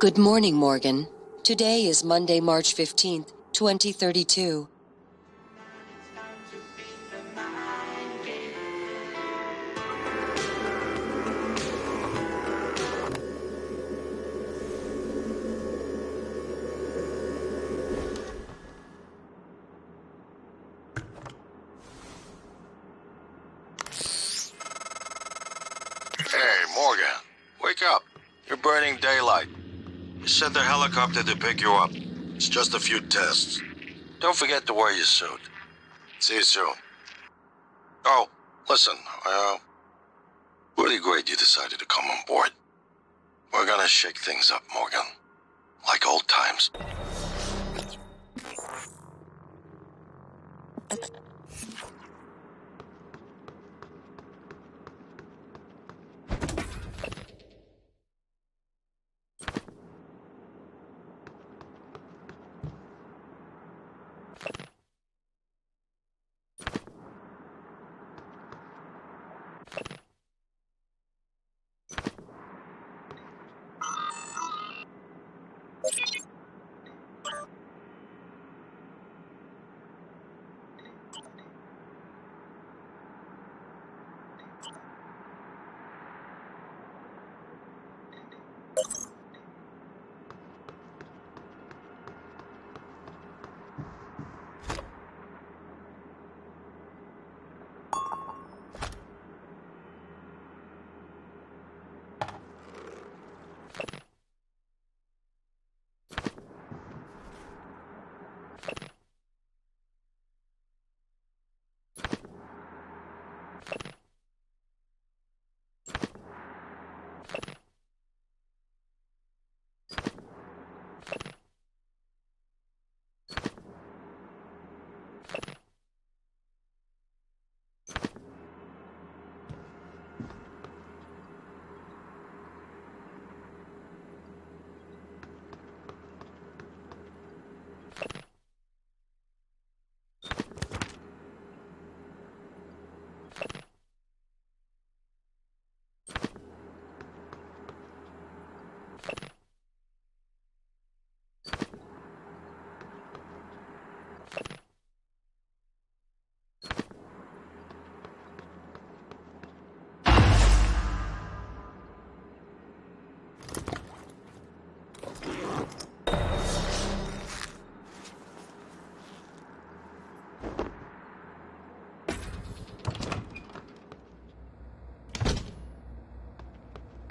Good morning, Morgan. Today is Monday, March 15th, 2032. Hey, Morgan. Wake up. You're burning daylight. We sent the helicopter to pick you up. It's just a few tests. Don't forget to wear your suit. See you soon. Oh, listen, really great you decided to come on board. We're gonna shake things up, Morgan. Like old times.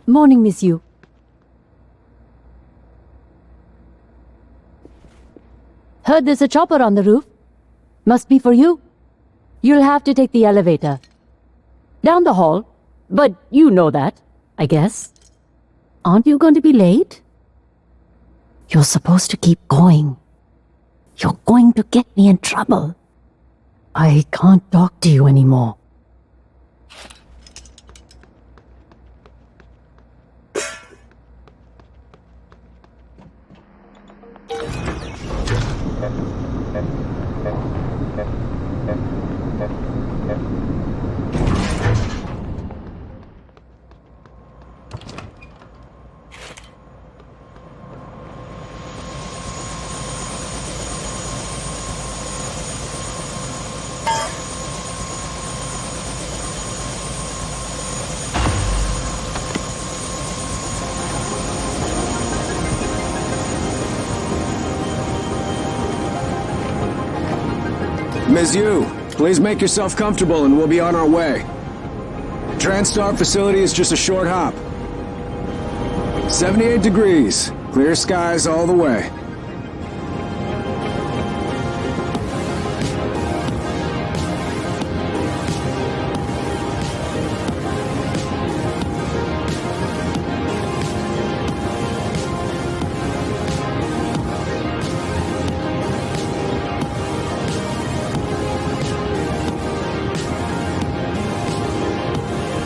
Morning, Miss Yu. Heard there's a chopper on the roof. Must be for you. You'll have to take the elevator. Down the hall. But you know that, I guess. Aren't you going to be late? You're supposed to keep going. You're going to get me in trouble. I can't talk to you anymore. Ms. Yu, please make yourself comfortable and we'll be on our way. TranStar facility is just a short hop. 78 degrees. Clear skies all the way.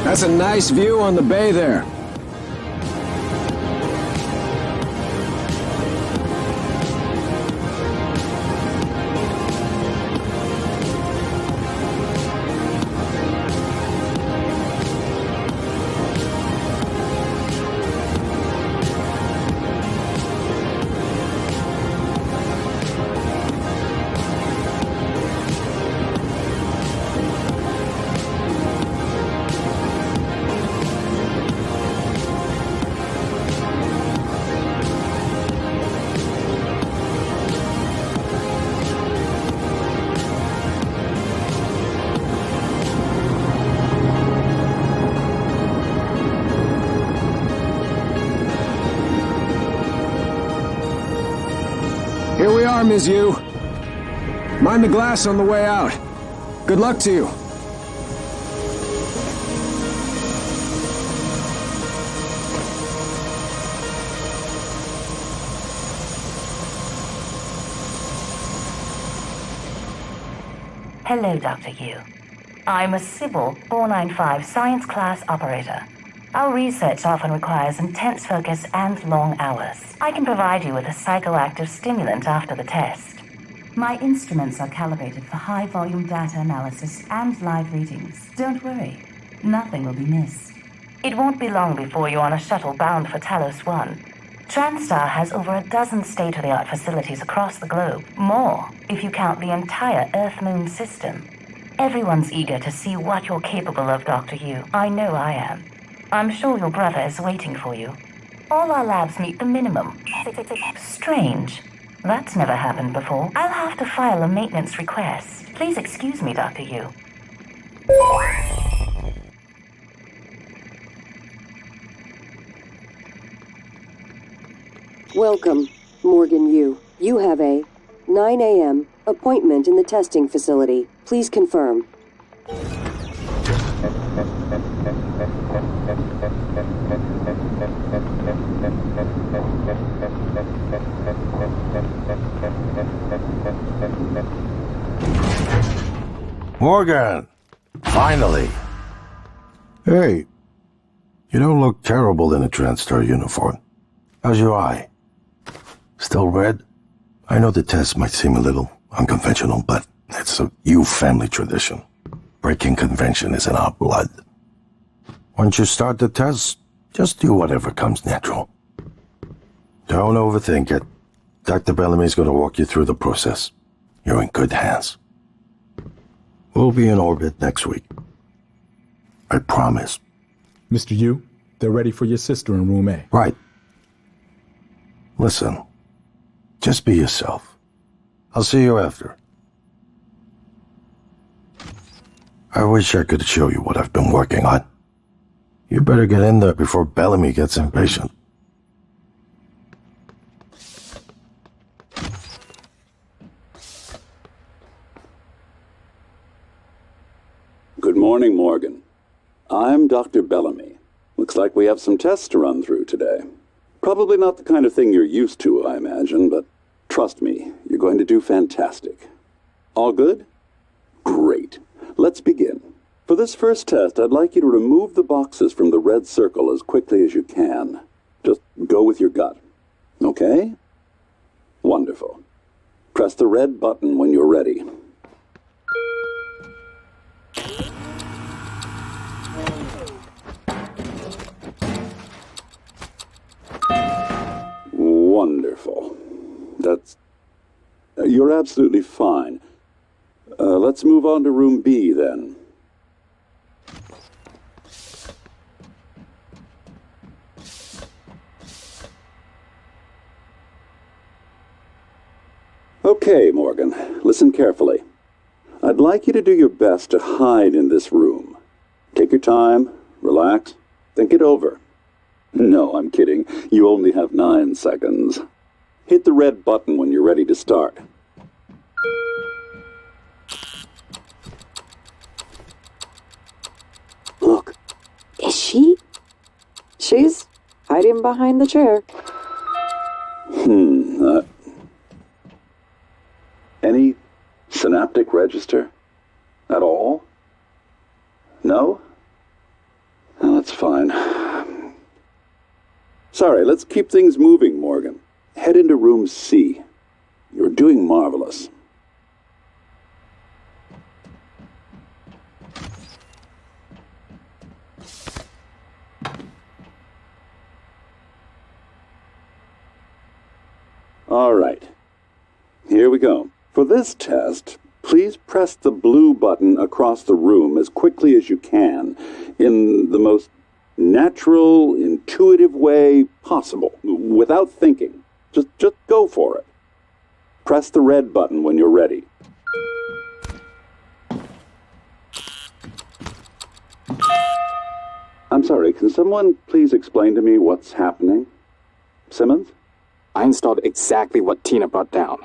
That's a nice view on the bay there. car, Ms. Yu. Mind the glass on the way out. Good luck to you. Hello, Dr. Yu. I'm a Sybil 495 science class operator. Our research often requires intense focus and long hours. I can provide you with a psychoactive stimulant after the test. My instruments are calibrated for high-volume data analysis and live readings. Don't worry, nothing will be missed. It won't be long before you're on a shuttle bound for Talos 1. TranStar has over a dozen state-of-the-art facilities across the globe. More, if you count the entire Earth-Moon system. Everyone's eager to see what you're capable of, Dr. Yu. I know I am. I'm sure your brother is waiting for you. All our labs meet the minimum. Strange. That's never happened before. I'll have to file a maintenance request. Please excuse me, Dr. Yu. Welcome, Morgan Yu. You have a 9 a.m. appointment in the testing facility. Please confirm. Morgan! Finally! Hey, you don't look terrible in a TranStar uniform. How's your eye? Still red? I know the test might seem a little unconventional, but it's a Yu family tradition. Breaking convention is in our blood. Once you start the test, just do whatever comes natural. Don't overthink it. Dr. Bellamy's going to walk you through the process. You're in good hands. We'll be in orbit next week. I promise. Mr. Yu, they're ready for your sister in room A. Right. Listen, just be yourself. I'll see you after. I wish I could show you what I've been working on. You better get in there before Bellamy gets impatient. Good morning, Morgan. I'm Dr. Bellamy. Looks like we have some tests to run through today. Probably not the kind of thing you're used to, I imagine, but trust me, you're going to do fantastic. All good? Great. Let's begin. For this first test, I'd like you to remove the boxes from the red circle as quickly as you can. Just go with your gut. Okay? Wonderful. Press the red button when you're ready. Wonderful. You're absolutely fine. Let's move on to room B, then. Okay, Morgan, listen carefully. I'd like you to do your best to hide in this room. Take your time, relax, think it over. No, I'm kidding. You only have 9 seconds. Hit the red button when you're ready to start. Look, is she? She's hiding behind the chair. Any synaptic register? At all? No? Well, that's fine. Sorry, let's keep things moving, Morgan. Head into room C. You're doing marvelous. All right. Here we go. For this test, please press the blue button across the room as quickly as you can, in the most natural, intuitive way possible, without thinking. Just go for it. Press the red button when you're ready. I'm sorry, can someone please explain to me what's happening? Simmons? I installed exactly what Tina brought down.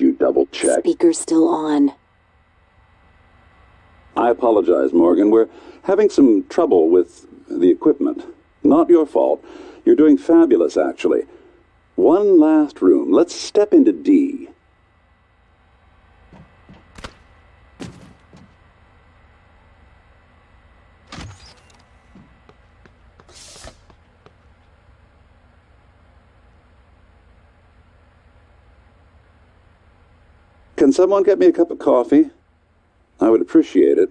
figured you'd double-check. Speaker's still on. I apologize, Morgan. We're having some trouble with the equipment. Not your fault. You're doing fabulous, actually. One last room. Let's step into D. Can someone get me a cup of coffee? I would appreciate it.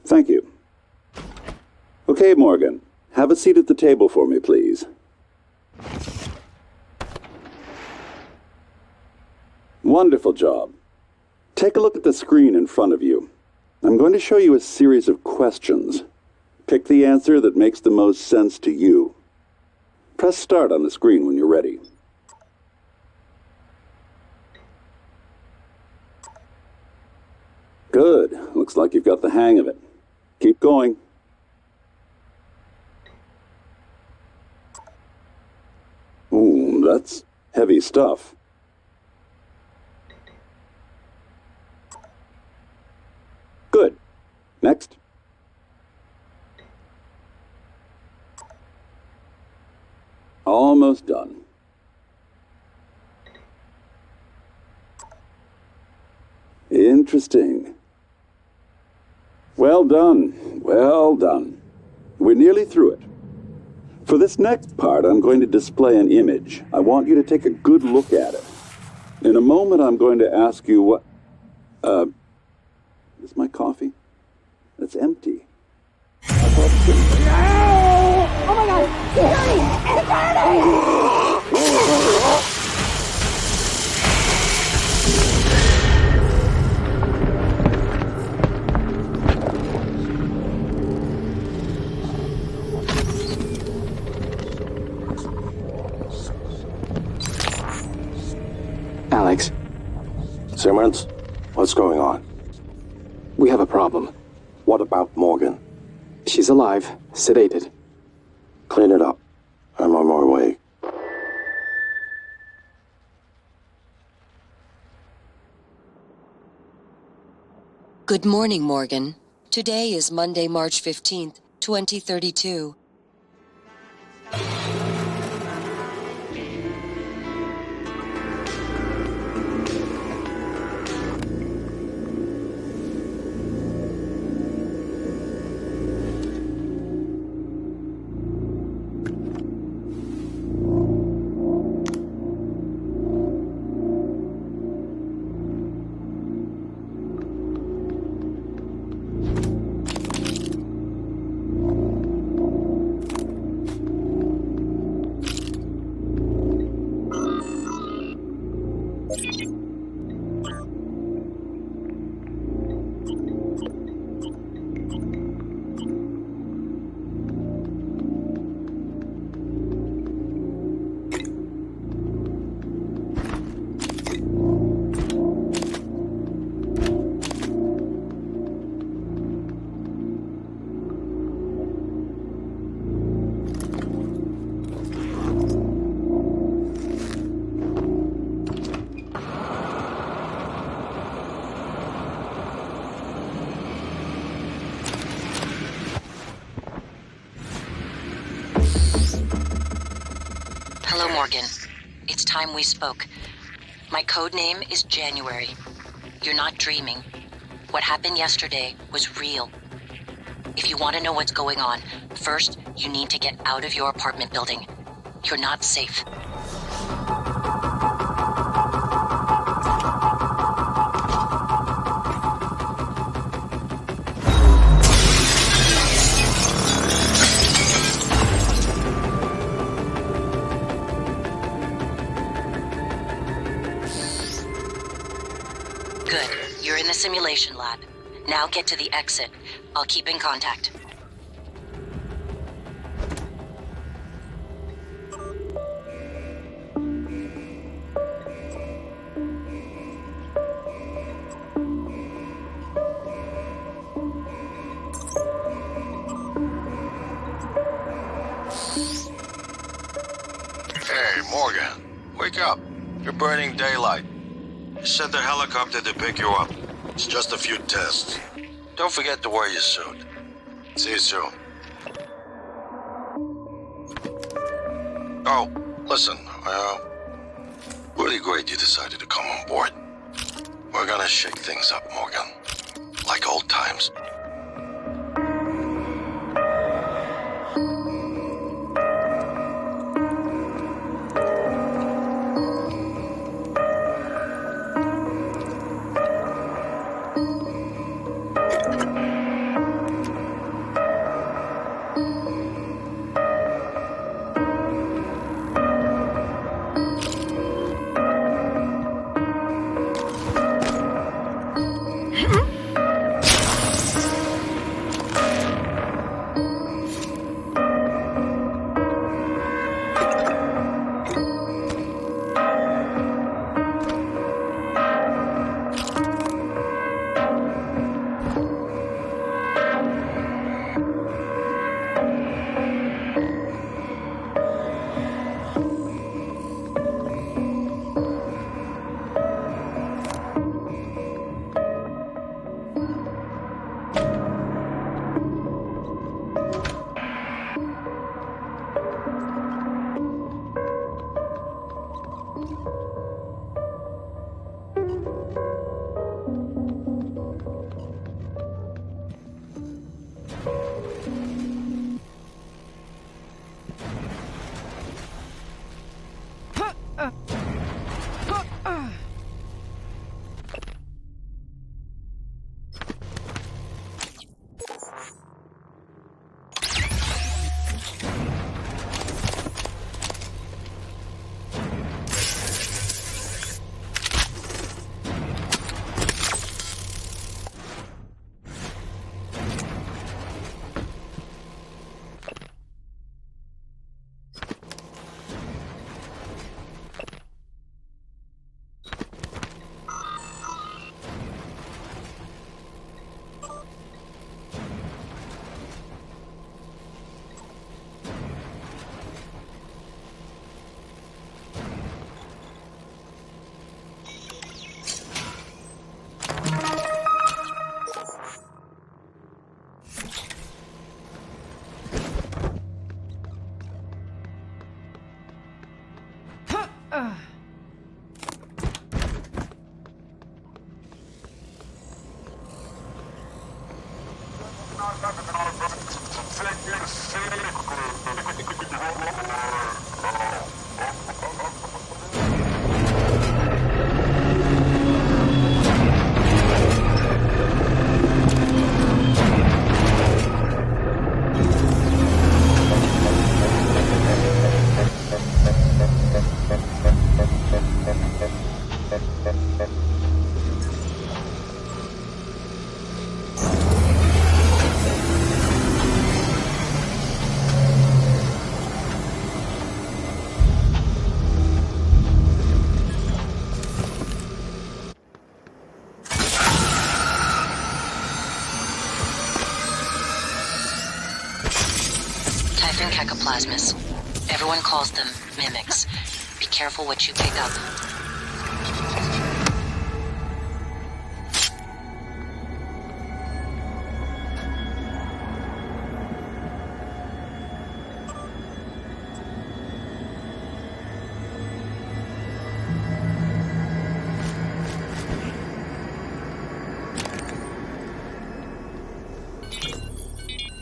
Thank you. Okay, Morgan. Have a seat at the table for me, please. Wonderful job. Take a look at the screen in front of you. I'm going to show you a series of questions. Pick the answer that makes the most sense to you. Press start on the screen when you're ready. Good. Looks like you've got the hang of it. Keep going. Ooh, that's heavy stuff. Good. Next. Almost done. Interesting. Well done. Well done. We're nearly through it. For this next part, I'm going to display an image. I want you to take a good look at it. In a moment, I'm going to ask you what... Is my coffee? It's empty. I thought it was... Oh my god! Security! Alex. Simmons, what's going on? We have a problem. What about Morgan? She's alive, sedated. Clean it up. I'm on my way. Good morning, Morgan. Today is Monday, March 15th, 2032. Hello, Morgan. It's time we spoke. My code name is January. You're not dreaming. What happened yesterday was real. If you want to know what's going on, first, you need to get out of your apartment building. You're not safe. Good. You're in the simulation lab. Now get to the exit. I'll keep in contact. Hey, Morgan. Wake up. You're burning daylight. Sent a helicopter to pick you up. It's just a few tests. Don't forget to wear your suit. See you soon. Oh, listen, really great you decided to come on board. We're gonna shake things up, Morgan. Like old times. Cacoplasmas. Everyone calls them mimics. Be careful what you pick up.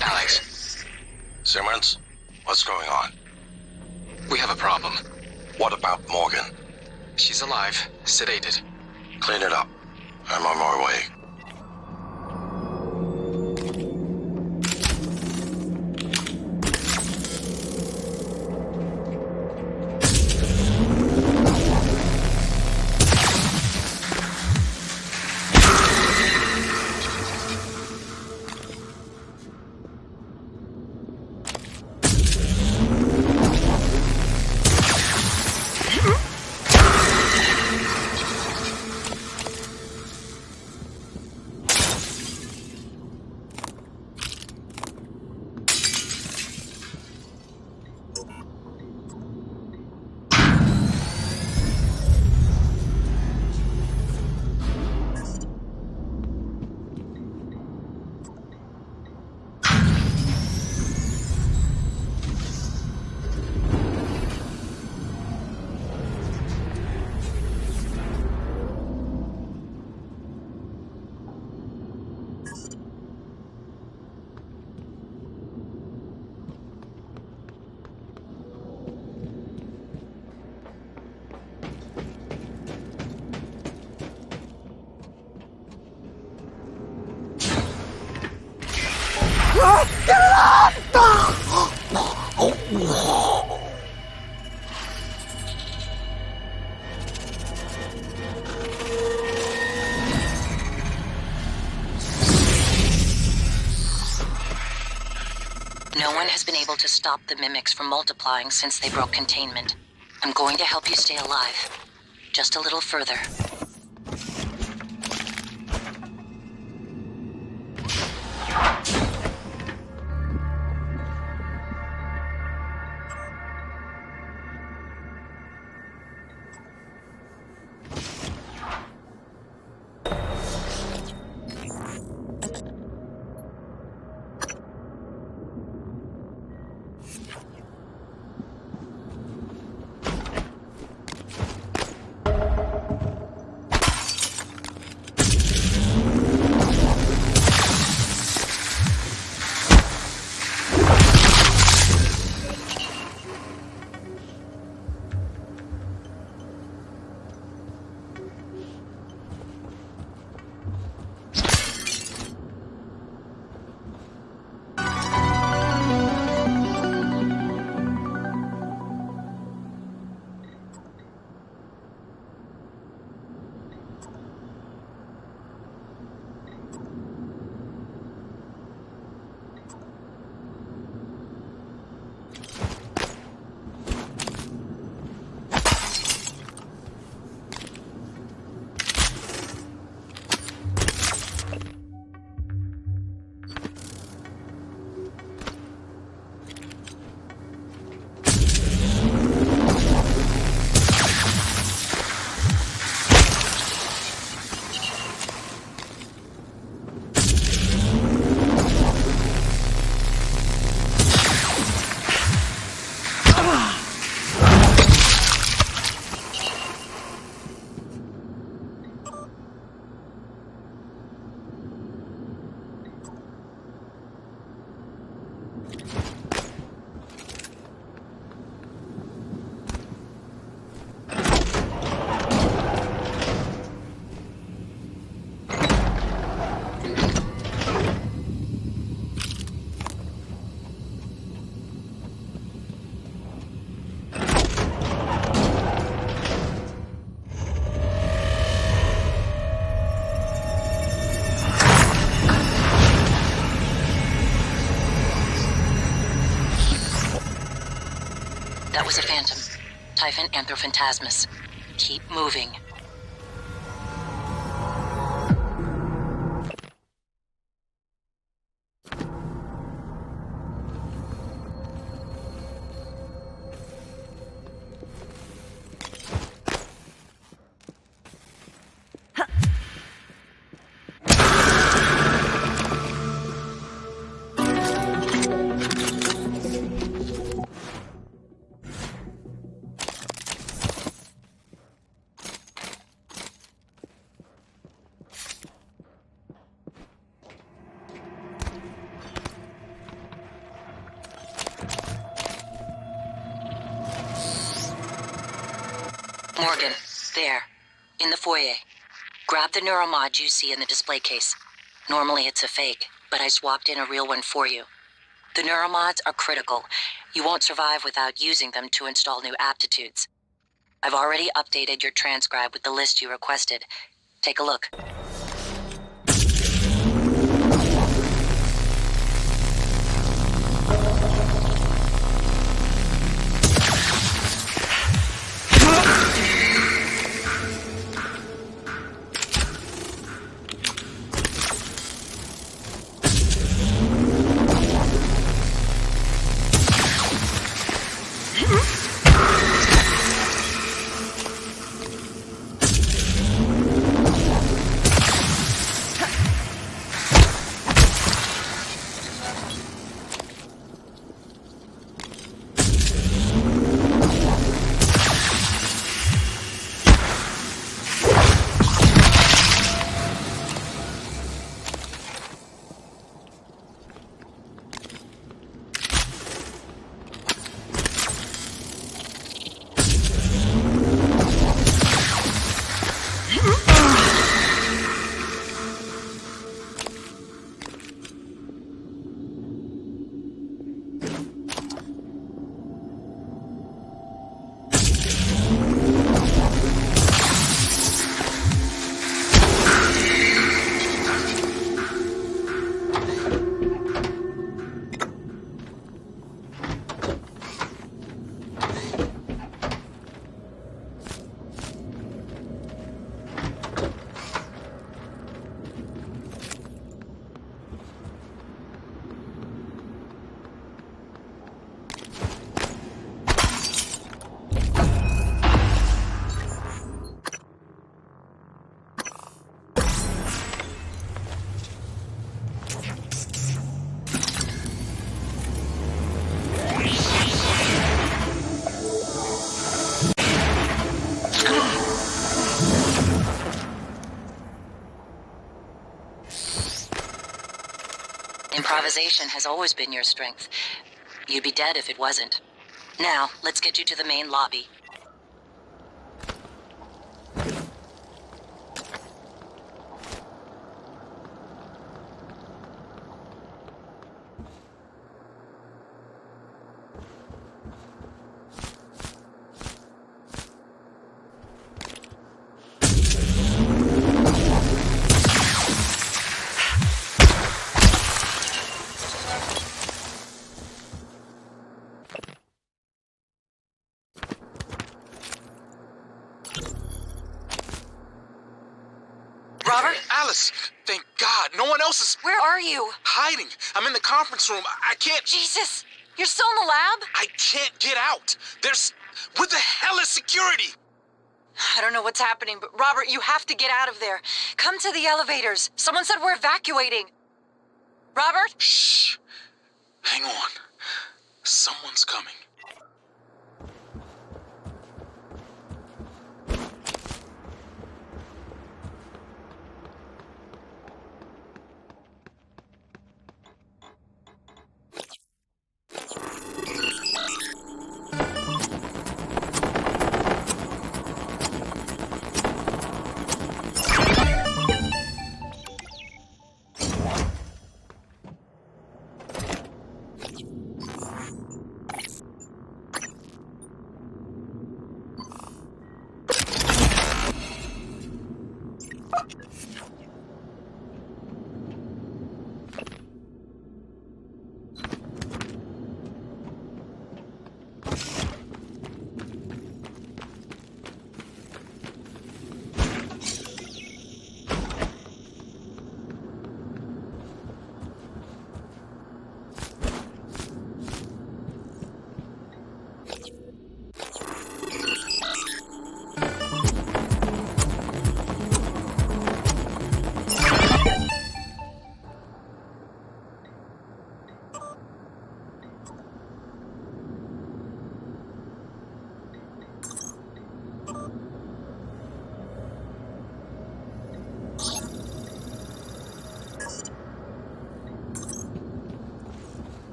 Alex. Simmons? What's going on? We have a problem. What about Morgan? She's alive, sedated. Clean it up. I'm on my way. one has been able to stop the mimics from multiplying since they broke containment. I'm going to help you stay alive. Just a little further. That was a phantom. Typhon Anthrophantasmus. Keep moving. Morgan, there, in the foyer. Grab the Neuromod you see in the display case. Normally it's a fake, but I swapped in a real one for you. The Neuromods are critical. You won't survive without using them to install new aptitudes. I've already updated your transcribe with the list you requested. Take a look. Improvisation has always been your strength. You'd be dead if it wasn't. Now, let's get you to the main lobby. Alice, thank God. No one else is... Where are you? Hiding. I'm in the conference room. I can't... Jesus! You're still in the lab? I can't get out. There's... What the hell is security? I don't know what's happening, but Robert, you have to get out of there. Come to the elevators. Someone said we're evacuating. Robert? Shh. Hang on. Someone's coming.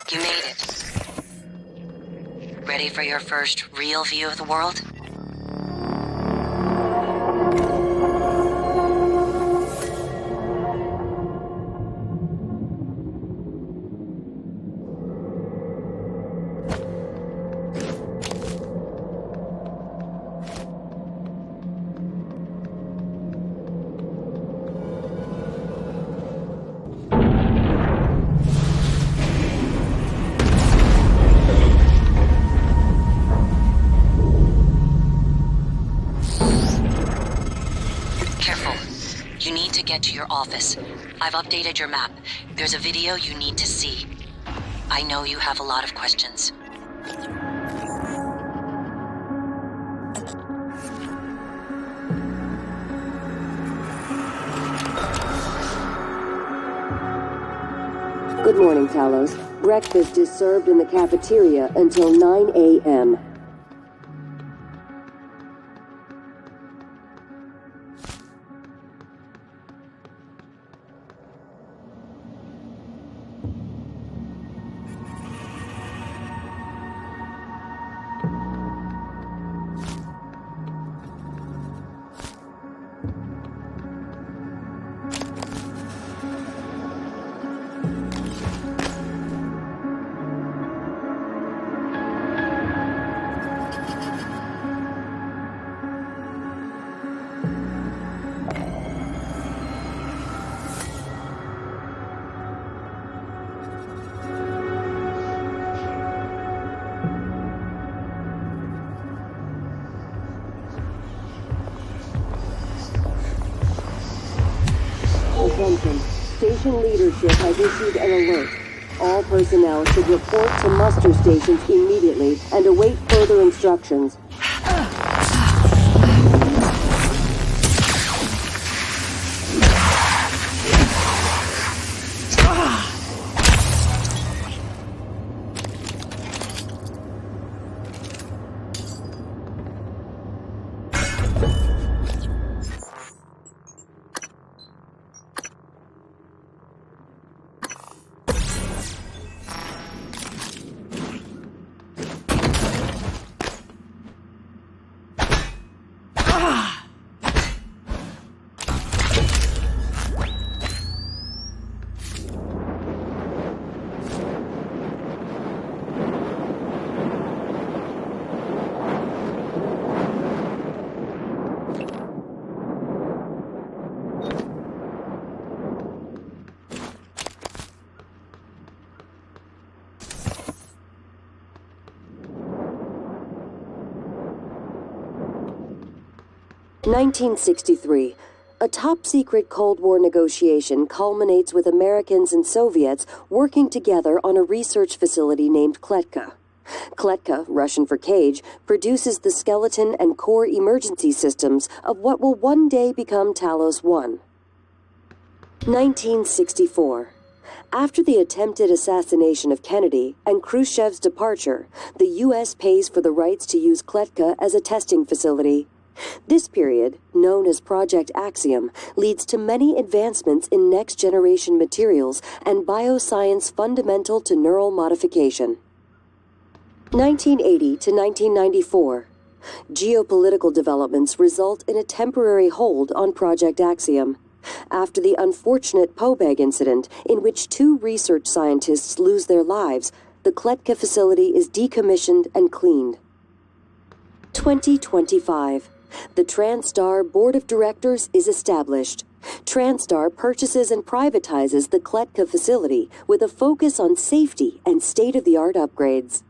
You made it. Ready for your first real view of the world? To your office. I've updated your map. There's a video you need to see. I know you have a lot of questions. Good morning, Talos. Breakfast is served in the cafeteria until 9 a.m. Attention. Station leadership has issued an alert. All personnel should report to muster stations immediately and await further instructions. 1963. A top-secret Cold War negotiation culminates with Americans and Soviets working together on a research facility named Kletka. Kletka, Russian for cage, produces the skeleton and core emergency systems of what will one day become Talos 1. 1964. After the attempted assassination of Kennedy and Khrushchev's departure, the U.S. pays for the rights to use Kletka as a testing facility. This period, known as Project Axiom, leads to many advancements in next-generation materials and bioscience fundamental to neural modification. 1980 to 1994. Geopolitical developments result in a temporary hold on Project Axiom. After the unfortunate Pobeg incident, in which 2 research scientists lose their lives, the Kletka facility is decommissioned and cleaned. 2025. The TranStar Board of Directors is established. TranStar purchases and privatizes the Kletka facility with a focus on safety and state-of-the-art upgrades.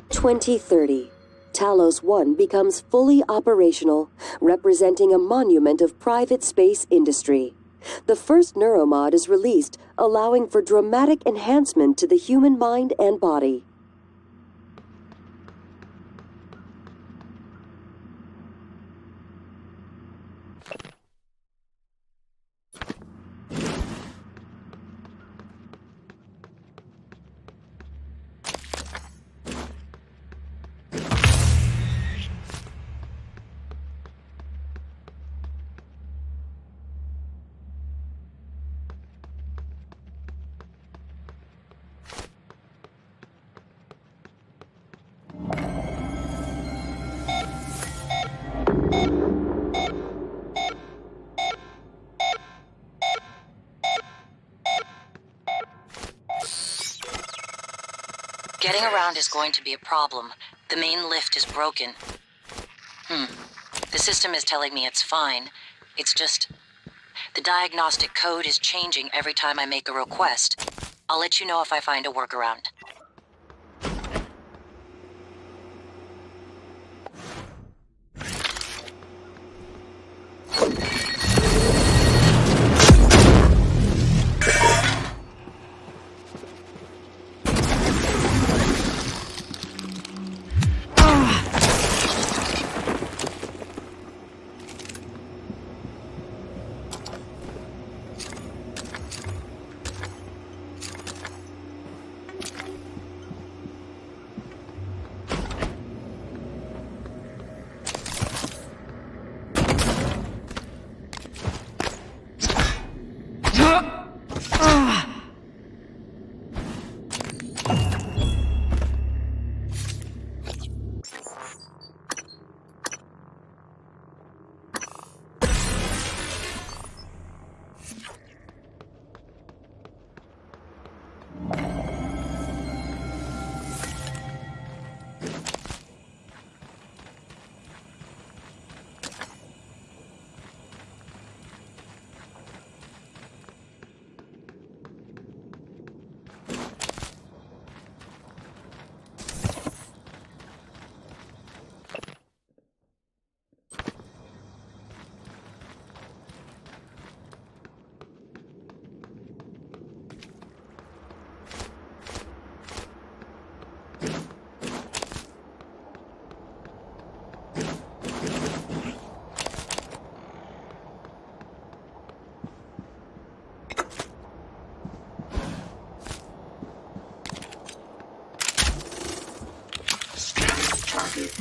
2030. Talos 1 becomes fully operational, representing a monument of private space industry. The first Neuromod is released, allowing for dramatic enhancement to the human mind and body. Getting around is going to be a problem. The main lift is broken. The system is telling me it's fine. It's just... the diagnostic code is changing every time I make a request. I'll let you know if I find a workaround.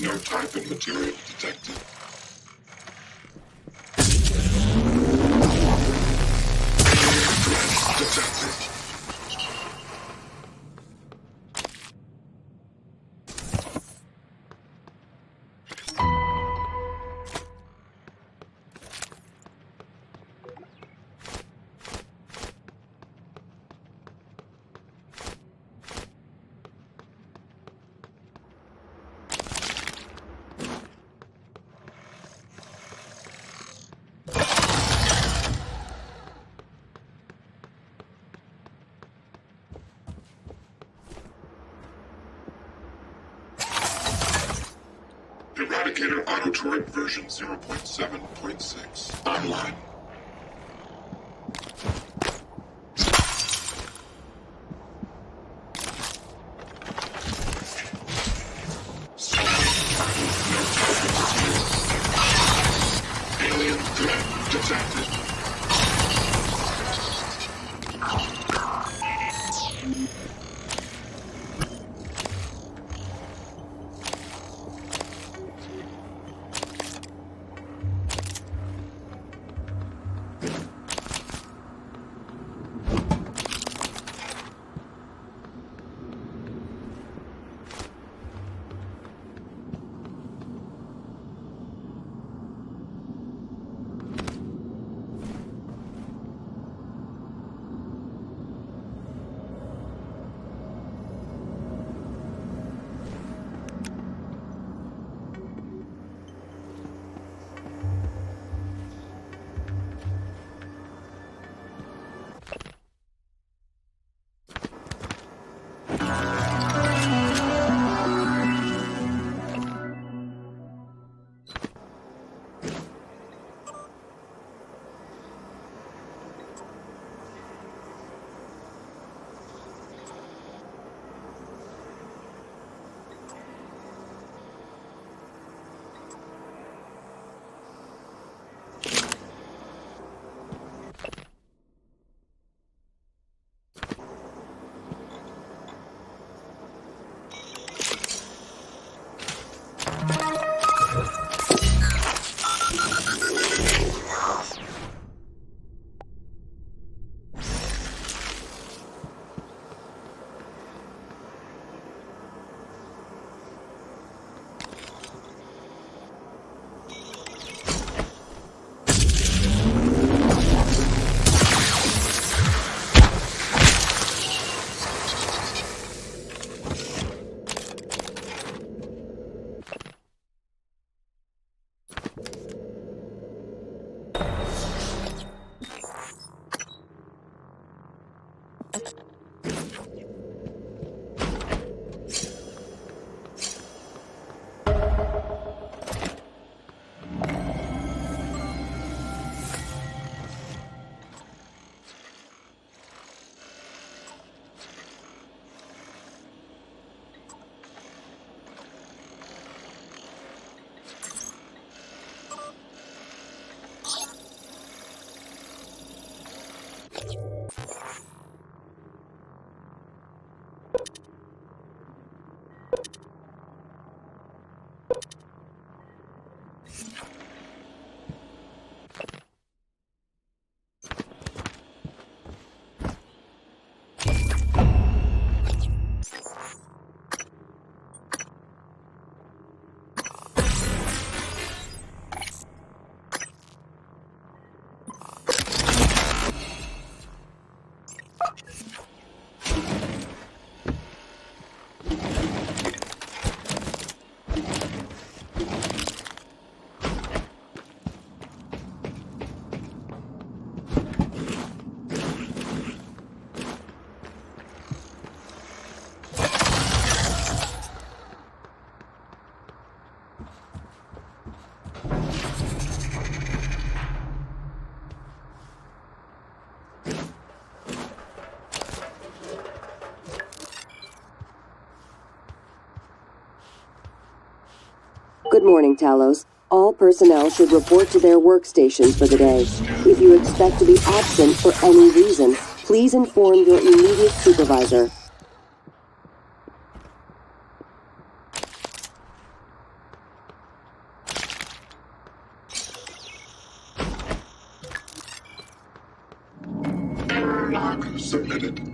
No type of material detected. Detected. Eradicator Auto Turret version 0.7.6 online. Alien threat detected. Good morning, Talos. All personnel should report to their workstations for the day. If you expect to be absent for any reason, please inform your immediate supervisor. Error log submitted.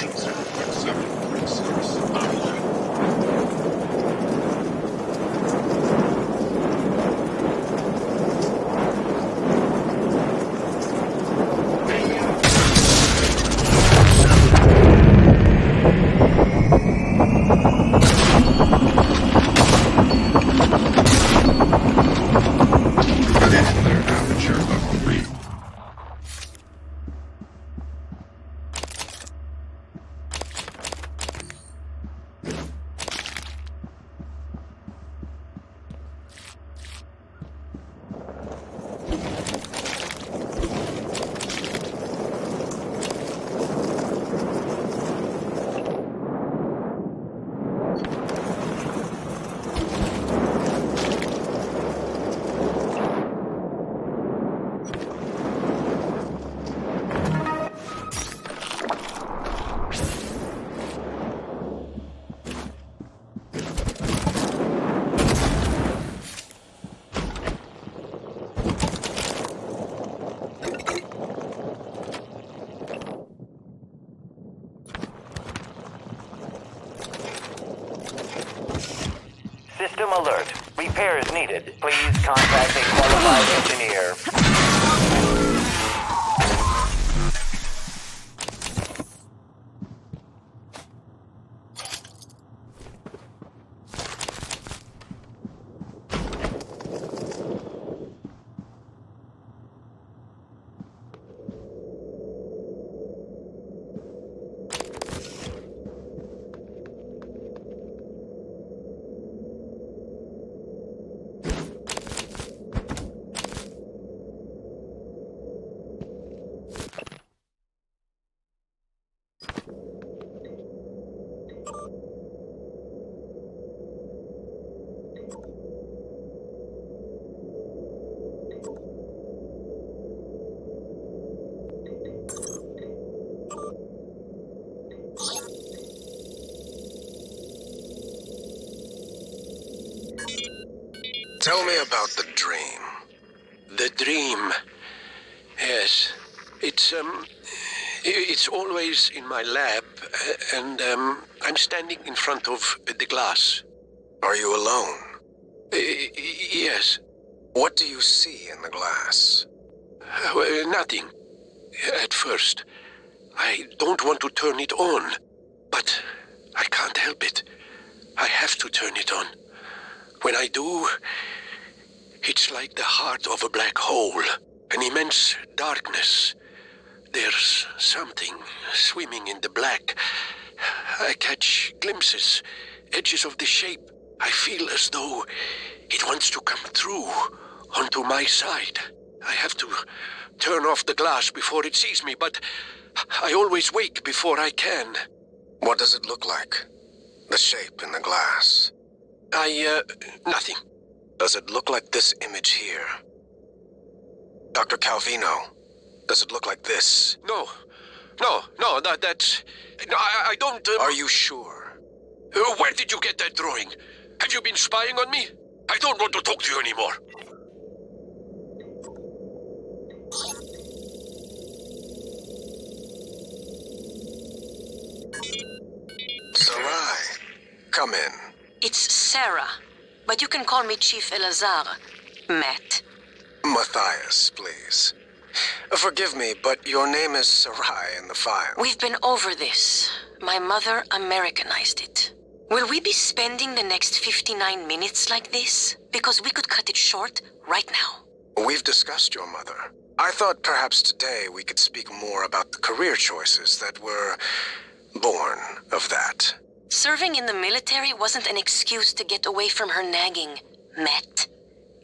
version 0.7.6 online. System alert. Repairs needed. Please contact a qualified engineer. Tell me about the dream. The dream. Yes. It's always in my lab, and I'm standing in front of the glass. Are you alone? Yes. What do you see in the glass? Nothing. At first. I don't want to turn it on, but I can't help it. I have to turn it on. When I do, it's like the heart of a black hole, an immense darkness. There's something swimming in the black. I catch glimpses, edges of the shape. I feel as though it wants to come through onto my side. I have to turn off the glass before it sees me, but I always wake before I can. What does it look like? The shape in the glass? Nothing. Does it look like this image here? Dr. Calvino, does it look like this? No, that's... No, I don't... Are you sure? Where did you get that drawing? Have you been spying on me? I don't want to talk to you anymore. Sarai, come in. It's Sarah, but you can call me Chief Elazar. Matt. Matthias, please. Forgive me, but your name is Sarai in the file. We've been over this. My mother Americanized it. Will we be spending the next 59 minutes like this? Because we could cut it short right now. We've discussed your mother. I thought perhaps today we could speak more about the career choices that were born of that. Serving in the military wasn't an excuse to get away from her nagging, Matt.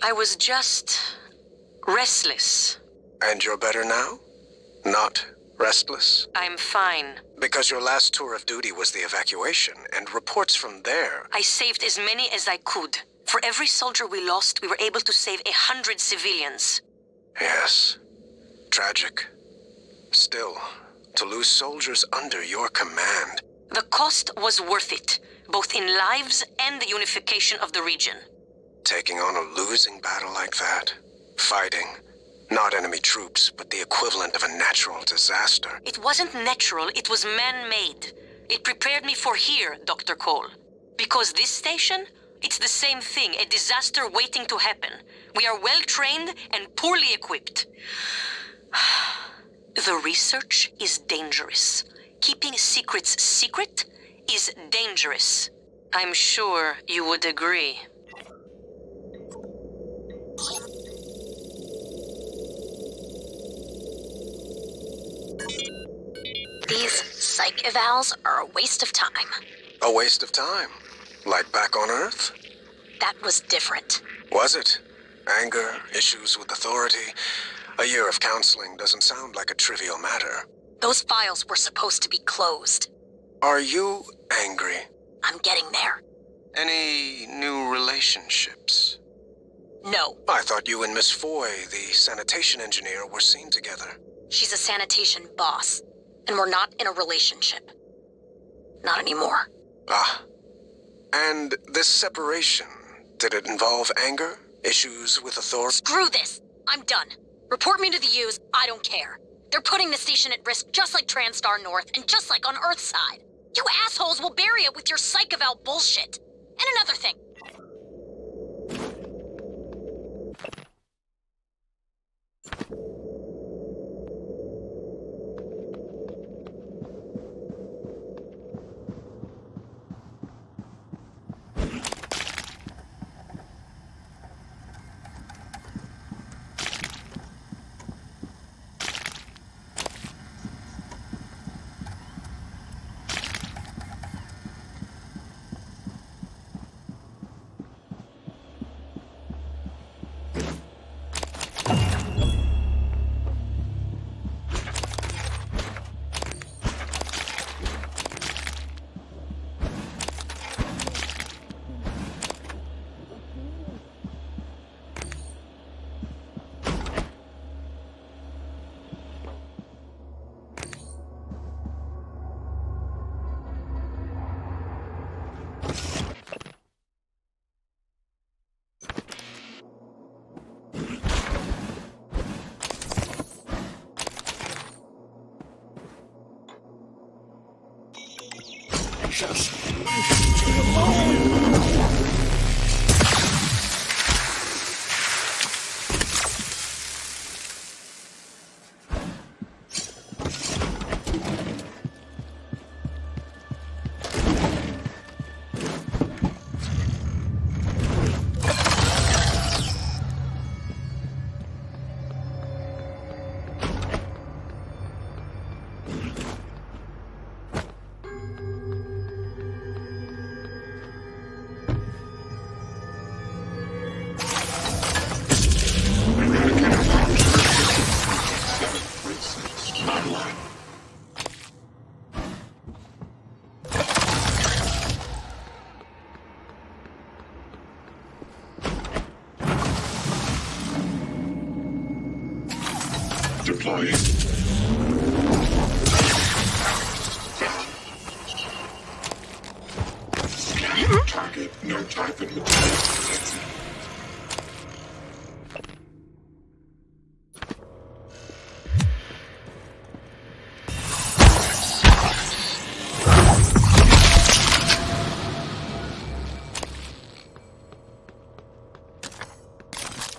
I was just... restless. And you're better now? Not restless? I'm fine. Because your last tour of duty was the evacuation, and reports from there... I saved as many as I could. For every soldier we lost, we were able to save 100 civilians. Yes. Tragic. Still, to lose soldiers under your command... The cost was worth it, both in lives and the unification of the region. Taking on a losing battle like that, fighting, Not enemy troops, but the equivalent of a natural disaster. It wasn't natural, it was man-made. It prepared me for here, Dr. Cole. Because this station, it's the same thing, a disaster waiting to happen. We are well-trained and poorly equipped. The research is dangerous. Keeping secrets secret is dangerous. I'm sure you would agree. These psych evals are a waste of time. A waste of time? Like back on Earth? That was different. Was it? Anger, issues with authority. A year of counseling doesn't sound like a trivial matter. Those files were supposed to be closed. Are you angry? I'm getting there. Any new relationships? No. I thought you and Miss Foy, the sanitation engineer, were seen together. She's a sanitation boss, and we're not in a relationship. Not anymore. Ah. And this separation, did it involve anger? Issues with authority? Screw this! I'm done. Report me to the U's, I don't care. They're putting the station at risk just like TranStar North and just like on Earthside. You assholes will bury it with your psych-eval bullshit. And another thing. Deploying. Scanning target, no type of detected.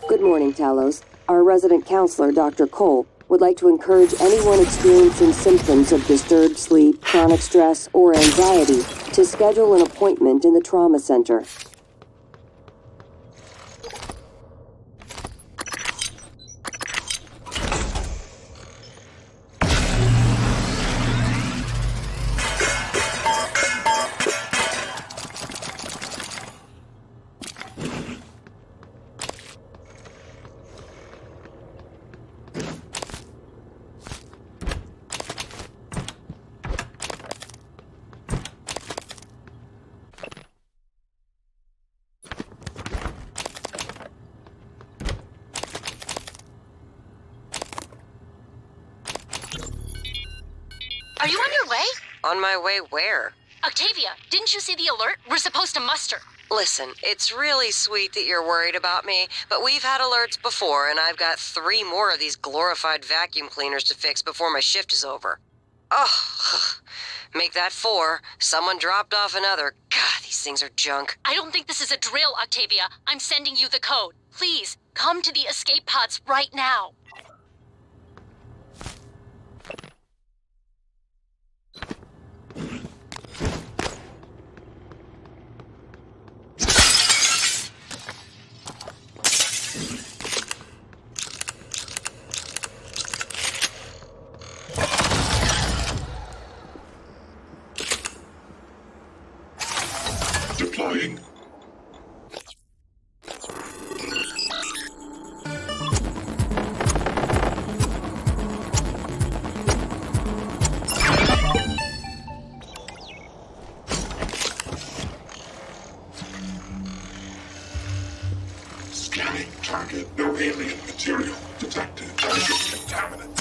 Good morning, Talos. Our resident counselor, Dr. Cole, would like to encourage anyone experiencing symptoms of disturbed sleep, chronic stress, or anxiety to schedule an appointment in the trauma center. Are you on your way? On my way where? Octavia, didn't you see the alert? We're supposed to muster. Listen, it's really sweet that you're worried about me, but we've had alerts before, and I've got 3 more of these glorified vacuum cleaners to fix before my shift is over. Oh, make that 4. Someone dropped off another. God, these things are junk. I don't think this is a drill, Octavia. I'm sending you the code. Please, come to the escape pods right now. Deploying. Scanning target. No alien material detected. Target contaminant.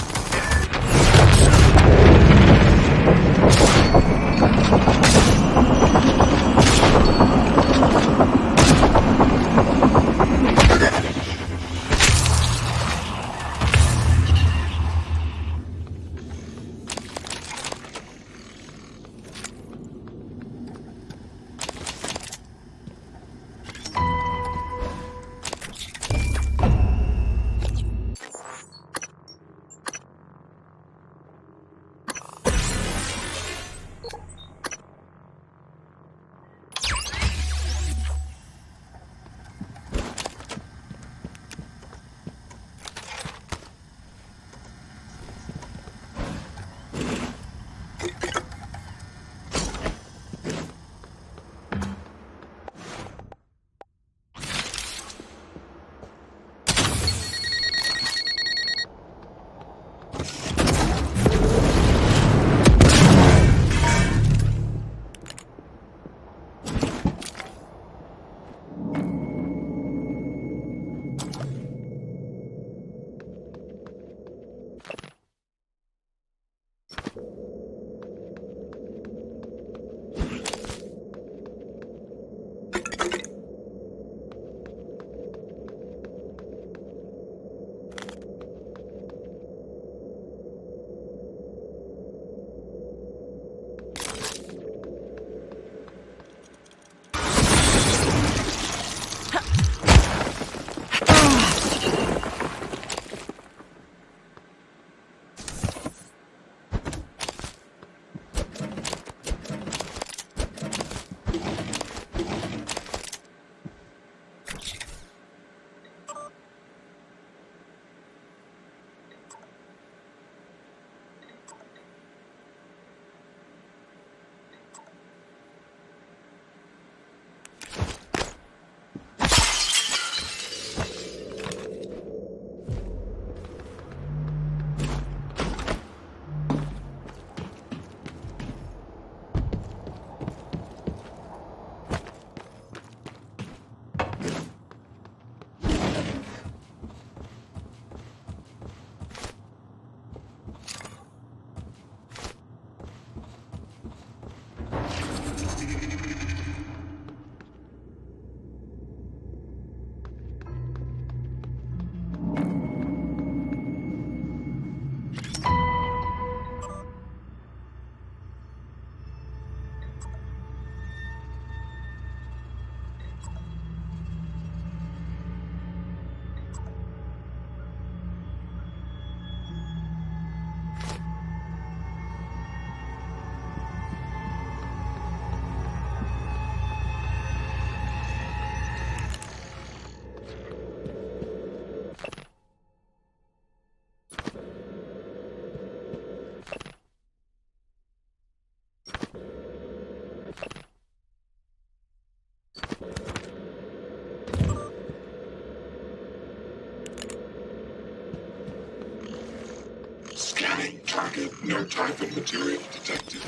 Scanning target. No type of material detected.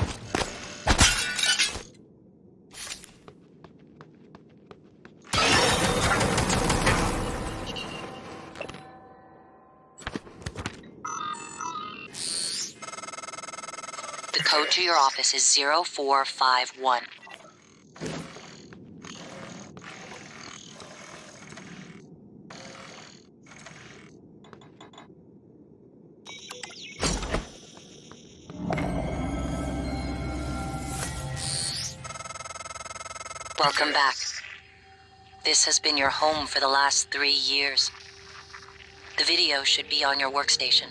The code to your office is 0451. Welcome back. This has been your home for the last 3 years. The video should be on your workstation.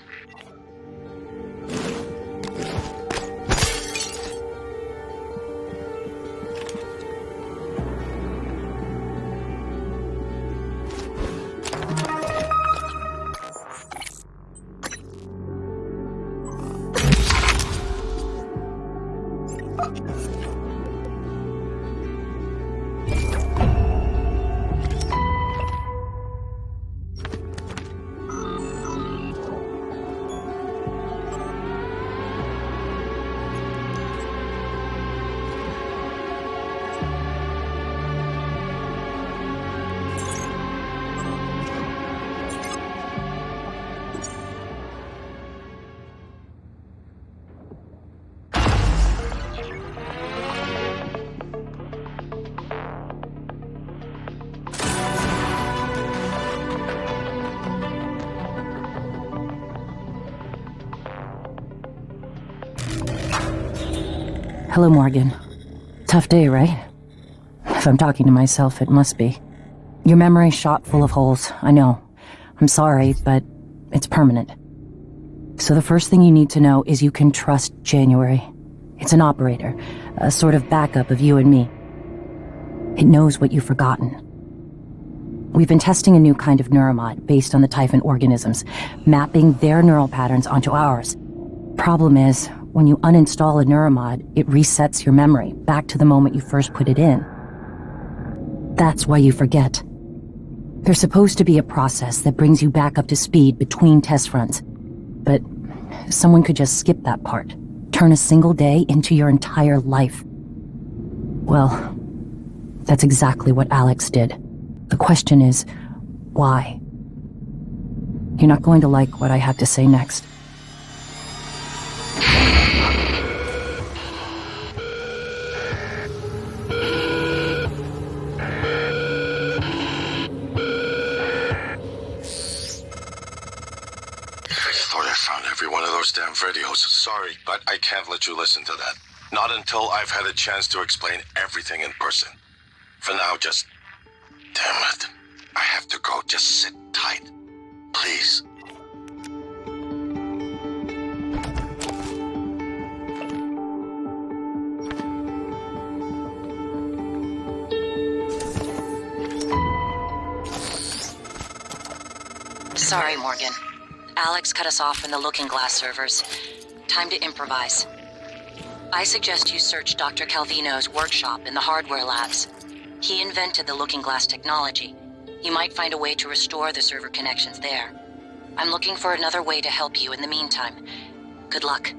Hello, Morgan. Tough day, right? If I'm talking to myself, it must be. Your memory's shot full of holes, I know. I'm sorry, but it's permanent. So the first thing you need to know is you can trust January. It's an operator, a sort of backup of you and me. It knows what you've forgotten. We've been testing a new kind of neuromod based on the Typhon organisms, mapping their neural patterns onto ours. Problem is, when you uninstall a neuromod, it resets your memory back to the moment you first put it in. That's why you forget. There's supposed to be a process that brings you back up to speed between test runs. But someone could just skip that part, turn a single day into your entire life. Well, that's exactly what Alex did. The question is, why? You're not going to like what I have to say next. Damn videos. Sorry, but I can't let you listen to that. Not until I've had a chance to explain everything in person. For now, just... Damn it. I have to go. Just sit tight. Please. Sorry, Morgan. Alex cut us off from the Looking Glass servers. Time to improvise. I suggest you search Dr. Calvino's workshop in the hardware labs. He invented the Looking Glass technology. You might find a way to restore the server connections there. I'm looking for another way to help you in the meantime. Good luck.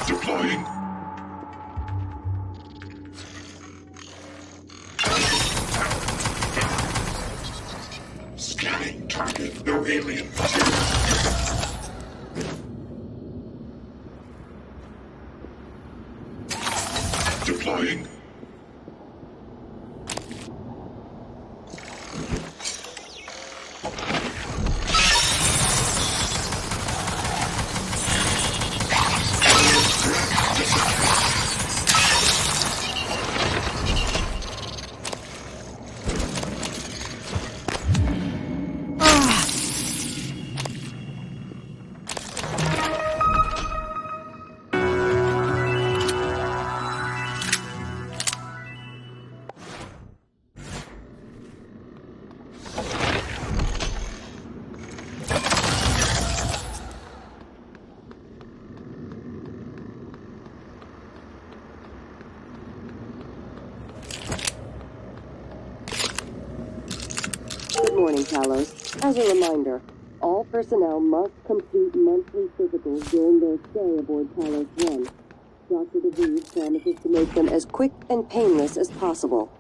Deploying. Talos. As a reminder, all personnel must complete monthly physicals during their stay aboard Talos 1. Dr. DeVries promises to make them as quick and painless as possible.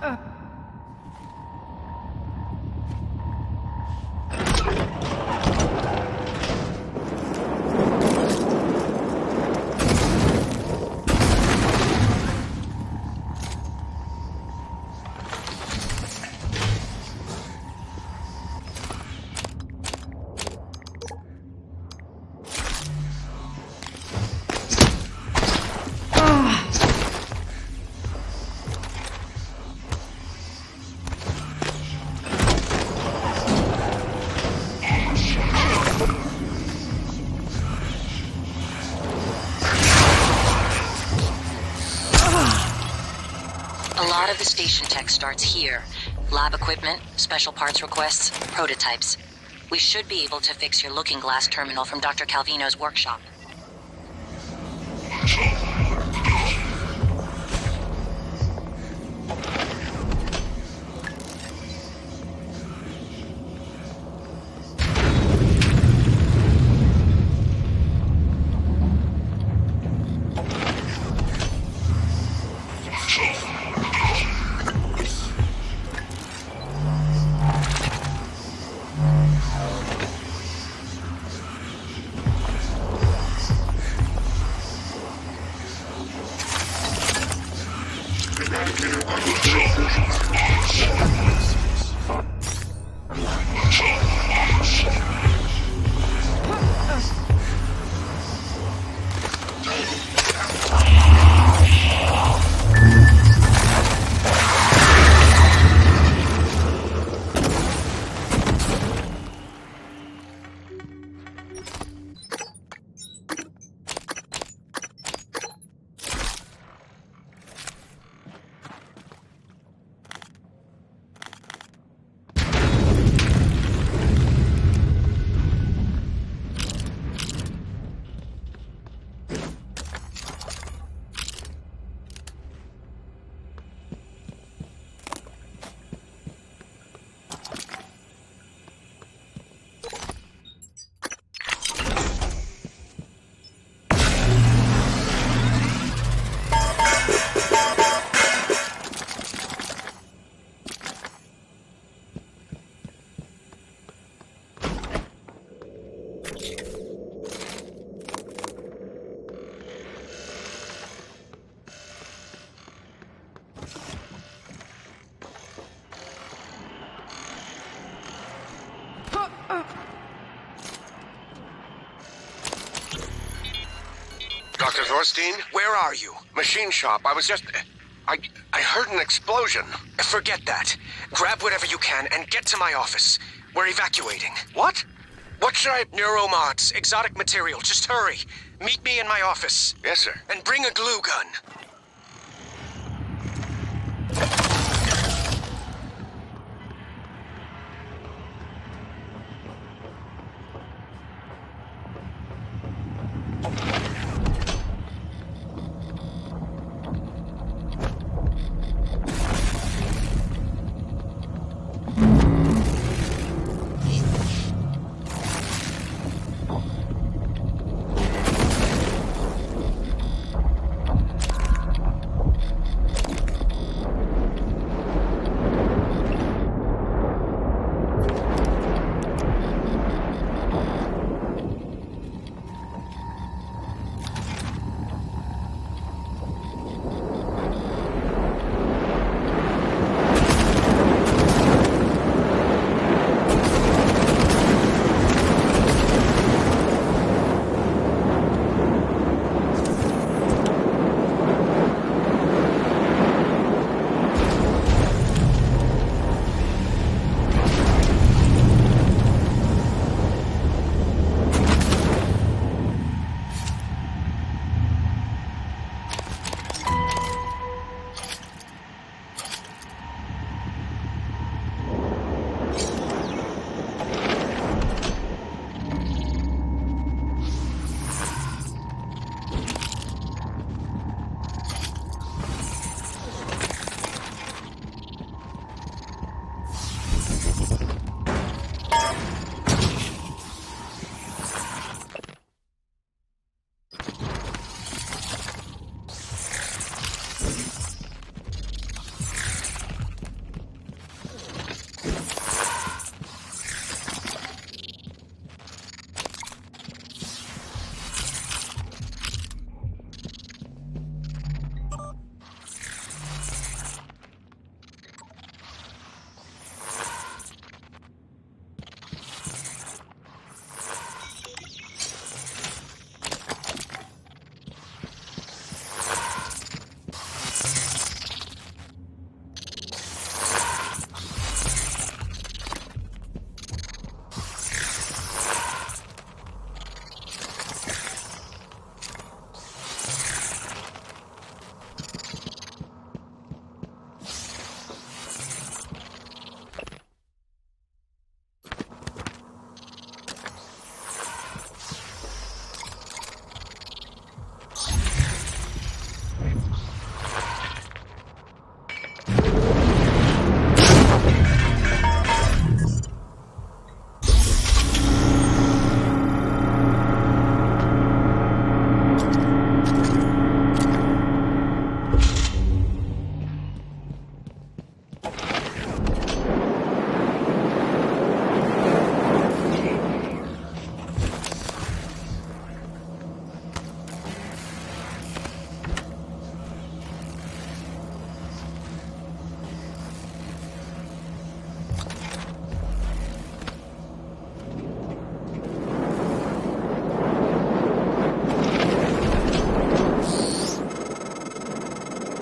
A lot of the station tech starts here. Lab equipment, special parts requests, prototypes. We should be able to fix your looking glass terminal from Dr. Calvino's workshop. Dr. Thorstein? Where are you? Machine shop. I was just... I heard an explosion. Forget that. Grab whatever you can and get to my office. We're evacuating. What? What should I... Neuromods, exotic material. Just hurry. Meet me in my office. Yes, sir. And bring a glue gun.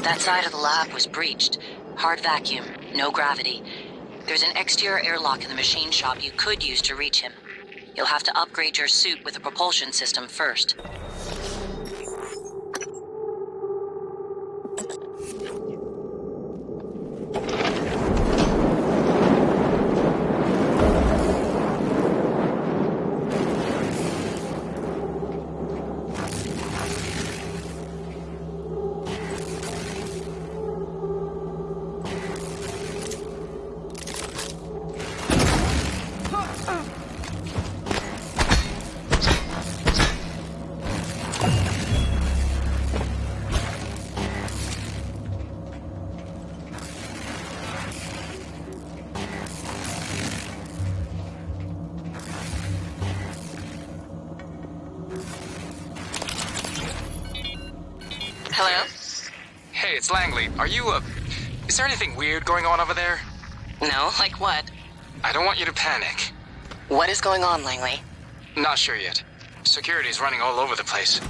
That side of the lab was breached. Hard vacuum, no gravity. There's an exterior airlock in the machine shop you could use to reach him. You'll have to upgrade your suit with a propulsion system first. Hello? Hey, it's Langley. Are you, is there anything weird going on over there? No, like what? I don't want you to panic. What is going on, Langley? Not sure yet. Security's running all over the place.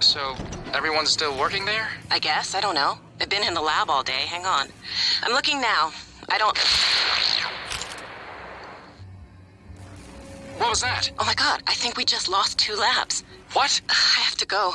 So, everyone's still working there? I guess, I don't know. I've been in the lab all day, hang on. I'm looking now. I don't... What was that? Oh my god, I think we just lost 2 labs. What? I have to go.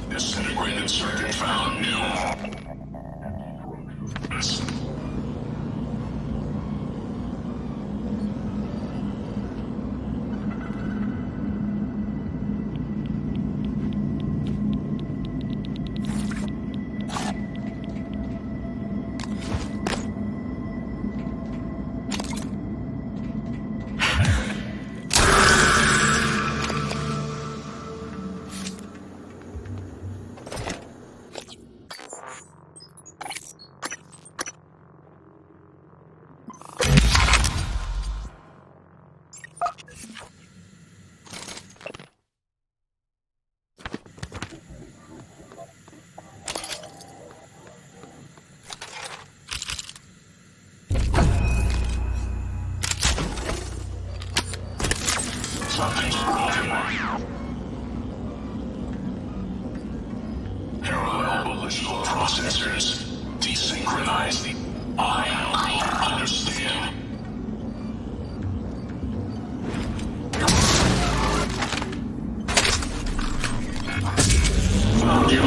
Disintegrated circuit found new. Something's broken. Parallel ballistical processors. Desynchronize the... I understand. Found you.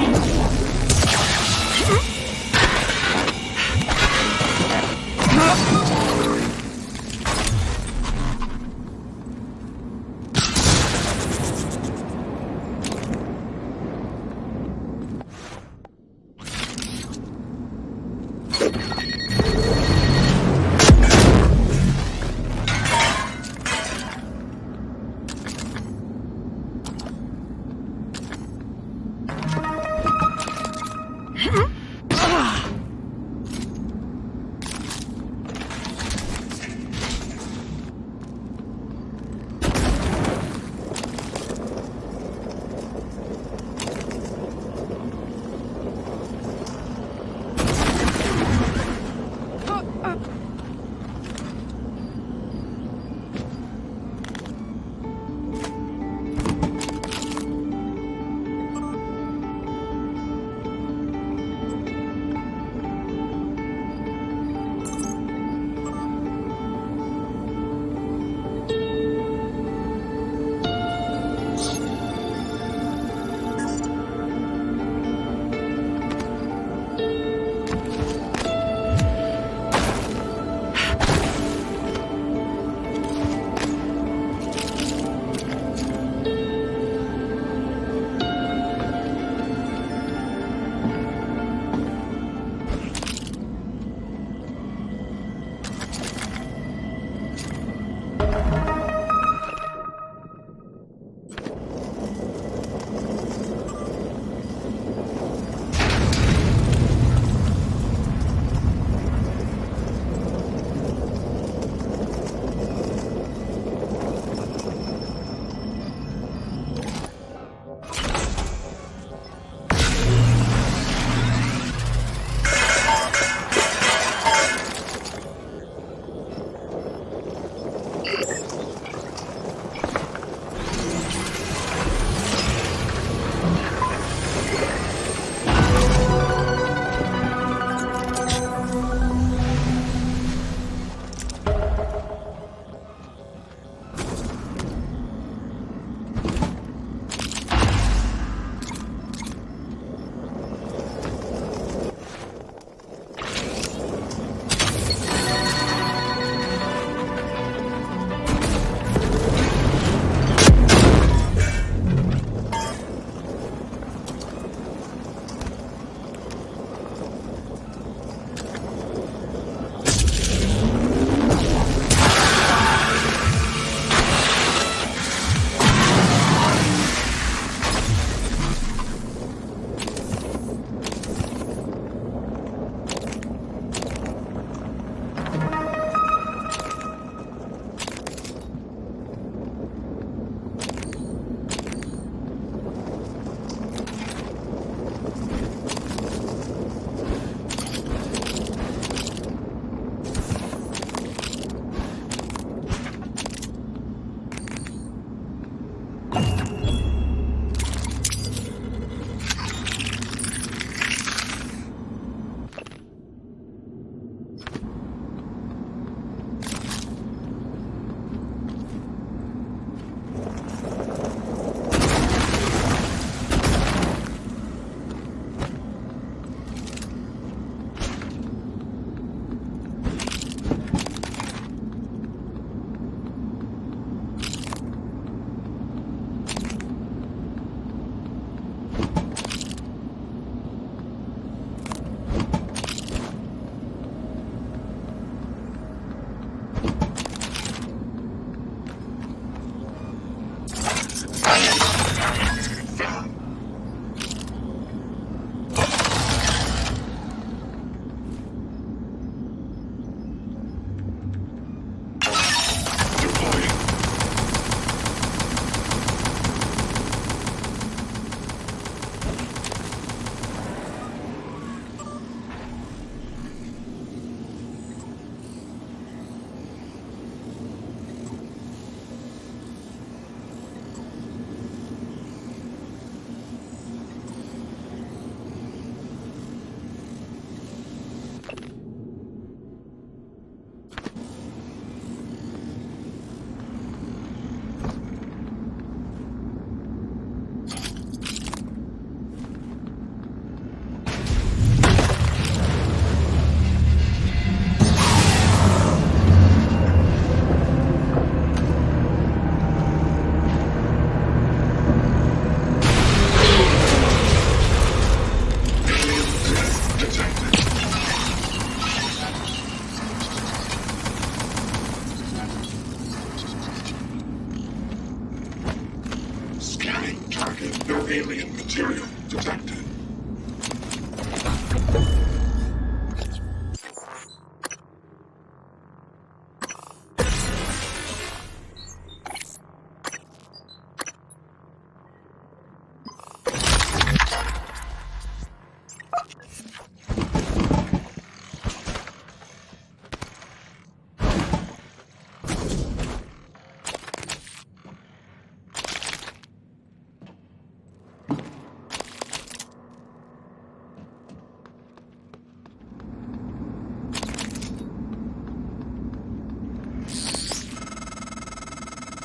Tracking no alien material detected.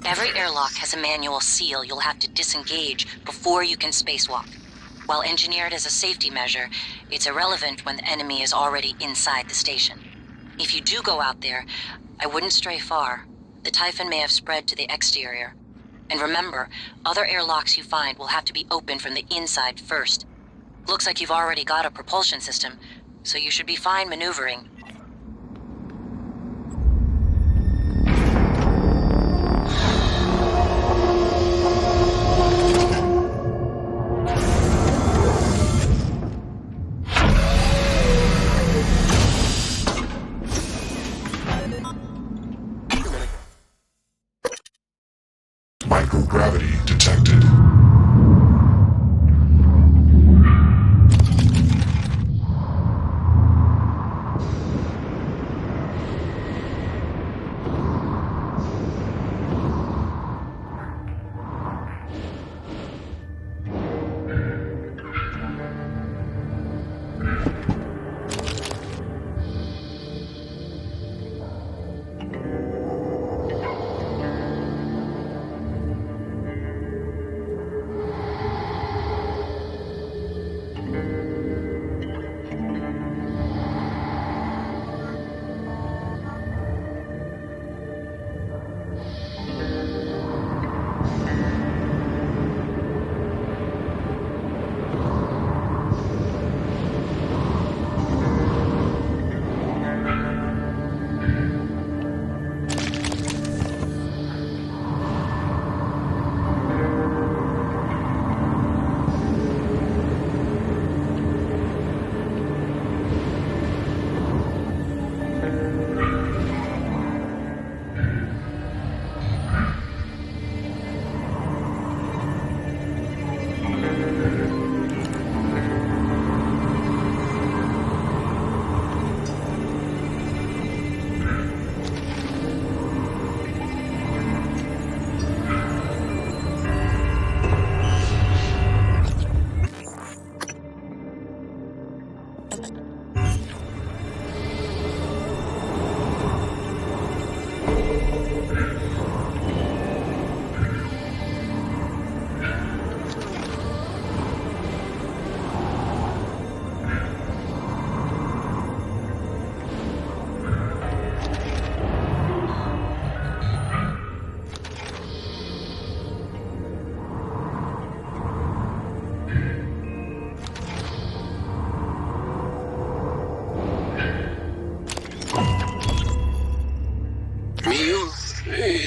Every airlock has a manual seal you'll have to disengage before you can spacewalk. While engineered as a safety measure, it's irrelevant when the enemy is already inside the station. If you do go out there, I wouldn't stray far. The Typhon may have spread to the exterior. And remember, other airlocks you find will have to be opened from the inside first. Looks like you've already got a propulsion system, so you should be fine maneuvering. Microgravity detected.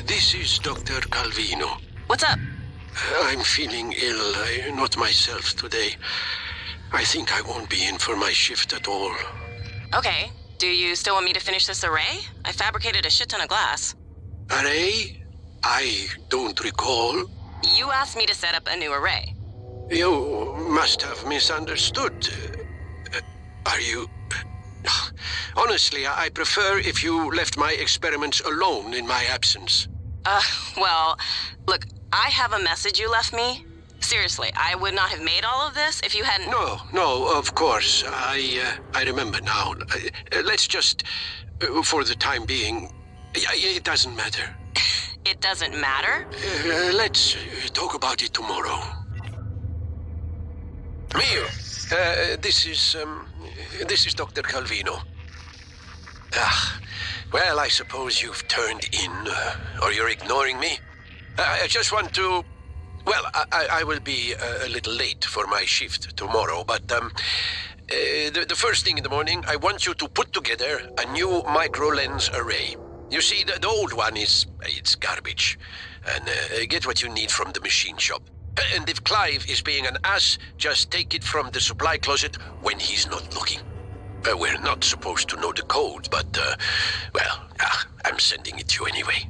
This is Dr. Calvino. What's up? I'm feeling ill, not myself today. I think I won't be in for my shift at all. Okay. Do you still want me to finish this array? I fabricated a shit ton of glass. Array? I don't recall. You asked me to set up a new array. You must have misunderstood. Are you... Honestly, I prefer if you left my experiments alone in my absence. Well, look, I have a message you left me. Seriously, I would not have made all of this if you hadn't... No, of course. I remember now. Let's just, for the time being, it doesn't matter. It doesn't matter? Let's talk about it tomorrow. Mio, this is Dr. Calvino. Well, I suppose you've turned in, or you're ignoring me. I just want to... Well, I will be a little late for my shift tomorrow, but the first thing in the morning, I want you to put together a new micro-lens array. You see, the old one it's garbage. And get what you need from the machine shop. And if Clive is being an ass, just take it from the supply closet when he's not looking. We're not supposed to know the code, but, I'm sending it to you anyway.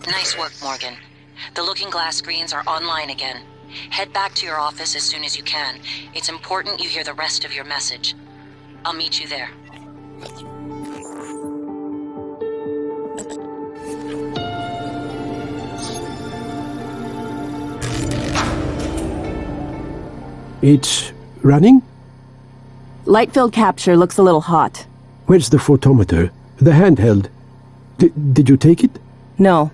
Nice work, Morgan. The looking glass screens are online again. Head back to your office as soon as you can. It's important you hear the rest of your message. I'll meet you there. It's running? Light field capture looks a little hot. Where's the photometer? The handheld. Did you take it? No.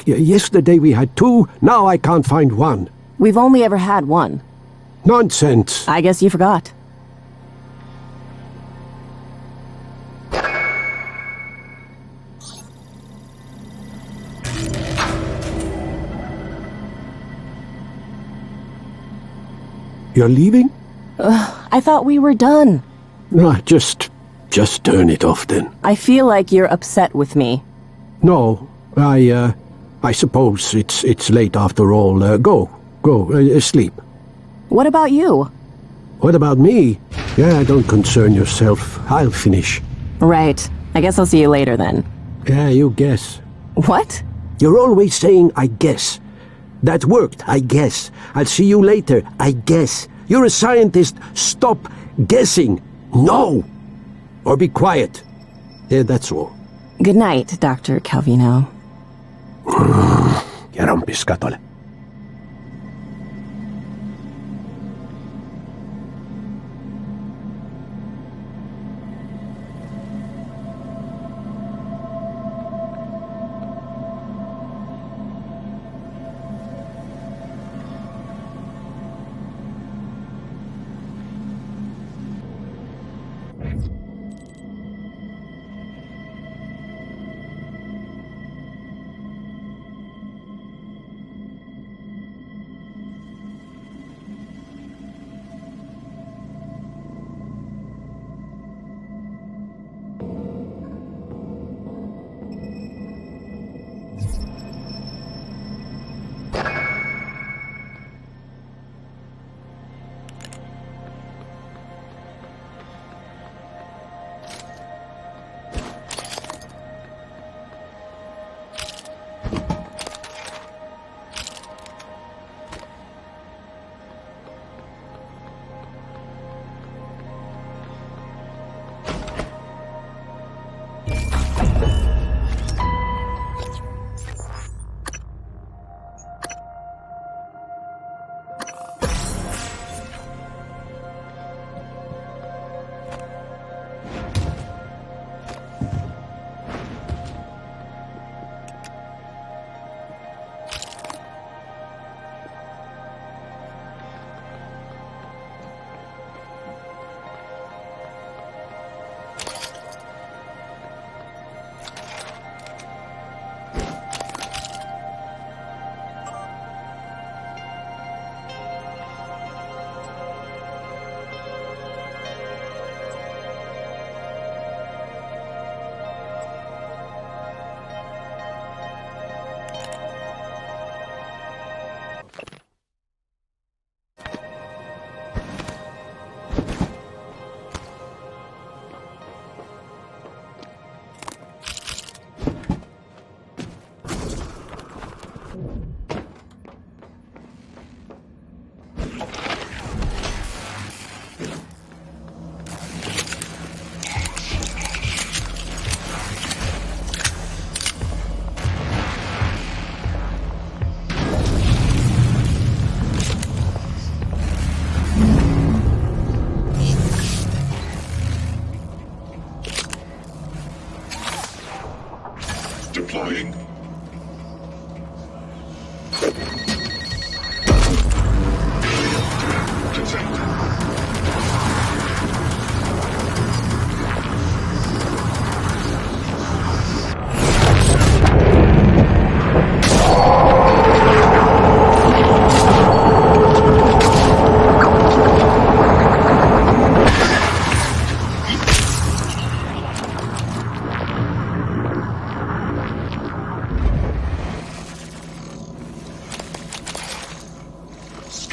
Yesterday we had two, now I can't find one. We've only ever had one. Nonsense. I guess you forgot. You're leaving? I thought we were done. Just turn it off then. I feel like you're upset with me. No, I suppose it's late after all. Go, sleep. What about you? What about me? Yeah, don't concern yourself. I'll finish. Right. I guess I'll see you later then. Yeah, you guess. What? You're always saying, I guess. That worked, I guess. I'll see you later, I guess. You're a scientist. Stop guessing. No! Or be quiet. Yeah, that's all. Good night, Dr. Calvino. Ja rompiscatole.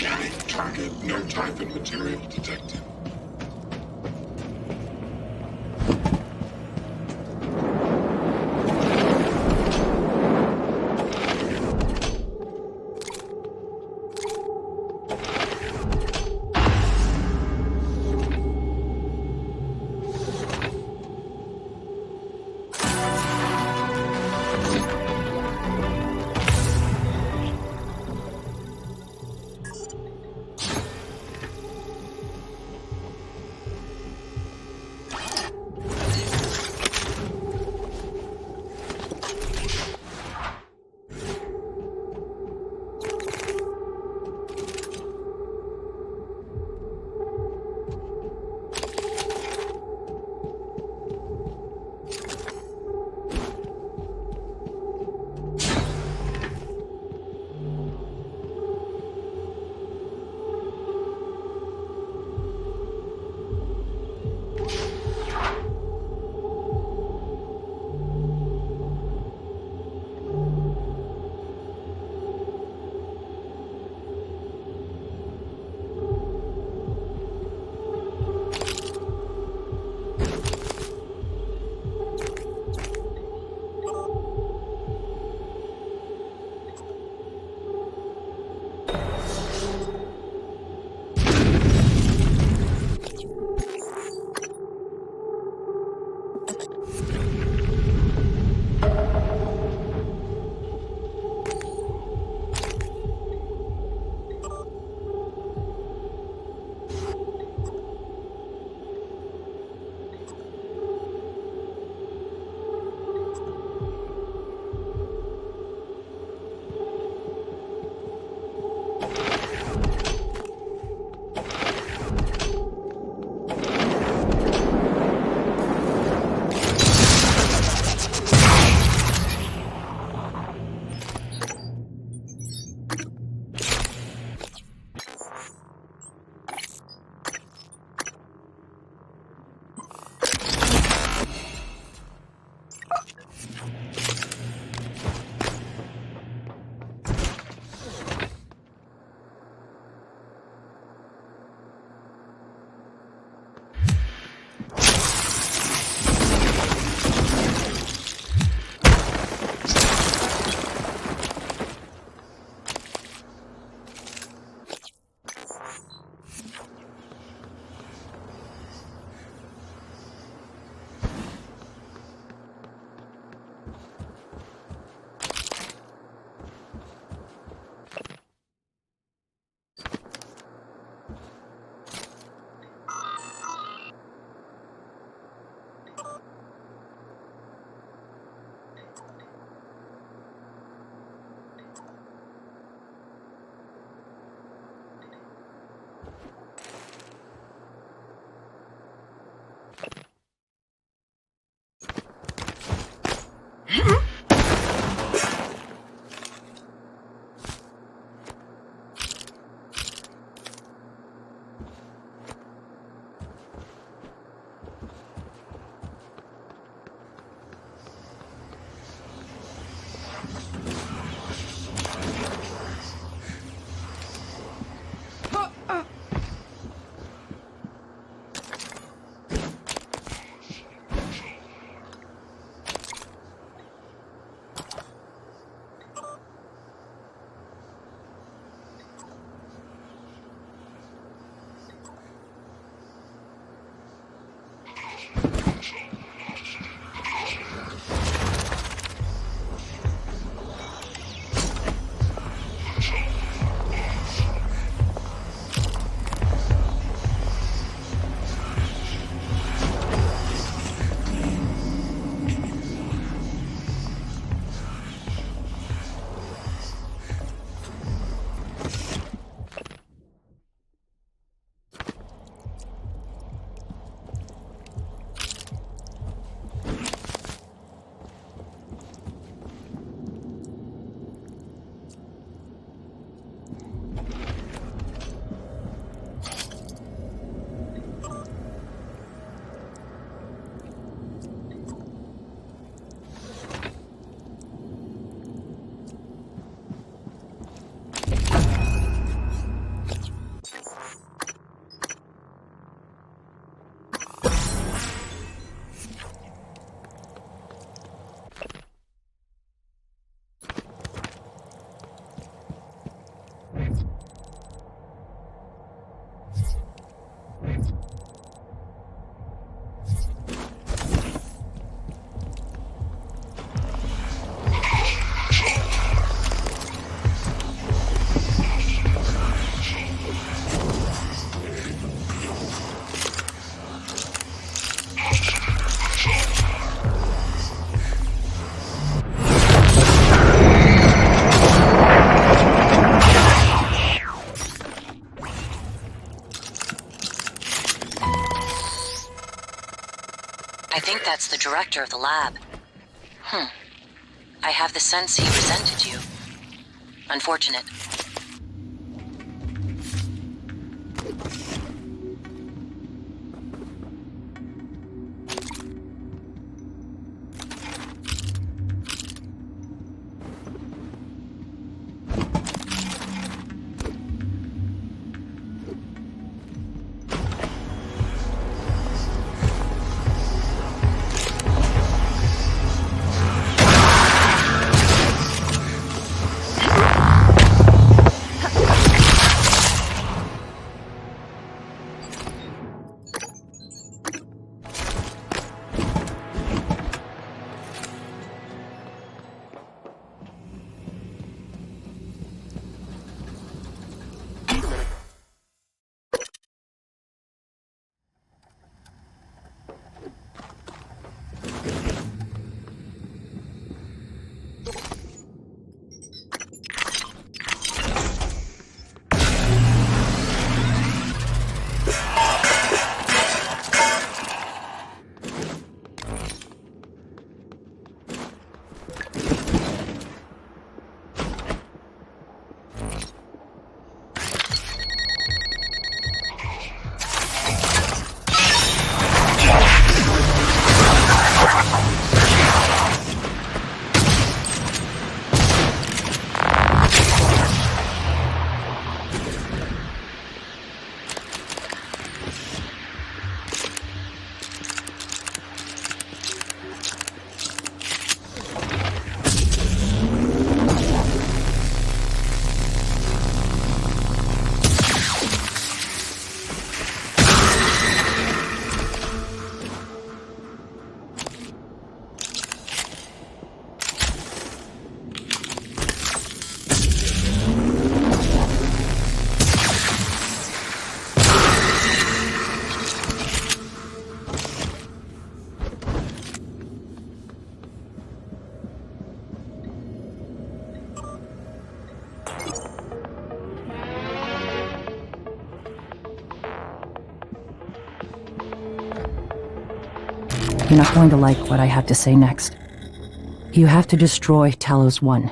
Scanning target, no type and material detected. I think that's the director of the lab. I have the sense he resented you. Unfortunate. You're not going to like what I have to say next. You have to destroy Talos 1.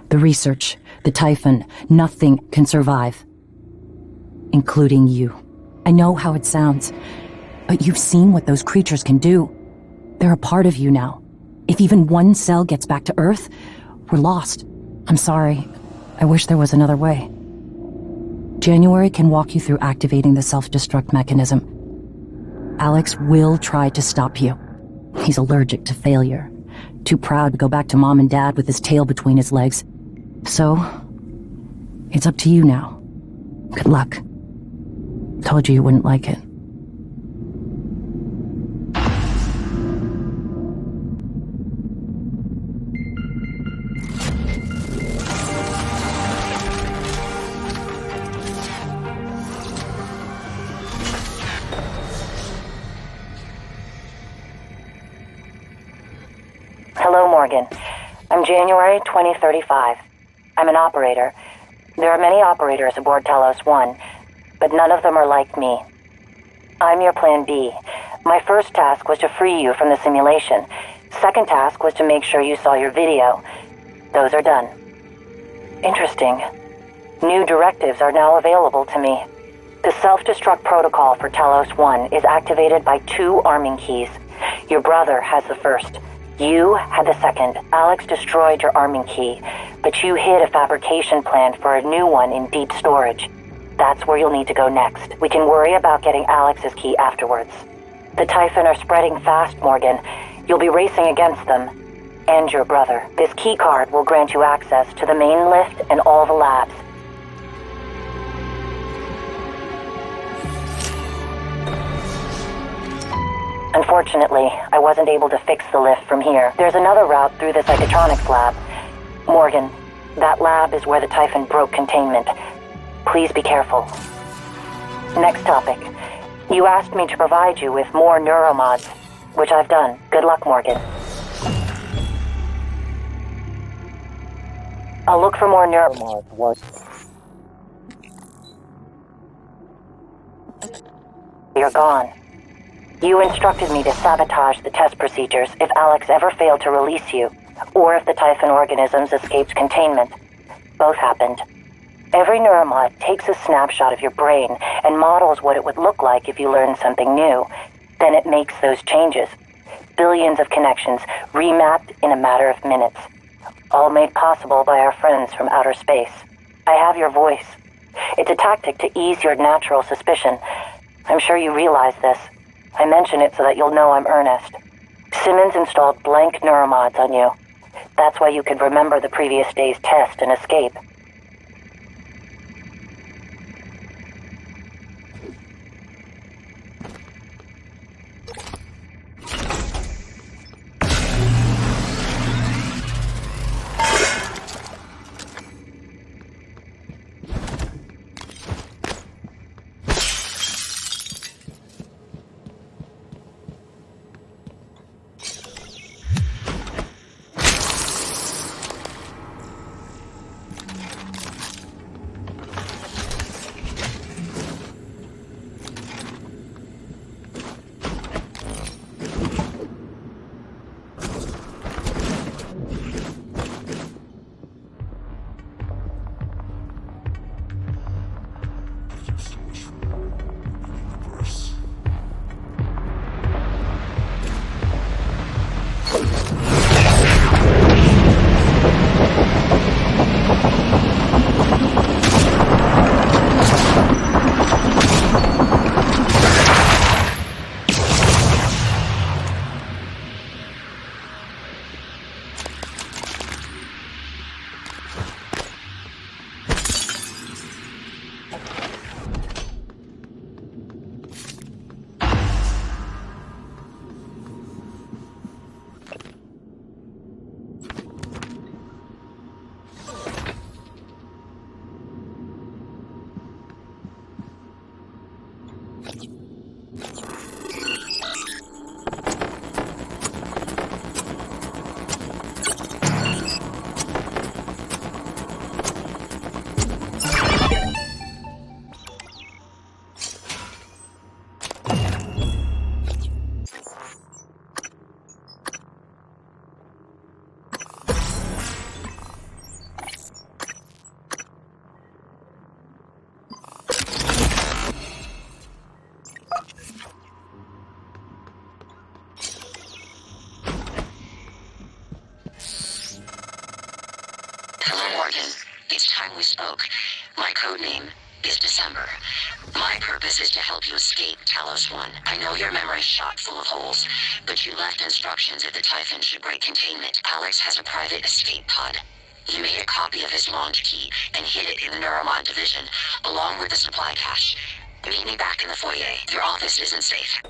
The research, the Typhon, nothing can survive. Including you. I know how it sounds, but you've seen what those creatures can do. They're a part of you now. If even one cell gets back to Earth, we're lost. I'm sorry. I wish there was another way. January can walk you through activating the self-destruct mechanism. Alex will try to stop you. He's allergic to failure. Too proud to go back to Mom and Dad with his tail between his legs. So, it's up to you now. Good luck. Told you wouldn't like it. Hello, Morgan. I'm January 2035. I'm an operator. There are many operators aboard Talos 1, but none of them are like me. I'm your plan B. My first task was to free you from the simulation. Second task was to make sure you saw your video. Those are done. Interesting. New directives are now available to me. The self-destruct protocol for Talos 1 is activated by 2 arming keys. Your brother has the first. You had the second. Alex destroyed your arming key, but you hid a fabrication plan for a new one in deep storage. That's where you'll need to go next. We can worry about getting Alex's key afterwards. The Typhon are spreading fast, Morgan. You'll be racing against them. And your brother. This key card will grant you access to the main lift and all the labs. Unfortunately, I wasn't able to fix the lift from here. There's another route through the Psychotronics lab. Morgan, that lab is where the Typhon broke containment. Please be careful. Next topic. You asked me to provide you with more Neuromods, which I've done. Good luck, Morgan. I'll look for more Neuromods. You're gone. You instructed me to sabotage the test procedures if Alex ever failed to release you, or if the Typhon organisms escaped containment. Both happened. Every Neuromod takes a snapshot of your brain and models what it would look like if you learned something new. Then it makes those changes. Billions of connections remapped in a matter of minutes. All made possible by our friends from outer space. I have your voice. It's a tactic to ease your natural suspicion. I'm sure you realize this. I mention it so that you'll know I'm earnest. Simmons installed blank Neuromods on you. That's why you could remember the previous day's test and escape. We spoke. My codename is December. My purpose is to help you escape Talos 1. I know your memory's shot full of holes, but you left instructions if the Typhon should break containment. Alex has a private escape pod. You made a copy of his launch key and hid it in the Neuromod Division, along with the supply cache. Meet me back in the foyer. Your office isn't safe.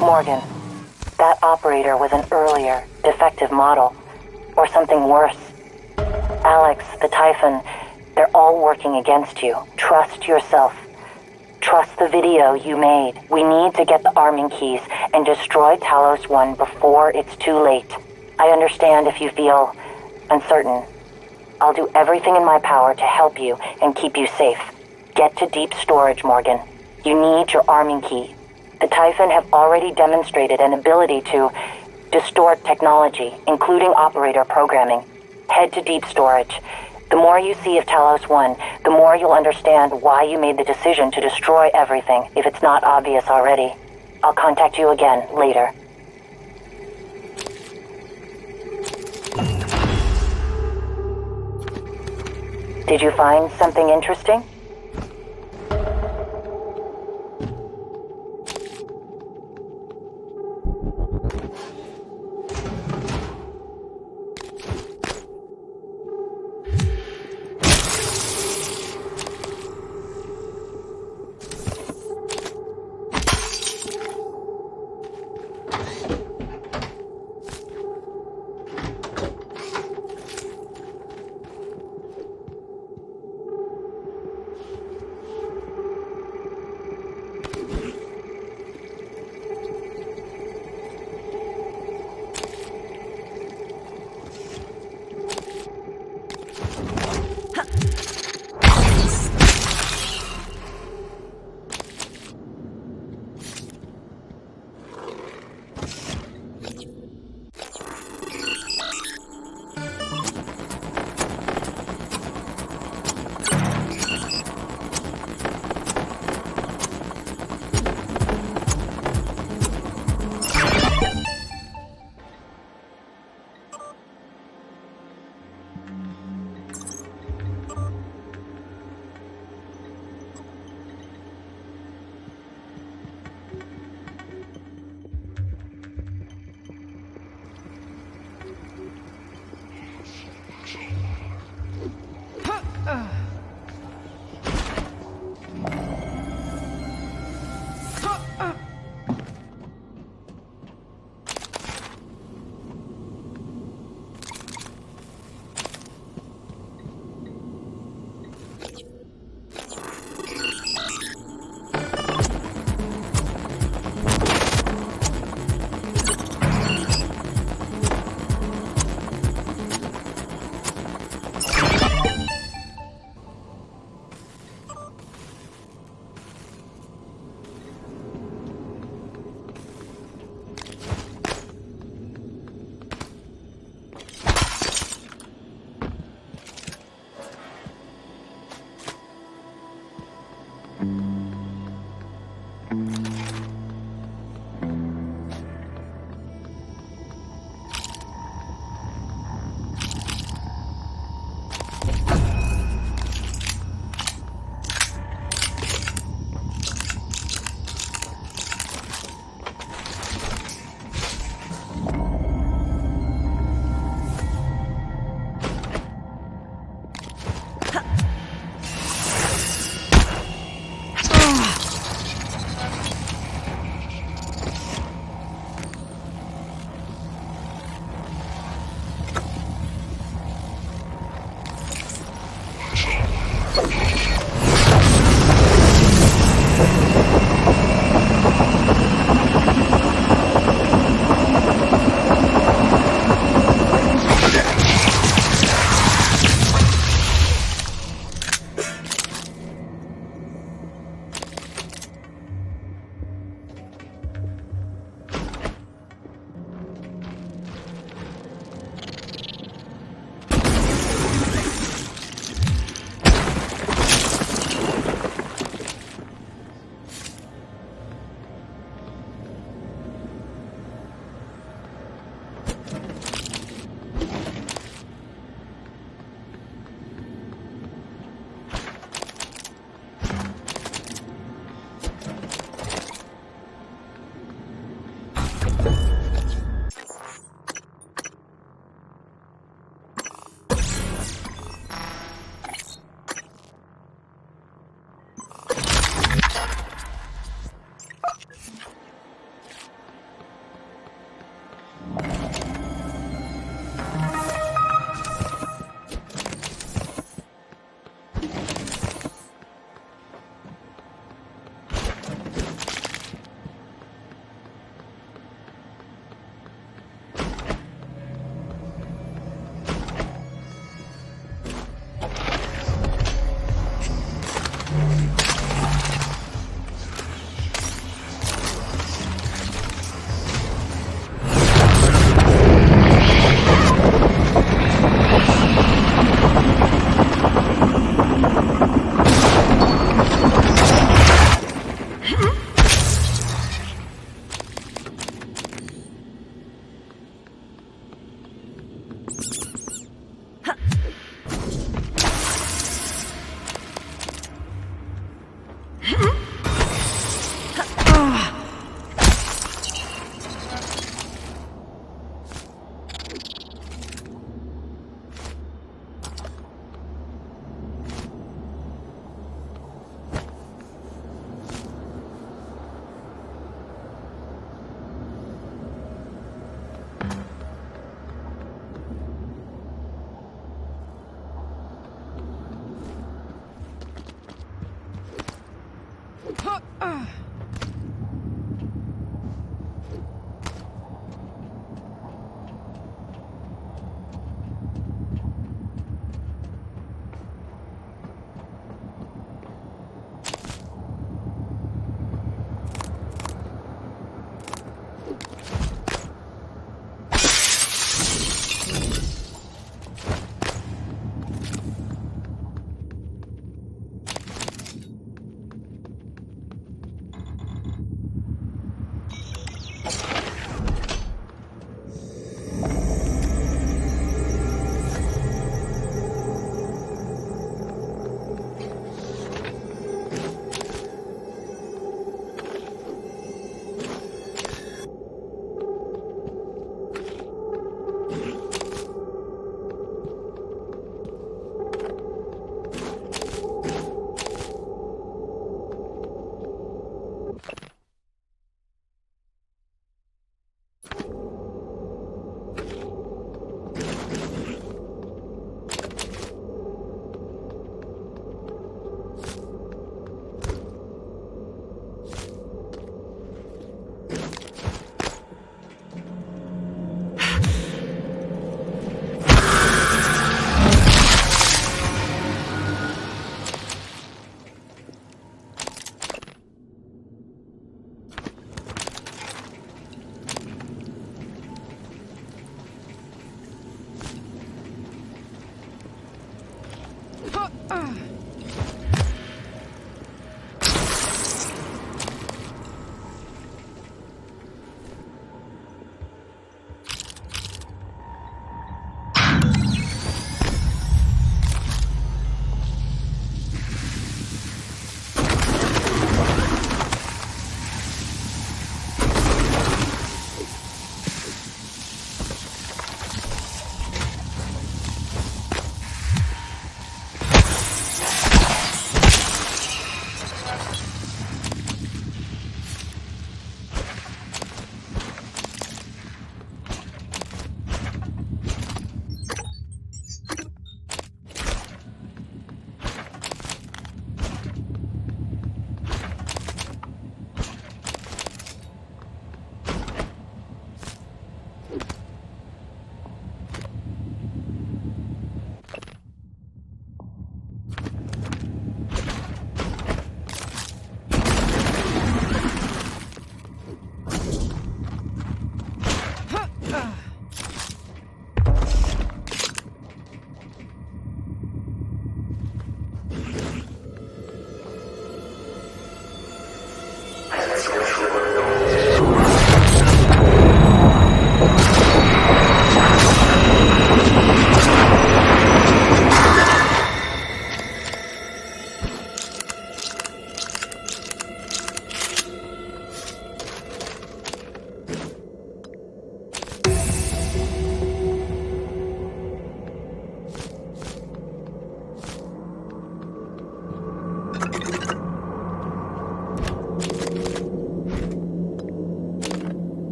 Morgan, that operator was an earlier, defective model. Or something worse. Alex, the Typhon, they're all working against you. Trust yourself. Trust the video you made. We need to get the arming keys and destroy Talos 1 before it's too late. I understand if you feel uncertain. I'll do everything in my power to help you and keep you safe. Get to deep storage, Morgan. You need your arming key. The Typhon have already demonstrated an ability to distort technology, including operator programming. Head to deep storage. The more you see of Talos 1, the more you'll understand why you made the decision to destroy everything, if it's not obvious already. I'll contact you again later. Did you find something interesting?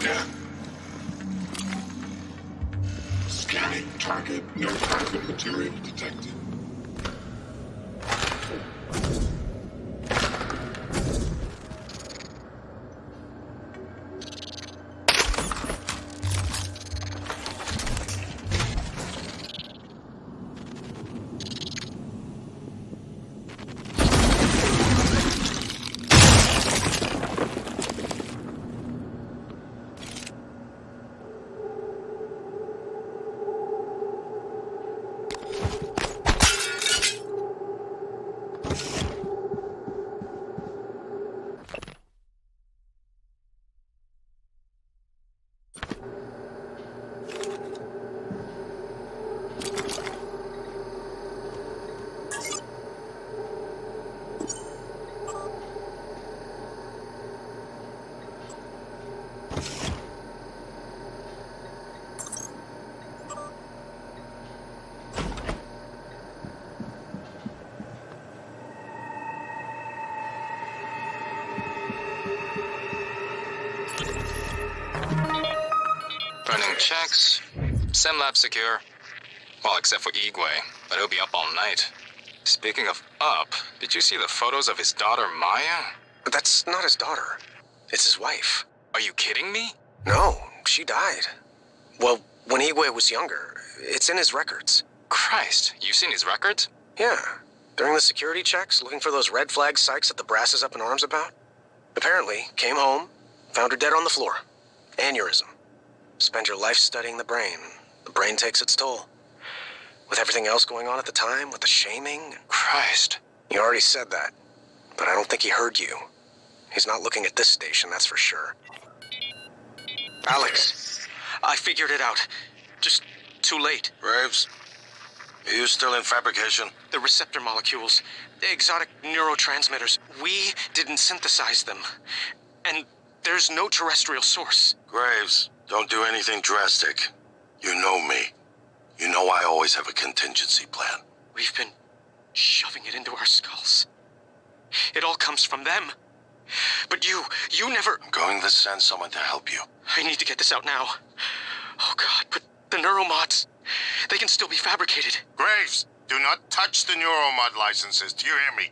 Scan. Scanning target. No target material detected. Running checks. SimLab secure. Well, except for Igwe, but he'll be up all night. Speaking of up, did you see the photos of his daughter Maya? But that's not his daughter. It's his wife. Are you kidding me? No, she died. Well, when Igwe was younger. It's in his records. Christ, you seen his records? Yeah. During the security checks, looking for those red flag psychs that the brass is up in arms about. Apparently, came home, found her dead on the floor. Aneurysm. Spend your life studying the brain. The brain takes its toll. With everything else going on at the time, with the shaming. Christ. You already said that, but I don't think he heard you. He's not looking at this station, that's for sure. Alex, I figured it out. Just too late. Graves, are you still in fabrication? The receptor molecules, the exotic neurotransmitters, we didn't synthesize them. And there's no terrestrial source. Graves, don't do anything drastic. You know me. You know I always have a contingency plan. We've been shoving it into our skulls. It all comes from them. But you never... I'm going to send someone to help you. I need to get this out now. Oh God, but the Neuromods, they can still be fabricated. Graves, do not touch the Neuromod licenses. Do you hear me?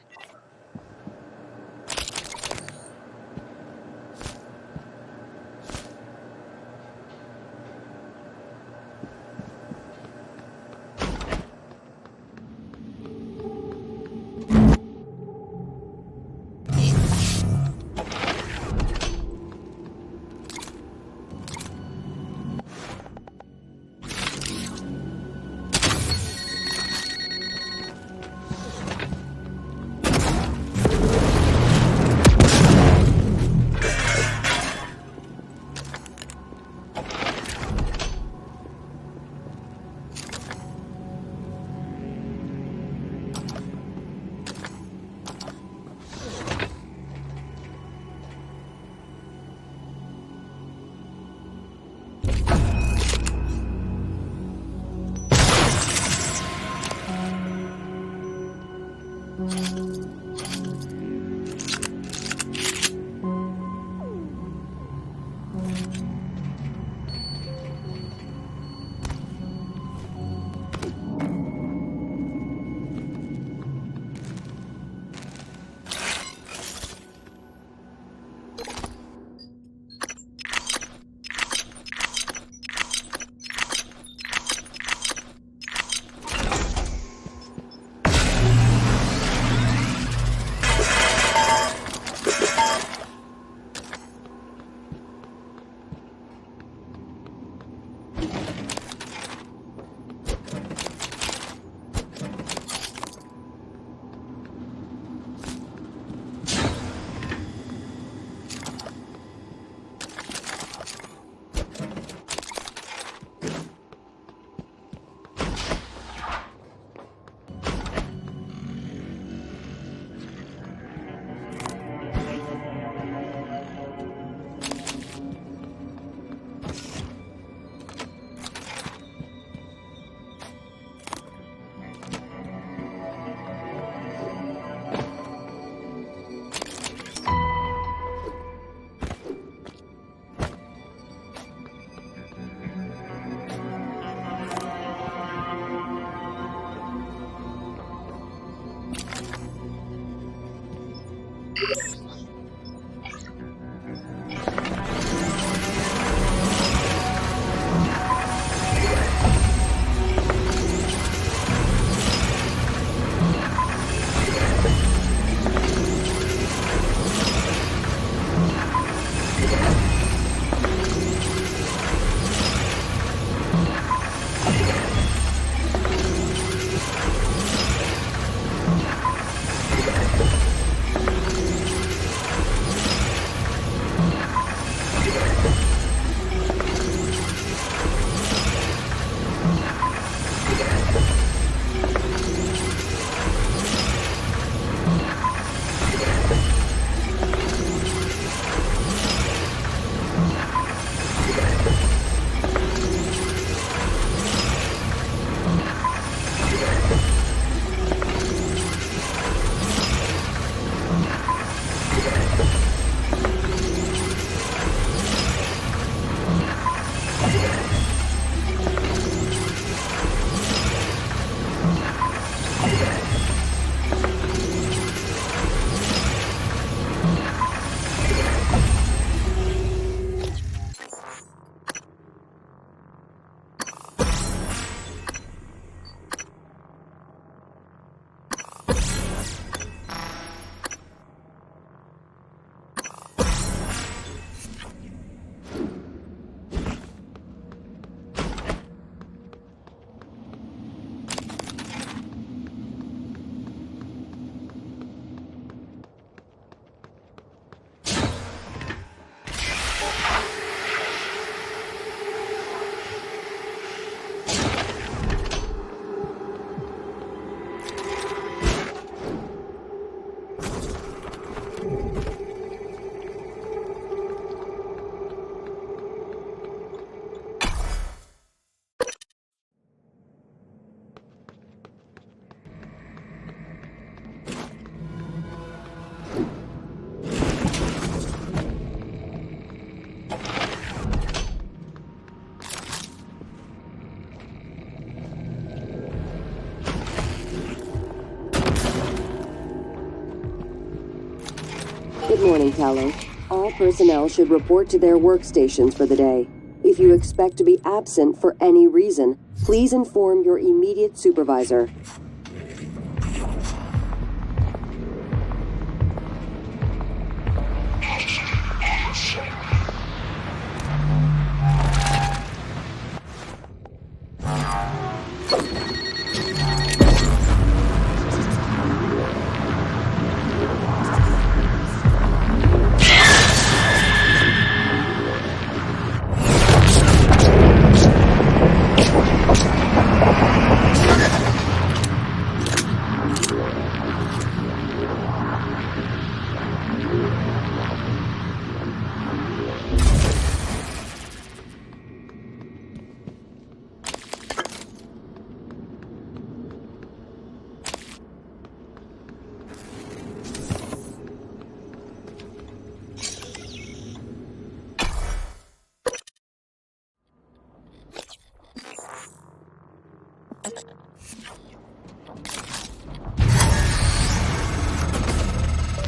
Good morning, Talos. All personnel should report to their workstations for the day. If you expect to be absent for any reason, please inform your immediate supervisor.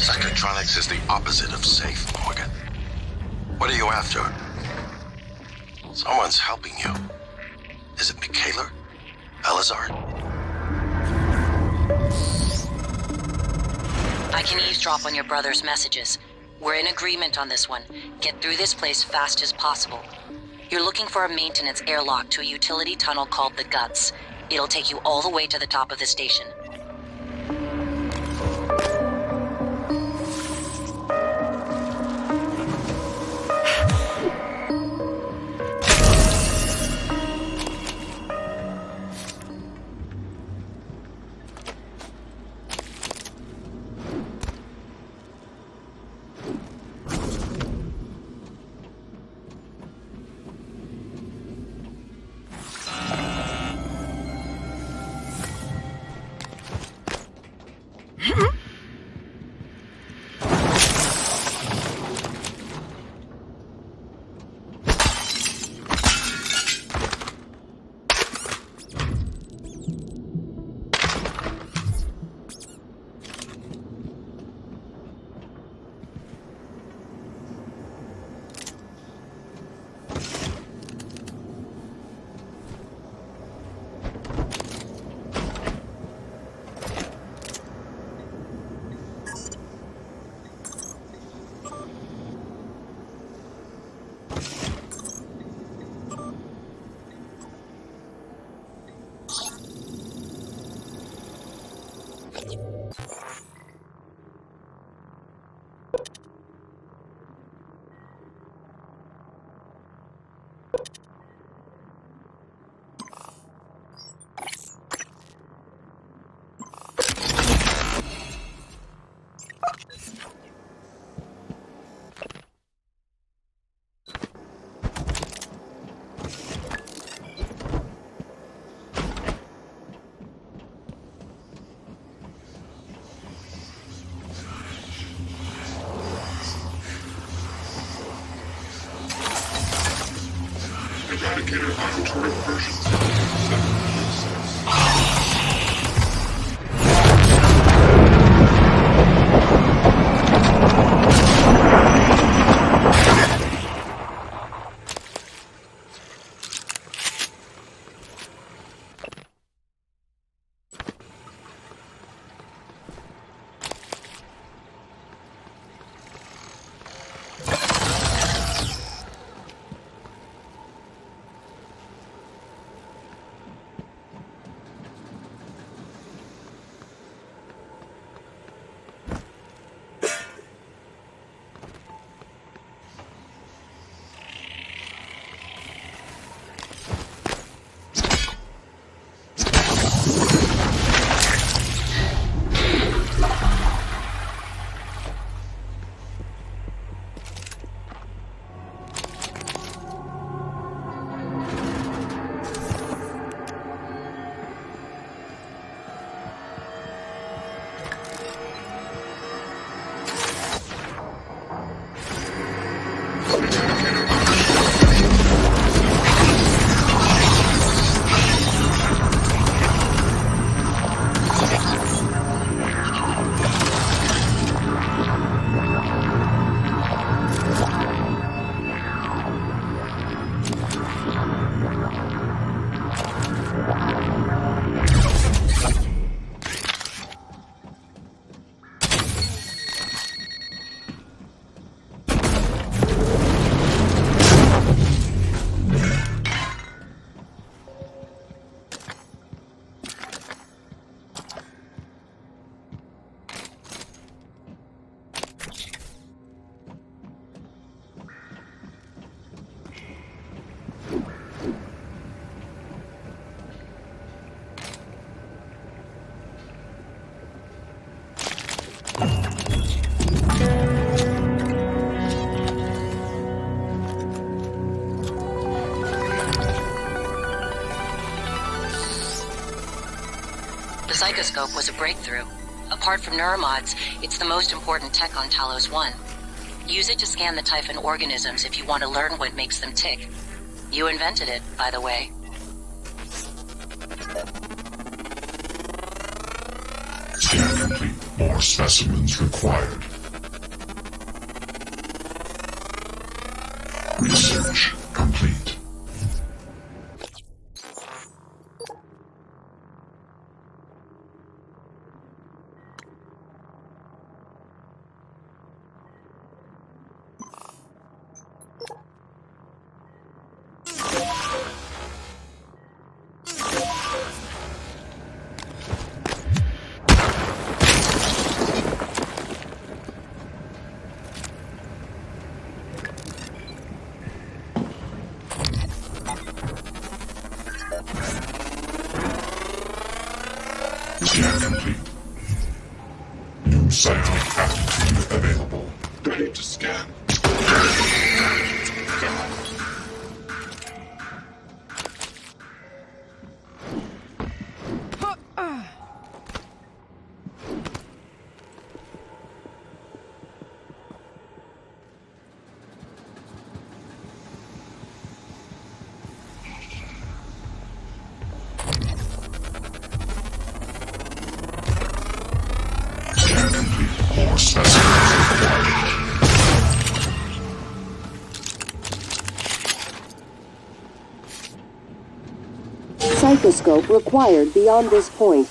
Psychotronics is the opposite of safe, Morgan. What are you after? Someone's helping you. Is it Michaela? Elazar? I can eavesdrop on your brother's messages. We're in agreement on this one. Get through this place fast as possible. You're looking for a maintenance airlock to a utility tunnel called the G.U.T.S. It'll take you all the way to the top of the station. Dedicated auditory versions. The Psychoscope was a breakthrough. Apart from Neuromods, it's the most important tech on Talos 1. Use it to scan the Typhon organisms if you want to learn what makes them tick. You invented it, by the way. Scan complete. More specimens required. Research complete. Scan complete. New Psychometry available. Ready to scan. More specimens required. Psychoscope required beyond this point.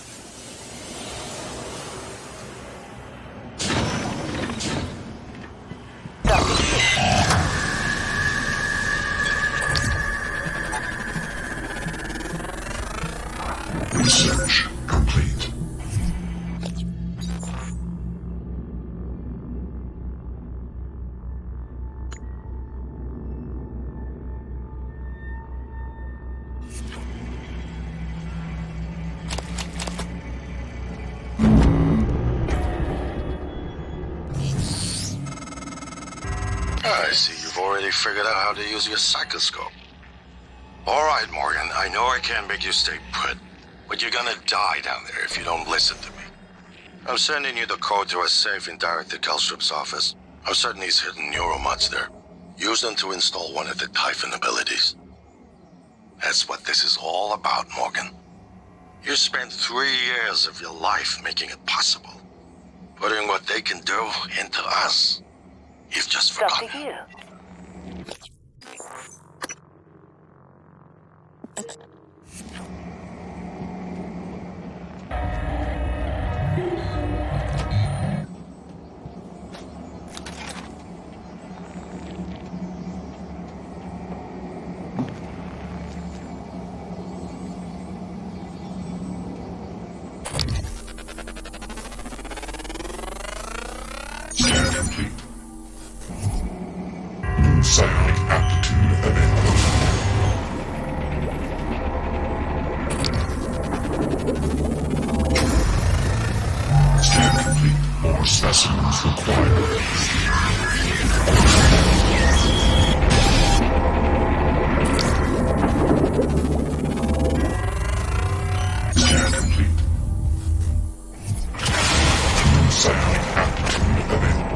Research complete. I see you've already figured out how to use your psychoscope. All right, Morgan, I know I can't make you stay put, but you're gonna die down there if you don't listen to me. I'm sending you the code to a safe in Director Kelstrup's office. I'm certain he's hidden Neuromods there. Use them to install one of the Typhon abilities. That's what this is all about, Morgan. You spent 3 years of your life making it possible. Putting what they can do into us. You've just forgotten. Dr. Hugh. Scan complete. New psionic aptitude available. Scan complete. More specimens required. Scan complete. New psionic aptitude available.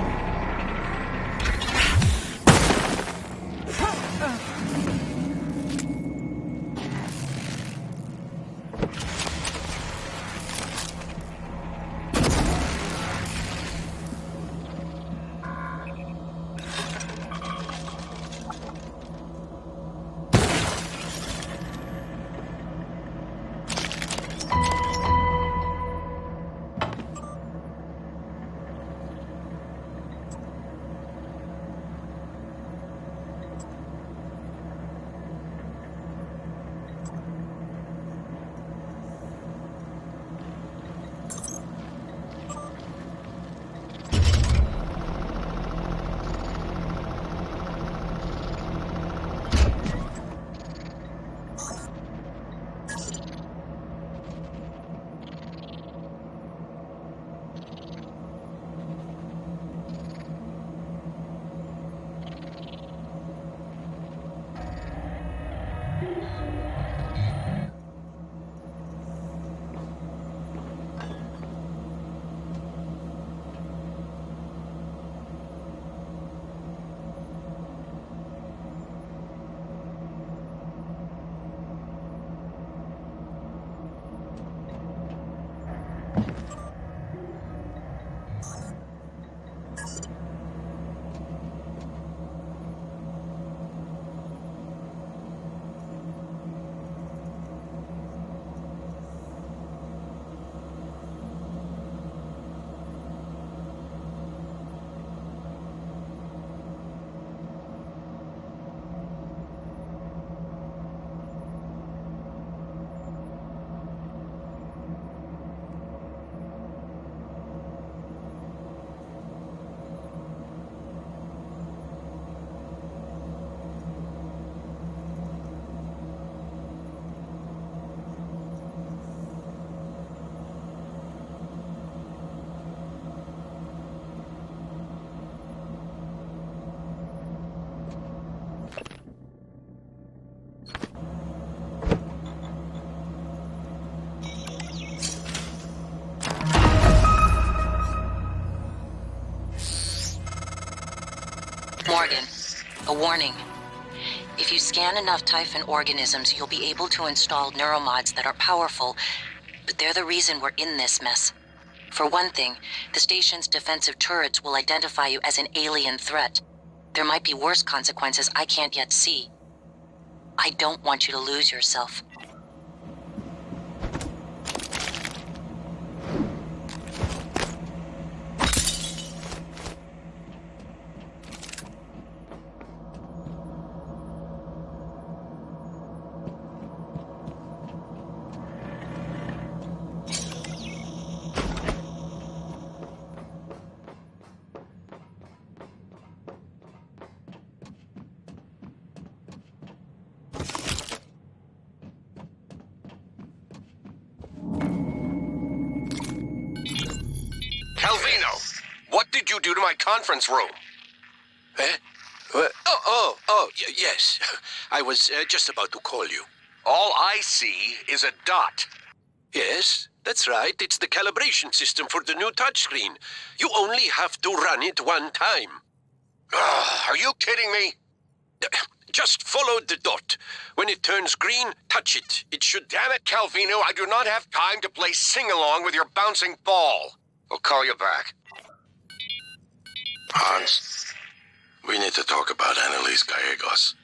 Morgan, a warning. If you scan enough Typhon organisms, you'll be able to install Neuromods that are powerful, but they're the reason we're in this mess. For one thing, the station's defensive turrets will identify you as an alien threat. There might be worse consequences I can't yet see. I don't want you to lose yourself. What did you do to my conference room? Eh? Yes. I was just about to call you. All I see is a dot. Yes, that's right. It's the calibration system for the new touchscreen. You only have to run it one time. Are you kidding me? Just follow the dot. When it turns green, touch it. It should... Damn it, Calvino, I do not have time to play sing-along with your bouncing ball. We'll call you back. Hans, we need to talk about Annalise Gallegos.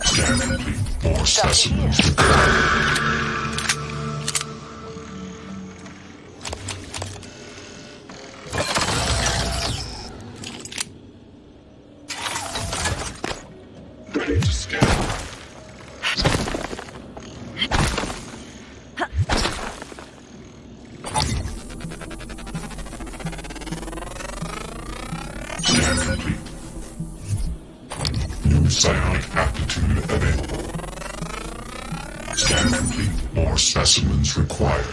Scan complete. More specimens. Ready to scan. Scan complete. New psionic aptitude available. Scan complete. More specimens required.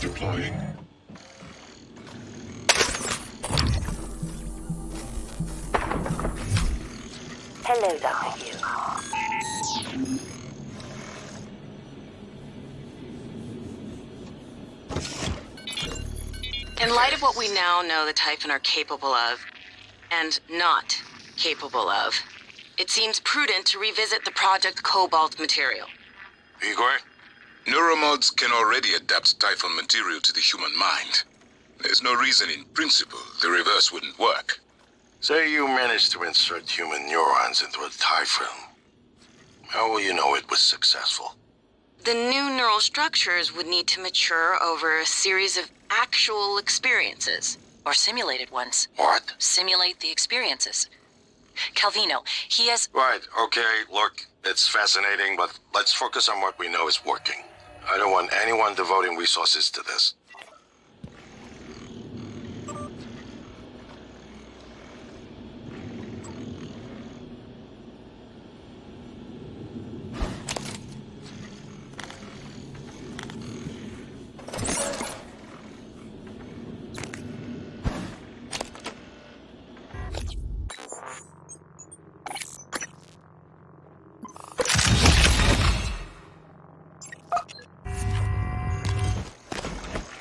Deploying. Hello, Dr. Q. In light of what we now know the Typhon are capable of, and not capable of. It seems prudent to revisit the Project Cobalt material. Igor? Neuromods can already adapt Typhon material to the human mind. There's no reason in principle the reverse wouldn't work. Say you managed to insert human neurons into a Typhon. How will you know it was successful? The new neural structures would need to mature over a series of actual experiences. Or simulated ones. What? Simulate the experiences. Calvino, he has... Right, okay, look, it's fascinating, but let's focus on what we know is working. I don't want anyone devoting resources to this.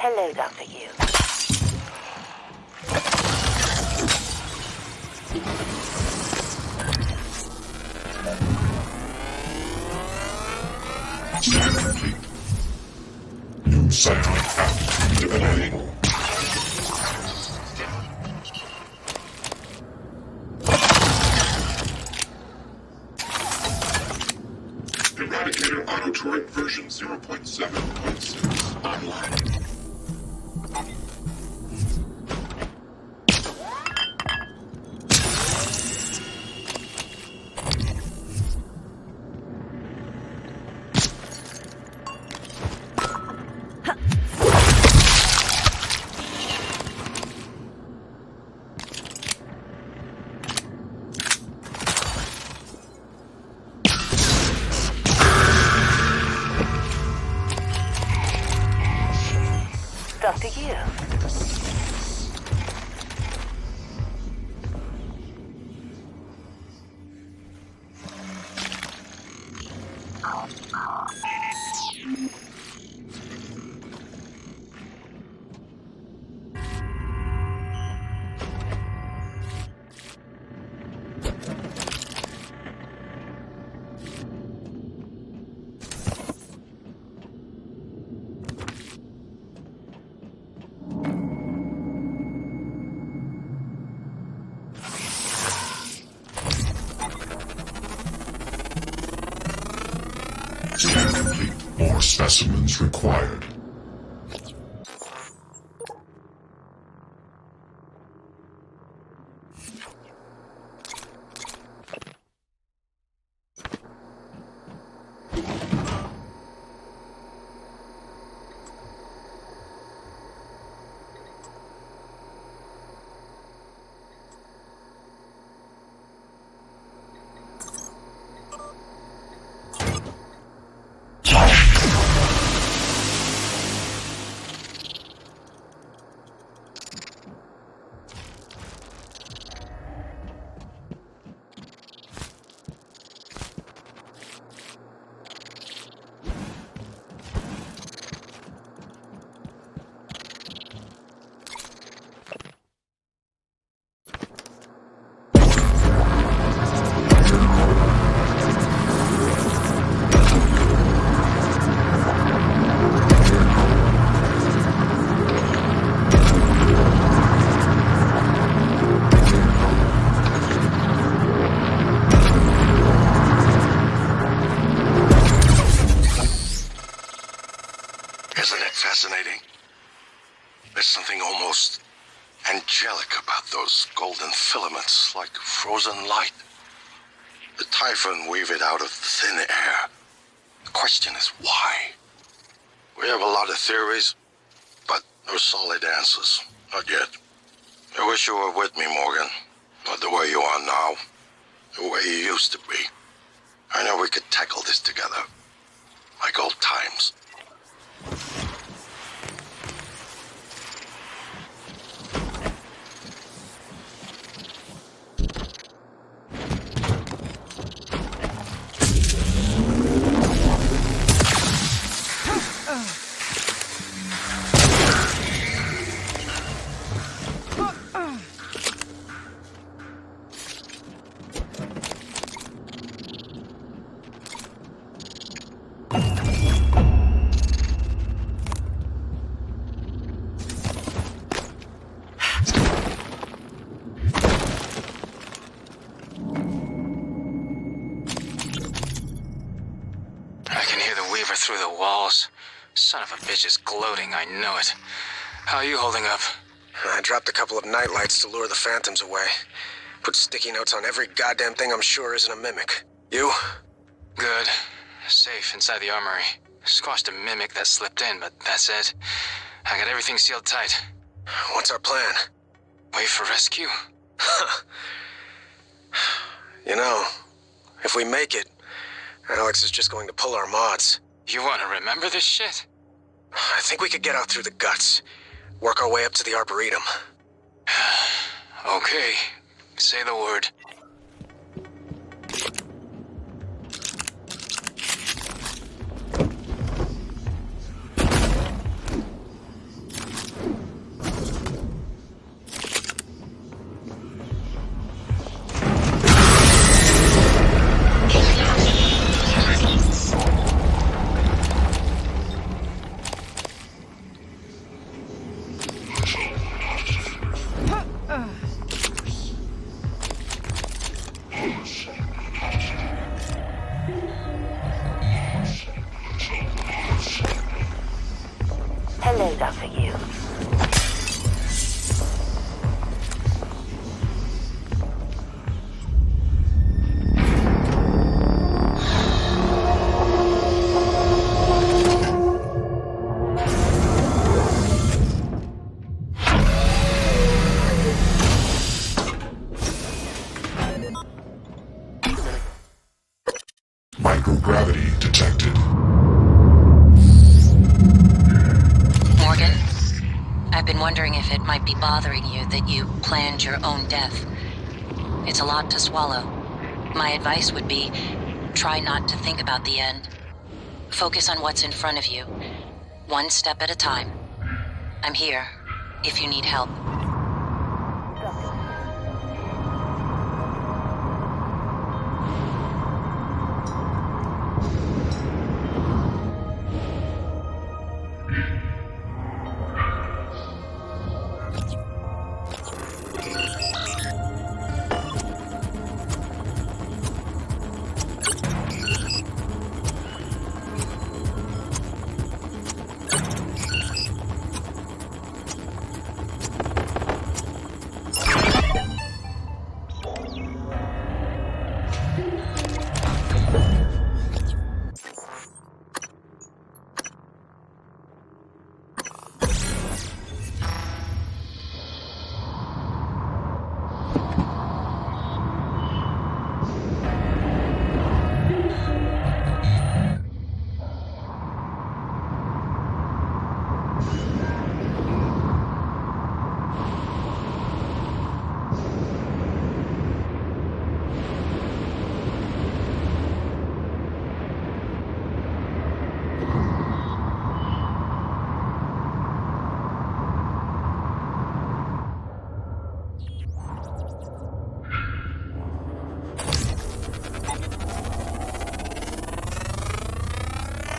Hello, Dr. U. Scan complete. New satellite aptitude available. Eradicator auto turret version 0.7.6 online. Dr. U. Scan complete. More specimens required. Fascinating. There's something almost angelic about those golden filaments, like frozen light. The Typhon weave it out of thin air. The question is why? We have a lot of theories, but no solid answers. Not yet. I wish you were with me, Morgan. Not the way you are now. The way you used to be. I know we could tackle this together. Like old times. cover through the walls. Son of a bitch is gloating, I know it. How are you holding up? I dropped a couple of nightlights to lure the phantoms away. Put sticky notes on every goddamn thing I'm sure isn't a mimic. You? Good. Safe inside the armory. Squashed a mimic that slipped in, but that's it. I got everything sealed tight. What's our plan? Wait for rescue? You know, if we make it, Alex is just going to pull our mods. You want to remember this shit? I think we could get out through the guts. Work our way up to the Arboretum. Okay. Say the word. Hello, Dr. U. Microgravity detected. Morgan, I've been wondering if it might be bothering you that you planned your own death. It's a lot to swallow. My advice would be, try not to think about the end. Focus on what's in front of you, one step at a time. I'm here, if you need help.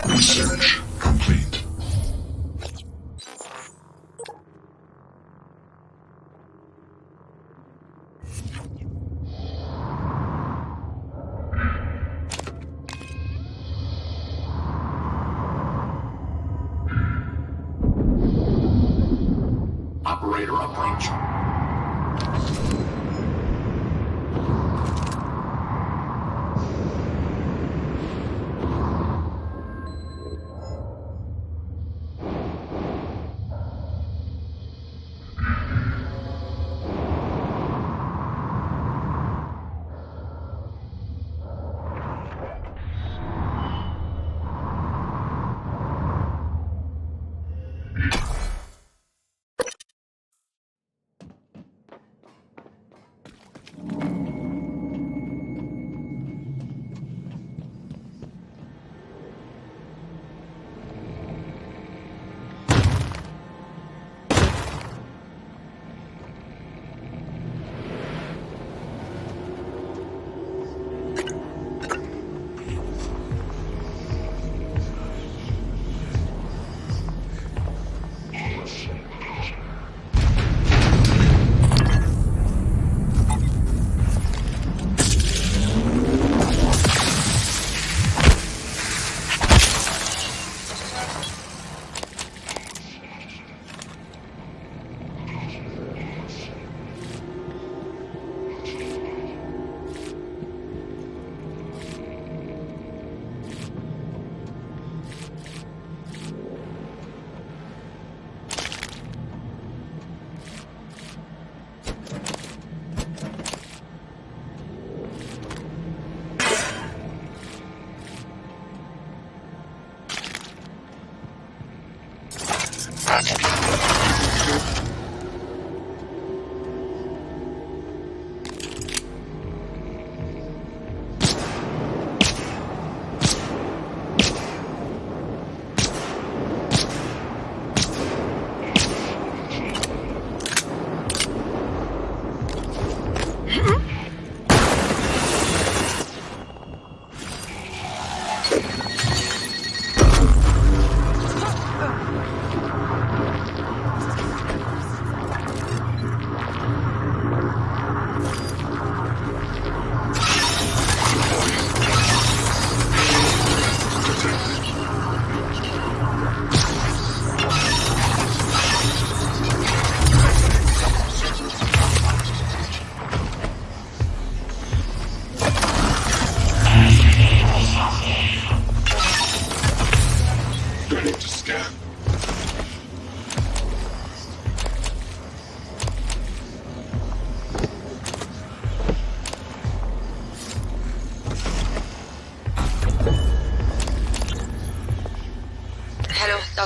Research complete. Operator approach.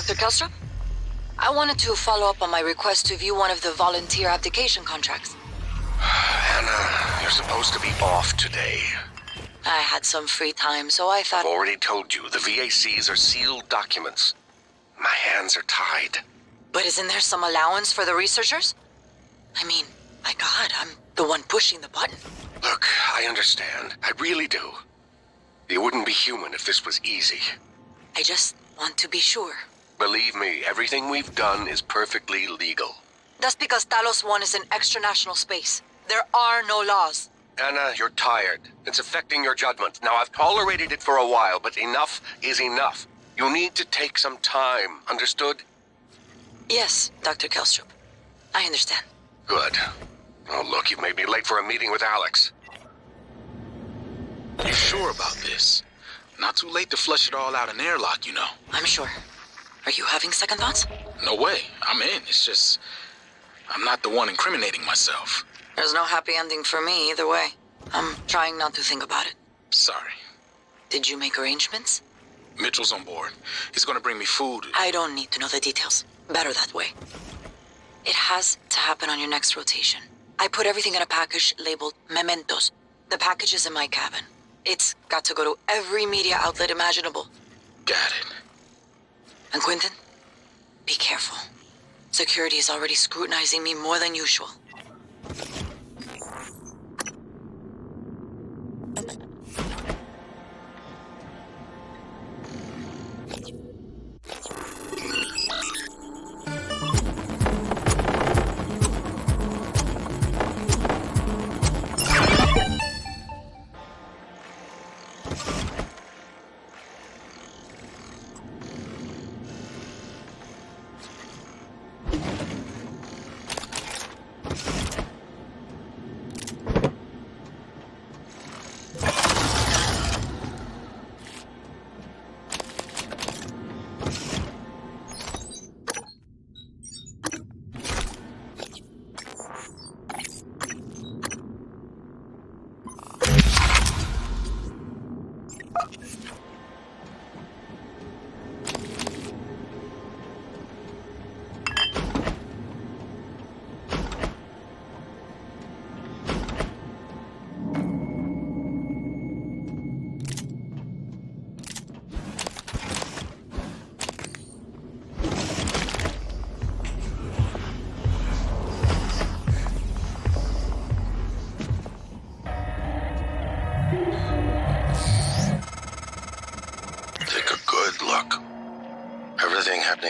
Dr. Kelstrup? I wanted to follow up on my request to view one of the volunteer abdication contracts. Anna, you're supposed to be off today. I had some free time, so I thought... I've already told you, the VACs are sealed documents. My hands are tied. But isn't there some allowance for the researchers? I mean, my God, I'm the one pushing the button. Look, I understand. I really do. You wouldn't be human if this was easy. I just want to be sure. Believe me, everything we've done is perfectly legal. That's because Talos 1 is in extra-national space. There are no laws. Anna, you're tired. It's affecting your judgment. Now, I've tolerated it for a while, but enough is enough. You need to take some time, understood? Yes, Dr. Kelstrup. I understand. Good. Oh, look, you've made me late for a meeting with Alex. You sure about this? Not too late to flush it all out in airlock, you know. I'm sure. Are you having second thoughts? No way. I'm in. It's just... I'm not the one incriminating myself. There's no happy ending for me either way. I'm trying not to think about it. Sorry. Did you make arrangements? Mitchell's on board. He's gonna bring me food. I don't need to know the details. Better that way. It has to happen on your next rotation. I put everything in a package labeled Mementos. The package is in my cabin. It's got to go to every media outlet imaginable. Got it. And Quentin, be careful. Security is already scrutinizing me more than usual.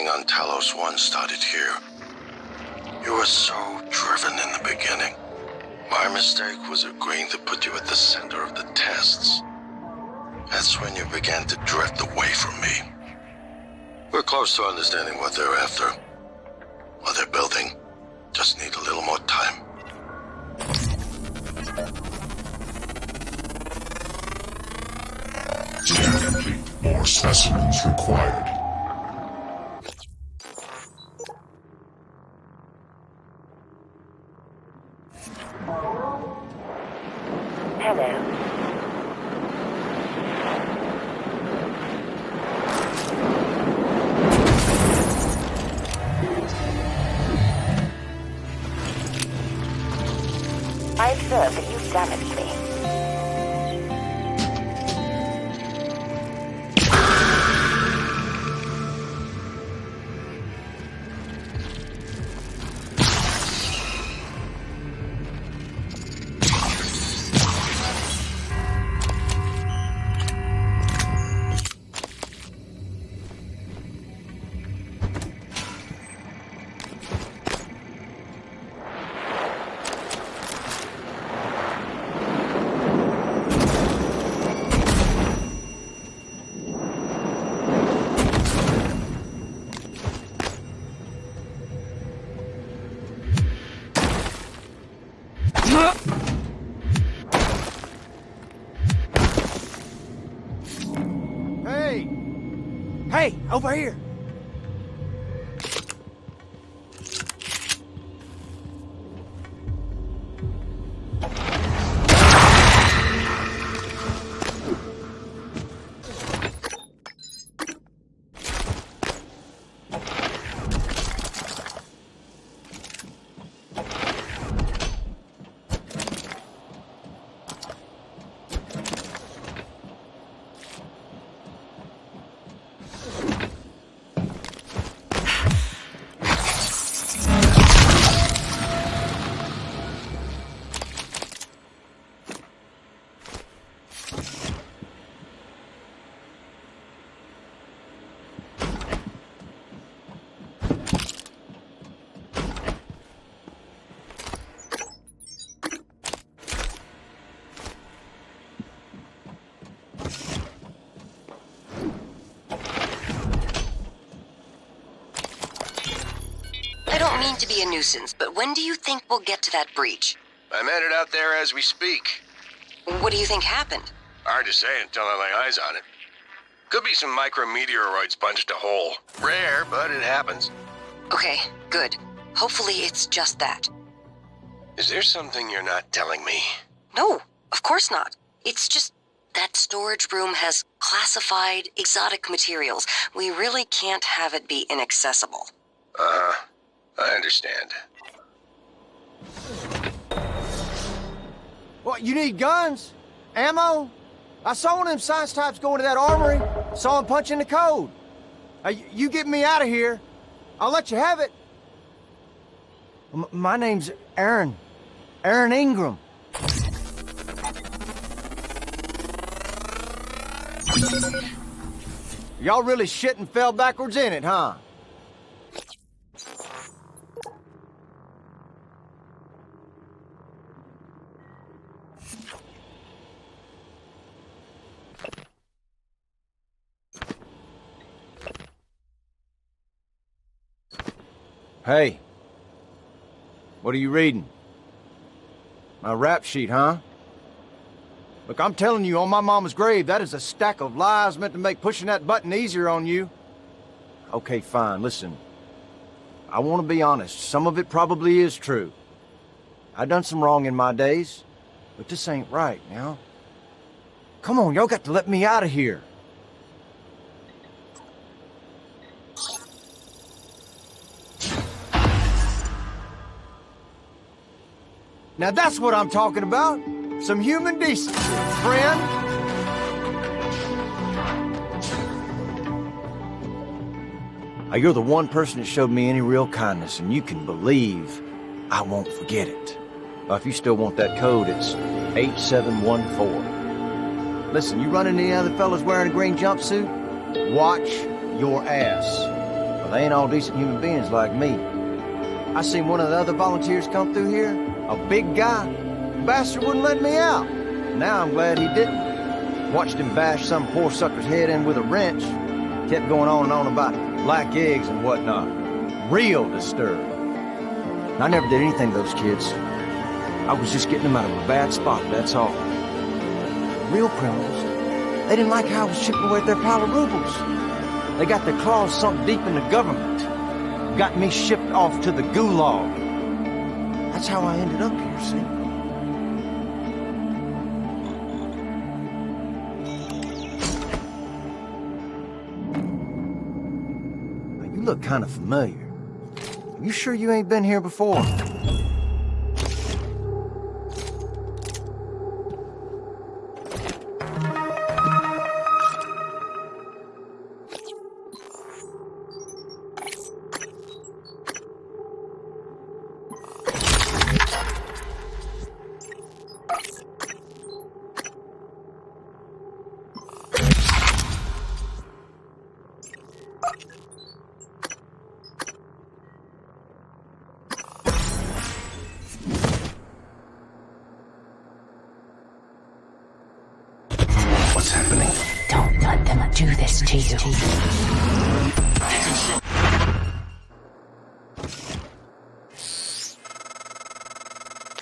On Talos 1 started here. You were so driven in the beginning. My mistake was agreeing to put you at the center of the tests. That's when you began to drift away from me. We're close to understanding what they're after. What they're building. Just need a little more time. Scan complete. More specimens required. I observe that you damaged me. Hey, over here! mean to be a nuisance, but when do you think we'll get to that breach? I'm headed out there as we speak. What do you think happened? Hard to say until I lay eyes on it. Could be some micrometeoroids punched a hole. Rare, but it happens. Okay, good. Hopefully it's just that. Is there something you're not telling me? No, of course not. It's just that storage room has classified exotic materials. We really can't have it be inaccessible. I understand. What, you need guns? Ammo? I saw one of them science types go into that armory. Saw him punching the code. You get me out of here. I'll let you have it. My name's Aaron. Aaron Ingram. Y'all really shit and fell backwards in it, huh? Hey. What are you reading? My rap sheet, huh? Look, I'm telling you, on my mama's grave, that is a stack of lies meant to make pushing that button easier on you. Okay, fine, listen. I want to be honest. Some of it probably is true. I done some wrong in my days, but this ain't right, now. Come on, y'all got to let me out of here. Now that's what I'm talking about. Some human decency, friend. Now, you're the one person that showed me any real kindness, and you can believe I won't forget it. If you still want that code, it's 8714. Listen, you run into any other fellas wearing a green jumpsuit? Watch your ass. Well, they ain't all decent human beings like me. I seen one of the other volunteers come through here. A big guy. The bastard wouldn't let me out. Now I'm glad he didn't. Watched him bash some poor sucker's head in with a wrench. Kept going on and on about black eggs and whatnot. Real disturbed. And I never did anything to those kids. I was just getting them out of a bad spot, that's all. Real criminals. They didn't like how I was chipping away at their pile of rubles. They got their claws sunk deep in the government. Got me shipped off to the gulag. That's how I ended up here, see? Now, you look kind of familiar. You sure you ain't been here before?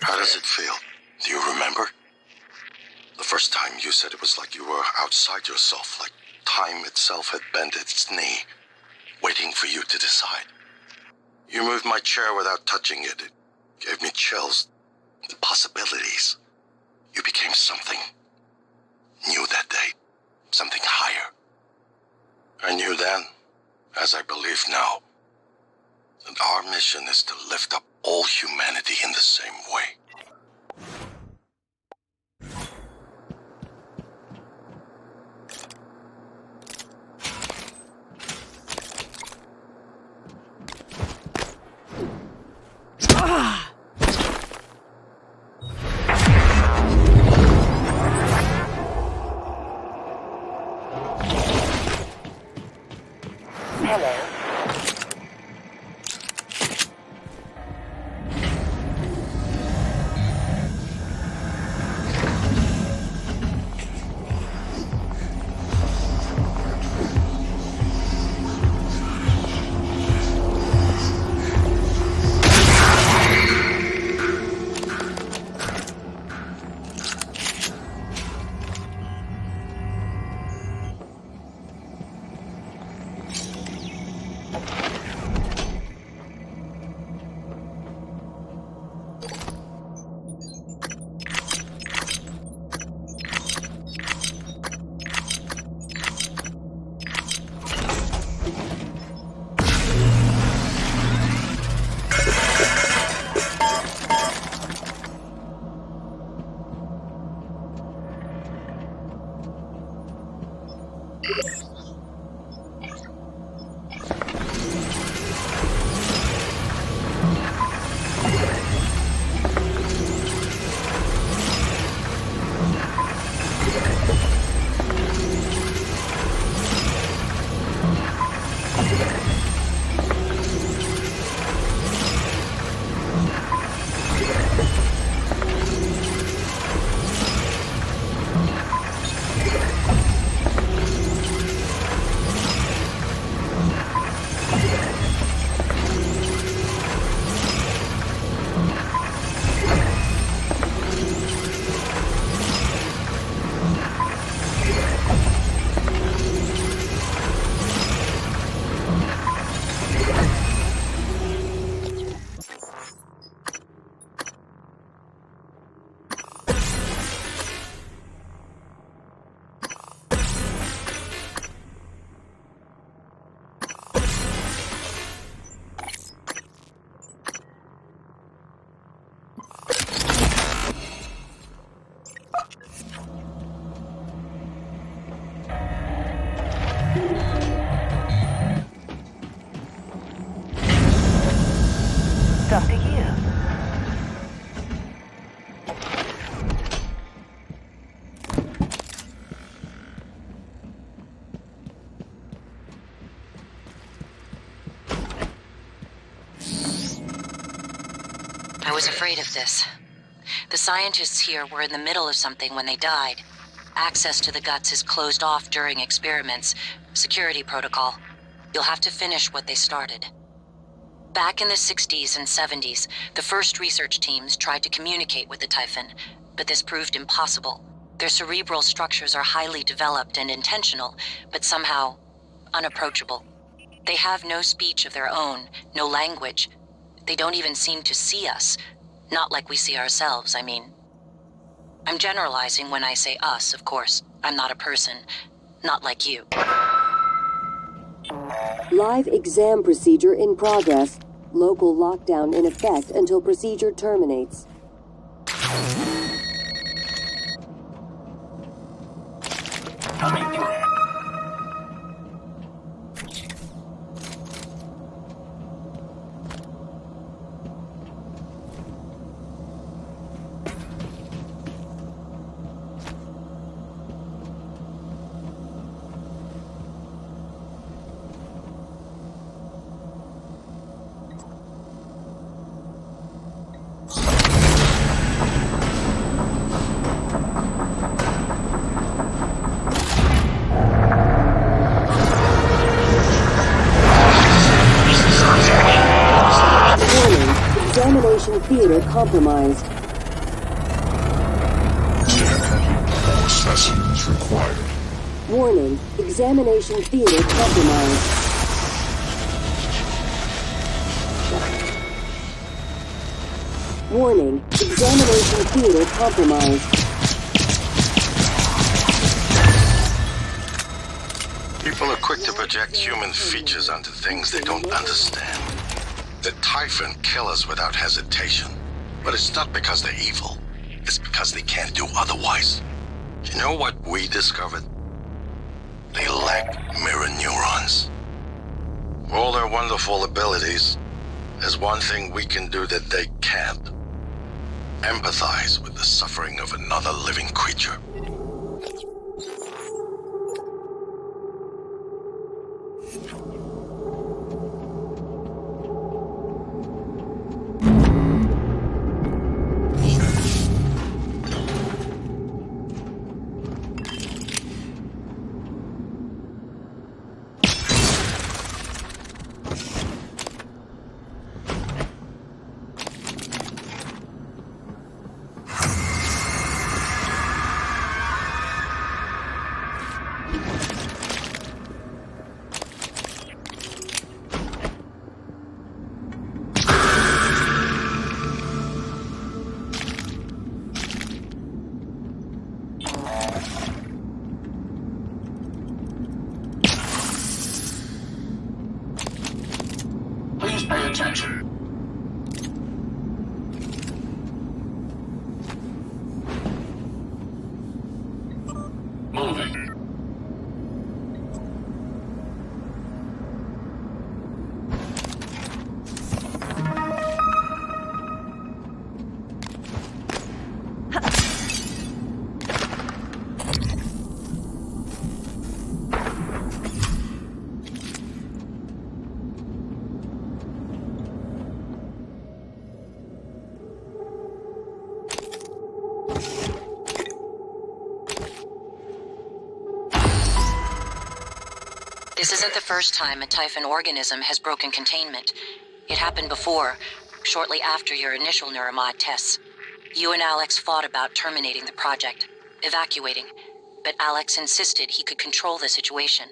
How does it feel? Do you remember? The first time you said it was like you were outside yourself, like time itself had bent its knee, waiting for you to decide. You moved my chair without touching it. It gave me chills. The possibilities. You became something new that day. Something higher. I knew then, as I believe now, that our mission is to lift up all humanity in the same way. I was afraid of this. The scientists here were in the middle of something when they died. Access to the guts is closed off during experiments. Security protocol. You'll have to finish what they started. Back in the 60s and 70s, the first research teams tried to communicate with the Typhon, but this proved impossible. Their cerebral structures are highly developed and intentional, but somehow unapproachable. They have no speech of their own, no language. They don't even seem to see us. Not like we see ourselves, I mean. I'm generalizing when I say us, of course. I'm not a person. Not like you. Live exam procedure in progress. Local lockdown in effect until procedure terminates. Coming through. Theater compromised. More specimens required. Warning, examination theater compromised. Warning, examination theater compromised. People are quick to project human features onto things they don't understand. The Typhon kill us without hesitation. But it's not because they're evil. It's because they can't do otherwise. You know what we discovered? They lack mirror neurons. For all their wonderful abilities, there's one thing we can do that they can't. Empathize with the suffering of another living creature. This isn't the first time a Typhon organism has broken containment. It happened before, shortly after your initial Neuromod tests. You and Alex fought about terminating the project, evacuating, but Alex insisted he could control the situation.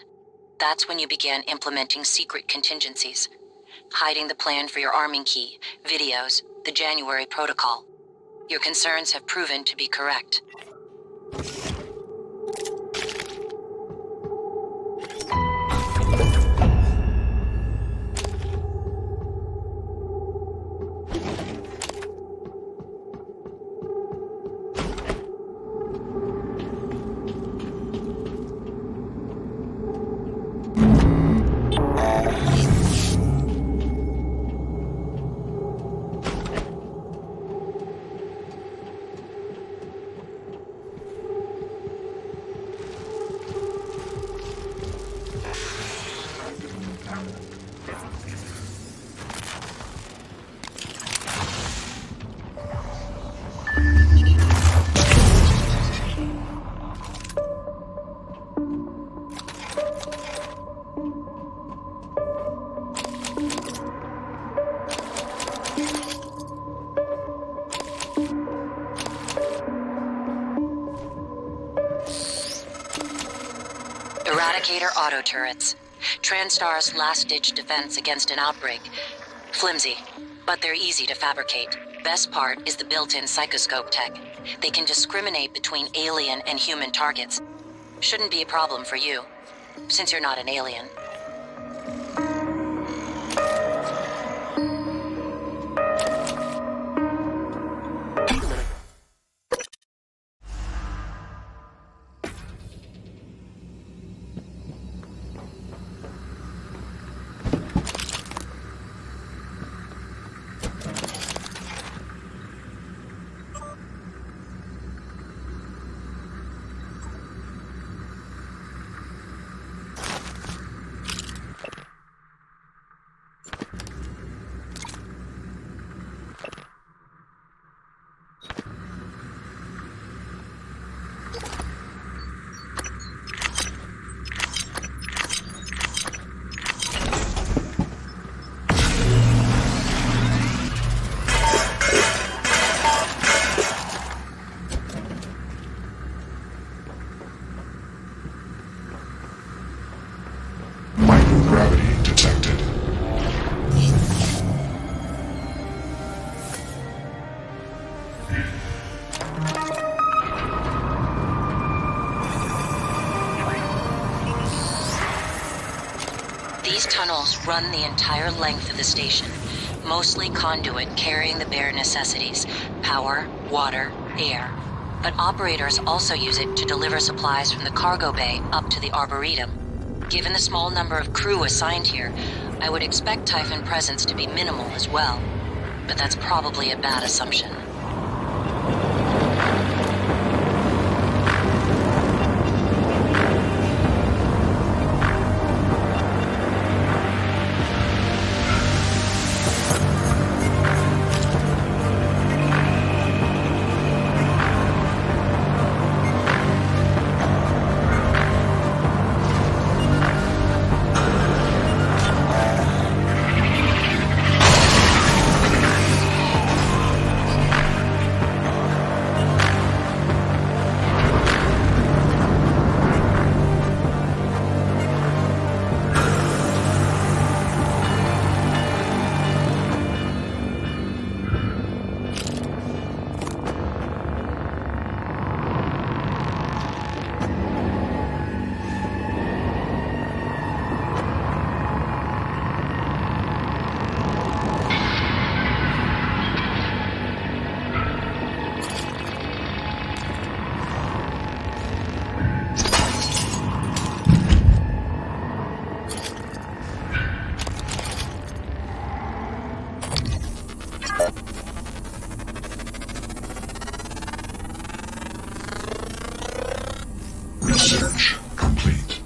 That's when you began implementing secret contingencies, hiding the plan for your arming key, videos, the January protocol. Your concerns have proven to be correct. Eradicator auto turrets. TranStar's last-ditch defense against an outbreak. Flimsy, but they're easy to fabricate. Best part is the built-in psychoscope tech. They can discriminate between alien and human targets. Shouldn't be a problem for you, since you're not an alien. Microgravity detected. These tunnels run the entire length of the station, mostly conduit carrying the bare necessities: power, water, air. But operators also use it to deliver supplies from the cargo bay up to the Arboretum. Given the small number of crew assigned here, I would expect Typhon presence to be minimal as well. But that's probably a bad assumption. Research complete.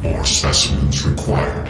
More specimens required.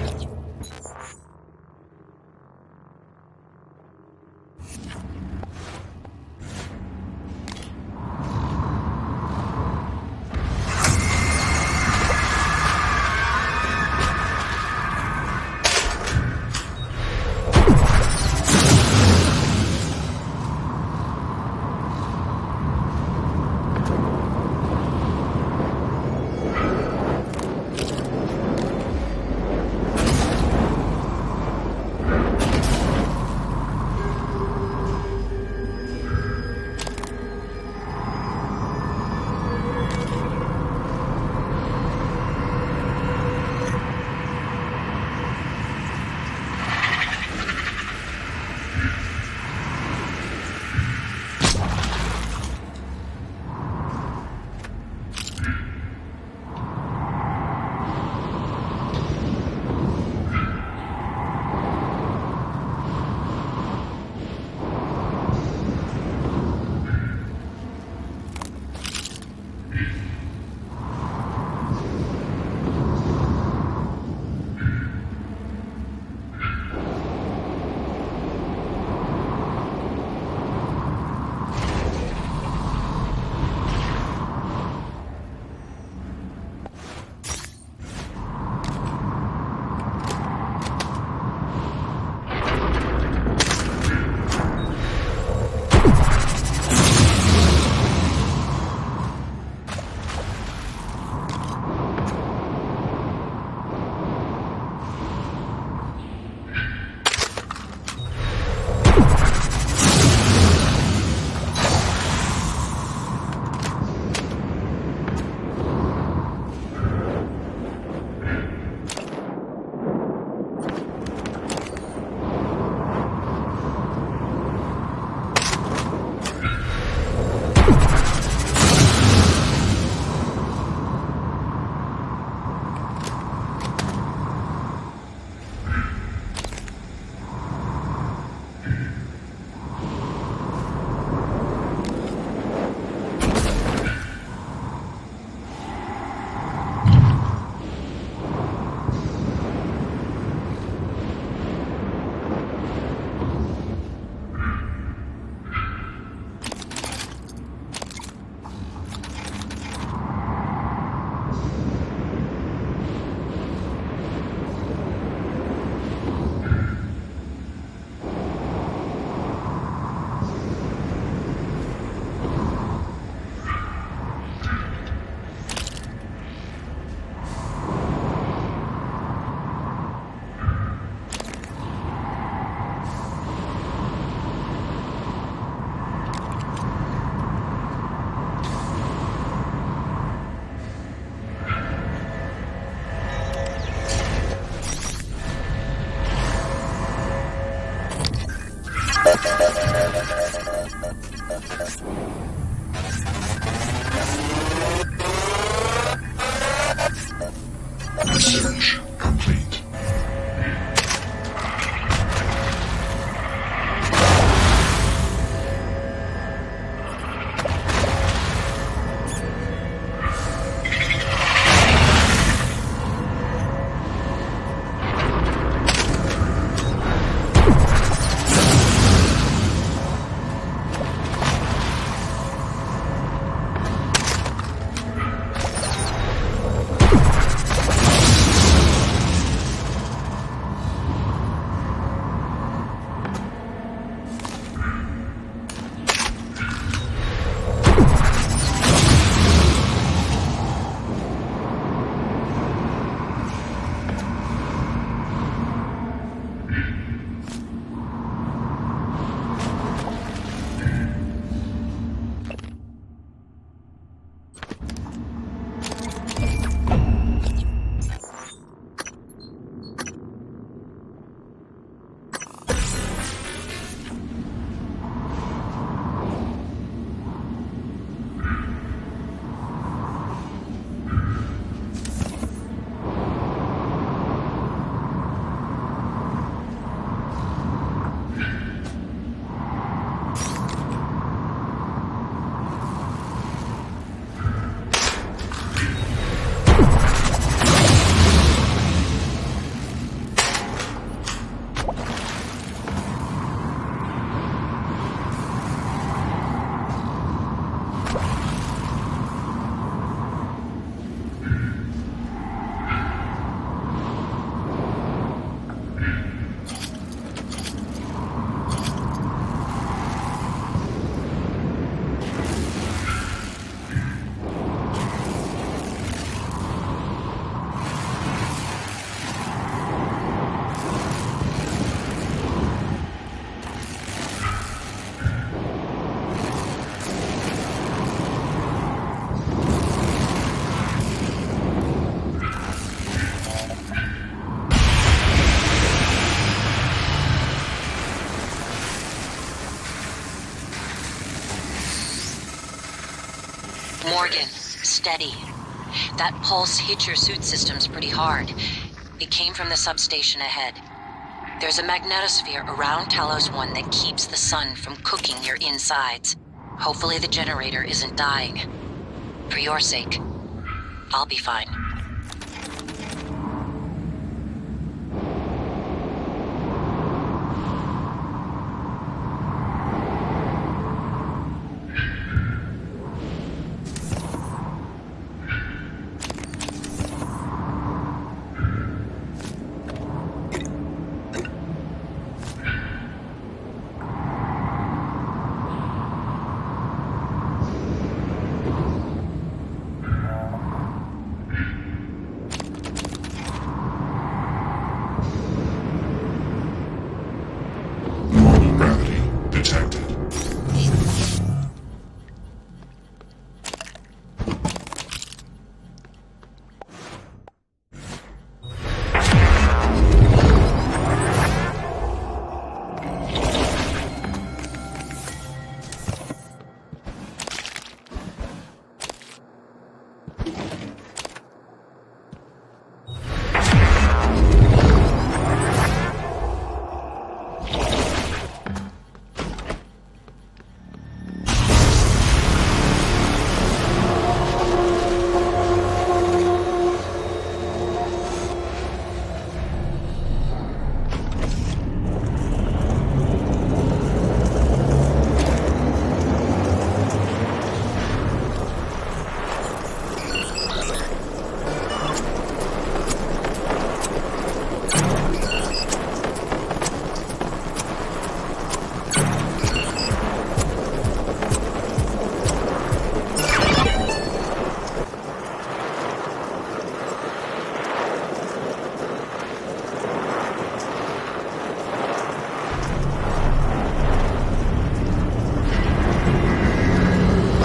Research complete. Morgan, steady. That pulse hit your suit systems pretty hard. It came from the substation ahead. There's a magnetosphere around Talos 1 that keeps the sun from cooking your insides. Hopefully the generator isn't dying. For your sake, I'll be fine.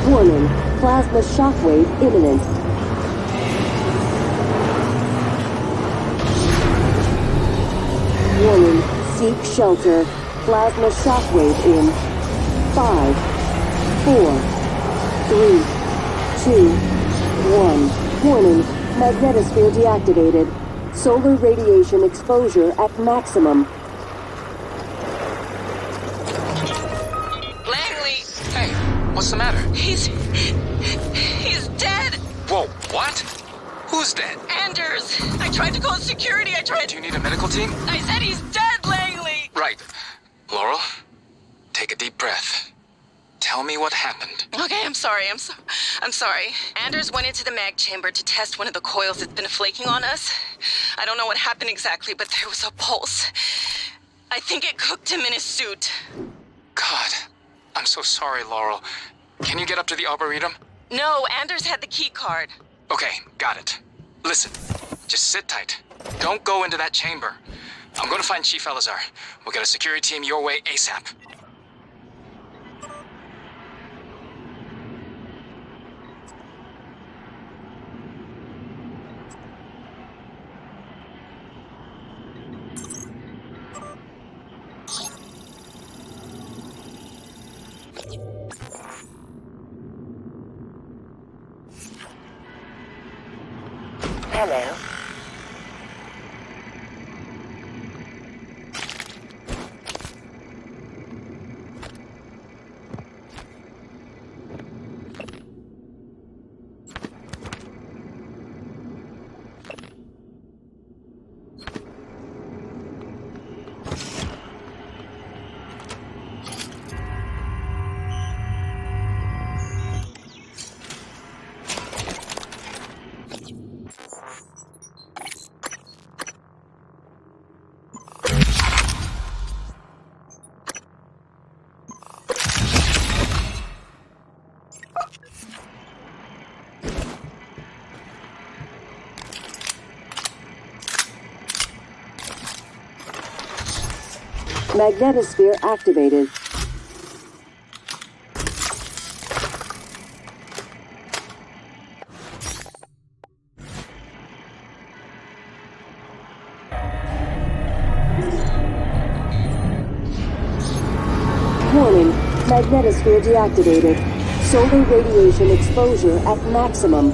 Warning, plasma shockwave imminent. Warning, seek shelter. Plasma shockwave in 5, 4, 3, 2, 1. Warning, magnetosphere deactivated. Solar radiation exposure at maximum. What's the matter? He's dead! Whoa, what? Who's dead? Anders! I tried to call security, Do you need a medical team? I said he's dead, Langley! Right. Laurel, take a deep breath. Tell me what happened. Okay, I'm sorry. I'm sorry. Anders went into the mag chamber to test one of the coils that's been flaking on us. I don't know what happened exactly, but there was a pulse. I think it cooked him in his suit. God, I'm so sorry, Laurel. Can you get up to the Arboretum? No, Anders had the key card. Okay, got it. Listen, just sit tight. Don't go into that chamber. I'm gonna find Chief Elazar. We'll get a security team your way ASAP. Hello. Magnetosphere activated. Warning, magnetosphere deactivated. Solar radiation exposure at maximum.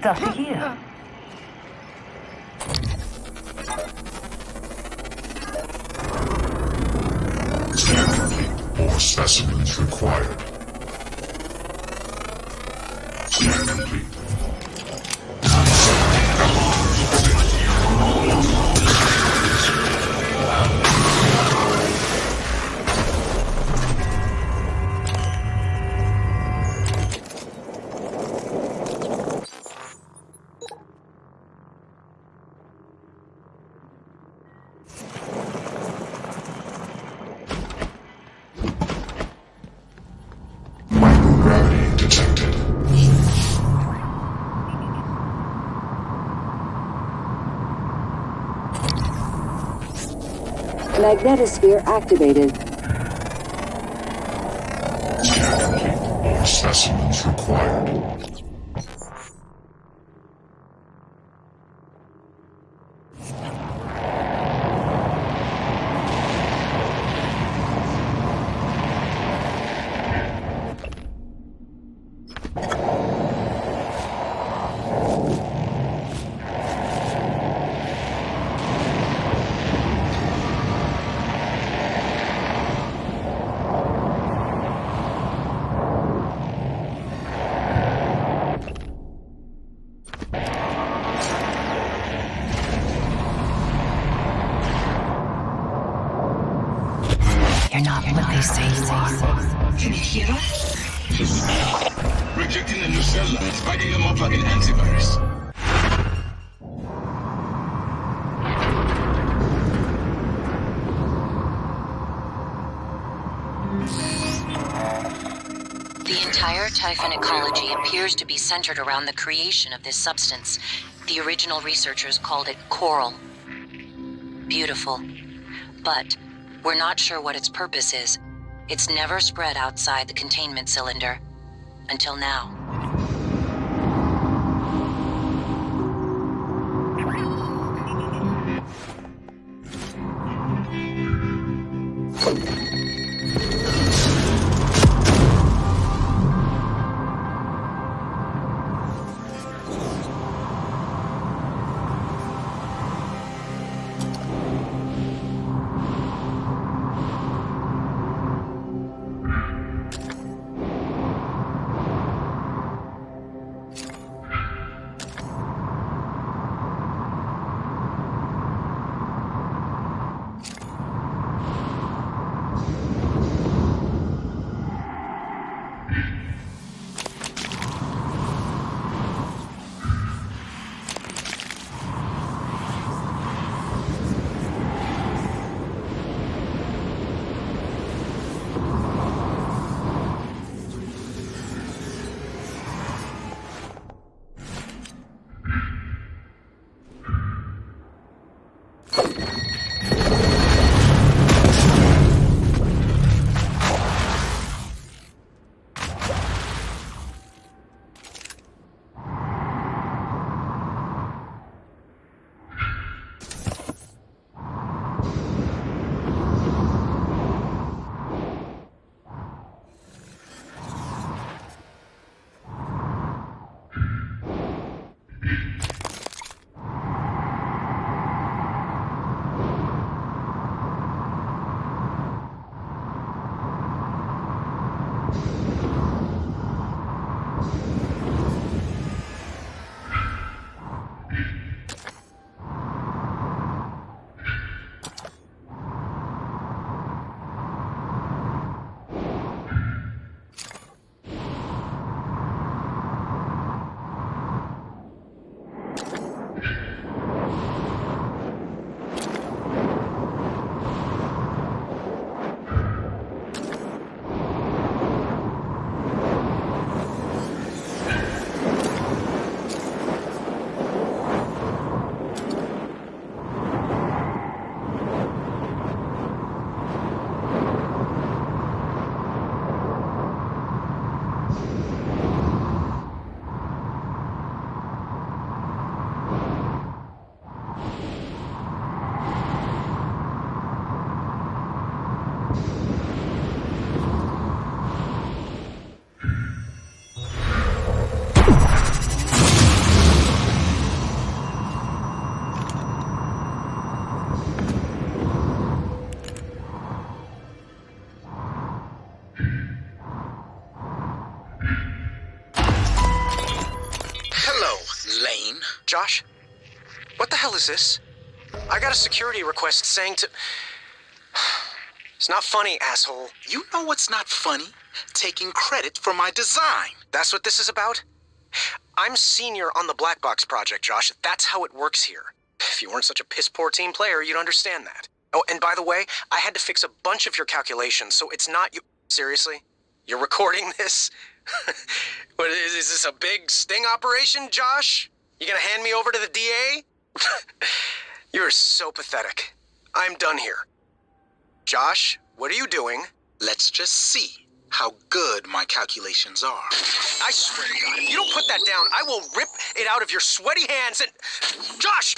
It's up to you. Scan complete. More specimens required. Scan complete. Microgravity detected. Magnetosphere activated. Scan complete. More specimens required. You're not what they say you are. Can you hear us? Rejecting the new cell lines, spiking them up like an antivirus. The entire Typhon ecology appears to be centered around the creation of this substance. The original researchers called it coral. Beautiful. But we're not sure what its purpose is. It's never spread outside the containment cylinder. Until now. Josh? What the hell is this? I got a security request saying to... It's not funny, asshole. You know what's not funny? Taking credit for my design. That's what this is about? I'm senior on the Black Box project, Josh. That's how it works here. If you weren't such a piss-poor team player, you'd understand that. Oh, and by the way, I had to fix a bunch of your calculations, so it's not you... Seriously? You're recording this? What, is this a big sting operation, Josh? You gonna hand me over to the DA? You're so pathetic. I'm done here. Josh, what are you doing? Let's just see how good my calculations are. I swear to God, if you don't put that down, I will rip it out of your sweaty hands and... Josh!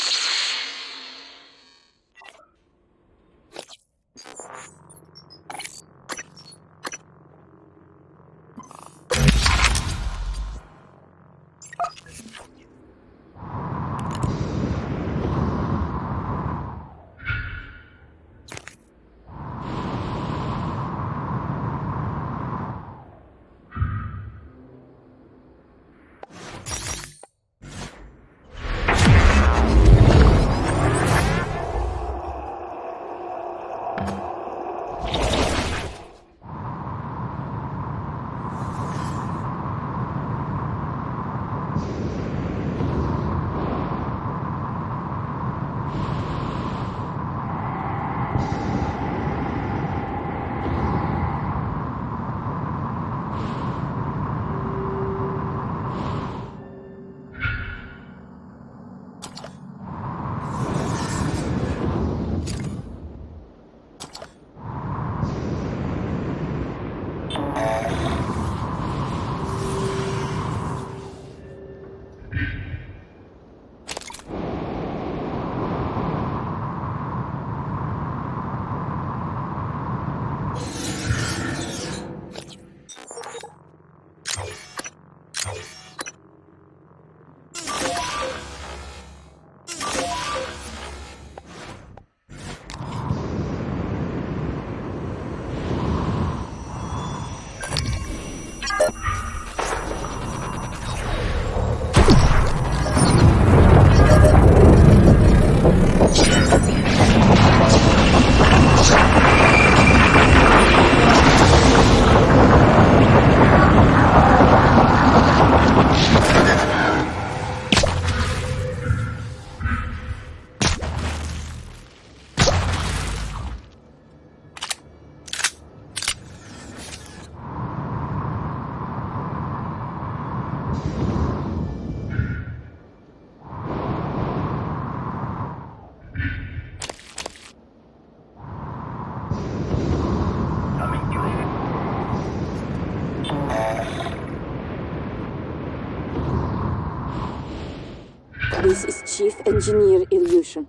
This is Chief Engineer Illusion.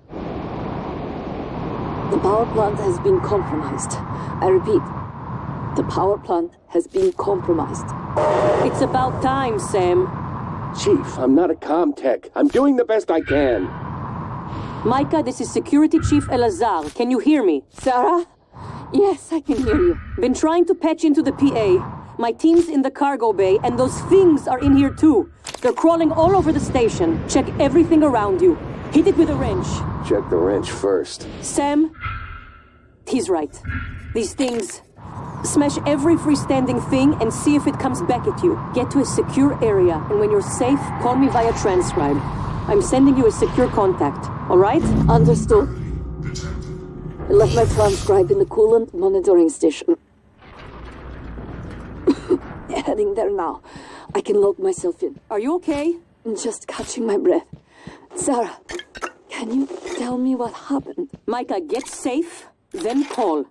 The power plant has been compromised. I repeat, the power plant has been compromised. It's about time, Sam. Chief, I'm not a comm tech. I'm doing the best I can. Micah, this is Security Chief Elazar. Can you hear me? Sarah? Yes, I can hear you. Been trying to patch into the PA. My team's in the cargo bay, and those things are in here too. They're crawling all over the station. Check everything around you. Hit it with a wrench. Check the wrench first. Sam, he's right. These things... Smash every freestanding thing and see if it comes back at you. Get to a secure area, and when you're safe, call me via transcribe. I'm sending you a secure contact, all right? Understood. I left my transcribe in the coolant monitoring station. Heading there now. I can lock myself in. Are you okay? I'm just catching my breath. Sarah, can you tell me what happened? Micah, get safe, then call.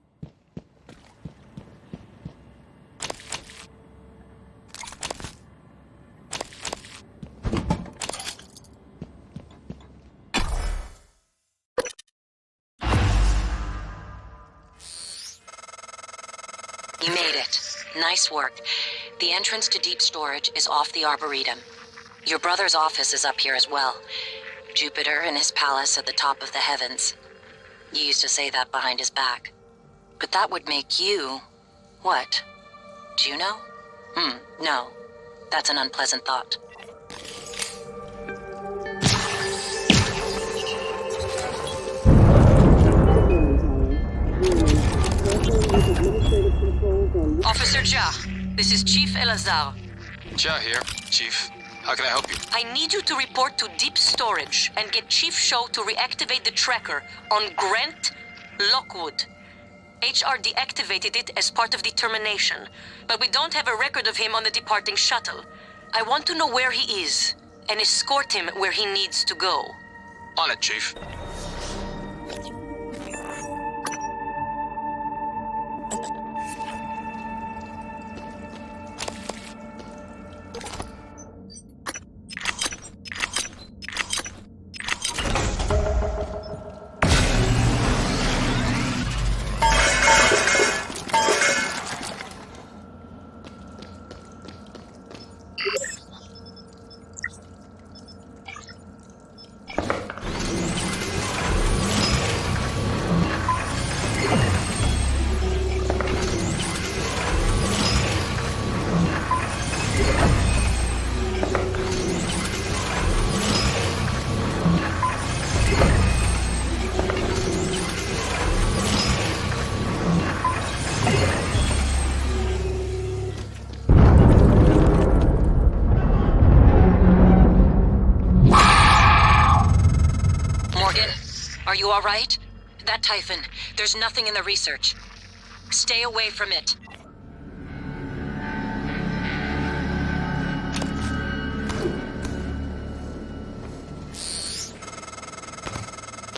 You made it. Nice work. The entrance to deep storage is off the Arboretum. Your brother's office is up here as well. Jupiter and his palace at the top of the heavens. You used to say that behind his back. But that would make you... what? Juno? No. That's an unpleasant thought. Officer Ja, this is Chief Elazar. Ja here, Chief. How can I help you? I need you to report to Deep Storage and get Chief Show to reactivate the tracker on Grant Lockwood. HR deactivated it as part of the termination, but we don't have a record of him on the departing shuttle. I want to know where he is and escort him where he needs to go. On it, Chief. Are you all right? That Typhon, there's nothing in the research. Stay away from it.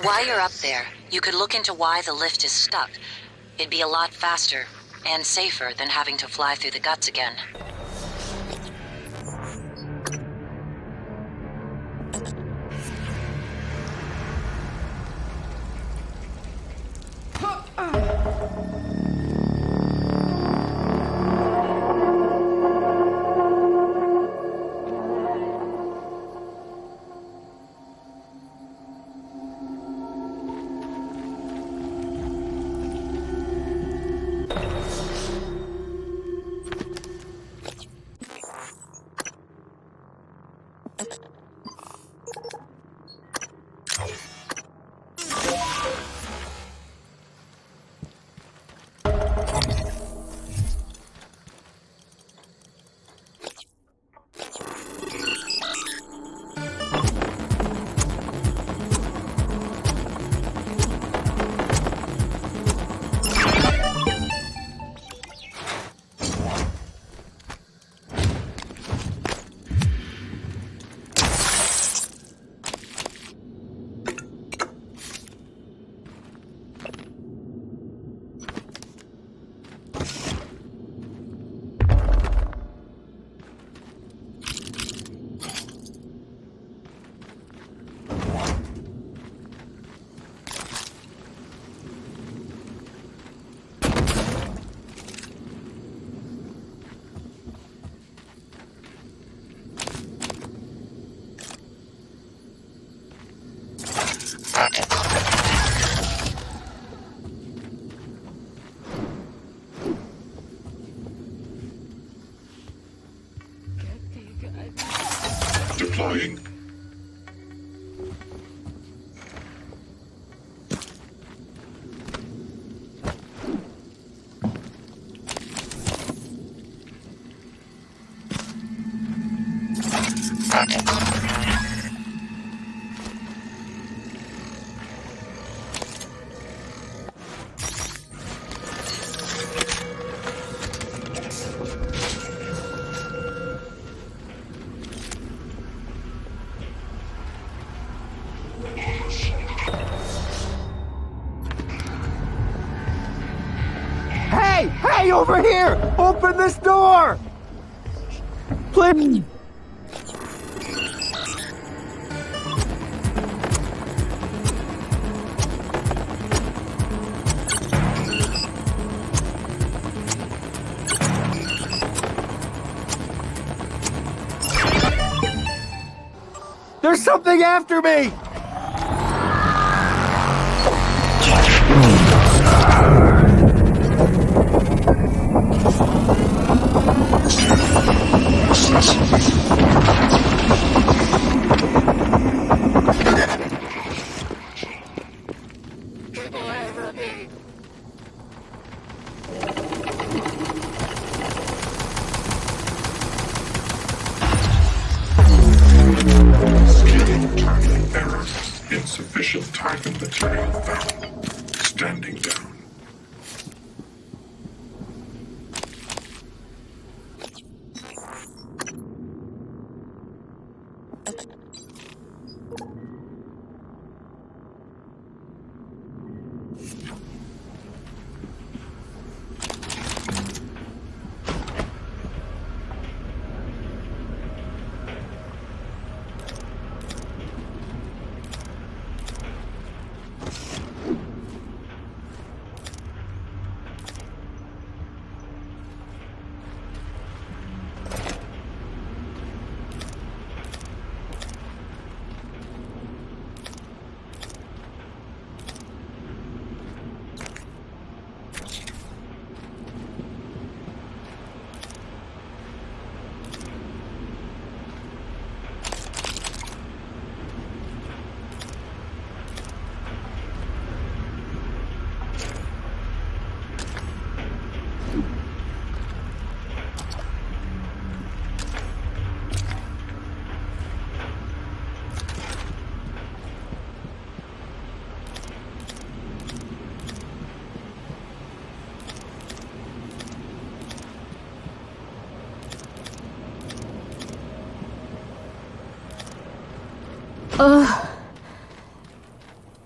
While you're up there, you could look into why the lift is stuck. It'd be a lot faster and safer than having to fly through the guts again. Deploying. Hey, over here! Open this door! Please! There's something after me! Material found. Standing down.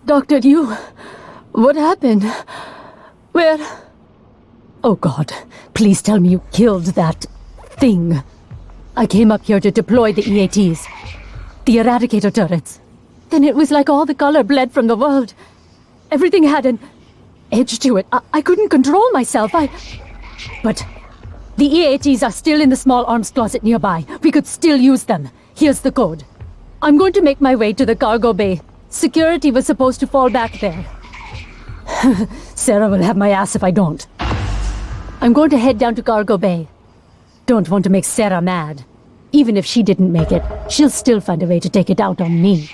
Dr. Yu, what happened? Where? Oh God, please tell me you killed that thing. I came up here to deploy the EATs, the Eradicator turrets. Then it was like all the color bled from the world. Everything had an edge to it. I couldn't control myself. But the EATs are still in the small arms closet nearby. We could still use them. Here's the code. I'm going to make my way to the cargo bay. Security was supposed to fall back there. Sarah will have my ass if I don't. I'm going to head down to cargo bay. Don't want to make Sarah mad. Even if she didn't make it, she'll still find a way to take it out on me.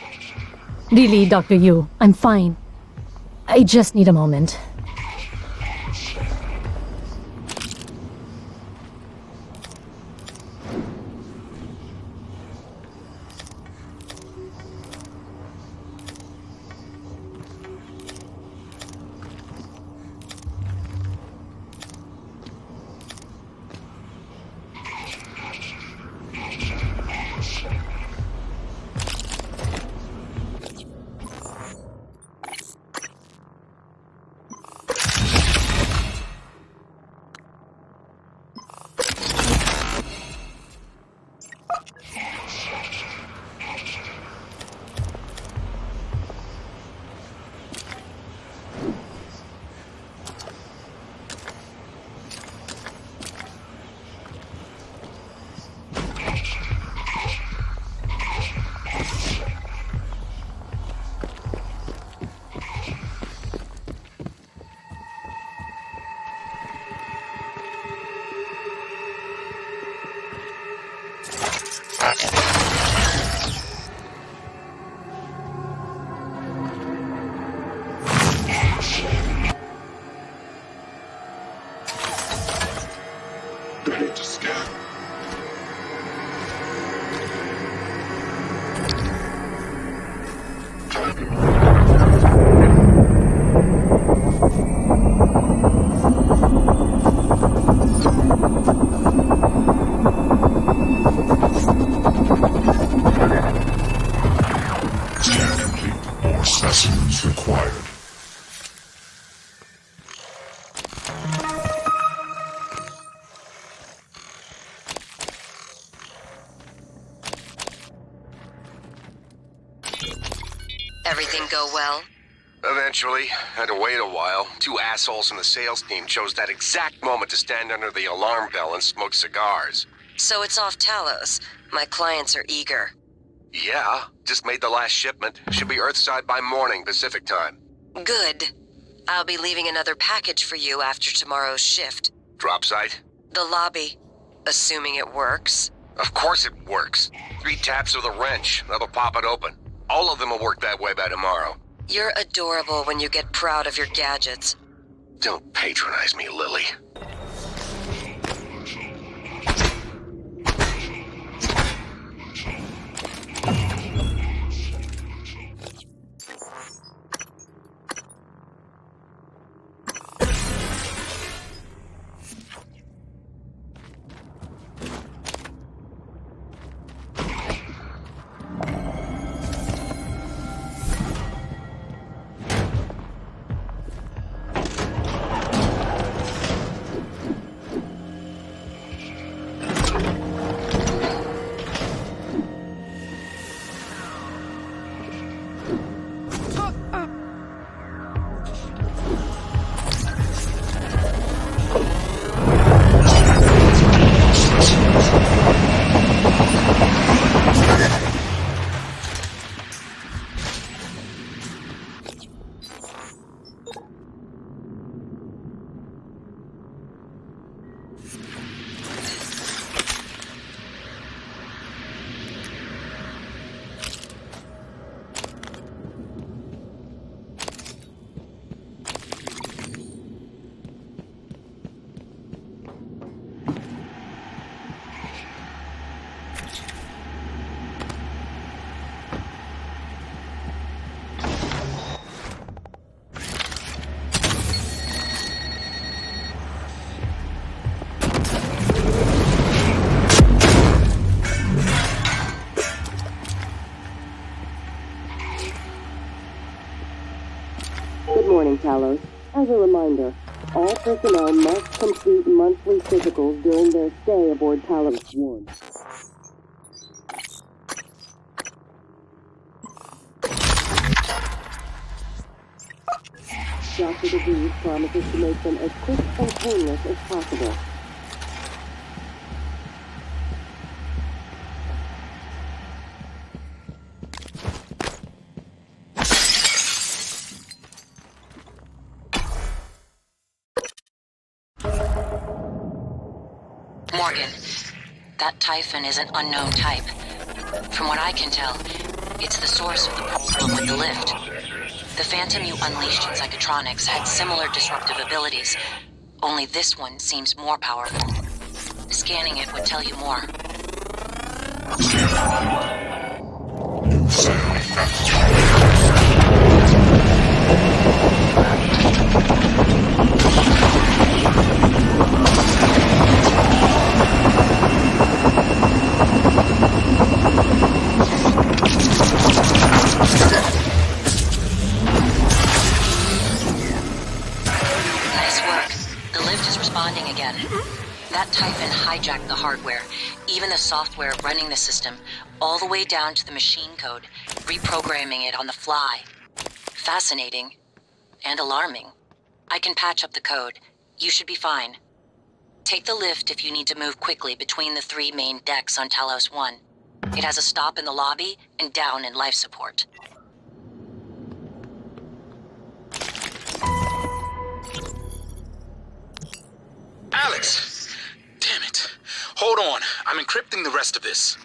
Really, Dr. Yu, I'm fine. I just need a moment. Everything go well? Eventually. Had to wait a while. Two assholes from the sales team chose that exact moment to stand under the alarm bell and smoke cigars. So it's off Talos. My clients are eager. Yeah, just made the last shipment. Should be Earthside by morning, Pacific time. Good. I'll be leaving another package for you after tomorrow's shift. Drop site? The lobby. Assuming it works. Of course it works. 3 taps with a wrench. That'll pop it open. All of them will work that way by tomorrow. You're adorable when you get proud of your gadgets. Don't patronize me, Lily. Good morning, Talos. As a reminder, all personnel must complete monthly physicals during their stay aboard Talos 1. Dr. DeVries promises to make them as quick and painless as possible. Morgan, that Typhon is an unknown type. From what I can tell, it's the source of the problem with the lift. The Phantom you unleashed in Psychotronics had similar disruptive abilities, only this one seems more powerful. Scanning it would tell you more. That Typhon hijacked the hardware, even the software running the system, all the way down to the machine code, reprogramming it on the fly. Fascinating. And alarming. I can patch up the code. You should be fine. Take the lift if you need to move quickly between the 3 main decks on Talos 1. It has a stop in the lobby and down in life support. Alex! Damn it. Hold on. I'm encrypting the rest of this.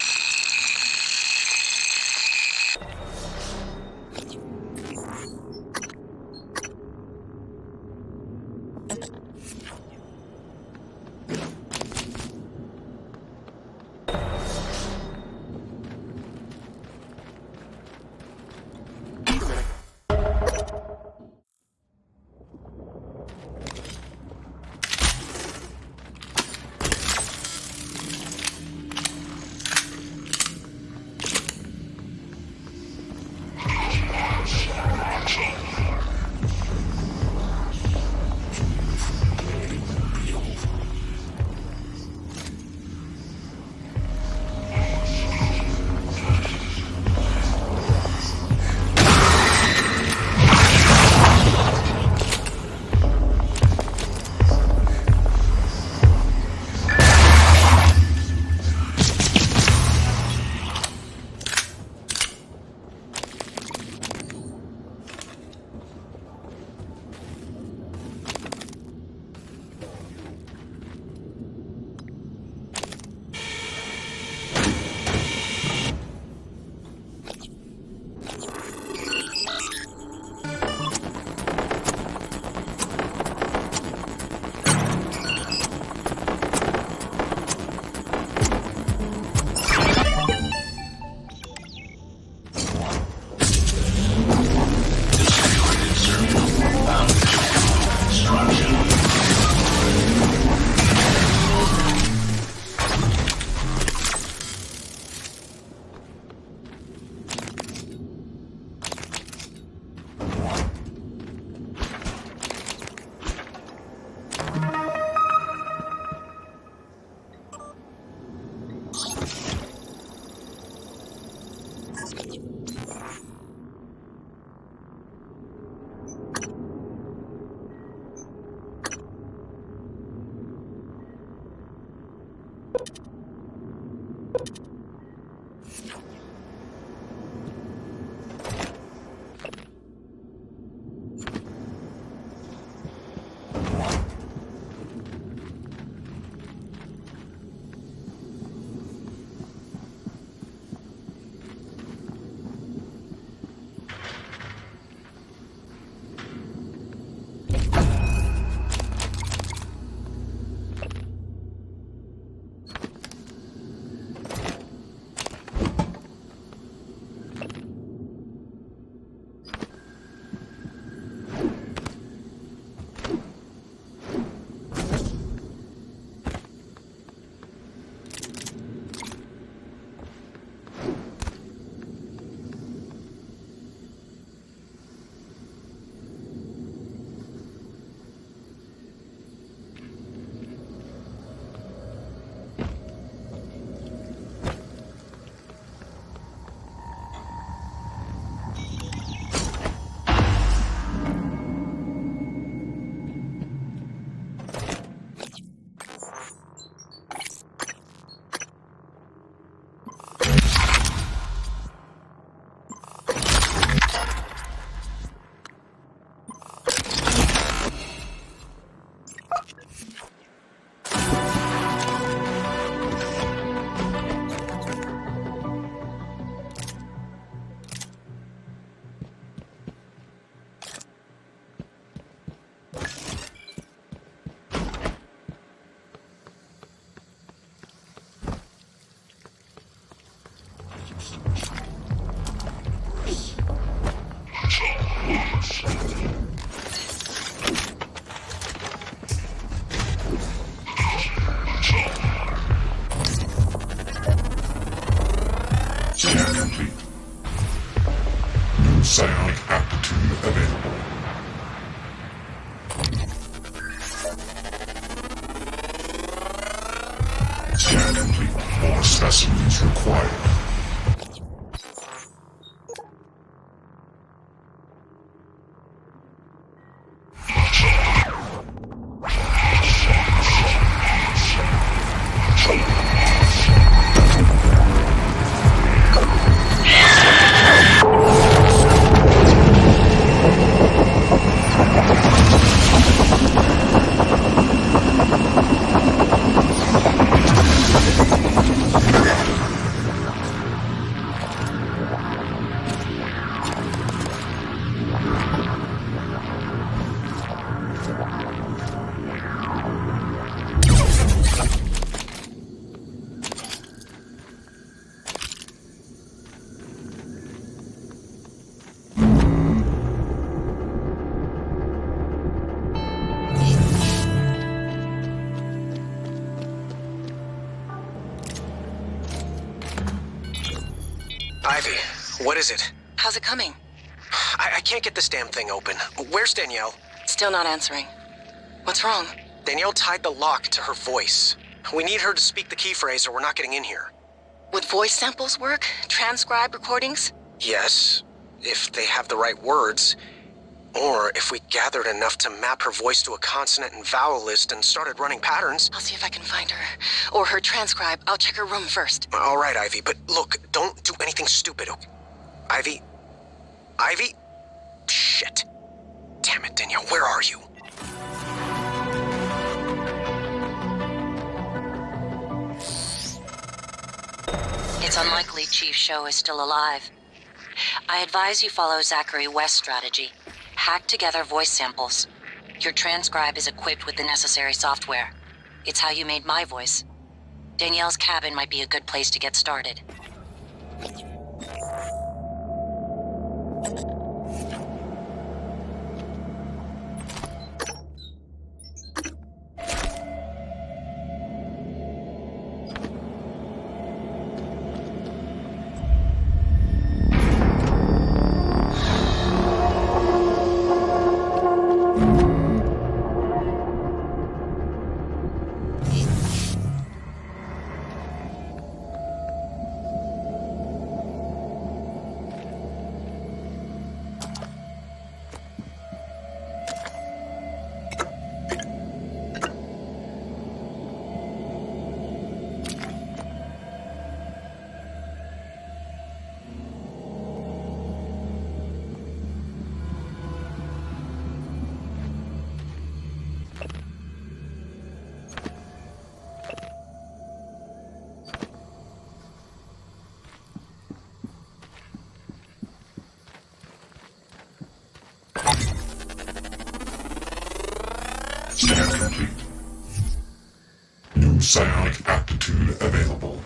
specimens required. Ivy, what is it? How's it coming? I can't get this damn thing open. Where's Danielle? Still not answering. What's wrong? Danielle tied the lock to her voice. We need her to speak the key phrase or we're not getting in here. Would voice samples work? Transcribe recordings? Yes, if they have the right words. Or if we gathered enough to map her voice to a consonant and vowel list and started running patterns. I'll see if I can find her. Or her transcribe. I'll check her room first. All right, Ivy, but look, don't do anything stupid, okay? Ivy? Ivy? Shit. Damn it, Danielle, where are you? It's unlikely Chief Show is still alive. I advise you follow Zachary West's strategy. Hack together voice samples. Your transcribe is equipped with the necessary software. It's how you made my voice. Danielle's cabin might be a good place to get started. Scan complete. New psionic aptitude available.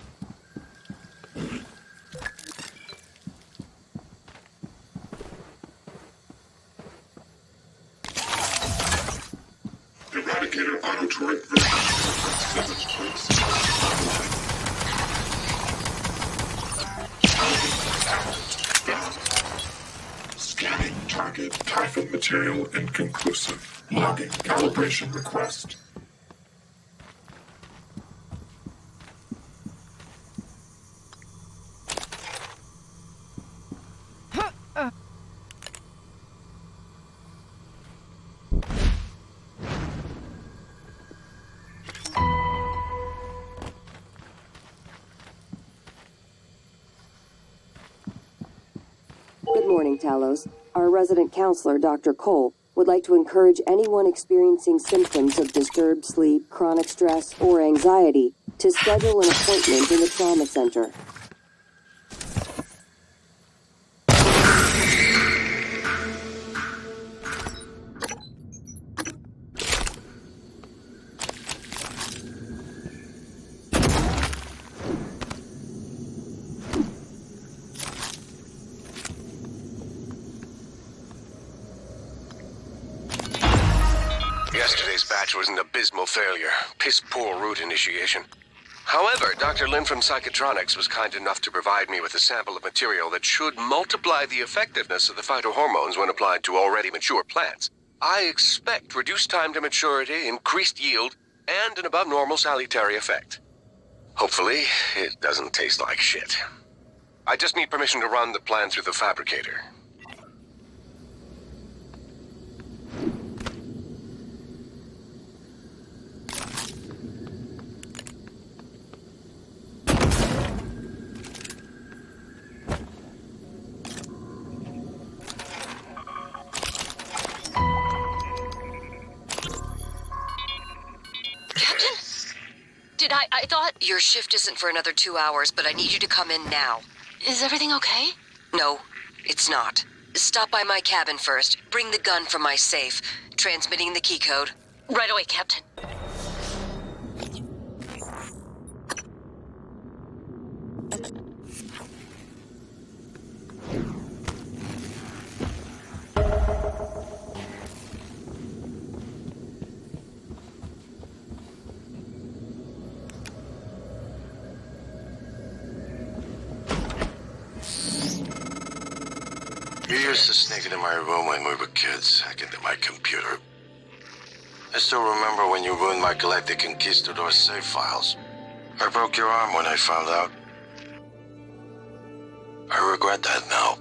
Eradicator auto turret version 7.6. Scanning target Typhon material inconclusive. Logging calibration request. Good morning, Talos. Our resident counselor, Dr. Cole, would like to encourage anyone experiencing symptoms of disturbed sleep, chronic stress, or anxiety to schedule an appointment in the trauma center. Yesterday's batch was an abysmal failure. Piss-poor route initiation. However, Dr. Lin from Psychotronics was kind enough to provide me with a sample of material that should multiply the effectiveness of the phytohormones when applied to already mature plants. I expect reduced time to maturity, increased yield, and an above-normal salutary effect. Hopefully, it doesn't taste like shit. I just need permission to run the plan through the fabricator. I thought... Your shift isn't for another 2 hours, but I need you to come in now. Is everything okay? No, it's not. Stop by my cabin first. Bring the gun from my safe. Transmitting the key code. Right away, Captain. You used to sneak into my room when we were kids, hack into my computer. I still remember when you ruined my Galactic Conquistador save files. I broke your arm when I found out. I regret that now.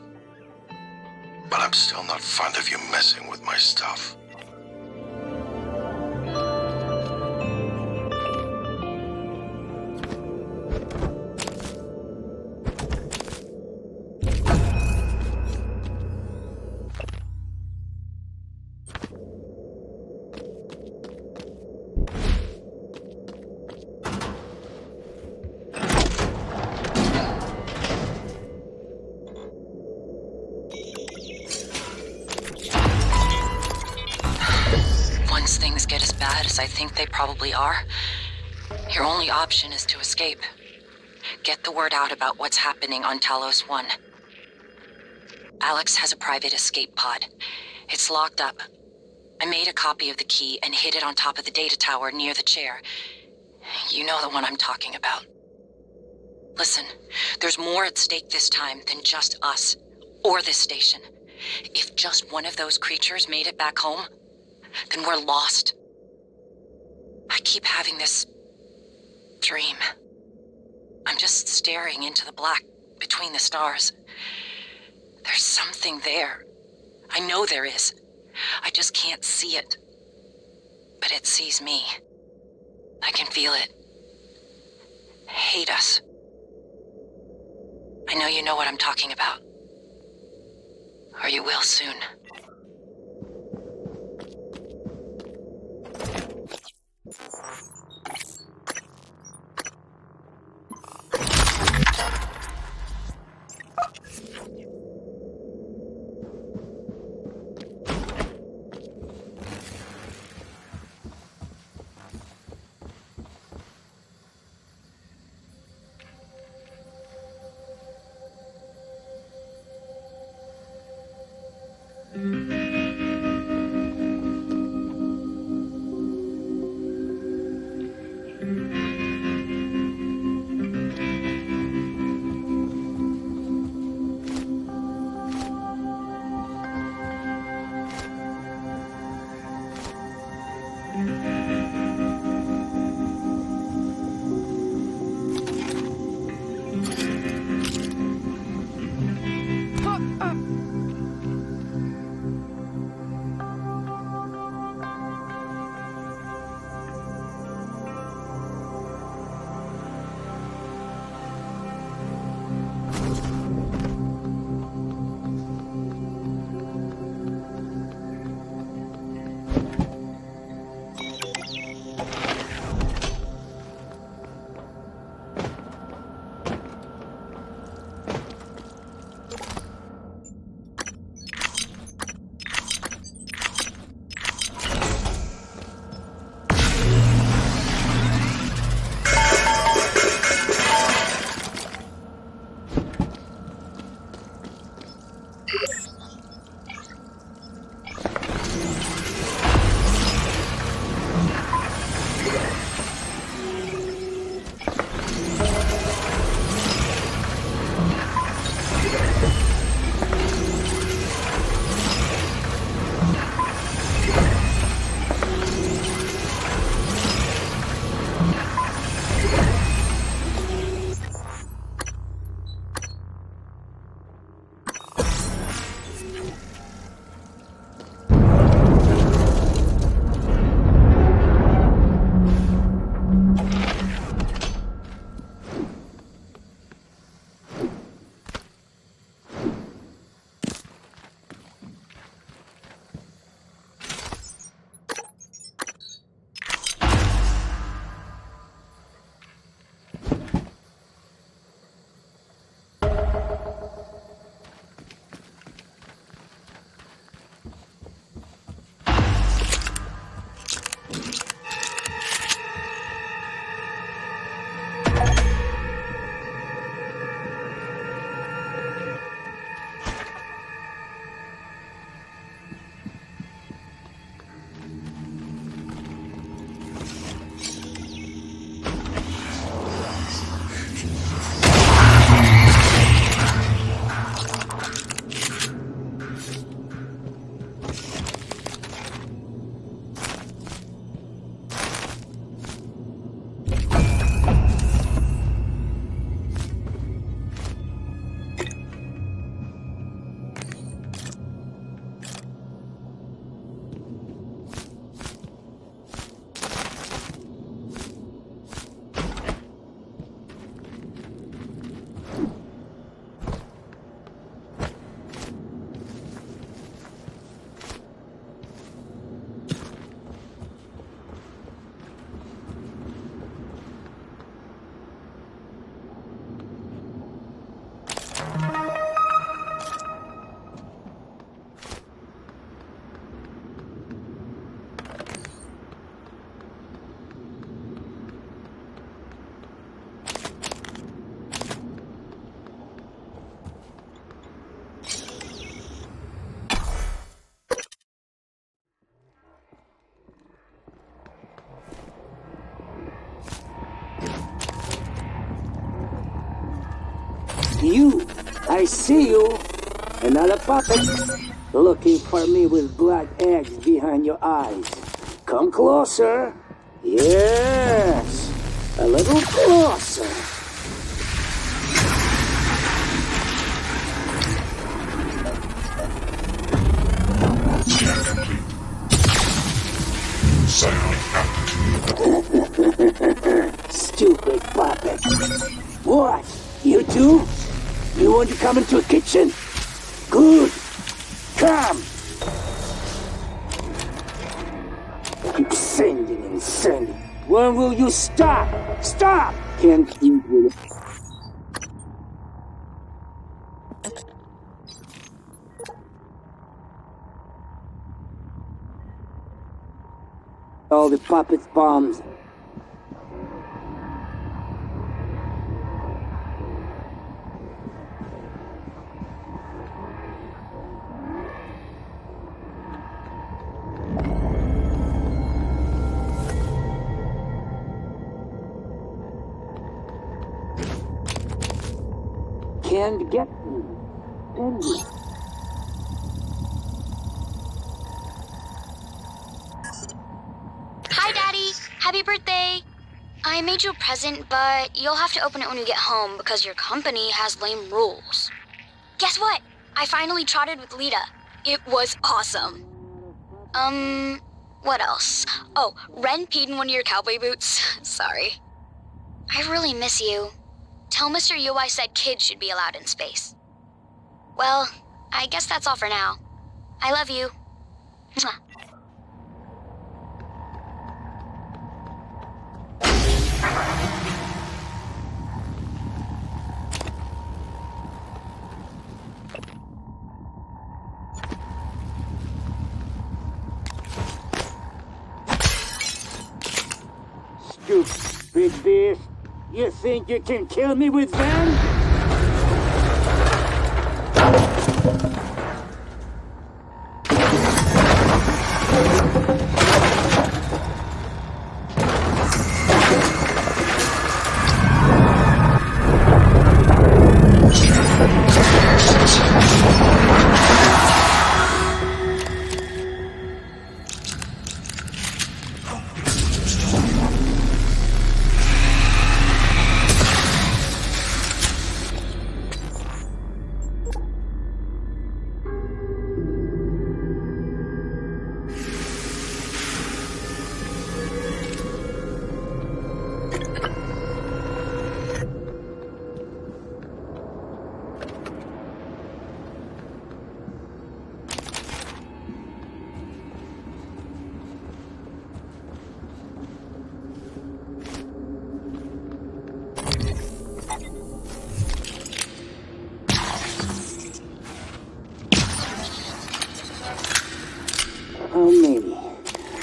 But I'm still not fond of you messing with my stuff. I think they probably are. Your only option is to escape. Get the word out about what's happening on Talos 1. Alex has a private escape pod. It's locked up. I made a copy of the key and hid it on top of the data tower near the chair. You know the one I'm talking about. Listen, there's more at stake this time than just us, or this station. If just one of those creatures made it back home, then we're lost. I keep having this dream. I'm just staring into the black between the stars. There's something there. I know there is. I just can't see it. But it sees me. I can feel it. Hate us. I know you know what I'm talking about. Or you will soon. You! I see you! Another puppet! Looking for me with black eggs behind your eyes. Come closer! Yes! A little closer! Stupid puppet. What? You too? You want to come into a kitchen? Good. Come. Keep sending and sending. When will you stop? Stop! Can't keep with it. All the puppets' bombs. Can't get me. Penny. Hi, Daddy. Happy birthday. I made you a present, but you'll have to open it when you get home because your company has lame rules. Guess what? I finally trotted with Lita. It was awesome. What else? Oh, Ren peed in one of your cowboy boots. Sorry. I really miss you. Tell Mr. Yu I said kids should be allowed in space. Well, I guess that's all for now. I love you. Mwah. Stupid beast. You think you can kill me with Van?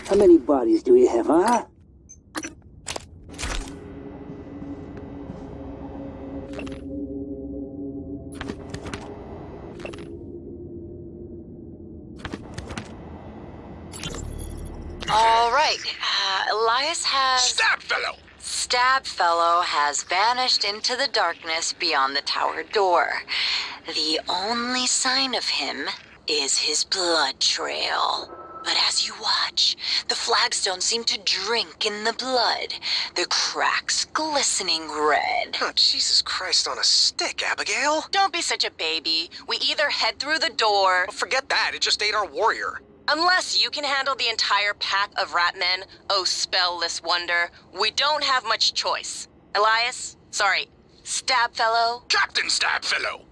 How many bodies do we have, huh? All right. Elias has... Stab Fellow has vanished into the darkness beyond the tower door. The only sign of him is his blood trail. But as you watch, the flagstones seem to drink in the blood, the cracks glistening red. Oh, Jesus Christ on a stick, Abigail. Don't be such a baby. We either head through the door... Well, forget that, it just ate our warrior. Unless you can handle the entire pack of rat men, oh spellless wonder, we don't have much choice. Elias? Sorry, Stabfellow? Captain Stabfellow!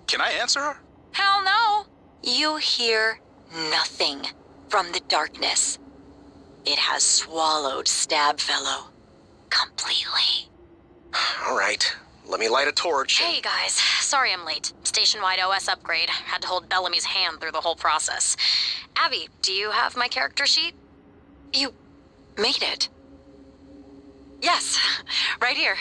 Can I answer her? Hell no! You hear nothing from the darkness. It has swallowed Stabfellow completely. All right, let me light a torch. Hey guys, sorry I'm late. Station-wide OS upgrade. Had to hold Bellamy's hand through the whole process. Abby, do you have my character sheet? You made it? Yes, right here.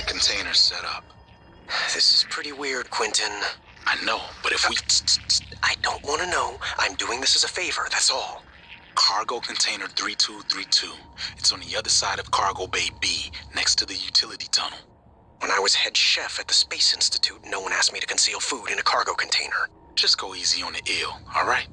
Container set up. This is pretty weird, Quentin. I know, but if we... I don't want to know. I'm doing this as a favor, that's all. Cargo container 3232. It's on the other side of Cargo Bay B, next to the utility tunnel. When I was head chef at the Space Institute, no one asked me to conceal food in a cargo container. Just go easy on the ill, all right?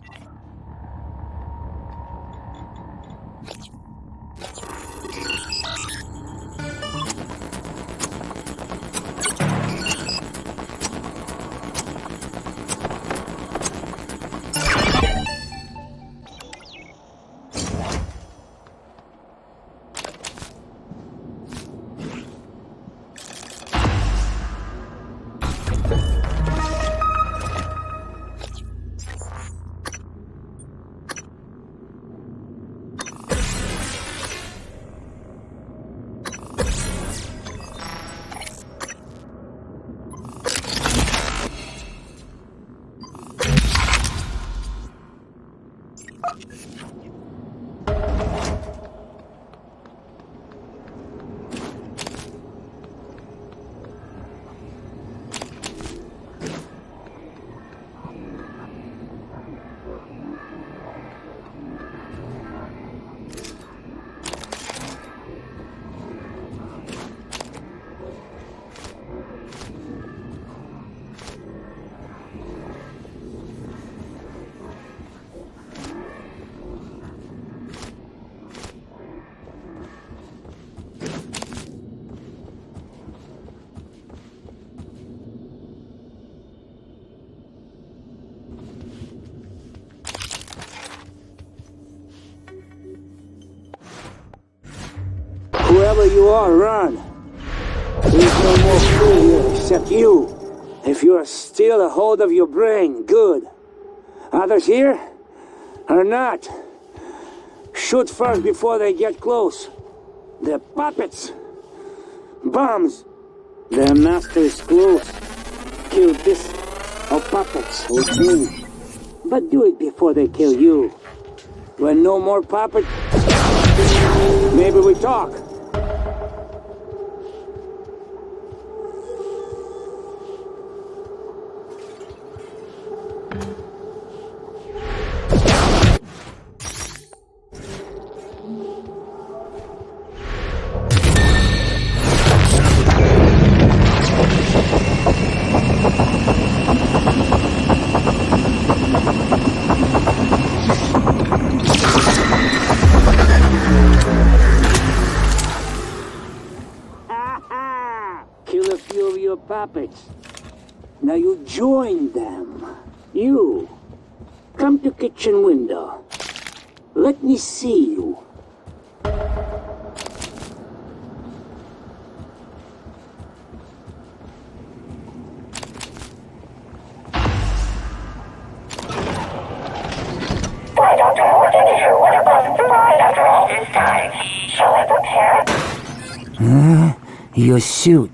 Whoever you are, run. There's no more fool here except you. If you are still a hold of your brain, good. Others here? Or not? Shoot first before they get close. They're puppets. Bombs. Their master is close. Kill this or puppets with me. But do it before they kill you. When no more puppets, maybe we talk. puppets. Now you join them. You. Come to kitchen window. Let me see you. Why, Dr. Morgan, you would have gone blind after all this time. Shall I prepare? Your suit.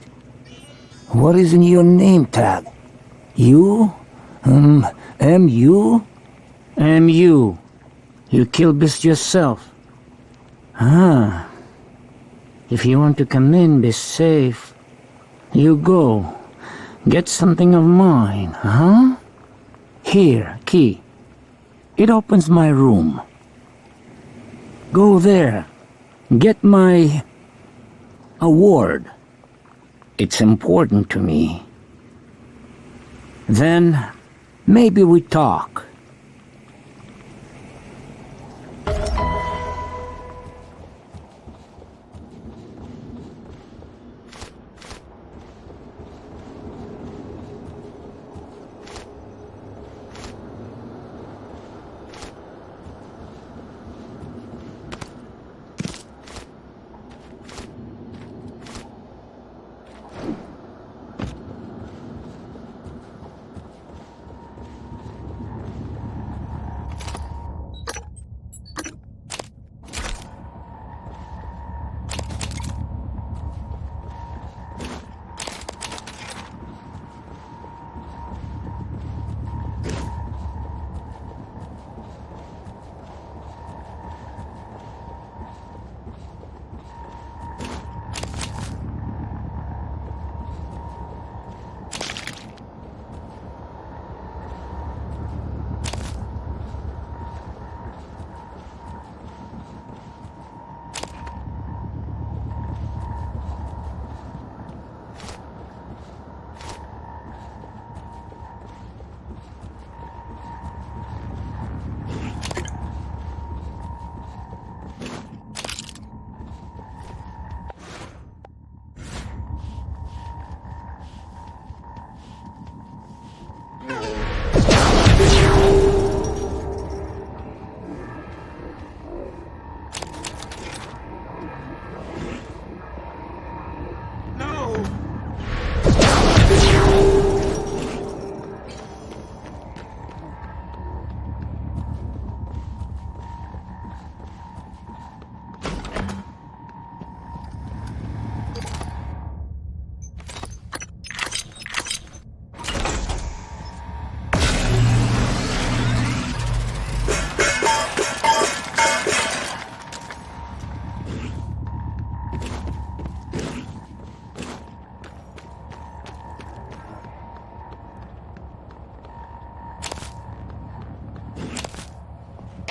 What is in your name tag? You? M.U.? M.U. You killed this yourself. Ah. If you want to come in, be safe. You go. Get something of mine, huh? Here, key. It opens my room. Go there. Get my award. It's important to me. Then, maybe we talk.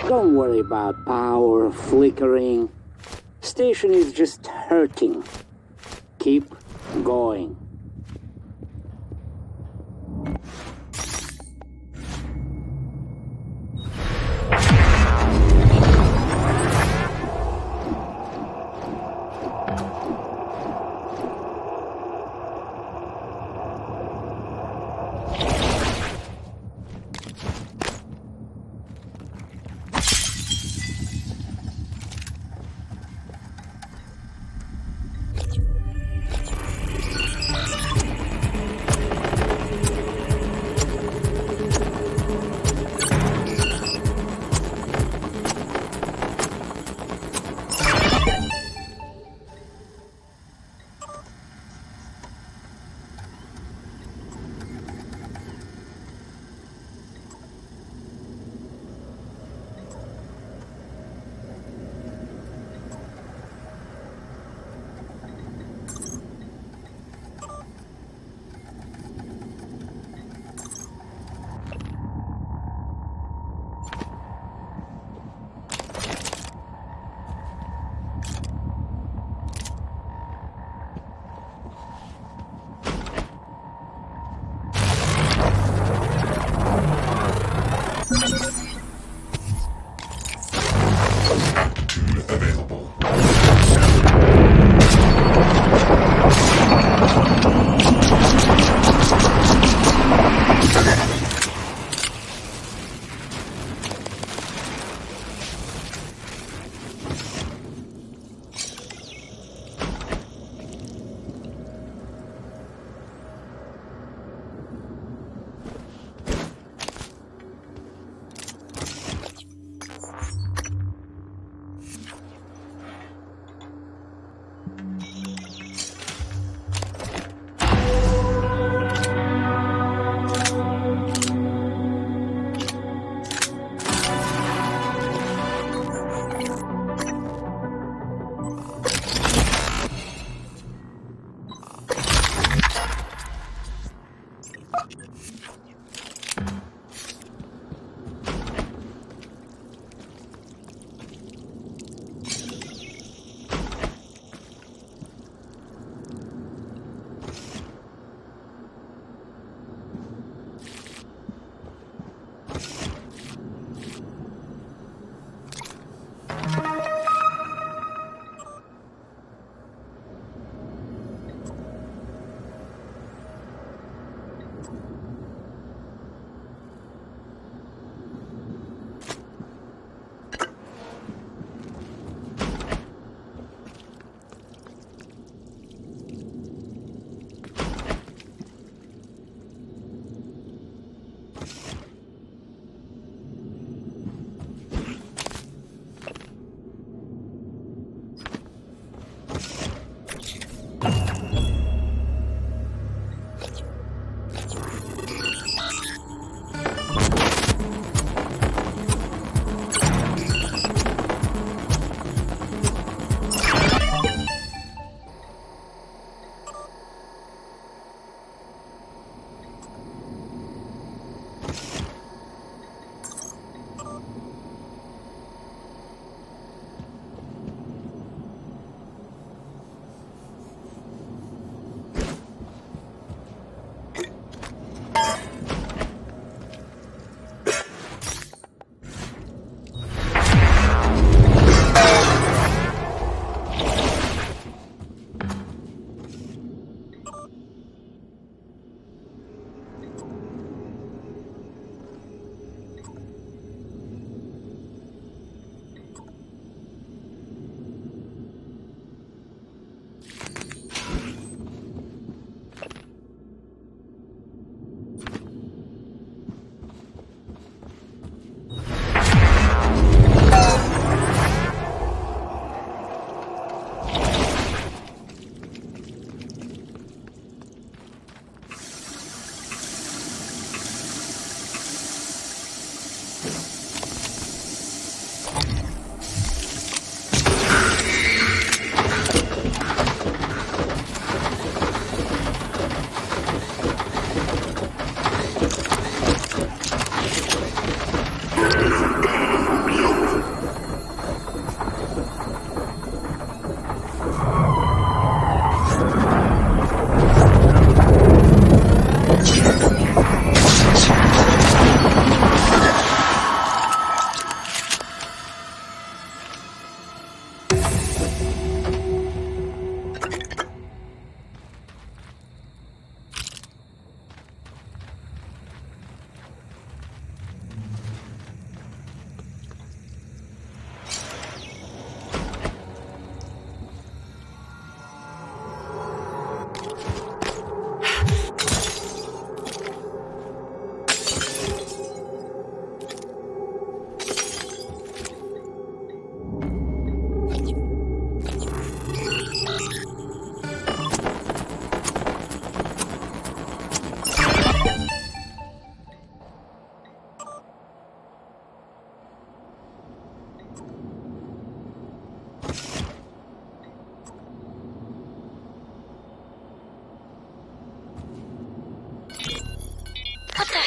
Don't worry about power flickering. Station is just hurting. Keep going.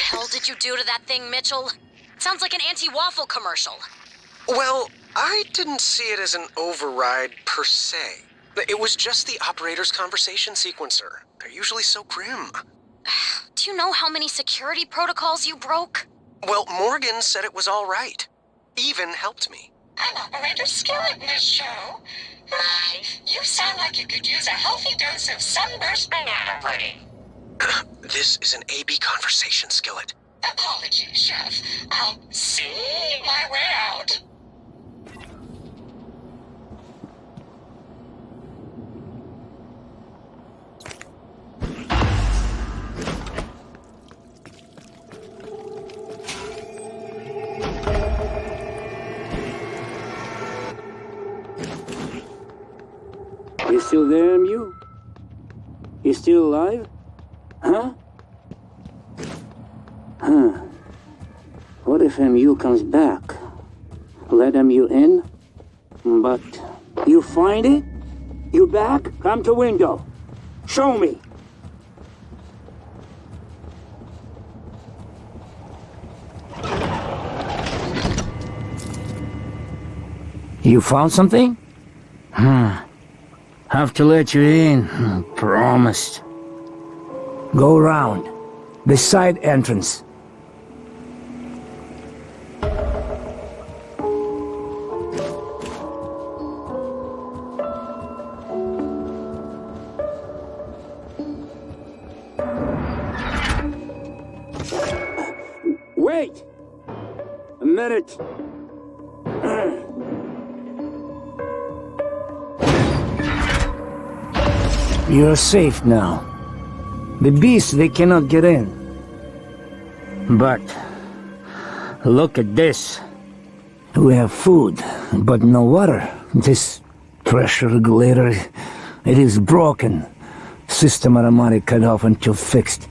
hell did you do to that thing, Mitchell? Sounds like an anti-waffle commercial. Well, I didn't see it as an override per se. It was just the operator's conversation sequencer. They're usually so grim. Do you know how many security protocols you broke? Well, Morgan said it was all right. Even helped me. An operator skillet in this show. You sound like you could use a healthy dose of sunburst banana pudding. This is an AB conversation skillet. Apologies, Chef. I'll see my way out. You still there, MU? You still alive? Huh? What if MU comes back? Let MU in? But you find it? You back? Come to window. Show me. You found something? Have to let you in. Promised. Go around. The side entrance. Wait! A minute. You're safe now. The beasts, they cannot get in. But look at this. We have food, but no water. This pressure regulator, it is broken. System automatic cut off until fixed.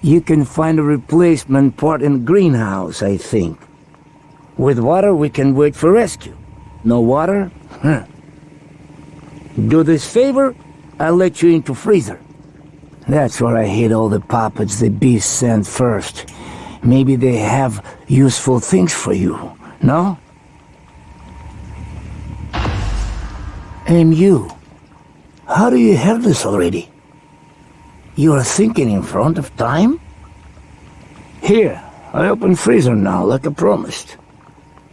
You can find a replacement part in the greenhouse, I think. With water, we can wait for rescue. No water? Do this favor, I'll let you into freezer. That's where I hid all the puppets the beasts sent first. Maybe they have useful things for you, no? MU, how do you have this already? You are thinking in front of time? Here, I open freezer now, like I promised.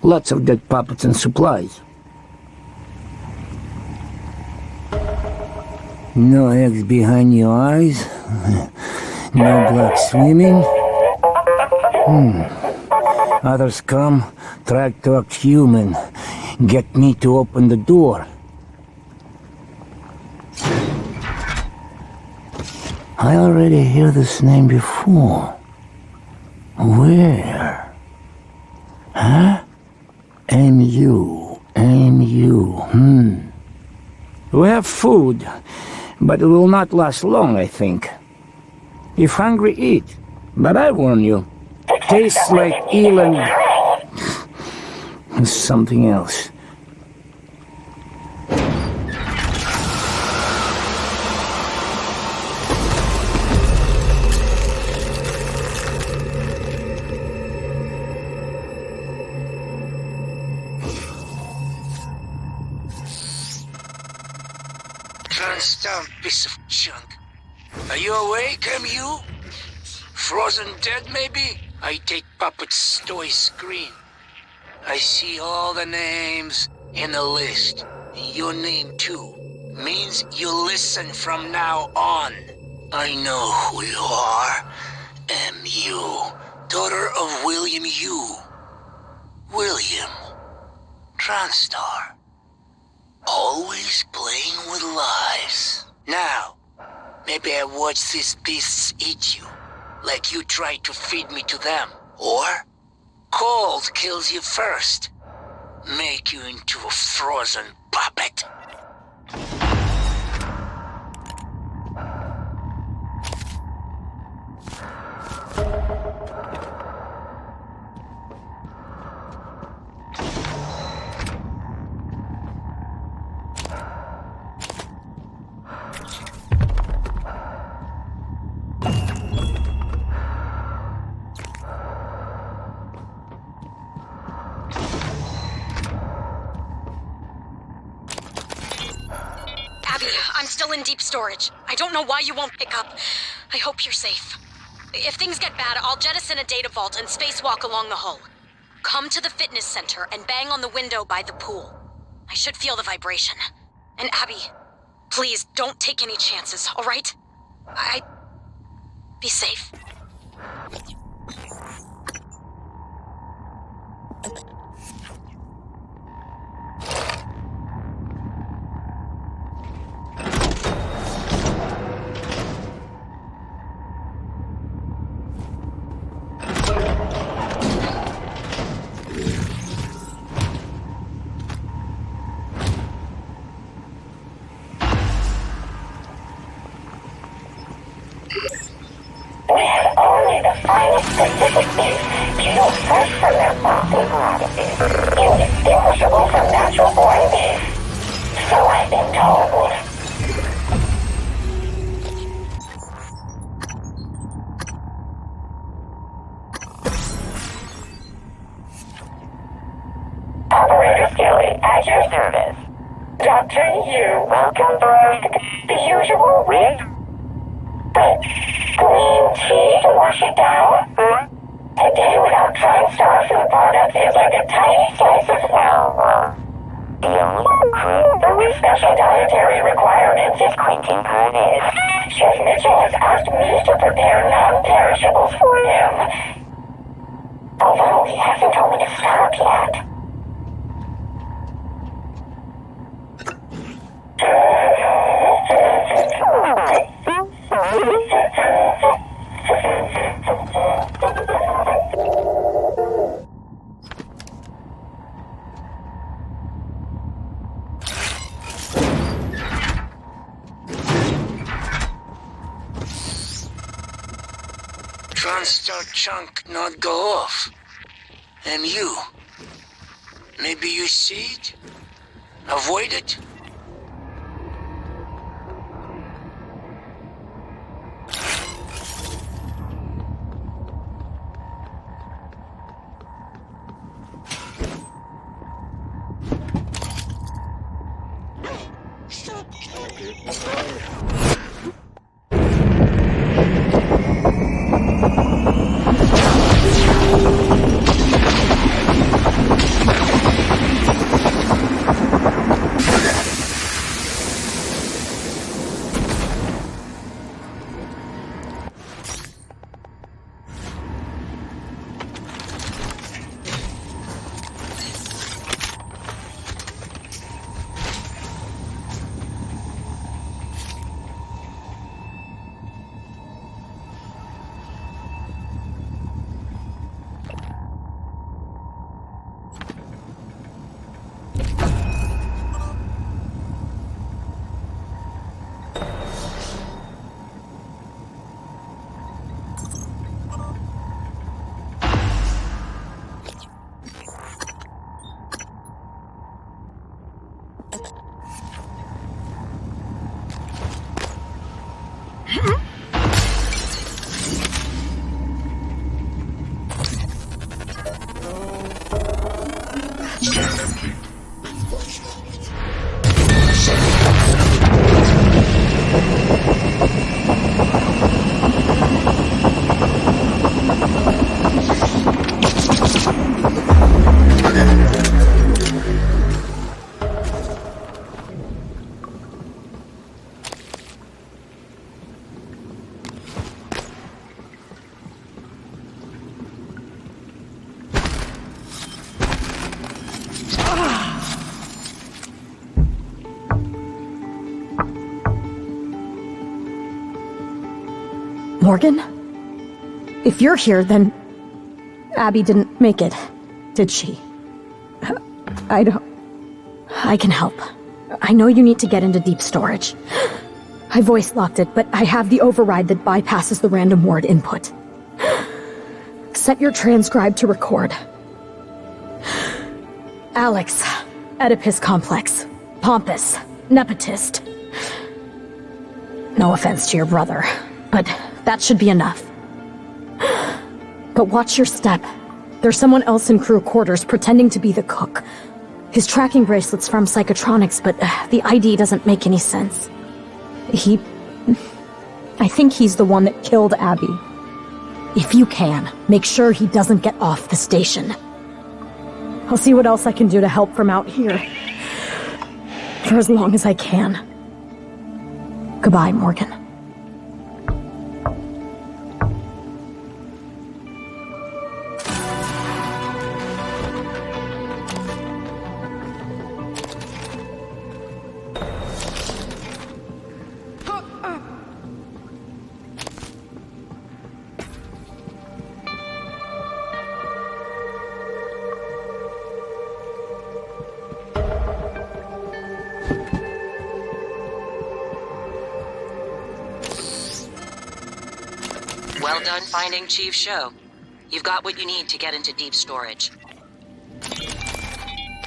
Lots of dead puppets and supplies. No eggs behind your eyes. No black swimming. Others come, try to act human. Get me to open the door. I already hear this name before. Where? Huh? MU. We have food, but it will not last long, I think. If hungry, eat. But I warn you, tastes like eel and something else. Dumb piece of junk. Are you awake, MU? Frozen dead, maybe? I take puppets toy screen. I see all the names in the list. Your name too. Means you listen from now on. I know who you are. MU. Daughter of William U. William. Transtar. Always playing with lives. Now, maybe I watch these beasts eat you, like you tried to feed me to them. Or, cold kills you first, make you into a frozen puppet. still in deep storage. I don't know why you won't pick up. I hope you're safe. If things get bad, I'll jettison a data vault and spacewalk along the hull. Come to the fitness center and bang on the window by the pool. I should feel the vibration. And Abby, please don't take any chances, all right? Be safe. Fresh from their mossy prodigies, indistinguishable from natural-born beasts. So I've been told. Operator Skilly, at your service. Dr. Yu, welcome back. The usual rig? But green tea to wash it down? A day without TriStar food products is like a tiny slice of hell. The only crew with special dietary requirements is Quentin Pernice. Chef Mitchell has asked me to prepare non-perishables for him. Although he hasn't told me to stop yet. TriStar chunk not go off. And you? Maybe you see it? Avoid it? Morgan? If you're here, then Abby didn't make it, did she? I can help. I know you need to get into deep storage. I voice locked it, but I have the override that bypasses the random word input. Set your transcribe to record. Alex, Oedipus complex, pompous, nepotist. No offense to your brother, but that should be enough. But watch your step. There's someone else in crew quarters pretending to be the cook. His tracking bracelet's from Psychotronics, but the ID doesn't make any sense. I think he's the one that killed Abby. If you can, make sure he doesn't get off the station. I'll see what else I can do to help from out here. For as long as I can. Goodbye, Morgan. Well done finding Chief Show. You've got what you need to get into deep storage.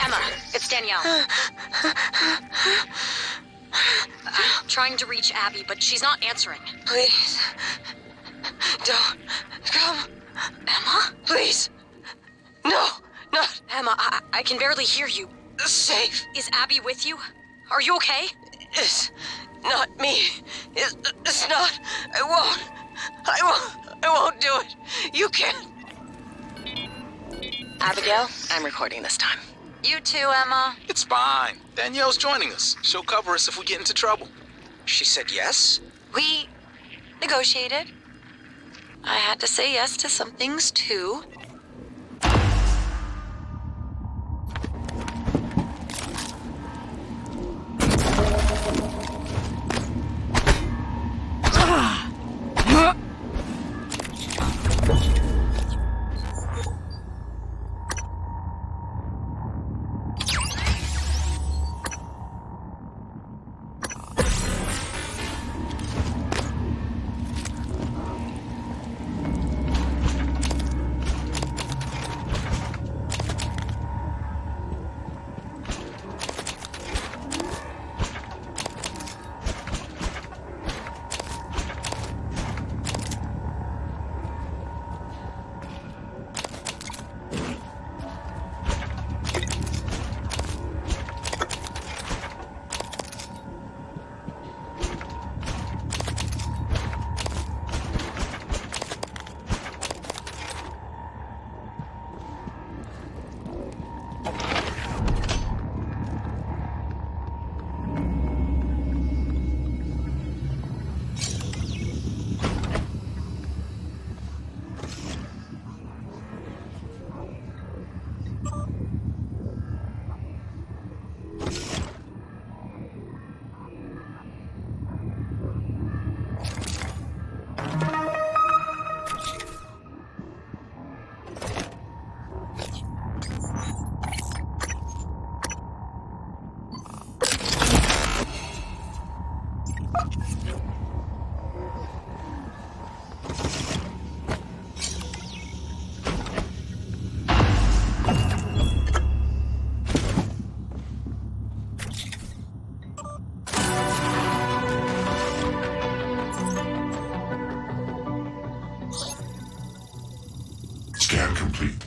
Emma, it's Danielle. I'm trying to reach Abby, but she's not answering. Please. Don't come. Emma? Please. No, not... Emma, I can barely hear you. Safe. Is Abby with you? Are you okay? It's not me. It's not... I won't do it. You can't. Abigail, I'm recording this time. You too, Emma. It's fine. Danielle's joining us. She'll cover us if we get into trouble. She said yes? We negotiated. I had to say yes to some things too. Scan complete.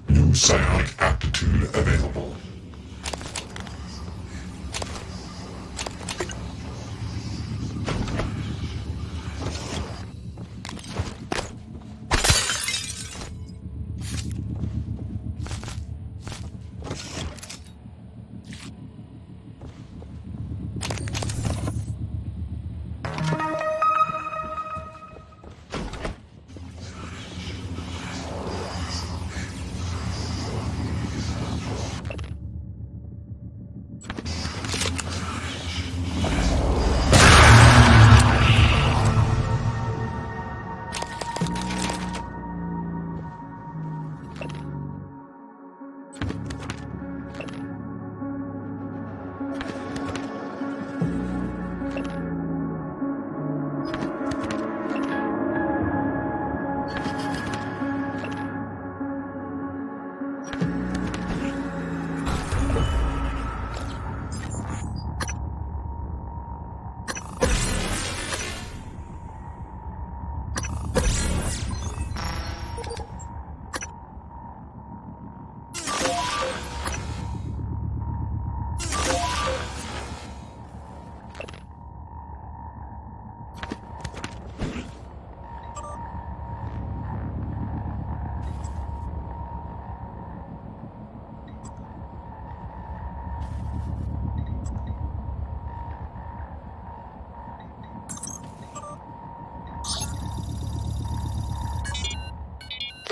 New psionic aptitude available.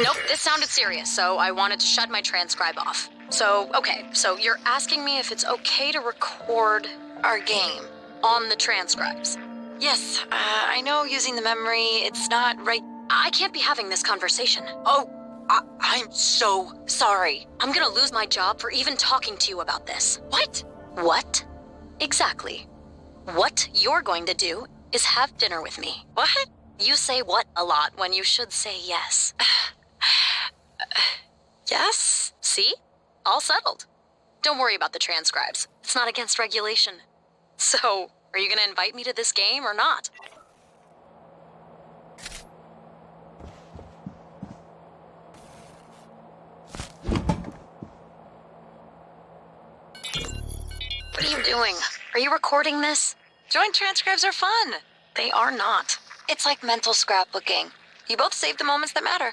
Nope, this sounded serious, so I wanted to shut my transcribe off. So, okay, so you're asking me if it's okay to record our game on the transcribes? Yes, I know using the memory, it's not right. I can't be having this conversation. Oh, I'm so sorry. I'm gonna lose my job for even talking to you about this. What? What? Exactly. What you're going to do is have dinner with me. What? You say what a lot when you should say yes. Yes? See? All settled. Don't worry about the transcribes. It's not against regulation. So, are you gonna invite me to this game or not? What are you doing? Are you recording this? Joint transcribes are fun. They are not. It's like mental scrapbooking. You both save the moments that matter.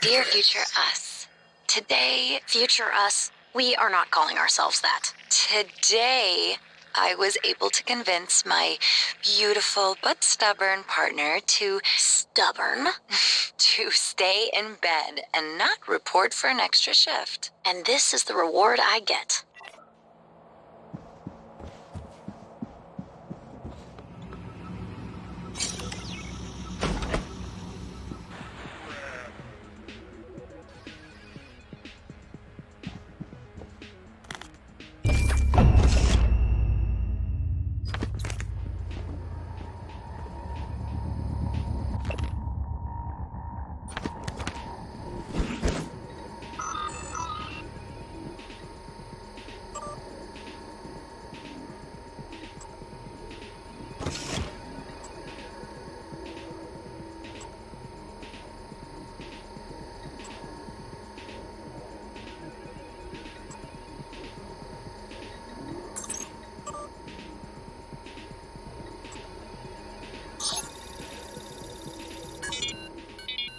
Dear future us. Today, future us, we are not calling ourselves that. Today, I was able to convince my beautiful but stubborn partner to... Stubborn? to stay in bed and not report for an extra shift. And this is the reward I get.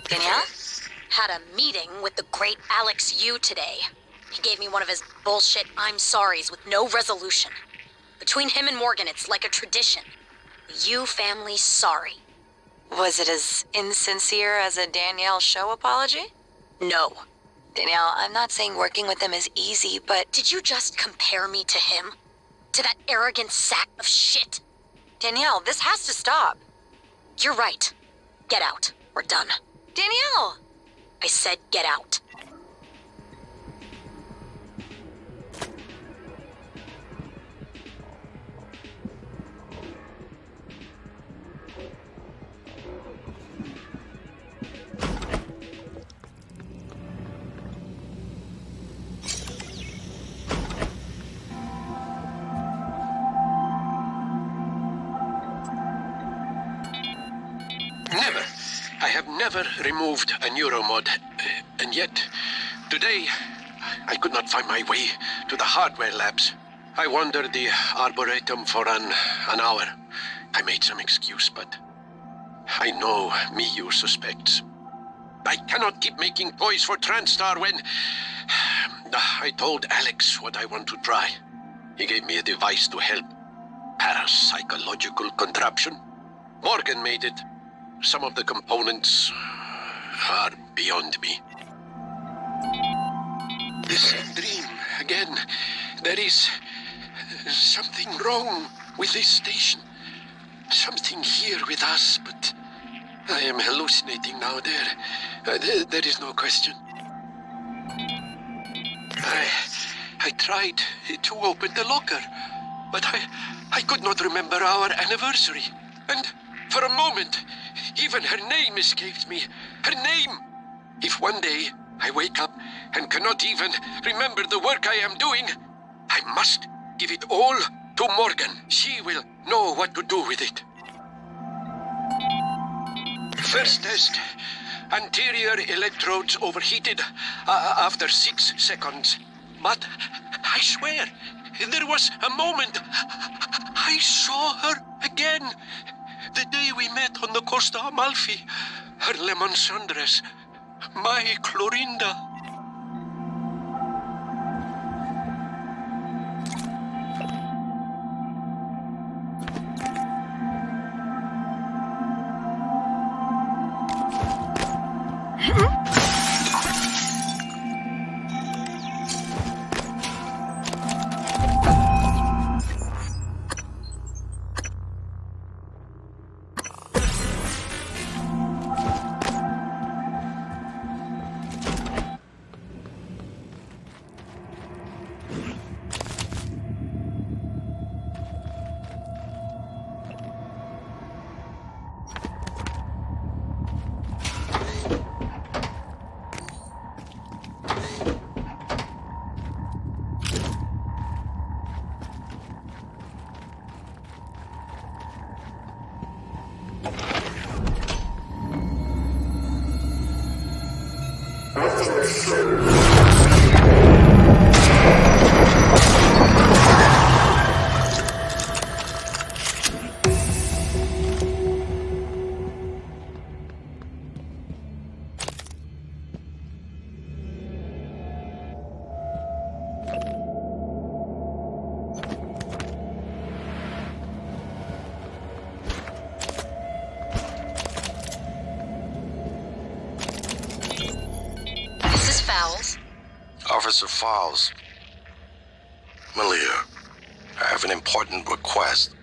Danielle? Had a meeting with the great Alex Yu today. He gave me one of his bullshit I'm sorries with no resolution. Between him and Morgan, it's like a tradition. The Yu family's sorry. Was it as insincere as a Danielle show apology? No. Danielle, I'm not saying working with him is easy, but... Did you just compare me to him? To that arrogant sack of shit? Danielle, this has to stop. You're right. Get out. We're done. Danielle! I said get out. Never. I have never removed a Neuromod, and yet, today, I could not find my way to the hardware labs. I wandered the Arboretum for an hour. I made some excuse, but I know Miyu suspects. I cannot keep making toys for TranStar when... I told Alex what I want to try. He gave me a device to help. Parapsychological contraption. Morgan made it. Some of the components are beyond me. The same dream again. There is something wrong with this station. Something here with us, but I am hallucinating now. There is no question. I tried to open the locker, but I could not remember our anniversary. And for a moment, even her name escaped me. Her name! If one day I wake up and cannot even remember the work I am doing, I must give it all to Morgan. She will know what to do with it. First test. Anterior electrodes overheated after 6 seconds. But I swear, there was a moment I saw her again. The day we met on the Costa Amalfi, her lemon sundress, my Clorinda. Officer Fowles. Malia, I have an important request.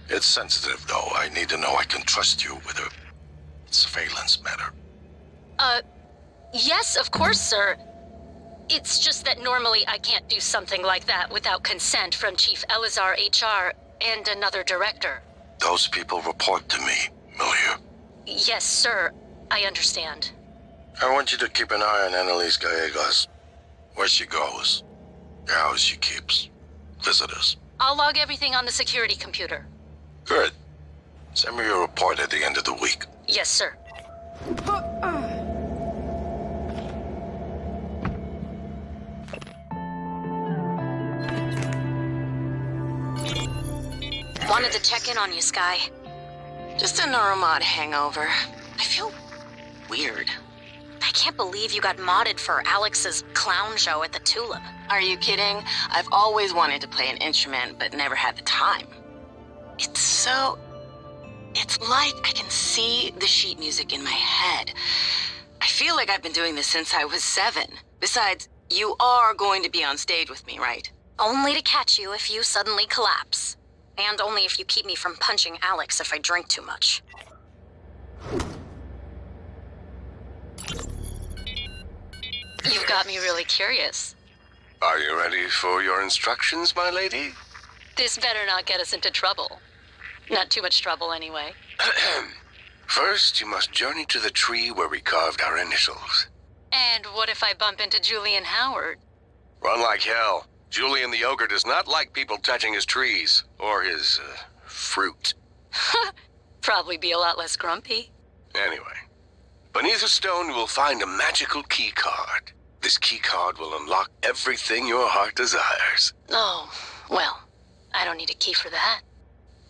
It's sensitive, though. I need to know I can trust you with a surveillance matter. Yes, of course, sir. It's just that normally I can't do something like that without consent from Chief Elazar HR and another director. Those people report to me, Malia. Yes, sir. I understand. I want you to keep an eye on Annalise Gallegos. Where she goes, the house she keeps, visitors. I'll log everything on the security computer. Good. Send me your report at the end of the week. Yes, sir. Wanted to check in on you, Sky. Just a Neuromod hangover. I feel weird. I can't believe you got modded for Alex's clown show at the Tulip. Are you kidding? I've always wanted to play an instrument, but never had the time. It's like I can see the sheet music in my head. I feel like I've been doing this since I was 7. Besides, you are going to be on stage with me, right? Only to catch you if you suddenly collapse. And only if you keep me from punching Alex if I drink too much. You've got me really curious. Are you ready for your instructions, my lady? This better not get us into trouble. Not too much trouble, anyway. First, you must journey to the tree where we carved our initials. And what if I bump into Julian Howard? Run like hell. Julian the Ogre does not like people touching his trees, or his, fruit. Probably be a lot less grumpy. Anyway, beneath a stone you will find a magical key card. This key card will unlock everything your heart desires. Oh, well, I don't need a key for that.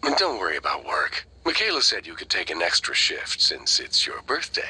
And don't worry about work. Michaela said you could take an extra shift since it's your birthday.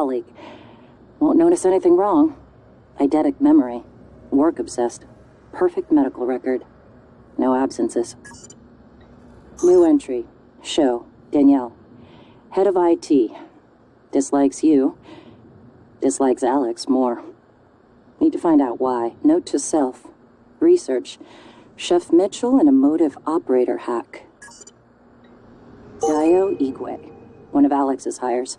colleague. Won't notice anything wrong. Eidetic memory. Work-obsessed. Perfect medical record. No absences. New entry. Show. Danielle. Head of IT. Dislikes you. Dislikes Alex more. Need to find out why. Note to self. Research. Chef Mitchell and a motive operator hack. Dio Igwe. One of Alex's hires.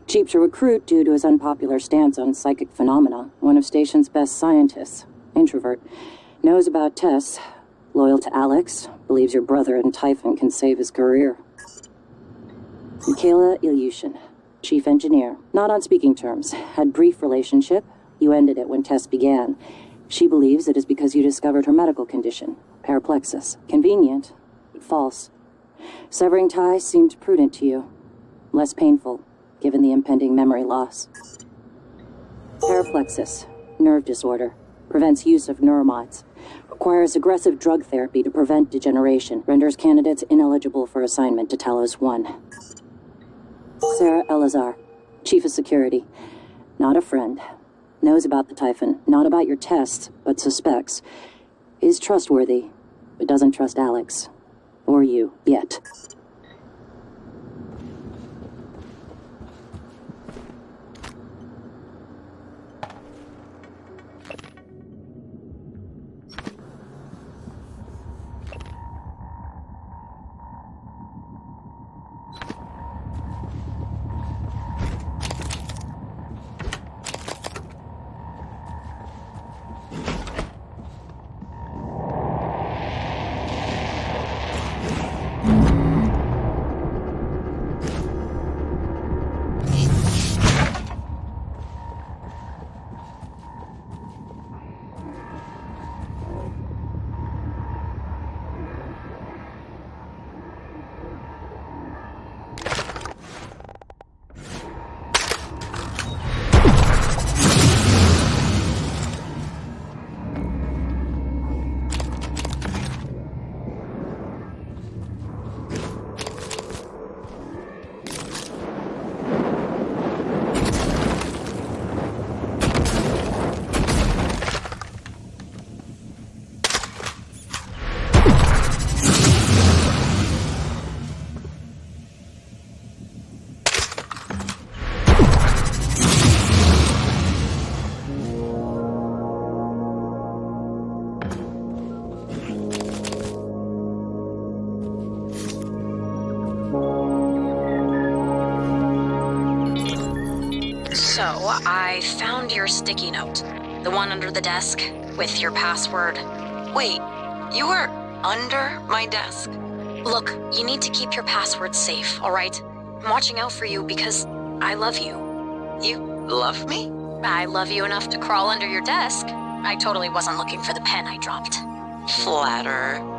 Cheap to recruit due to his unpopular stance on psychic phenomena. One of station's best scientists. Introvert. Knows about Tess. Loyal to Alex. Believes your brother and Typhon can save his career. Michaela Ilyushin. Chief engineer. Not on speaking terms. Had brief relationship. You ended it when Tess began. She believes it is because you discovered her medical condition. Paraplexis. Convenient, but false. Severing ties seemed prudent to you. Less painful, given the impending memory loss. Paraplexis. Nerve disorder. Prevents use of neuromods. Requires aggressive drug therapy to prevent degeneration. Renders candidates ineligible for assignment to Talos 1. Sarah Elazar. Chief of Security. Not a friend. Knows about the Typhon. Not about your tests, but suspects. Is trustworthy, but doesn't trust Alex. Or you, yet. I found your sticky note. The one under the desk, with your password. Wait, you were under my desk? Look, you need to keep your password safe, alright? I'm watching out for you because I love you. You love me? I love you enough to crawl under your desk. I totally wasn't looking for the pen I dropped. Flatterer.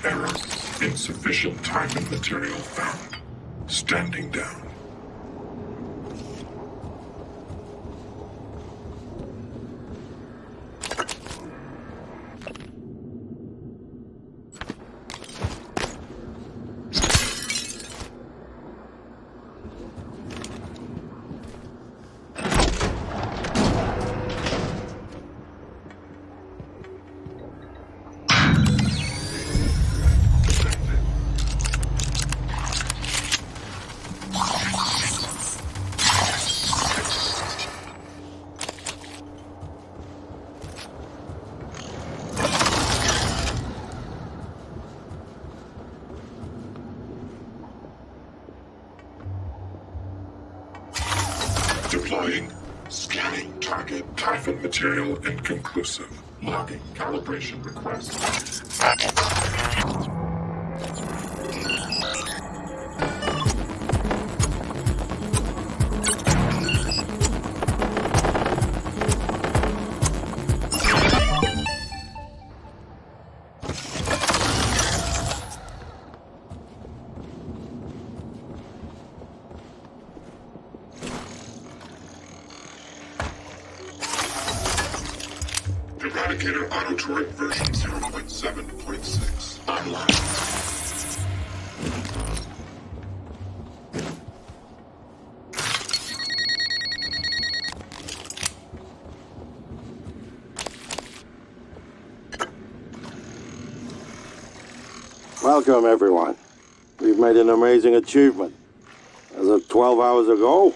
Error. Insufficient time and material found. Standing down. Deploying. Scanning target. Typhon material inconclusive. Logging calibration request. Eradicator Auto-Turret version 0.7.6 online. Welcome, everyone. We've made an amazing achievement. As of 12 hours ago,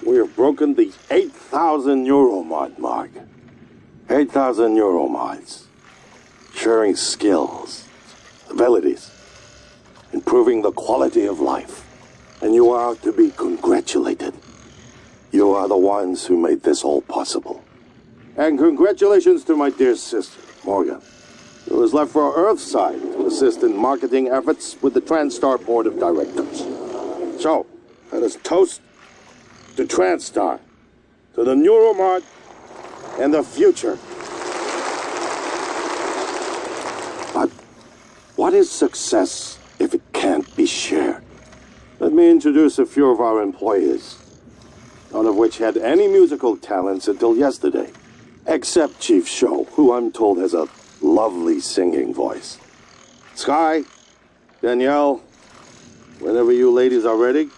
we have broken the 8,000 Neuromod mark. 8,000 Neuromods. Sharing skills, abilities, improving the quality of life. And you are to be congratulated. You are the ones who made this all possible. And congratulations to my dear sister, Morgan, who is left for Earthside to assist in marketing efforts with the TranStar Board of Directors. So, let us toast to TranStar, to the Neuromod, and the future. But what is success if it can't be shared? Let me introduce a few of our employees, none of which had any musical talents until yesterday, except Chief Show, who I'm told has a lovely singing voice. Sky, Danielle, whenever you ladies are ready.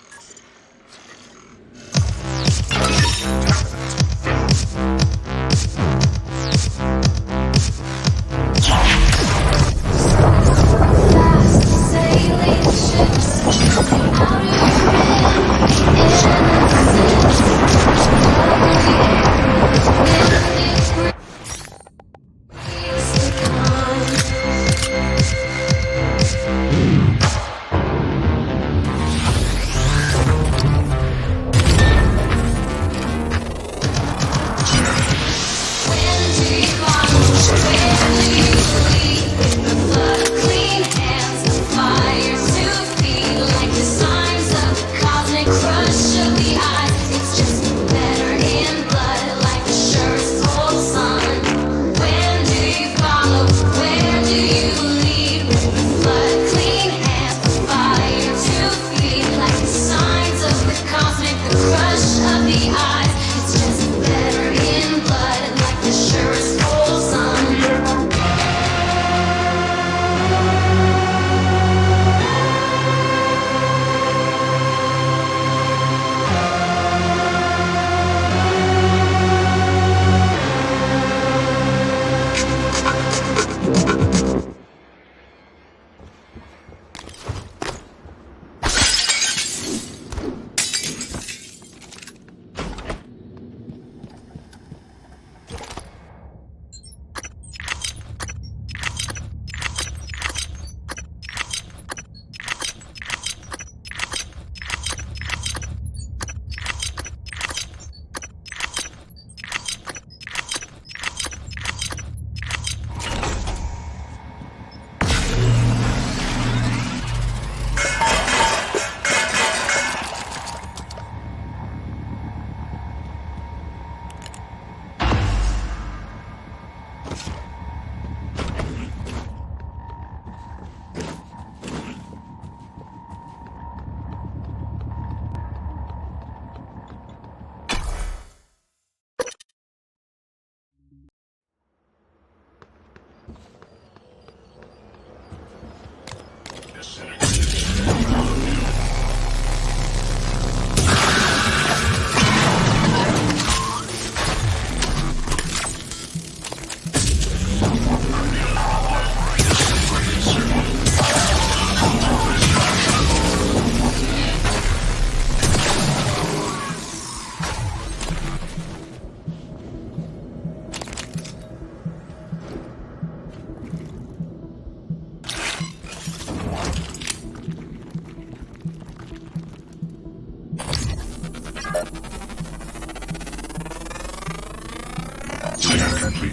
complete.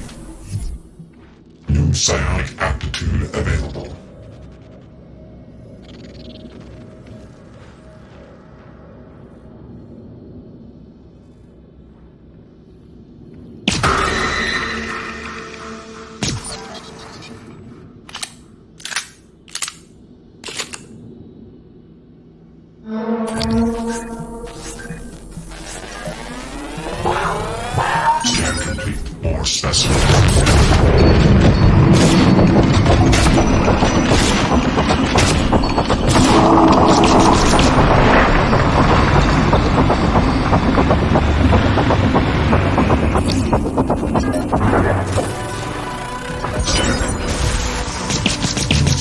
New psionic aptitude available. Scan complete. More specimens.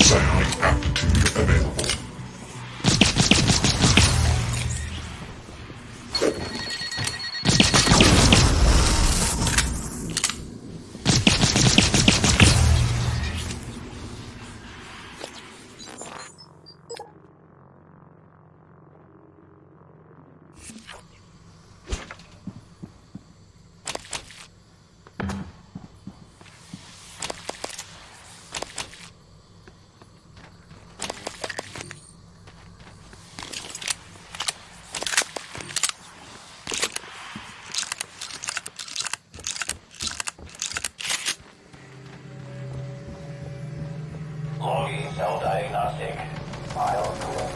Psionic aptitude available. Logi cell diagnostic. File cool.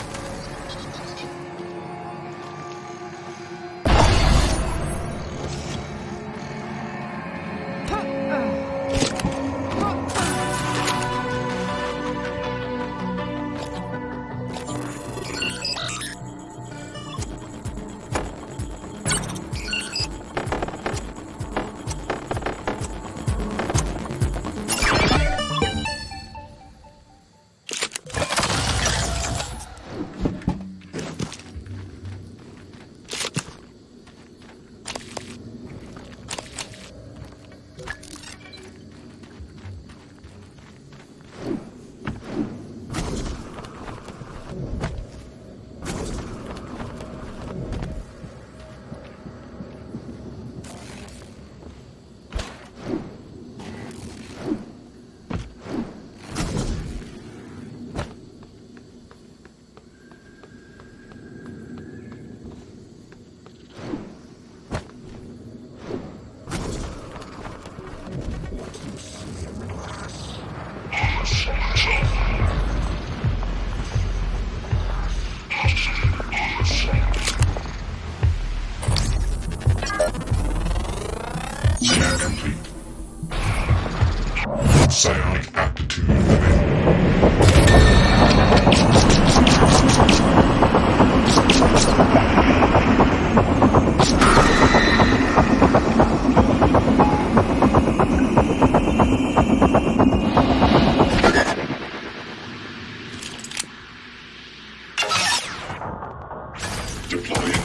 Scan complete. Psionic aptitude deploying.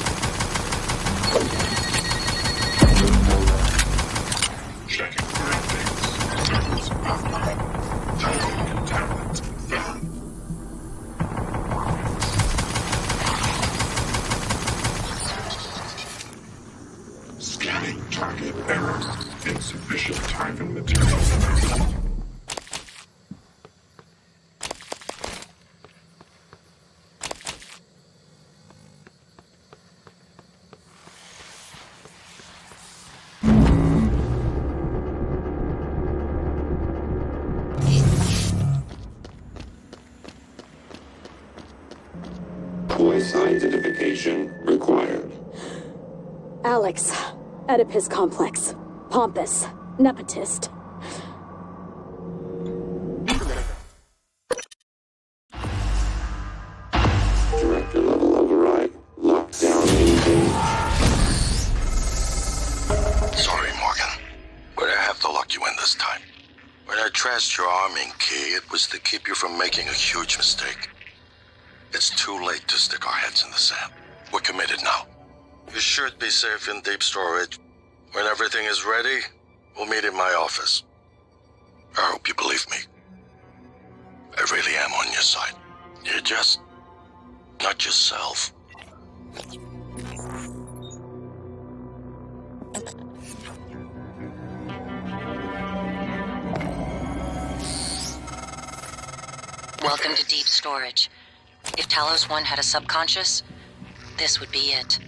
Checking for updates. Circuits offline. Target contaminant found. Scanning target error. Insufficient time and material available. Voice identification required. Alex, Oedipus complex, pompous, nepotist. Director level override. Lockdown maintained. Sorry, Morgan. But I have to lock you in this time. When I trashed your arming key, it was to keep you from making a huge mistake. It's too late to stick our heads in the sand. We're committed now. You should be safe in deep storage. When everything is ready, we'll meet in my office. I hope you believe me. I really am on your side. You're just not yourself. Welcome to deep storage. If Talos 1 had a subconscious, this would be it.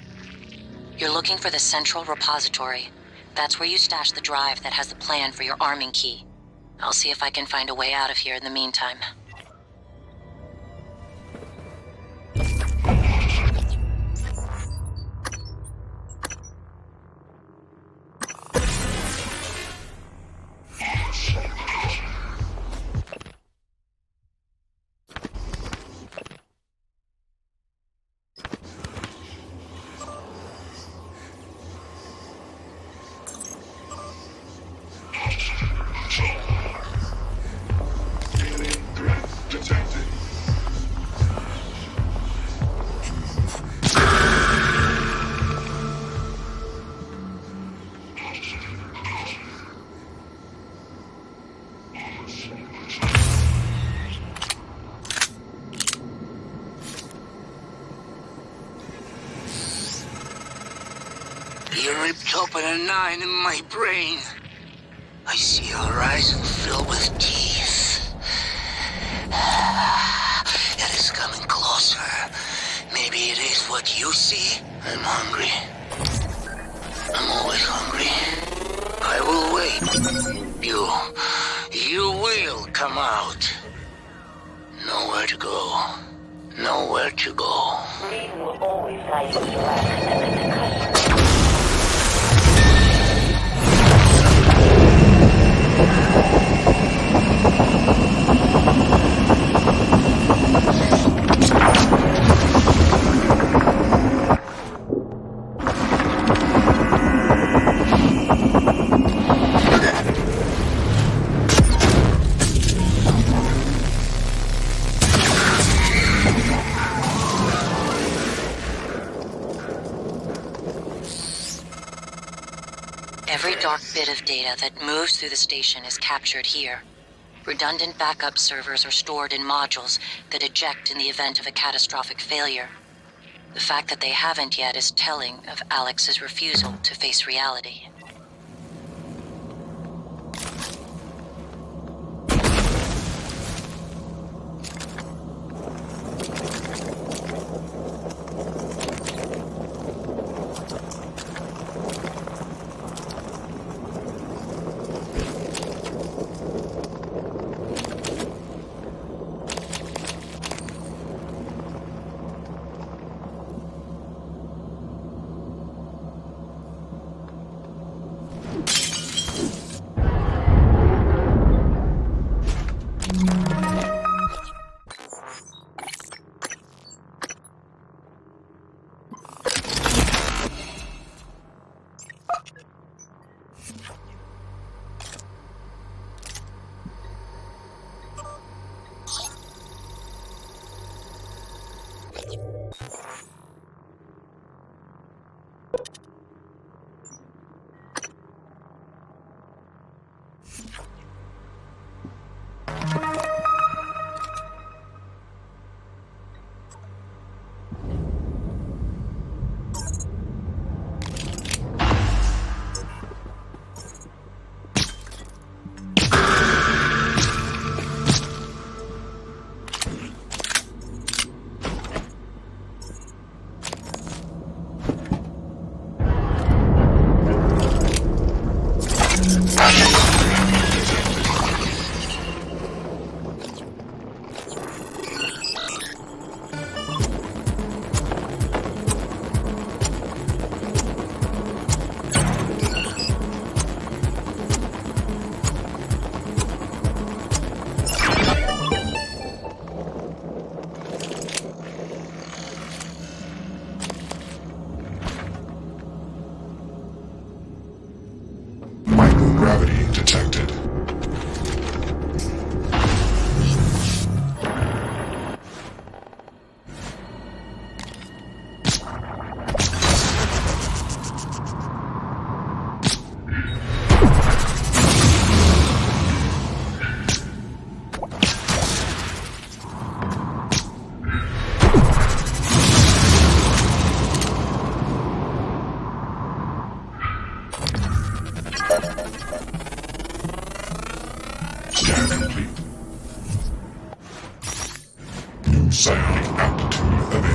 You're looking for the central repository. That's where you stash the drive that has the plan for your arming key. I'll see if I can find a way out of here in the meantime. You ripped open a 9 in my brain. I see a horizon filled with teeth. It is coming closer. Maybe it is what you see. I'm hungry. I'm always hungry. I will wait. You will come out. Nowhere to go. Nowhere to go. Reason will always lie to the left. Every dark bit of data that moves through the station is captured here. Redundant backup servers are stored in modules that eject in the event of a catastrophic failure. The fact that they haven't yet is telling of Alex's refusal to face reality. Microgravity detected. Scan complete. Sound out to limit.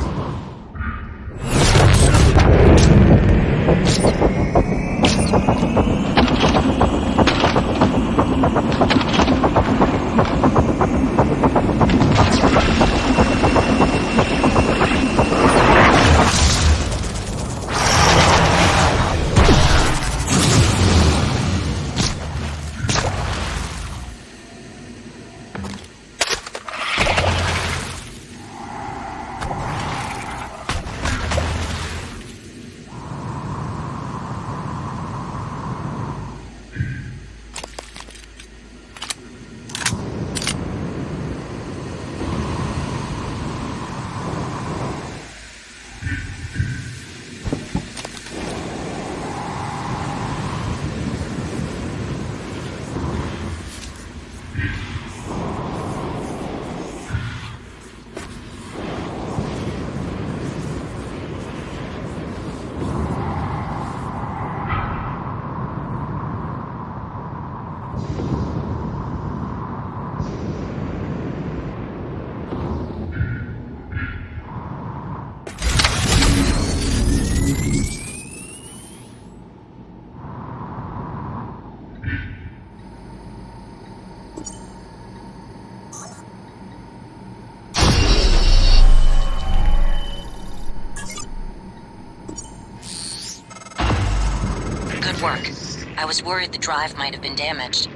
Work. I was worried the drive might have been damaged.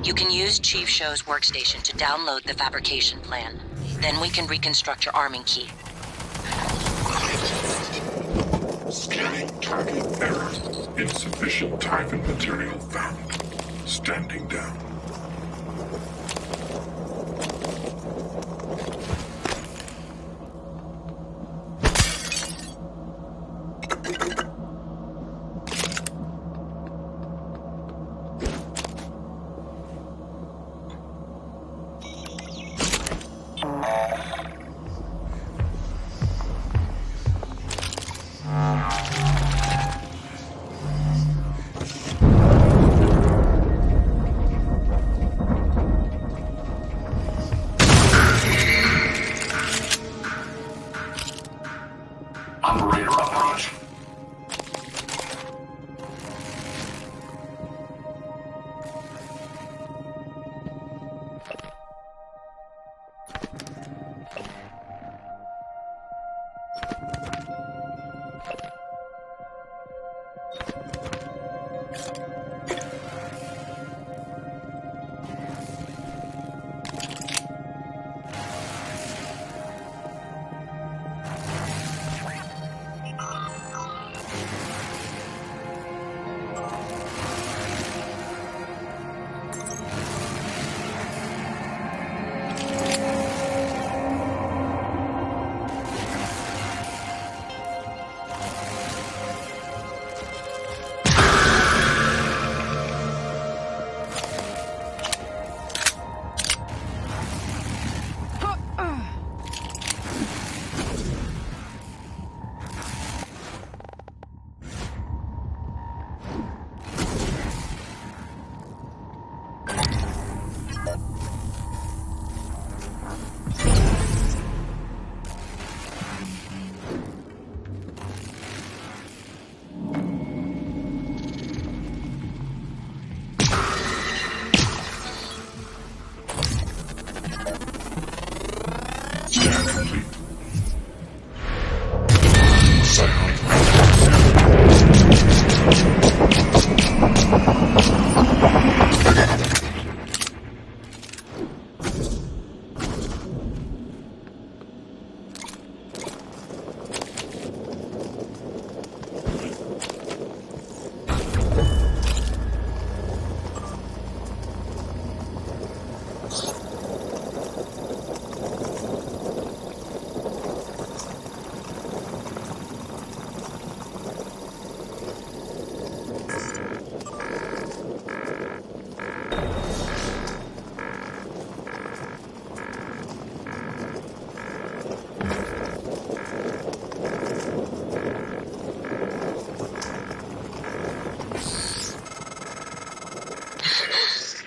You can use Chief Show's workstation to download the fabrication plan. Then we can reconstruct your arming key. Scanning target error. Insufficient time and material found. Standing down.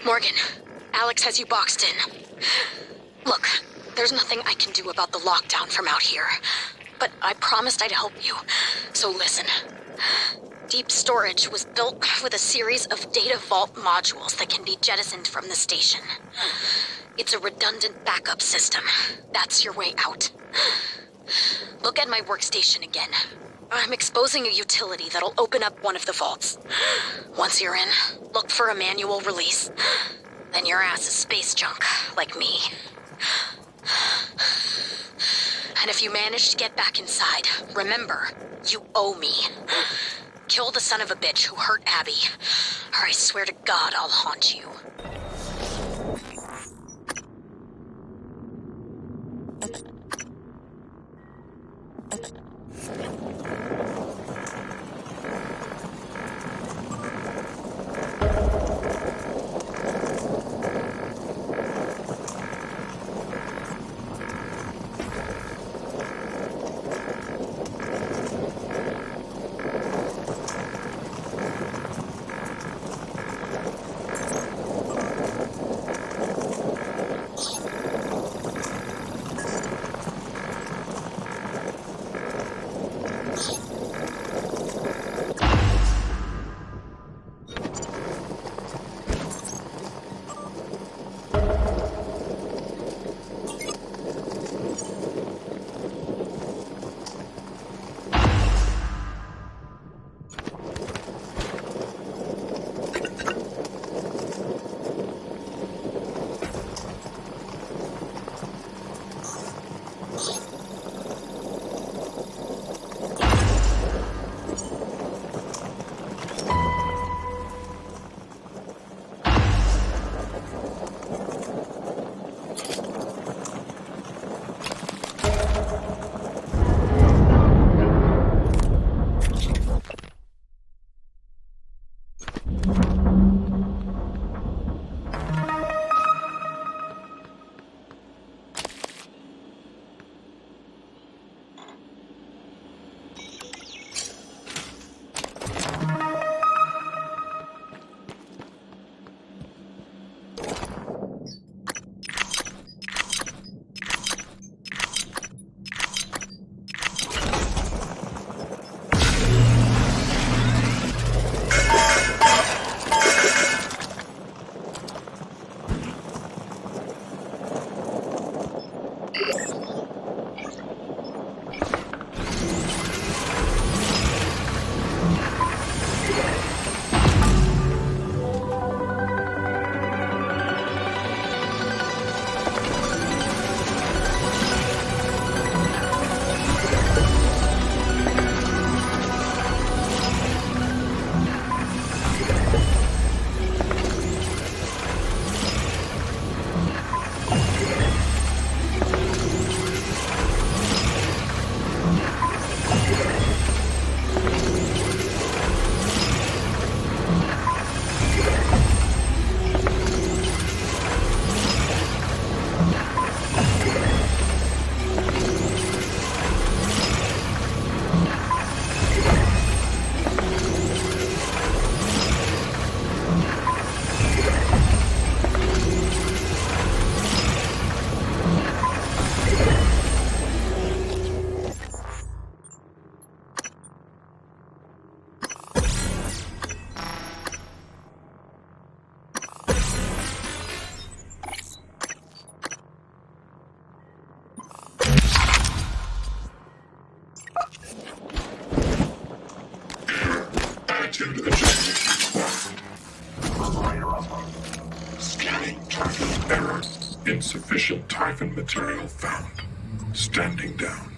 Morgan, Alex has you boxed in. Look, There's nothing I can do about the lockdown from out here. But I promised I'd help you. So listen. Deep storage was built with a series of data vault modules that can be jettisoned from the station. It's a redundant backup system. That's your way out. Look at my workstation again. I'm exposing a utility that'll open up one of the vaults. Once you're in, look for a manual release. Then your ass is space junk, like me. And if you manage to get back inside, remember, you owe me. Kill the son of a bitch who hurt Abby, or I swear to God I'll haunt you. Attitude adjustment. Scanning Typhon error. Insufficient Typhon material found. Standing down.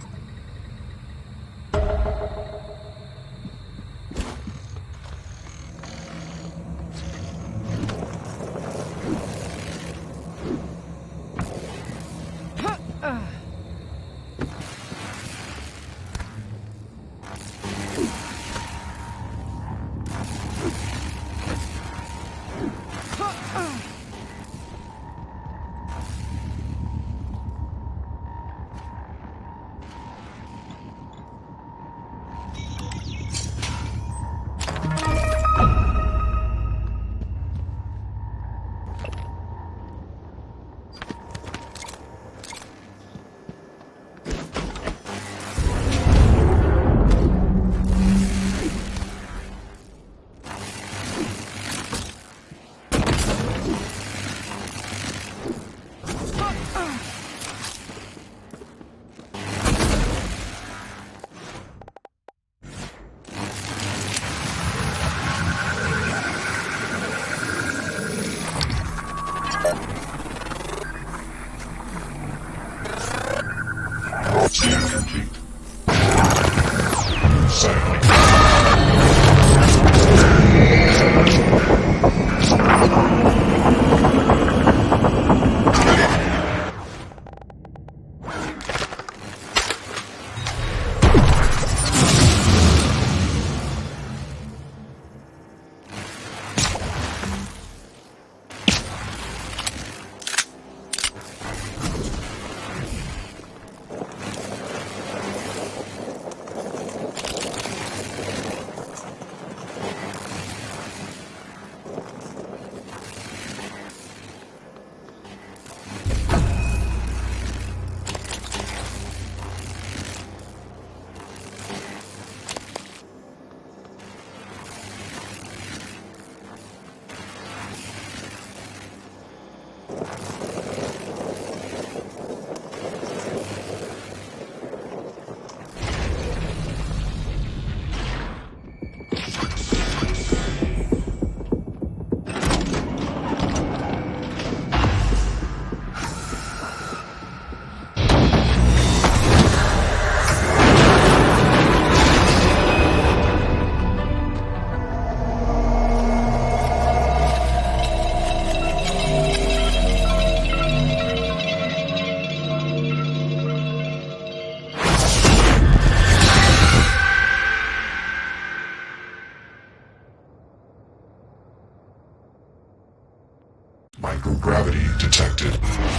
Microgravity detected.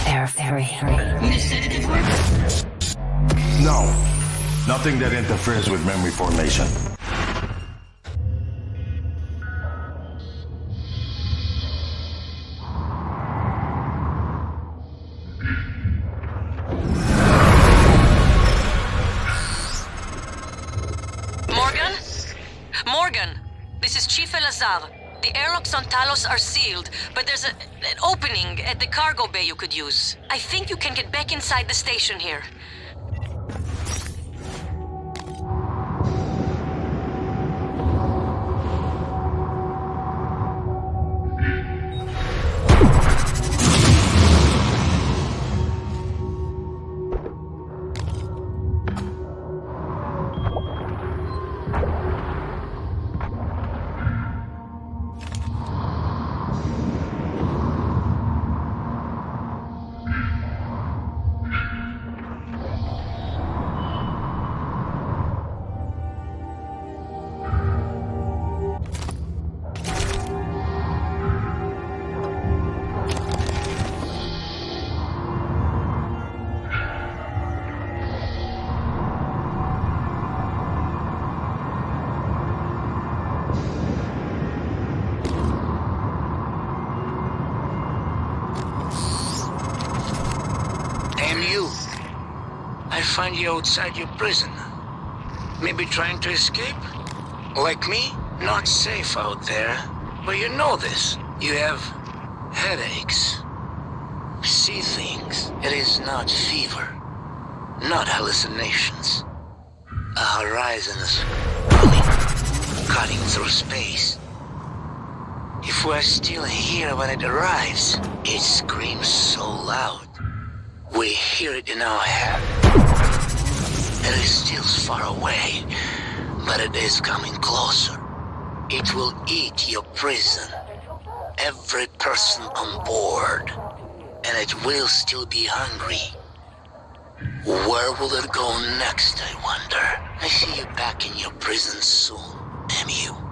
They're very No. Nothing that interferes with memory formation. Morgan, this is Chief Elazar. The airlocks on Talos are sealed, but there's an opening at the cargo bay you could use. I think you can get back inside the station here. I find you outside your prison. Maybe trying to escape? Like me? Not safe out there. But you know this. You have headaches. See things. It is not fever. Not hallucinations. A horizon is coming, cutting through space. If we're still here when it arrives, it screams so loud. We hear it in our head. It is still far away, but it is coming closer. It will eat your prison, every person on board, and it will still be hungry. Where will it go next, I wonder? I see you back in your prison soon, MU.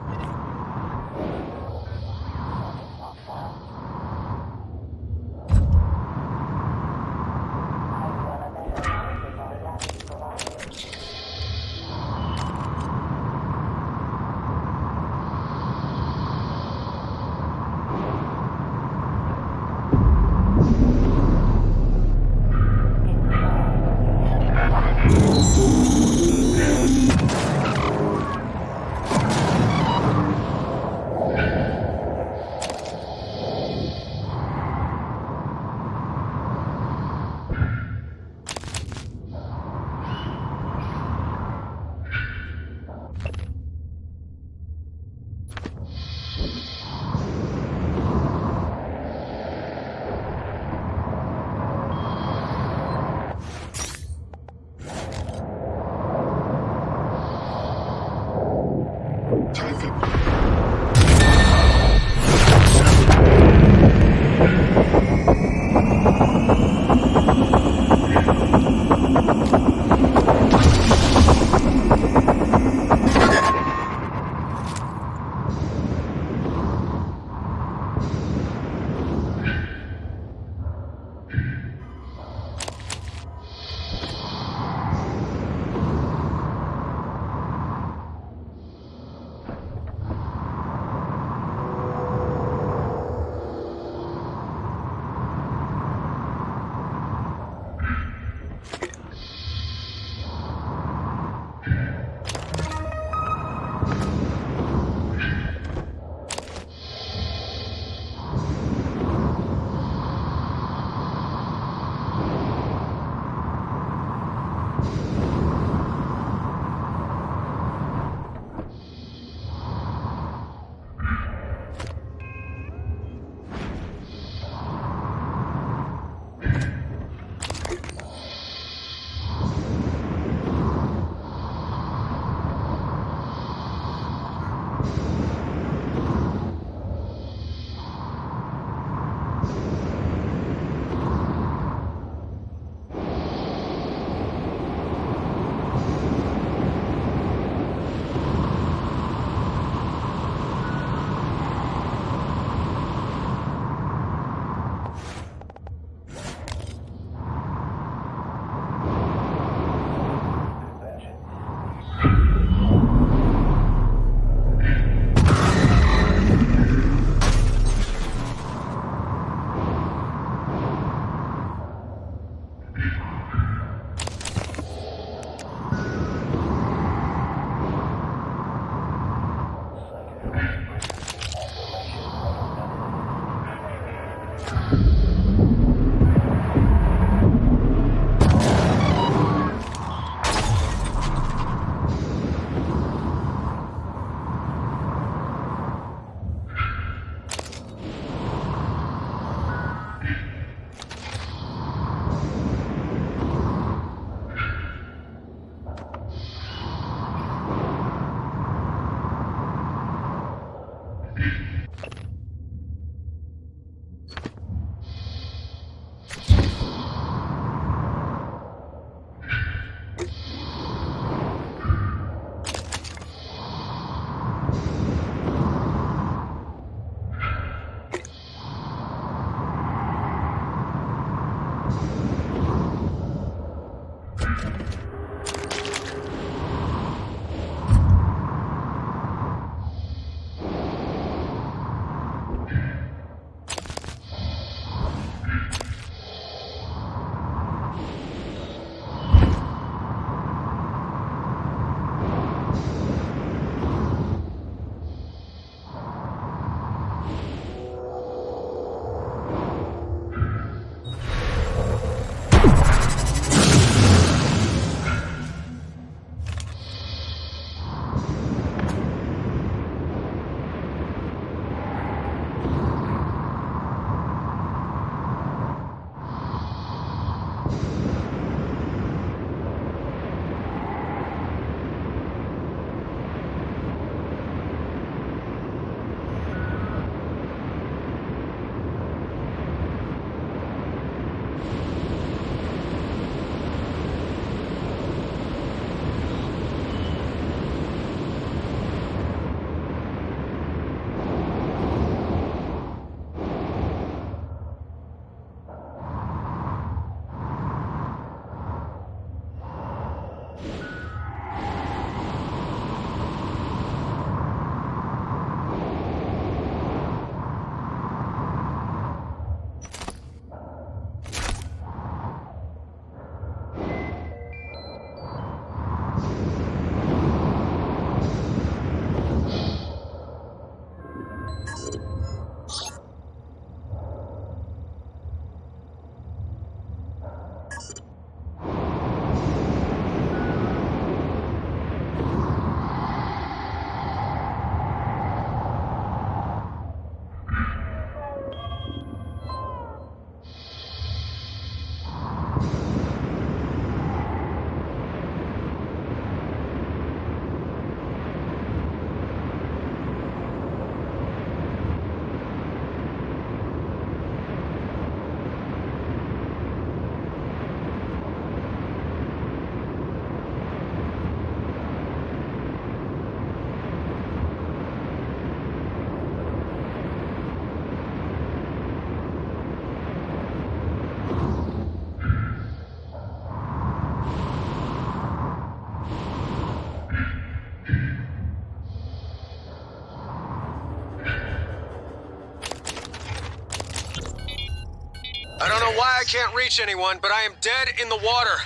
I don't know why I can't reach anyone, but I am dead in the water.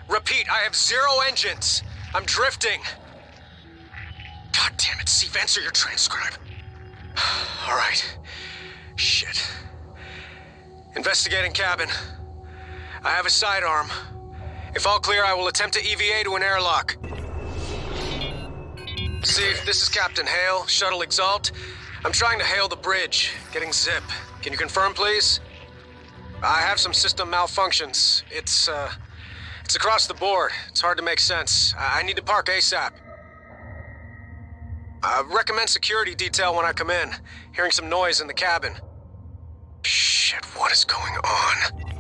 Repeat, I have 0 engines. I'm drifting. God damn it, Steve, answer your transcribe. All right. Shit. Investigating cabin. I have a sidearm. If all clear, I will attempt to EVA to an airlock. Steve, this is Captain Hale, Shuttle Exalt. I'm trying to hail the bridge, getting zip. Can you confirm, please? I have some system malfunctions. It's across the board. It's hard to make sense. I need to park ASAP. Recommend security detail when I come in. Hearing some noise in the cabin. Shit, what is going on?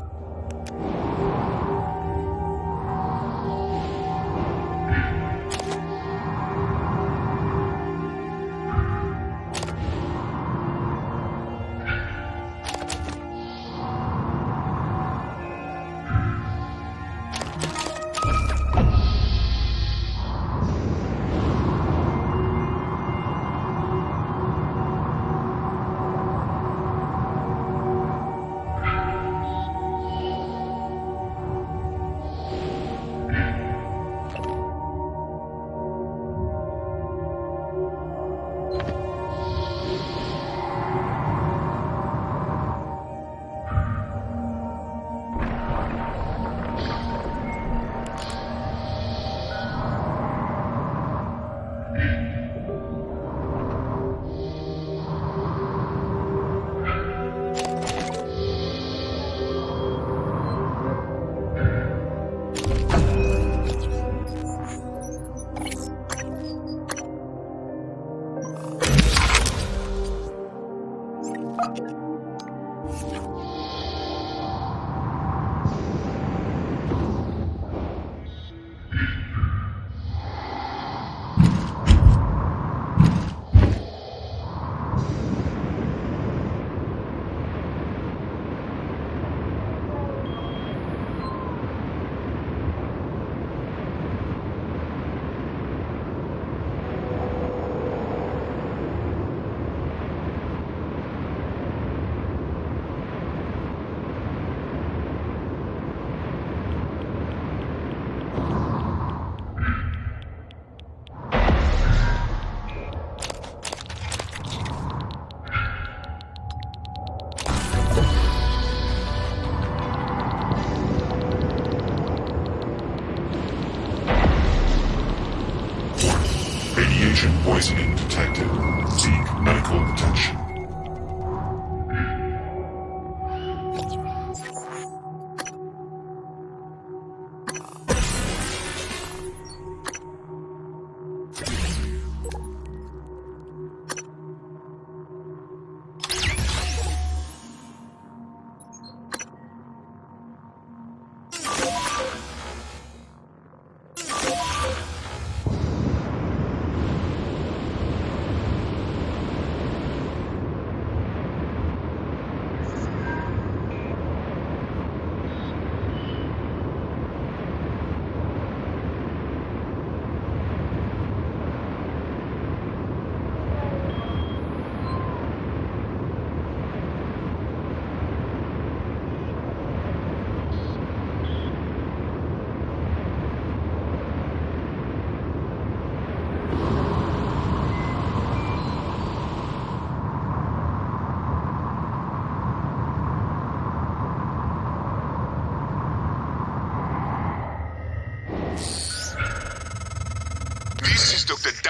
Poisoning detected. Seek medical attention.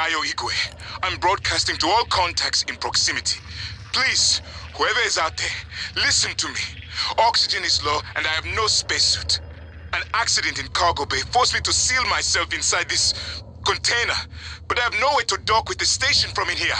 Igwe. I'm broadcasting to all contacts in proximity. Please, whoever is out there, listen to me. Oxygen is low and I have no spacesuit. An accident in Cargo Bay forced me to seal myself inside this container, but I have no way to dock with the station from in here.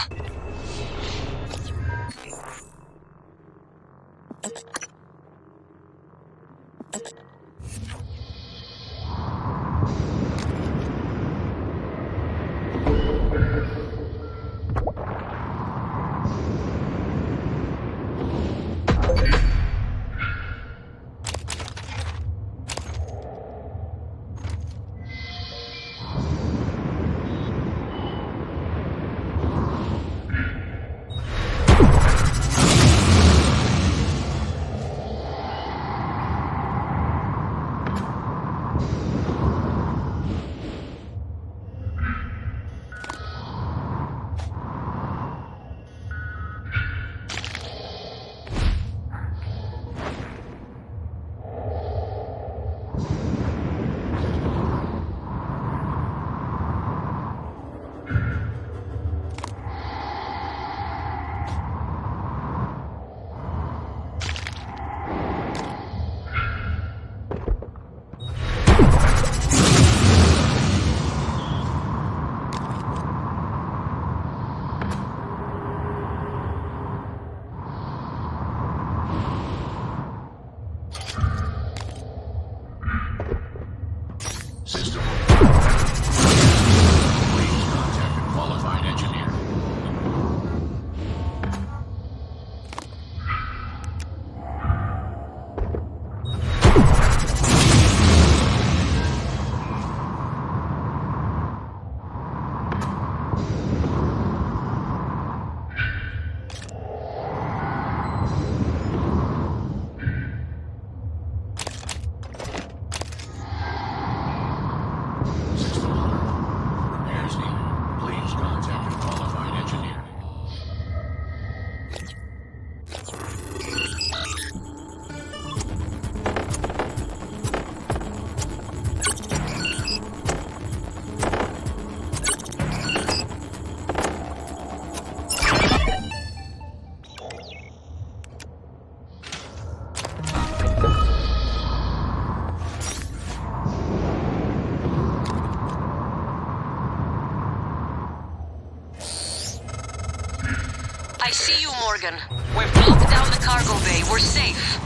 I see you, Morgan. We've locked down the cargo bay. We're safe.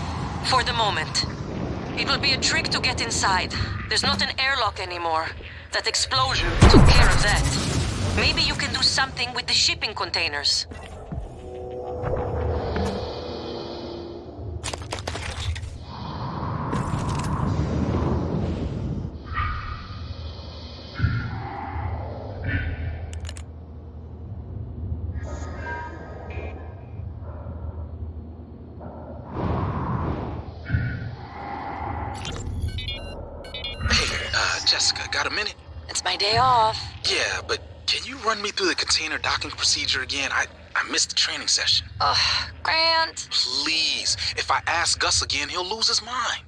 For the moment. It will be a trick to get inside. There's not an airlock anymore. That explosion took care of that. Maybe you can do something with the shipping containers. Jessica, got a minute? It's my day off. Yeah, but can you run me through the container docking procedure again? I missed the training session. Ugh, Grant. Please. If I ask Gus again, he'll lose his mind.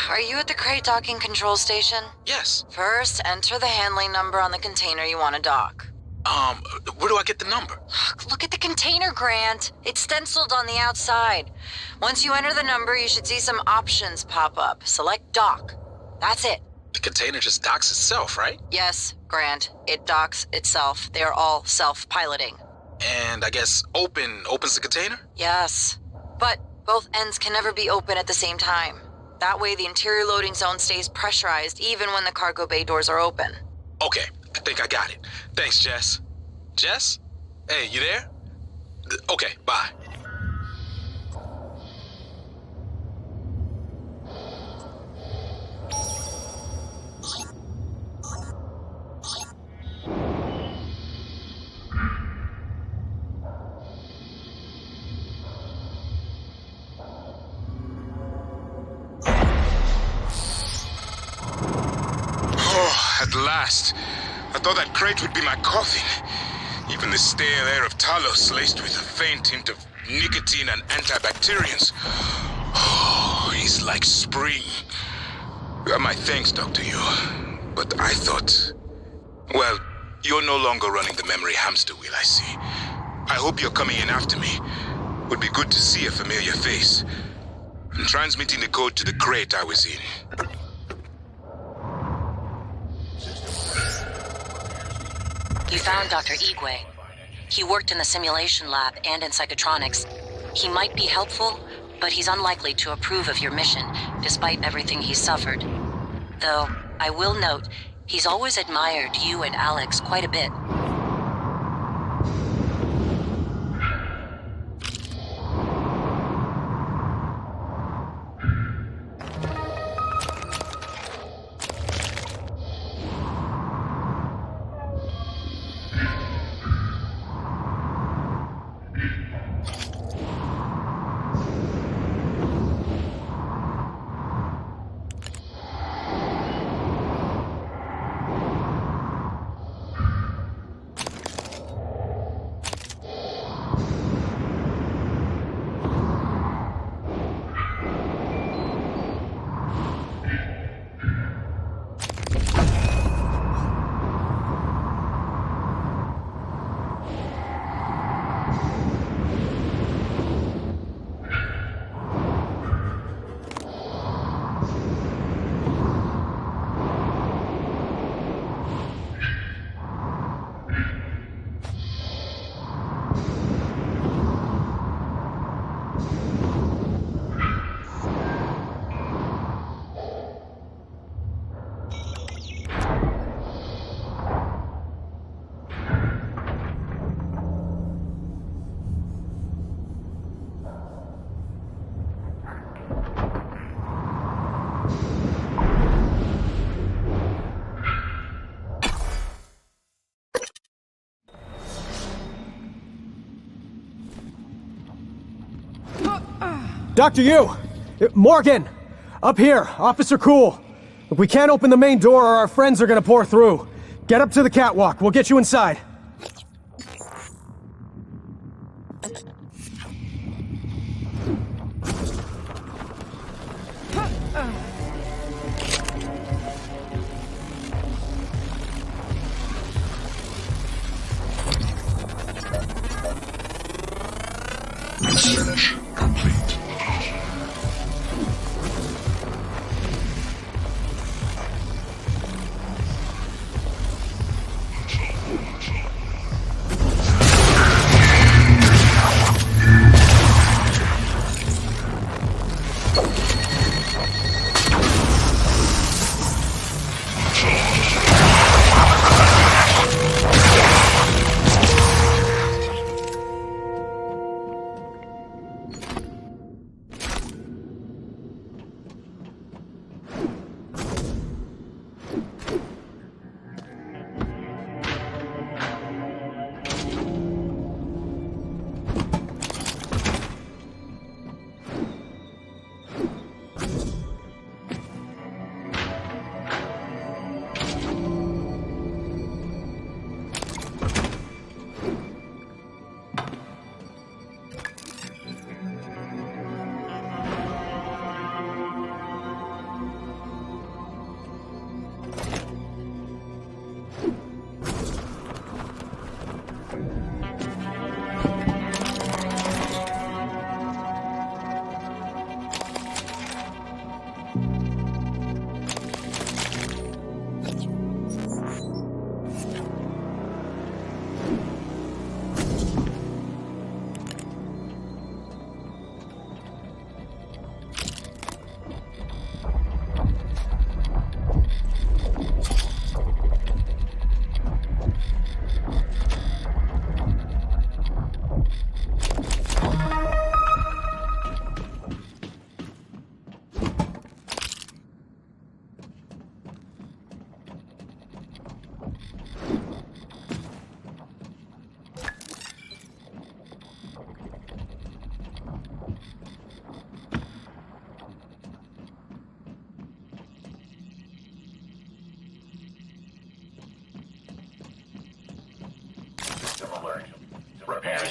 Are you at the crate docking control station? Yes. First, enter the handling number on the container you want to dock. Where do I get the number? Look at the container, Grant. It's stenciled on the outside. Once you enter the number, you should see some options pop up. Select dock. That's it. The container just docks itself, right? Yes, Grant. It docks itself. They are all self-piloting. And I guess opens the container? Yes. But both ends can never be open at the same time. That way the interior loading zone stays pressurized even when the cargo bay doors are open. Okay, I think I got it. Thanks, Jess. Jess? Hey, you there? Okay, bye. At last. I thought that crate would be my coffin. Even the stale air of Talos laced with a faint hint of nicotine and antibacterians. Oh, it's like spring. My thanks, Dr. Yu. But I thought... Well, you're no longer running the memory hamster wheel, I see. I hope you're coming in after me. Would be good to see a familiar face. I'm transmitting the code to the crate I was in. You found Dr. Igwe. He worked in the simulation lab and in Psychotronics. He might be helpful, but he's unlikely to approve of your mission, despite everything he's suffered. Though, I will note, he's always admired you and Alex quite a bit. Dr. Yu! Morgan! Up here, Officer Cool. We can't open the main door or our friends are gonna pour through. Get up to the catwalk, we'll get you inside. Research complete.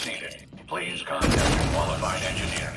supplies needed, please contact a qualified engineer.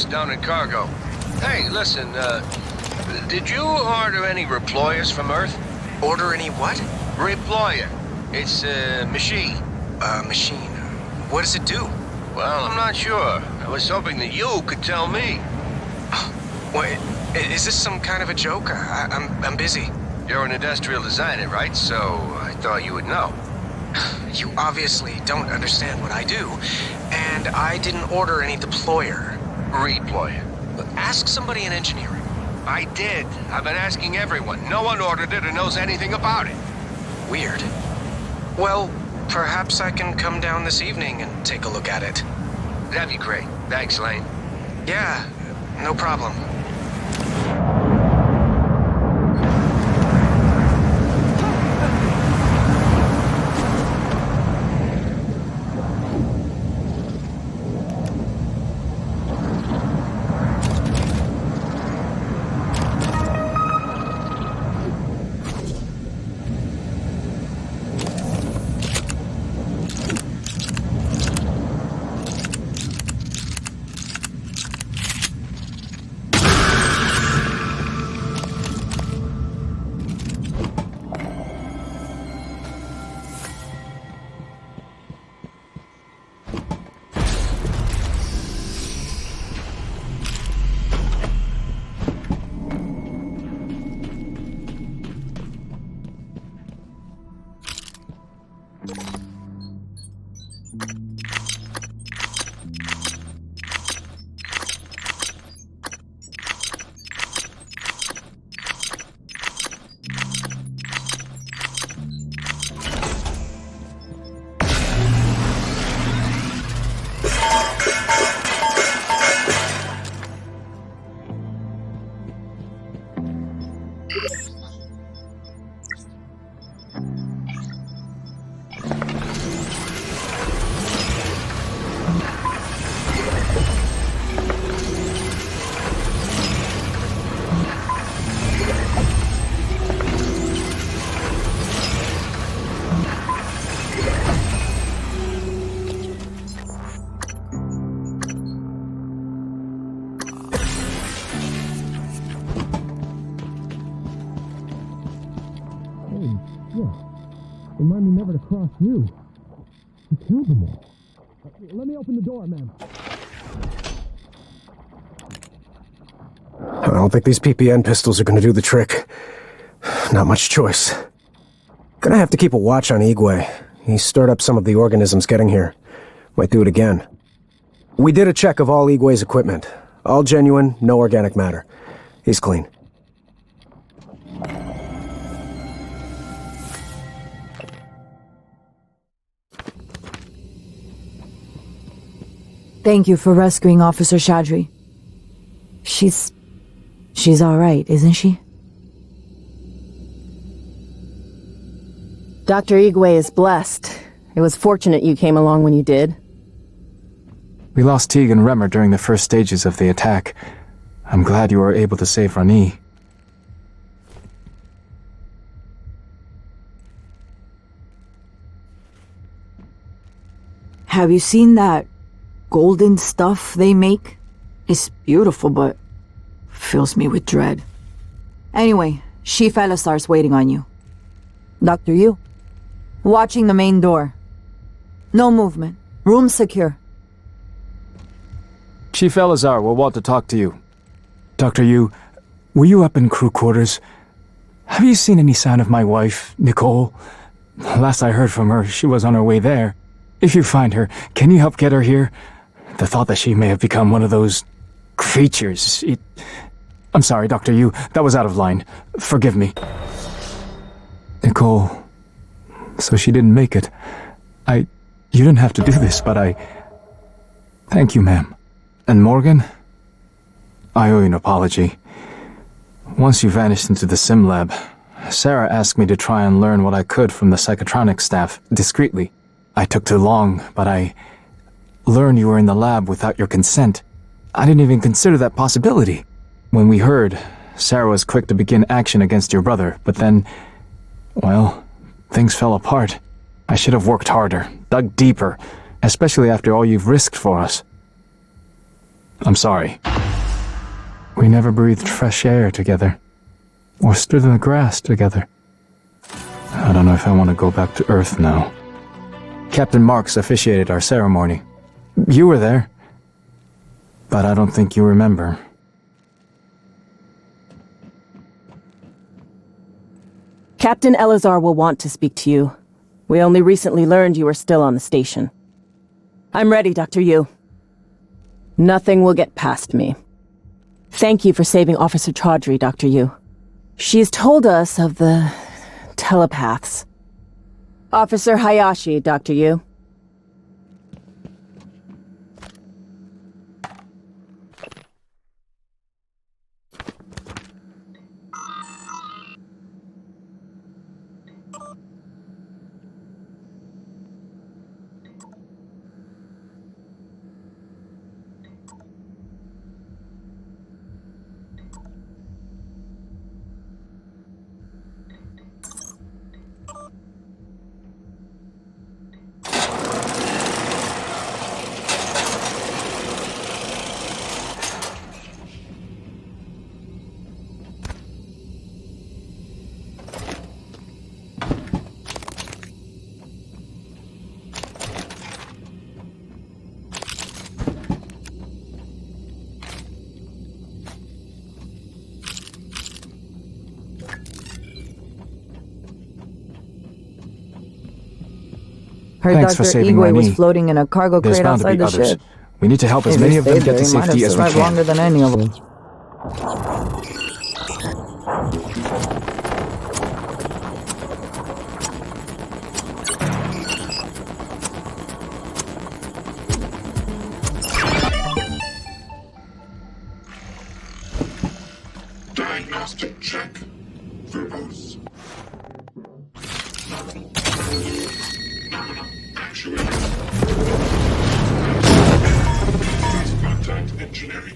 Down in cargo. Hey, listen, did you order any reployers from Earth? Order any what? Reployer. It's a machine. Machine. What does it do? Well, I'm not sure. I was hoping that you could tell me. Wait, is this some kind of a joke? I'm busy. You're an industrial designer, right? So I thought you would know. You obviously don't understand what I do, and I didn't order any deployer. Reployer. Ask somebody in engineering. I did. I've been asking everyone. No one ordered it or knows anything about it. Weird. Well, perhaps I can come down this evening and take a look at it. That'd be great. Thanks, Lane. Yeah, no problem. Remind me never to cross you. You killed them all. Let me open the door, ma'am. I don't think these PPN pistols are gonna do the trick. Not much choice. Gonna have to keep a watch on Igwe. He stirred up some of the organisms getting here. Might do it again. We did a check of all Igwe's equipment. All genuine, no organic matter. He's clean. Thank you for rescuing Officer Shadri. She's all right, isn't she? Dr. Igwe is blessed. It was fortunate you came along when you did. We lost Teague and Remmer during the first stages of the attack. I'm glad you were able to save Rani. Have you seen that golden stuff they make? It's beautiful, but fills me with dread. Anyway, Chief Elisar's waiting on you. Dr. Yu, watching the main door. No movement. Room secure. Chief Elazar will want to talk to you. Dr. Yu, were you up in crew quarters? Have you seen any sign of my wife, Nicole? Last I heard from her, she was on her way there. If you find her, can you help get her here? The thought that she may have become one of those creatures, I'm sorry, Dr. Yu, that was out of line. Forgive me. Nicole, so she didn't make it. You didn't have to do this, but Thank you, ma'am. And Morgan? I owe you an apology. Once you vanished into the sim lab, Sarah asked me to try and learn what I could from the Psychotronics staff, discreetly. I took too long, but I learned you were in the lab without your consent. I didn't even consider that possibility. When we heard, Sarah was quick to begin action against your brother, but then, well, things fell apart. I should have worked harder, dug deeper, especially after all you've risked for us. I'm sorry. We never breathed fresh air together, or stood in the grass together. I don't know if I want to go back to Earth now. Captain Marks officiated our ceremony. You were there, but I don't think you remember. Captain Elazar will want to speak to you. We only recently learned you were still on the station. I'm ready, Dr. Yu. Nothing will get past me. Thank you for saving Officer Chaudhry, Dr. Yu. She's told us of the telepaths. Officer Hayashi, Dr. Yu. Heard Thanks Dr. for saving Igwe my was knee. floating in a cargo There's crate bound to outside be the others. ship. We need to help as If many they of them stayed get there, to he might safety have as we survived can. longer than any of them. Diagnostic check. Verbose. Nominal. Actuated. First contact engineering.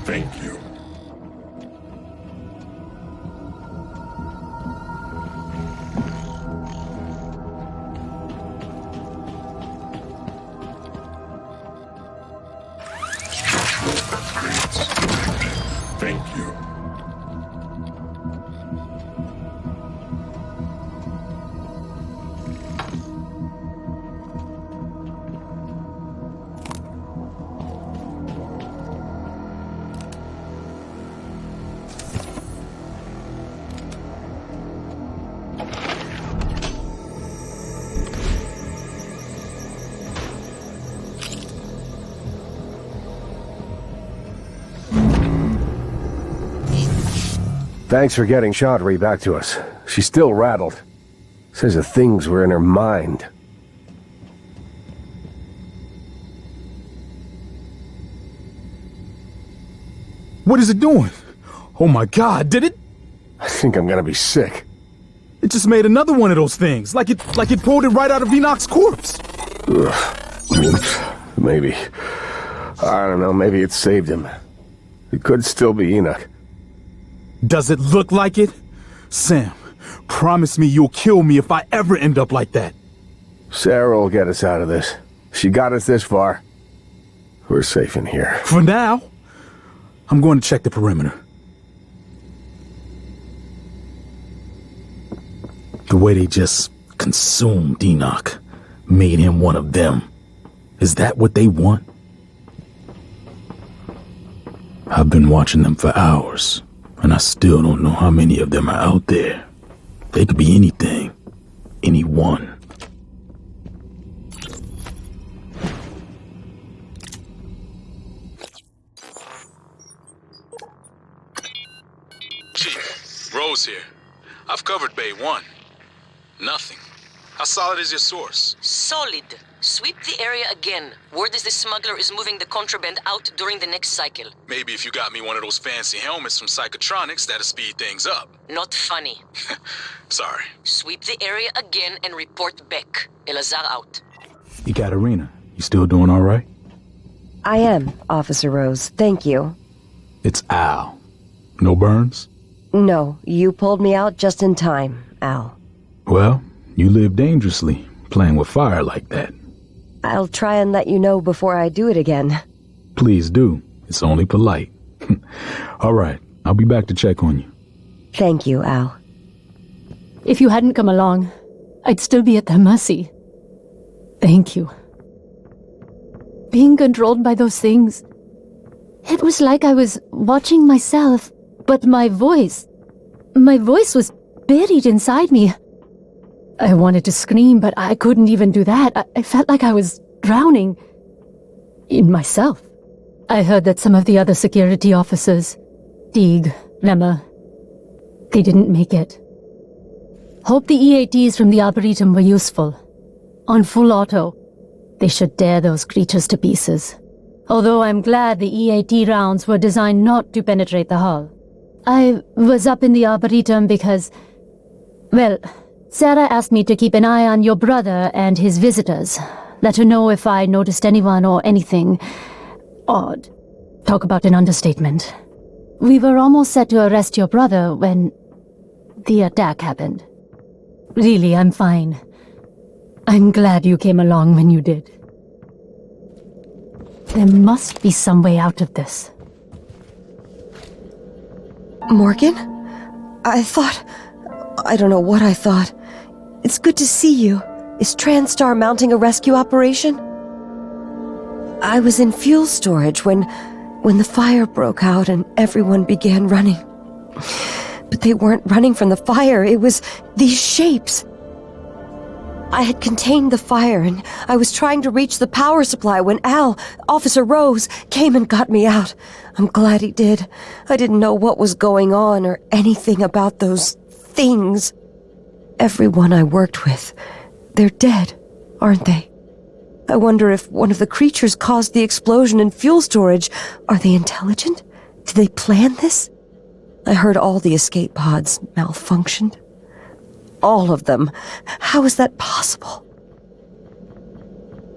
Thank you. Thank you. Thanks for getting Chaudhry back to us. She's still rattled. Says the things were in her mind. What is it doing? Oh my god, did it? I think I'm gonna be sick. It just made another one of those things, like it pulled it right out of Enoch's corpse. Ugh. Maybe. I don't know, maybe it saved him. It could still be Enoch. Does it look like it? Sam, promise me you'll kill me if I ever end up like that. Sarah will get us out of this. She got us this far. We're safe in here. For now, I'm going to check the perimeter. The way they just consumed Enoch made him one of them. Is that what they want? I've been watching them for hours, and I still don't know how many of them are out there. They could be anything. Anyone. Chief, Rose here. I've covered Bay 1. Nothing. How solid is your source? Solid. Sweep the area again. Word is the smuggler is moving the contraband out during the next cycle. Maybe if you got me one of those fancy helmets from Psychotronics, that'll speed things up. Not funny. Sorry. Sweep the area again and report back. Elazar out. Ekaterina, you still doing all right? I am, Officer Rose. Thank you. It's Al. No burns? No, you pulled me out just in time, Al. Well, you live dangerously, playing with fire like that. I'll try and let you know before I do it again. Please do. It's only polite. All right, I'll be back to check on you. Thank you, Al. If you hadn't come along, I'd still be at their mercy. Thank you. Being controlled by those things, it was like I was watching myself, but my voice was buried inside me. I wanted to scream, but I couldn't even do that. I felt like I was drowning in myself. I heard that some of the other security officers, Teague, Lemmer, they didn't make it. Hope the EATs from the Arboretum were useful. On full auto, they should tear those creatures to pieces. Although I'm glad the EAT rounds were designed not to penetrate the hull. I was up in the Arboretum because, well, Sarah asked me to keep an eye on your brother and his visitors. Let her know if I noticed anyone or anything odd. Talk about an understatement. We were almost set to arrest your brother when the attack happened. Really, I'm fine. I'm glad you came along when you did. There must be some way out of this. Morgan? I don't know what I thought. It's good to see you. Is TranStar mounting a rescue operation? I was in fuel storage when the fire broke out and everyone began running. But they weren't running from the fire, it was these shapes. I had contained the fire and I was trying to reach the power supply when Officer Rose, came and got me out. I'm glad he did. I didn't know what was going on or anything about those things. Everyone I worked with, they're dead, aren't they? I wonder if one of the creatures caused the explosion in fuel storage. Are they intelligent? Did they plan this? I heard all the escape pods malfunctioned. All of them. How is that possible?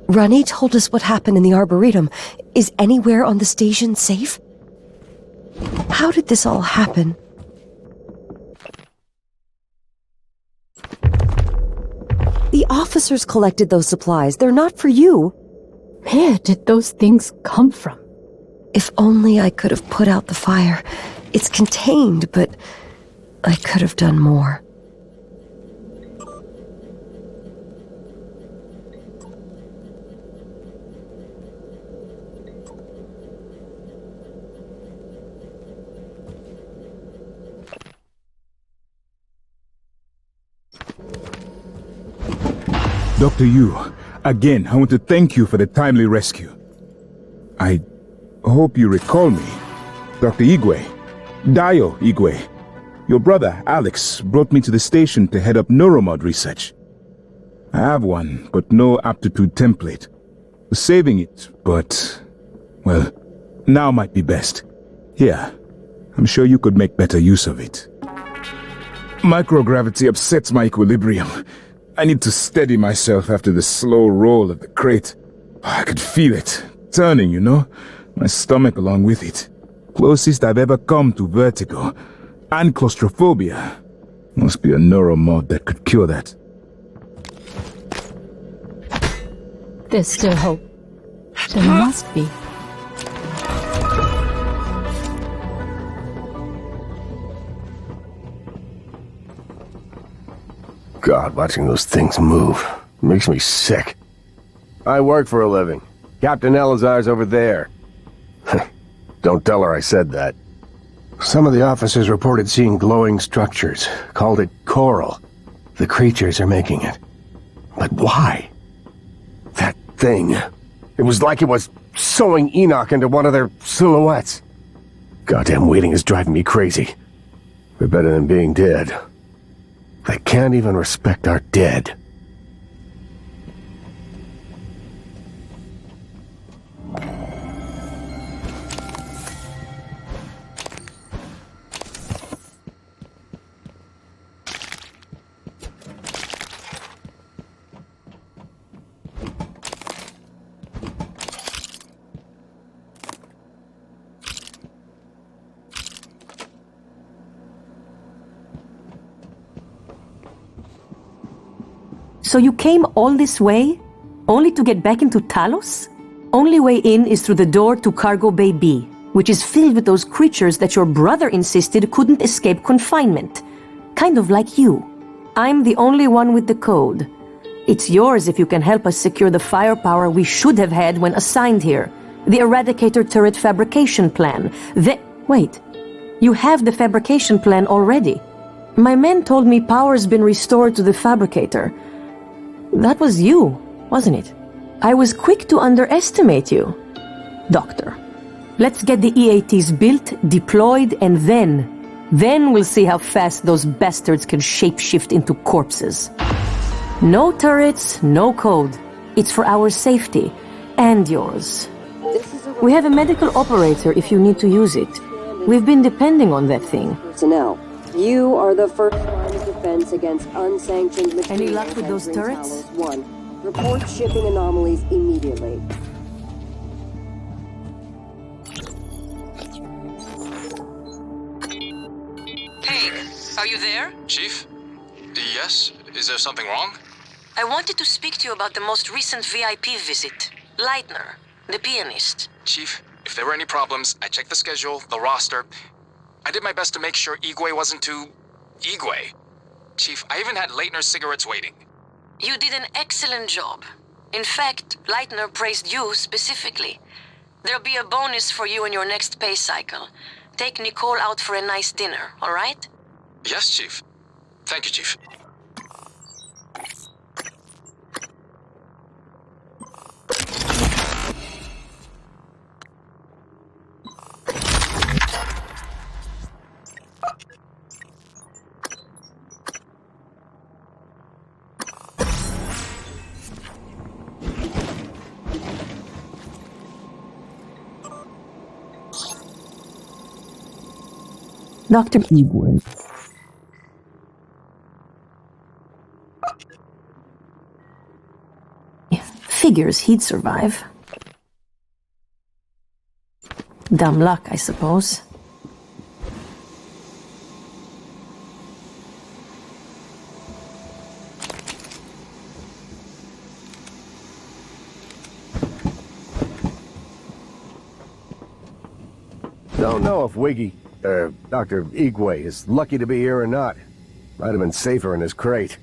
Ronnie told us what happened in the Arboretum. Is anywhere on the station safe? How did this all happen? The officers collected those supplies. They're not for you. Where did those things come from? If only I could have put out the fire. It's contained, but I could have done more. Dr. Yu, again, I want to thank you for the timely rescue. I hope you recall me. Dr. Igwe. Dio Igwe. Your brother, Alex, brought me to the station to head up Neuromod research. I have one, but no aptitude template. Was saving it, but... well, now might be best. Here, I'm sure you could make better use of it. Microgravity upsets my equilibrium. I need to steady myself after the slow roll of the crate. I could feel it, turning, you know? My stomach along with it. Closest I've ever come to vertigo. And claustrophobia. Must be a neuromod that could cure that. There's still hope. There must be. God, watching those things move makes me sick. I work for a living. Captain Elazar's over there. Don't tell her I said that. Some of the officers reported seeing glowing structures, called it coral. The creatures are making it. But why? That thing. It was like it was sewing Enoch into one of their silhouettes. Goddamn waiting is driving me crazy. We're better than being dead. They can't even respect our dead. So you came all this way, only to get back into Talos? Only way in is through the door to Cargo Bay B, which is filled with those creatures that your brother insisted couldn't escape confinement. Kind of like you. I'm the only one with the code. It's yours if you can help us secure the firepower we should have had when assigned here. The Eradicator turret fabrication plan. Wait. You have the fabrication plan already. My men told me power's been restored to the Fabricator. That was you, wasn't it? I was quick to underestimate you. Doctor, let's get the EATs built, deployed, and then we'll see how fast those bastards can shapeshift into corpses. No turrets, no code. It's for our safety, and yours. We have a medical operator if you need to use it. We've been depending on that thing. Personnel, you are the first line of defense against unsanctioned materials. Any luck with those turrets? Talos 1. Report shipping anomalies immediately. Hey, are you there? Chief? Yes? Is there something wrong? I wanted to speak to you about the most recent VIP visit. Leitner, the pianist. Chief, if there were any problems, I checked the schedule, the roster. I did my best to make sure Igwe wasn't too... Igwe. Chief, I even had Leitner's cigarettes waiting. You did an excellent job. In fact, Leitner praised you specifically. There'll be a bonus for you in your next pay cycle. Take Nicole out for a nice dinner, all right? Yes, Chief. Thank you, Chief. Dr. Igwe. Figures he'd survive. Dumb luck, I suppose. Don't know if Dr. Igwe is lucky to be here or not. Might have been safer in his crate.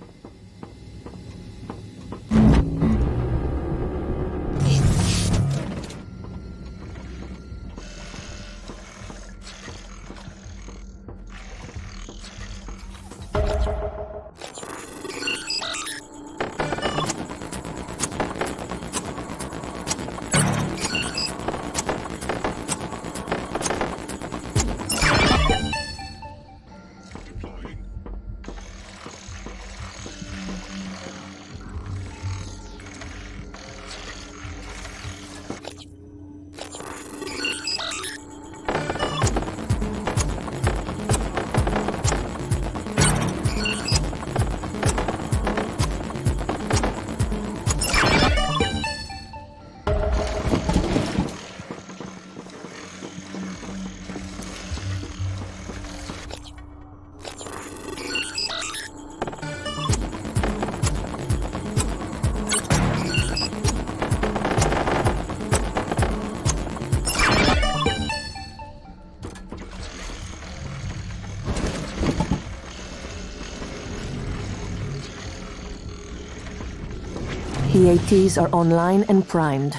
ATs are online and primed.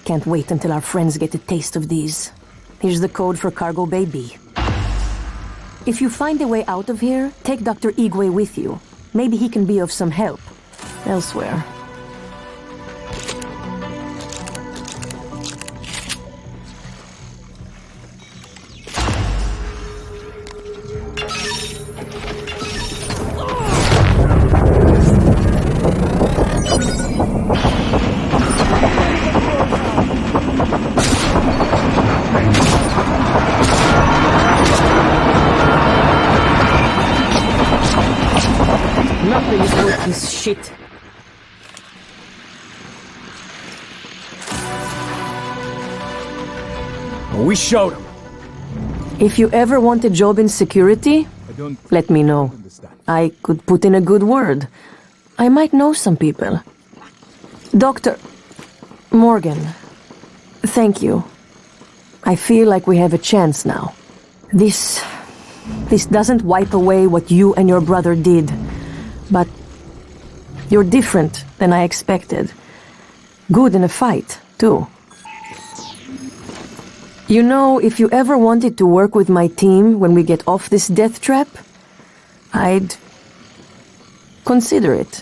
Can't wait until our friends get a taste of these. Here's the code for Cargo Bay B. If you find a way out of here, take Dr. Igwe with you. Maybe he can be of some help elsewhere. Shit. We showed him. If you ever want a job in security, let me know. I could put in a good word. I might know some people. Dr. Morgan, thank you. I feel like we have a chance now. This doesn't wipe away what you and your brother did, but you're different than I expected. Good in a fight, too. You know, if you ever wanted to work with my team when we get off this death trap, I'd consider it.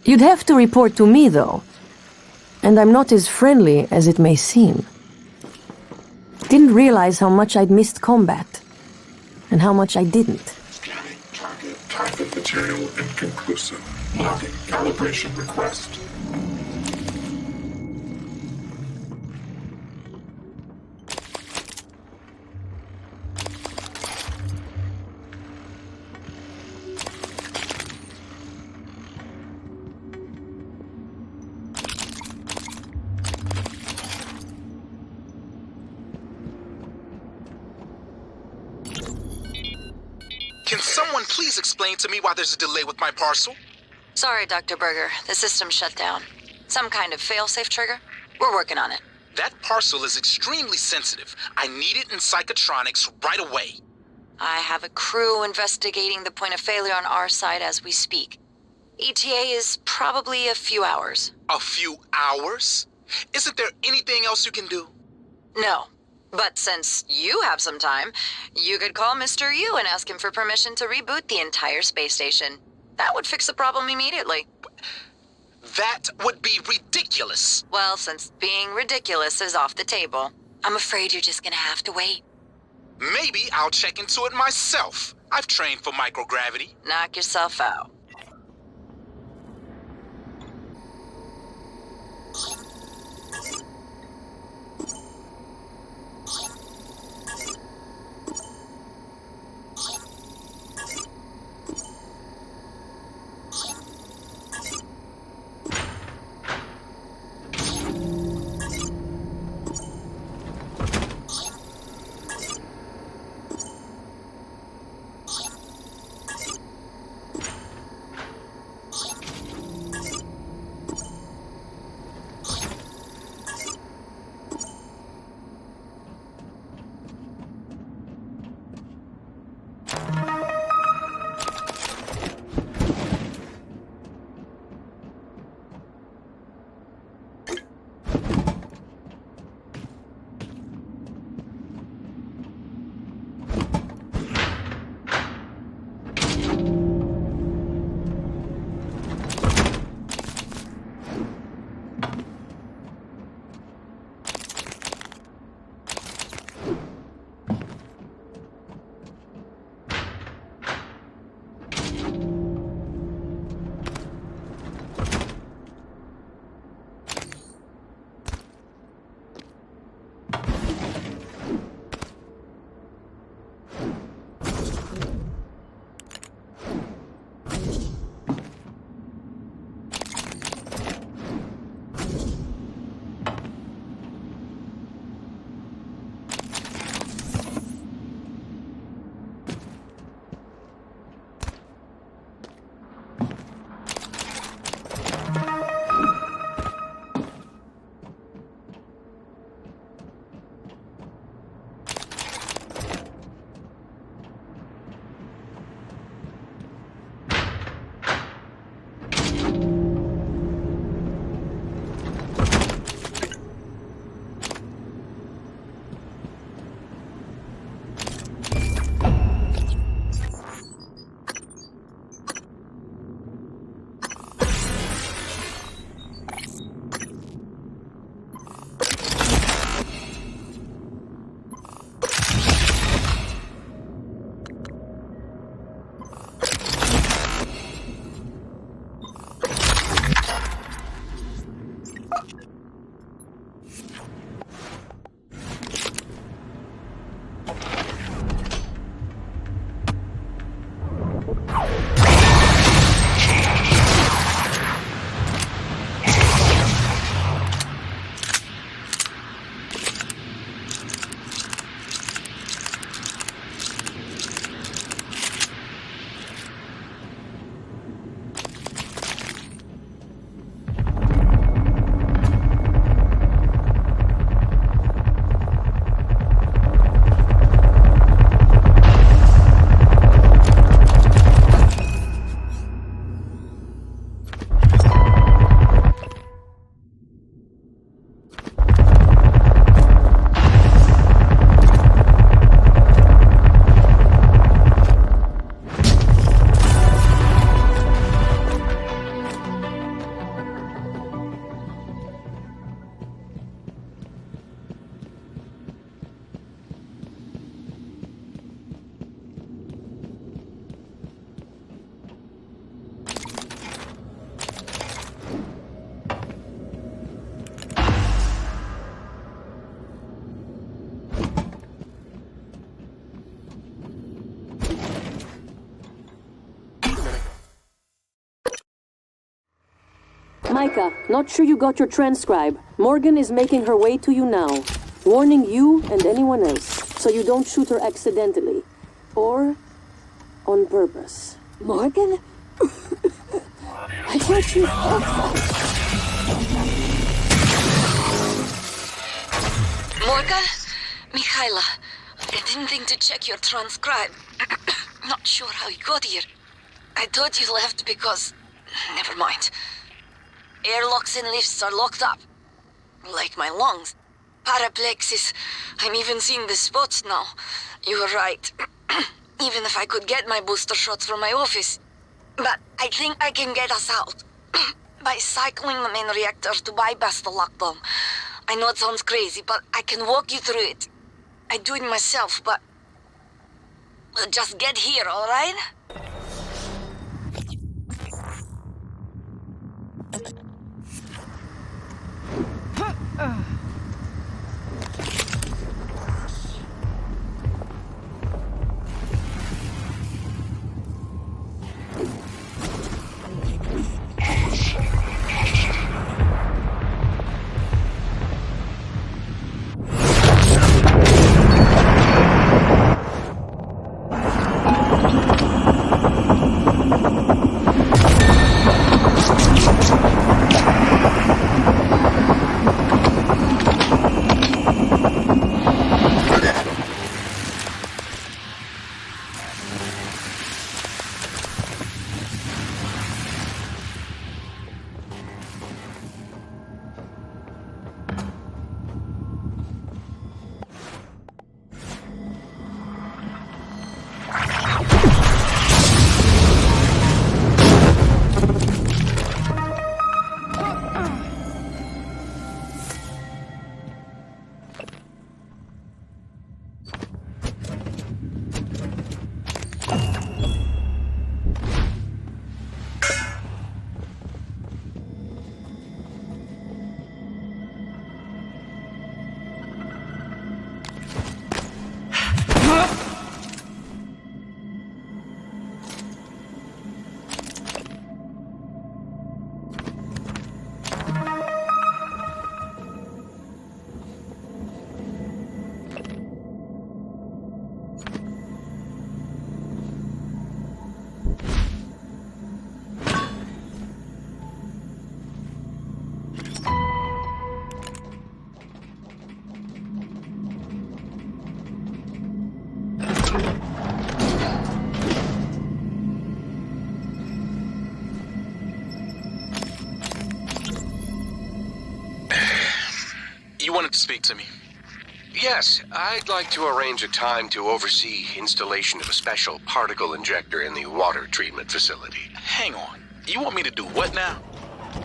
You'd have to report to me, though. And I'm not as friendly as it may seem. Didn't realize how much I'd missed combat, and how much I didn't. Scanning target material inconclusive. Locking calibration request. Can someone please explain to me why there's a delay with my parcel? Sorry, Dr. Berger. The system shut down. Some kind of failsafe trigger? We're working on it. That parcel is extremely sensitive. I need it in Psychotronics right away. I have a crew investigating the point of failure on our side as we speak. ETA is probably a few hours. A few hours? Isn't there anything else you can do? No. But since you have some time, you could call Mr. Yu and ask him for permission to reboot the entire space station. That would fix the problem immediately. That would be ridiculous. Well, since being ridiculous is off the table, I'm afraid you're just gonna have to wait. Maybe I'll check into it myself. I've trained for microgravity. Knock yourself out. Micah, not sure you got your transcribe. Morgan is making her way to you now. Warning you and anyone else, so you don't shoot her accidentally. Or on purpose. Morgan? I thought you... Morgan? Mikhaila, I didn't think to check your transcribe. Not sure how you got here. I thought you left because... Never mind. Airlocks and lifts are locked up. Like my lungs. Paraplexis. I'm even seeing the spots now. You were right. Even if I could get my booster shots from my office. But I think I can get us out. By cycling the main reactor to bypass the lockdown. I know it sounds crazy, but I can walk you through it. I do it myself, but... Just get here, alright? You wanted to speak to me? Yes, I'd like to arrange a time to oversee installation of a special particle injector in the water treatment facility. Hang on. You want me to do what now?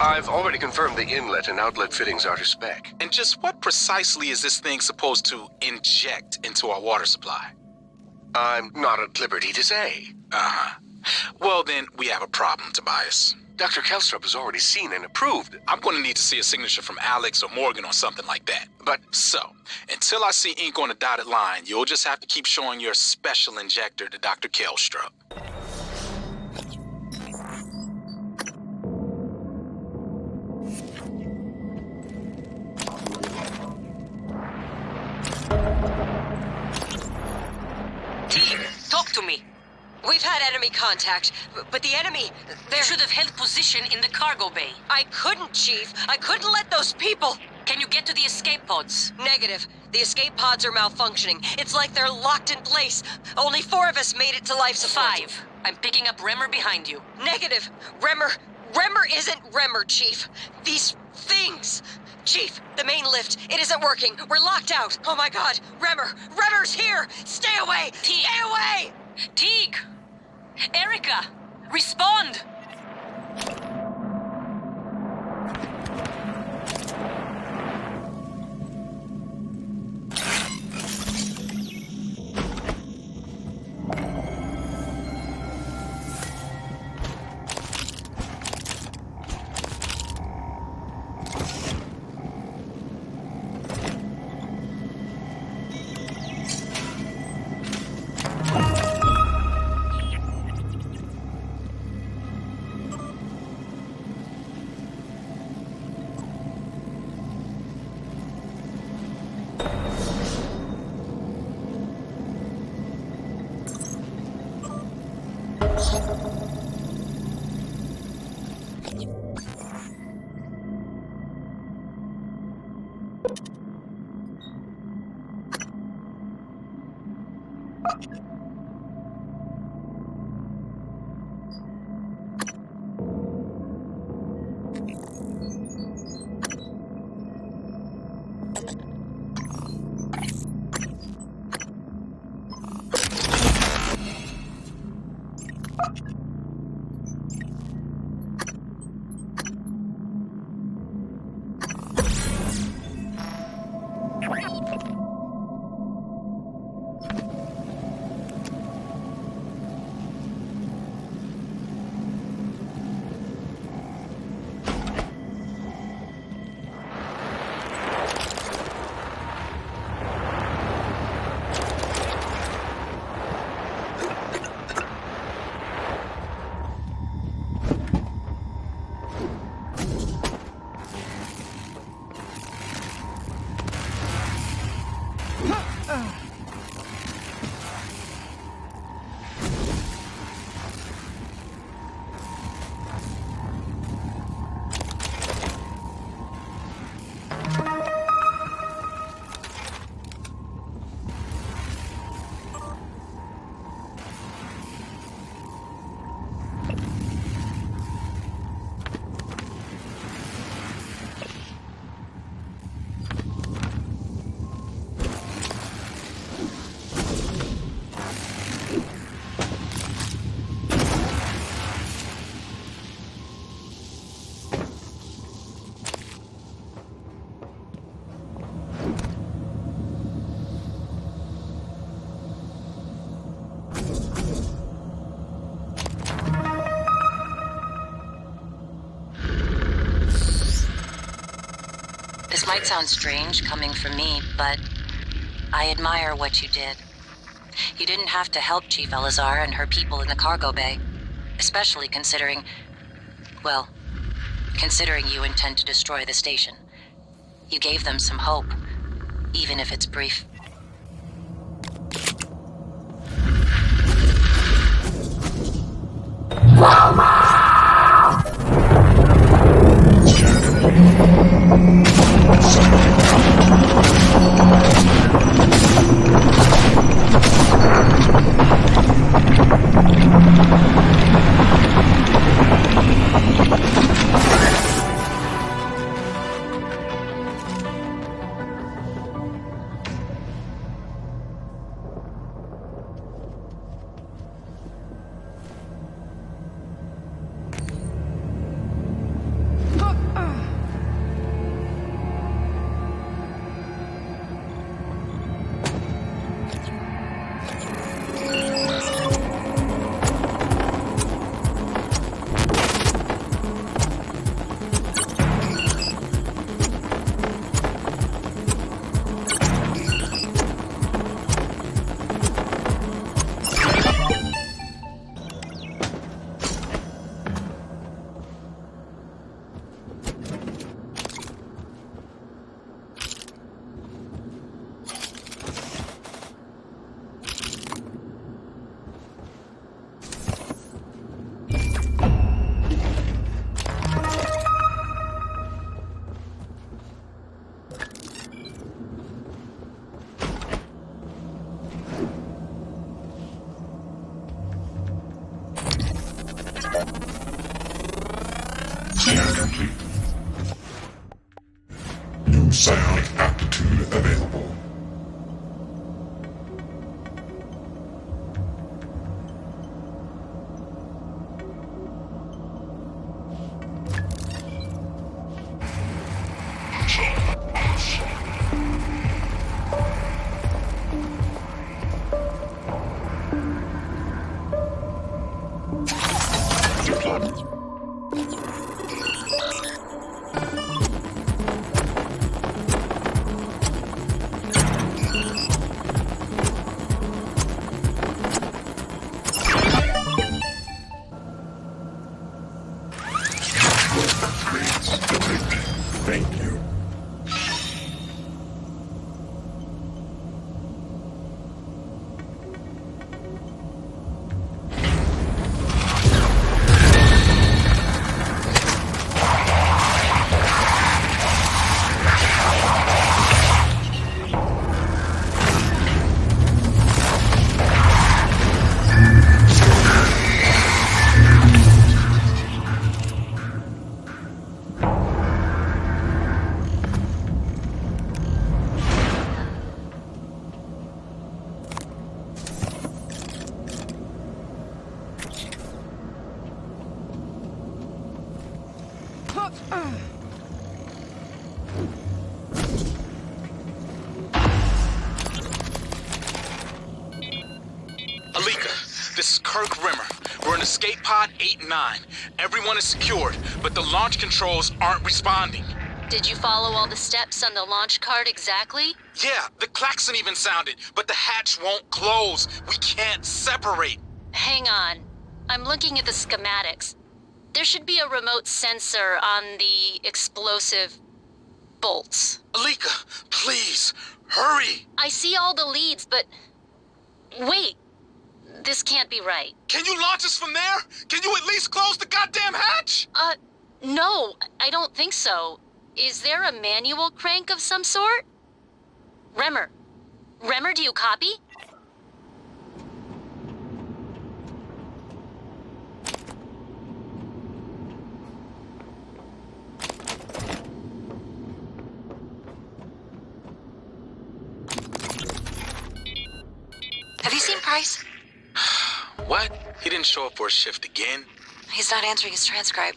I've already confirmed the inlet and outlet fittings are to spec. And just what precisely is this thing supposed to inject into our water supply? I'm not at liberty to say. Uh-huh. Well, then, we have a problem, Tobias. Dr. Kelstrup has already seen and approved. I'm going to need to see a signature from Alex or Morgan or something like that. But... So, until I see ink on a dotted line, you'll just have to keep showing your special injector to Dr. Kelstrup. Team, talk to me. We've had enemy contact, but the enemy, You should have held position in the cargo bay. I couldn't, Chief. I couldn't let those people... Can you get to the escape pods? Negative. The escape pods are malfunctioning. It's like they're locked in place. Only 4 of us made it to life support. 5. I'm picking up Remmer behind you. Negative. Remmer isn't Remmer, Chief. These things. Chief, the main lift, it isn't working. We're locked out. Oh my god. Remmer's here. Stay away. Teague. Stay away. Teague! Erica! Respond! This might sound strange coming from me, but I admire what you did. You didn't have to help Chief Elazar and her people in the cargo bay, especially considering you intend to destroy the station. You gave them some hope, even if it's brief. Scan complete. New psionic aptitude available. Thank you. Escape pod 8 and 9. Everyone is secured, but the launch controls aren't responding. Did you follow all the steps on the launch card exactly? Yeah, the klaxon even sounded, but the hatch won't close. We can't separate. Hang on. I'm looking at the schematics. There should be a remote sensor on the explosive bolts. Alika, please, hurry! I see all the leads, but... Wait. This can't be right. Can you launch us from there? Can you at least close the goddamn hatch? No, I don't think so. Is there a manual crank of some sort? Remmer, do you copy? Have you seen Price? What? He didn't show up for a shift again? He's not answering his transcribe.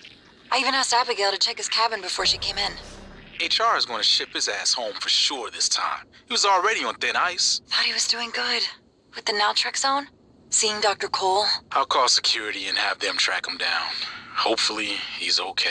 I even asked Abigail to check his cabin before she came in. HR is going to ship his ass home for sure this time. He was already on thin ice. Thought he was doing good. With the Naltrek zone? Seeing Dr. Cole? I'll call security and have them track him down. Hopefully, he's okay.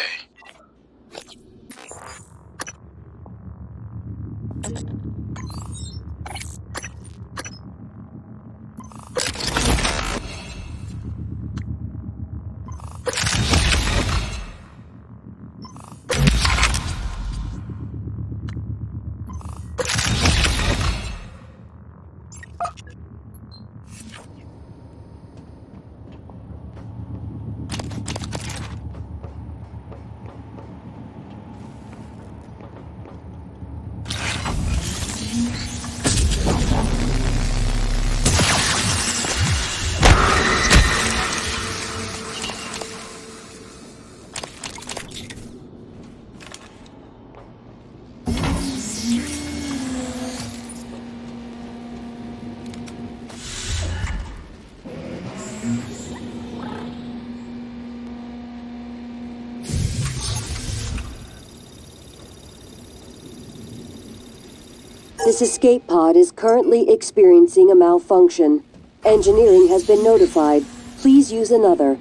This escape pod is currently experiencing a malfunction. Engineering has been notified. Please use another.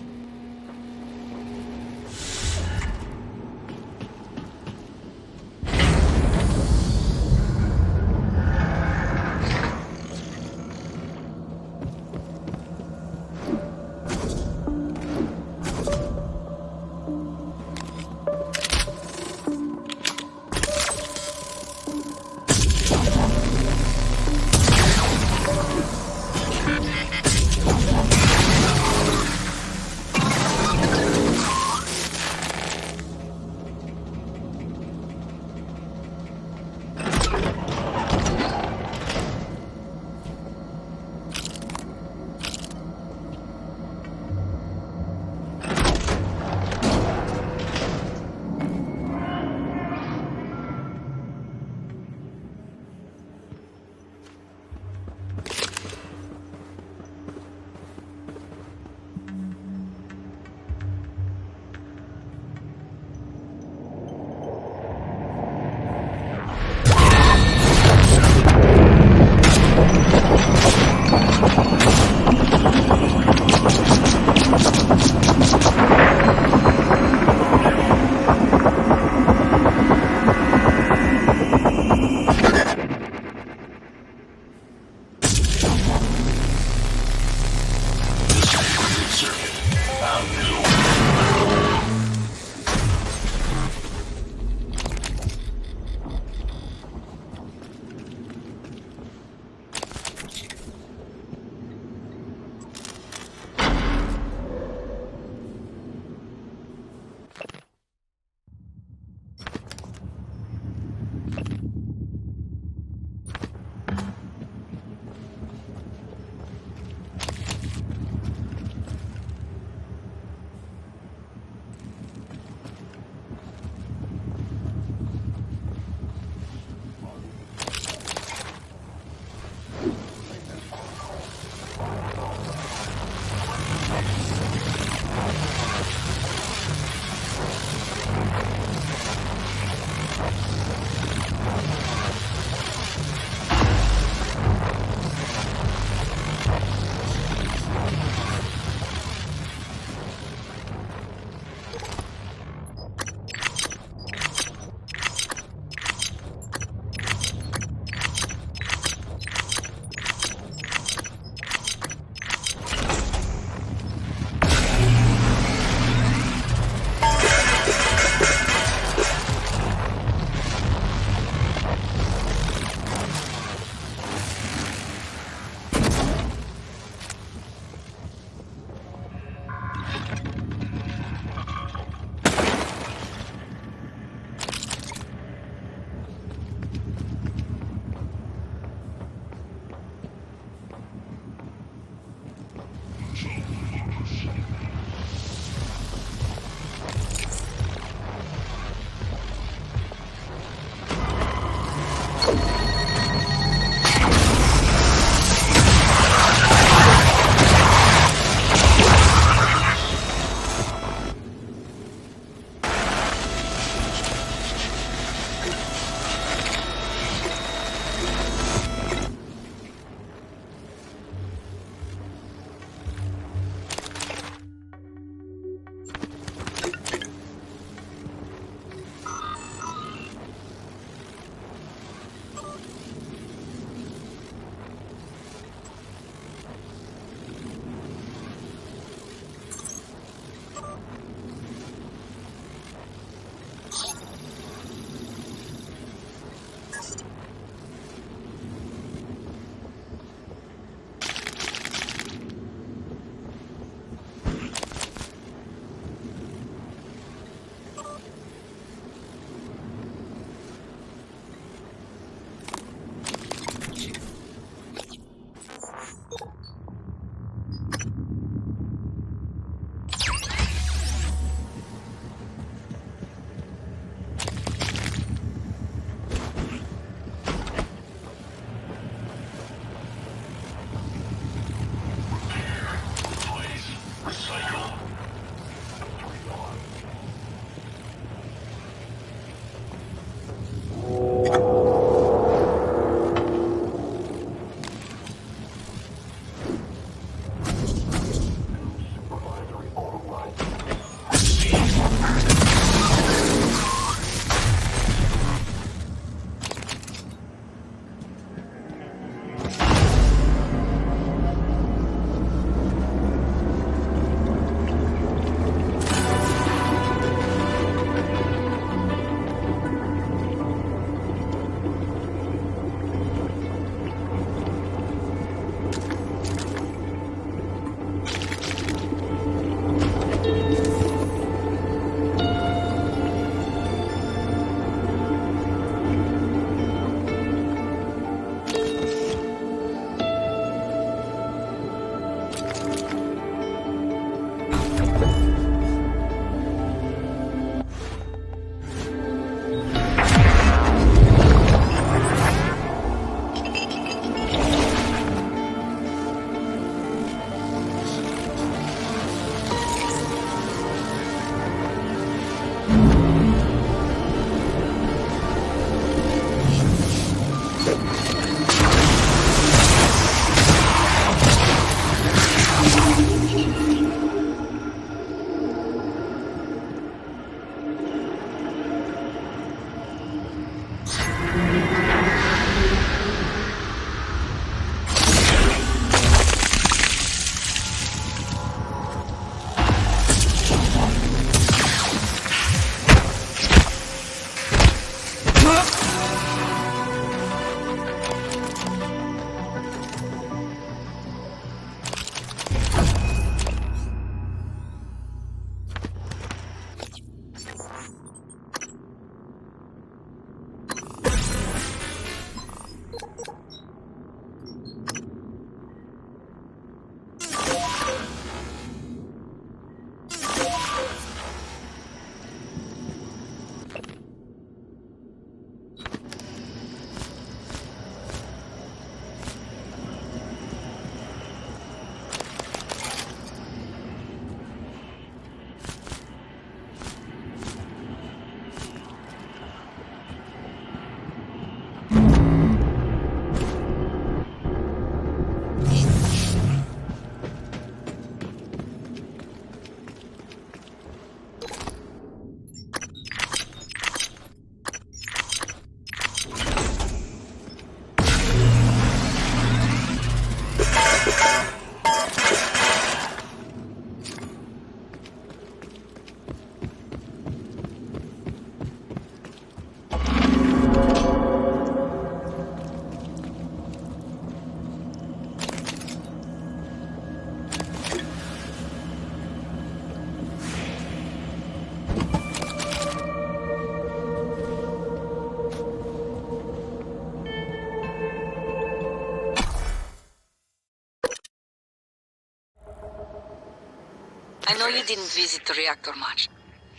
I know you didn't visit the reactor much.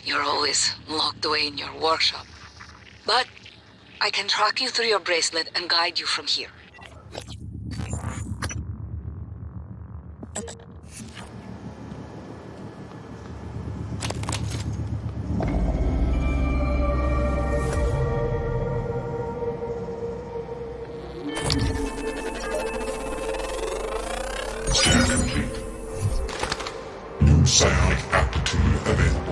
You're always locked away in your workshop. But I can track you through your bracelet and guide you from here. Scan complete. New psionic aptitude available.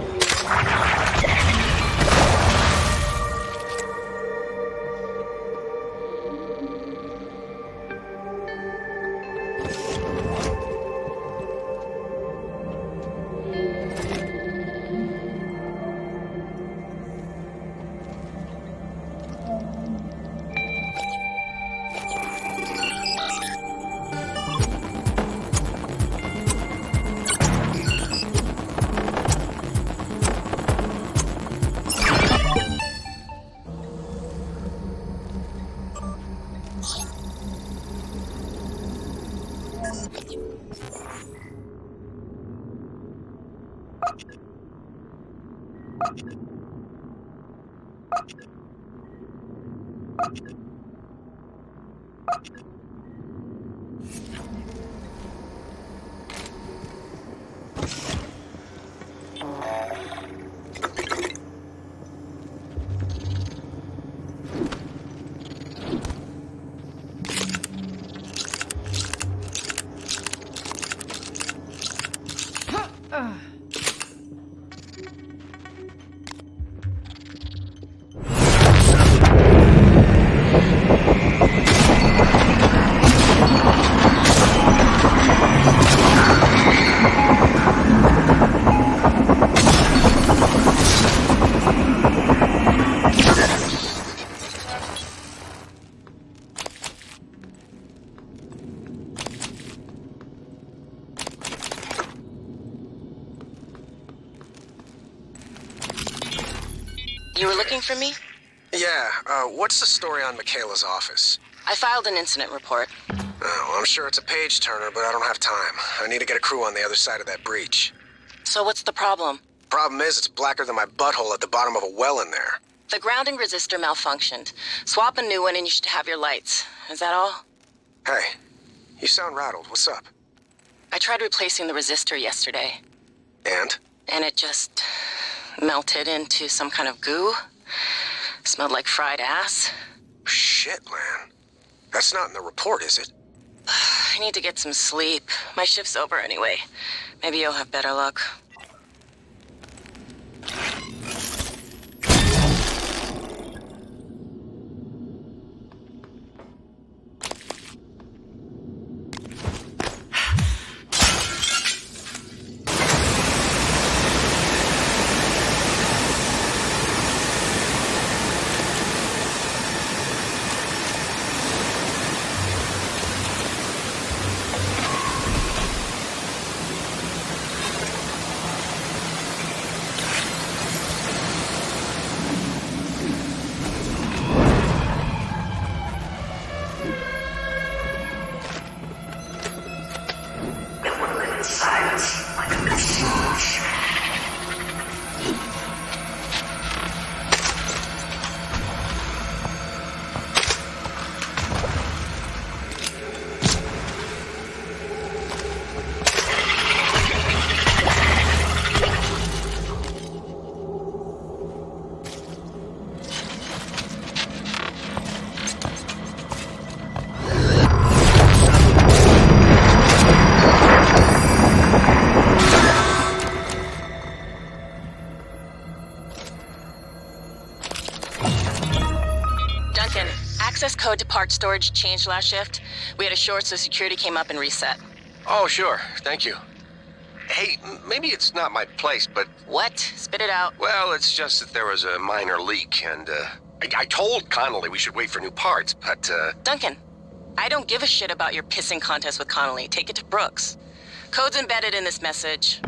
You were looking for me? Yeah, what's the story on Michaela's office? I filed an incident report. Oh, I'm sure it's a page-turner, but I don't have time. I need to get a crew on the other side of that breach. So what's the problem? Problem is, it's blacker than my butthole at the bottom of a well in there. The grounding resistor malfunctioned. Swap a new one and you should have your lights. Is that all? Hey, you sound rattled. What's up? I tried replacing the resistor yesterday. And? And it just melted into some kind of goo. Smelled like fried ass. Shit, man. That's not in the report, is it? I need to get some sleep. My shift's over anyway. Maybe you'll have better luck. access code to part storage changed last shift. We had a short, so security came up and reset. Oh, sure. Thank you. Hey, maybe it's not my place, but... What? Spit it out. Well, it's just that there was a minor leak, and, I told Connolly we should wait for new parts, but, Duncan, I don't give a shit about your pissing contest with Connolly. Take it to Brooks. Code's embedded in this message.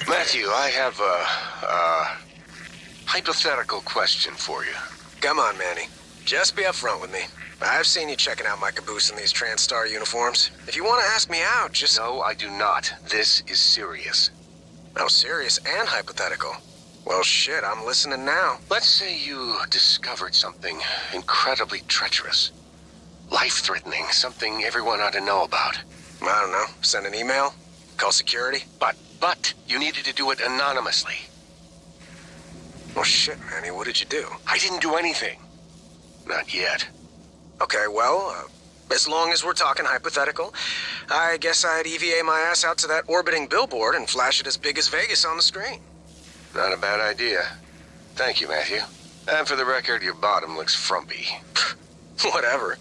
Matthew, I have a hypothetical question for you. Come on, Manny. Just be upfront with me. I've seen you checking out my caboose in these TranStar uniforms. If you want to ask me out, just... No, I do not. This is serious. Oh, serious and hypothetical. Well, shit, I'm listening now. Let's say you discovered something incredibly treacherous. Life-threatening, something everyone ought to know about. I don't know. Send an email? Call security? But you needed to do it anonymously. Well, shit, Manny, what did you do? I didn't do anything. Not yet. Okay, well, as long as we're talking hypothetical, I guess I'd EVA my ass out to that orbiting billboard and flash it as big as Vegas on the screen. Not a bad idea. Thank you, Matthew. And for the record, your bottom looks frumpy. Whatever.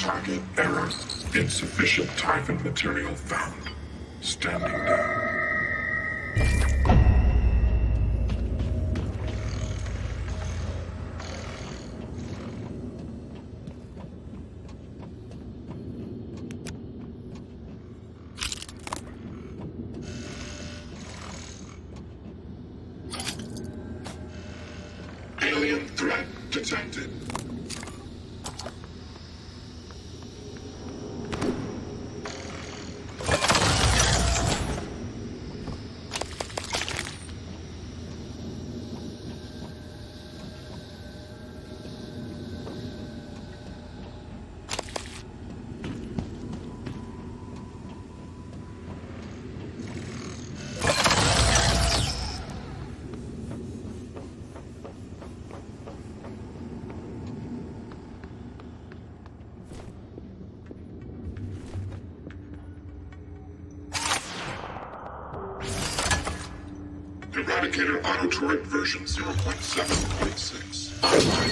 Target error. Insufficient Typhon material found. Standing down. Alien threat detected. Eradicator Auto-Turret version 0.7.6. Online.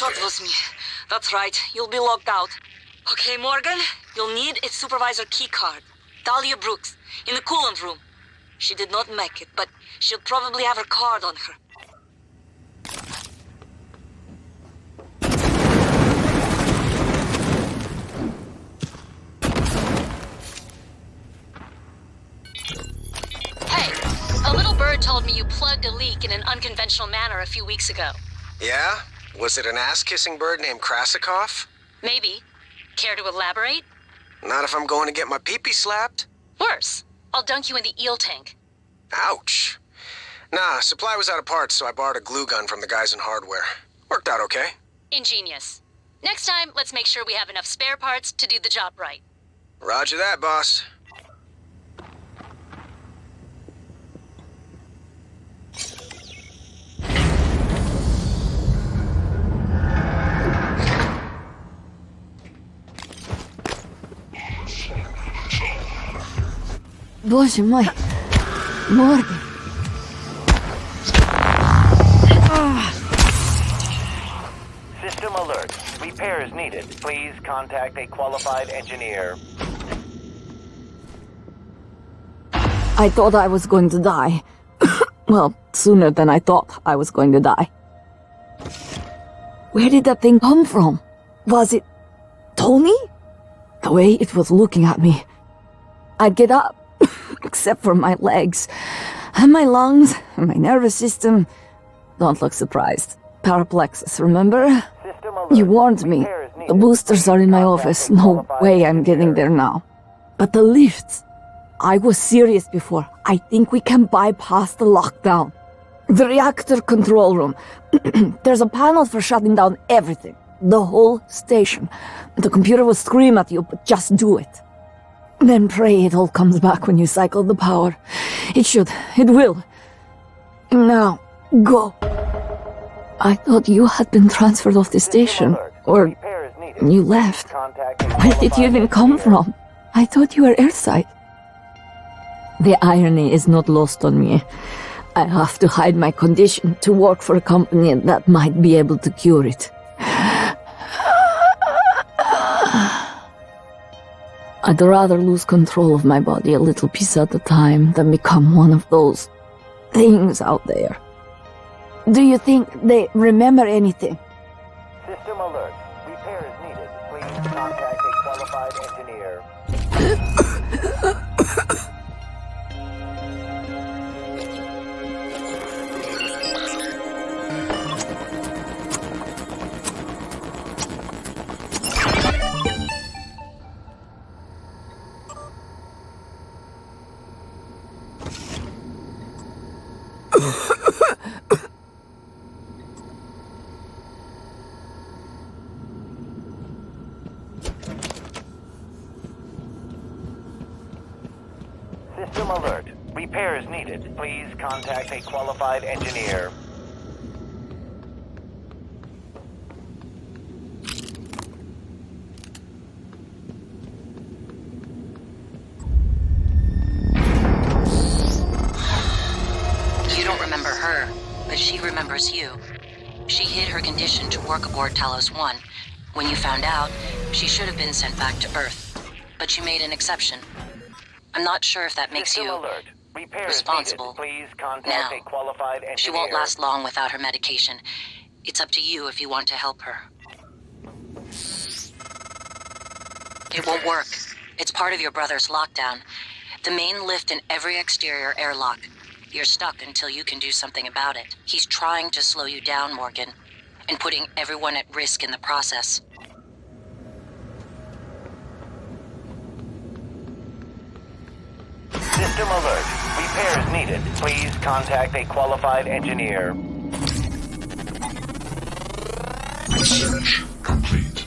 So it was me. That's right. You'll be locked out. Okay, Morgan, you'll need a supervisor keycard. Dahlia Brooks, in the coolant room. She did not make it, but she'll probably have her card on her. Hey, a little bird told me you plugged a leak in an unconventional manner a few weeks ago. Yeah? Was it an ass-kissing bird named Krasikov? Maybe. Care to elaborate? Not if I'm going to get my pee-pee slapped. Worse. I'll dunk you in the eel tank. Ouch. Nah, supply was out of parts, so I borrowed a glue gun from the guys in hardware. Worked out okay. Ingenious. Next time, let's make sure we have enough spare parts to do the job right. Roger that, boss. Боже мой, Morgan. System alert. Repairs needed. Please contact a qualified engineer. I thought I was going to die. Well, sooner than I thought I was going to die. Where did that thing come from? Was it Tony? The way it was looking at me. I'd get up, except for my legs, and my lungs, and my nervous system. Don't look surprised. Paraplexus, remember? You warned me. The boosters are in my office. No way I'm getting there now. But the lifts. I was serious before. I think we can bypass the lockdown. The reactor control room. There's a panel for shutting down everything. The whole station. The computer will scream at you, but just do it. Then pray it all comes back when you cycle the power. It should. It will. Now, go. I thought you had been transferred off the station. Or you left. Where did you even come from? I thought you were airside. The irony is not lost on me. I have to hide my condition to work for a company that might be able to cure it. I'd rather lose control of my body a little piece at a time than become one of those things out there. Do you think they remember anything? System alert. Repair is needed. Please contact a qualified engineer. System alert. Repair is needed. Please contact a qualified engineer. You don't remember her, but she remembers you. She hid her condition to work aboard Talos 1. When you found out, she should have been sent back to Earth. But she made an exception. I'm not sure if that makes you responsible. Please contact Now, a qualified engineer. she won't last long without her medication. It's up to you if you want to help her. It won't work. It's part of your brother's lockdown. The main lift and every exterior airlock. You're stuck until you can do something about it. He's trying to slow you down, Morgan, and putting everyone at risk in the process. System alert. Repair is needed. Please contact a qualified engineer. Research complete.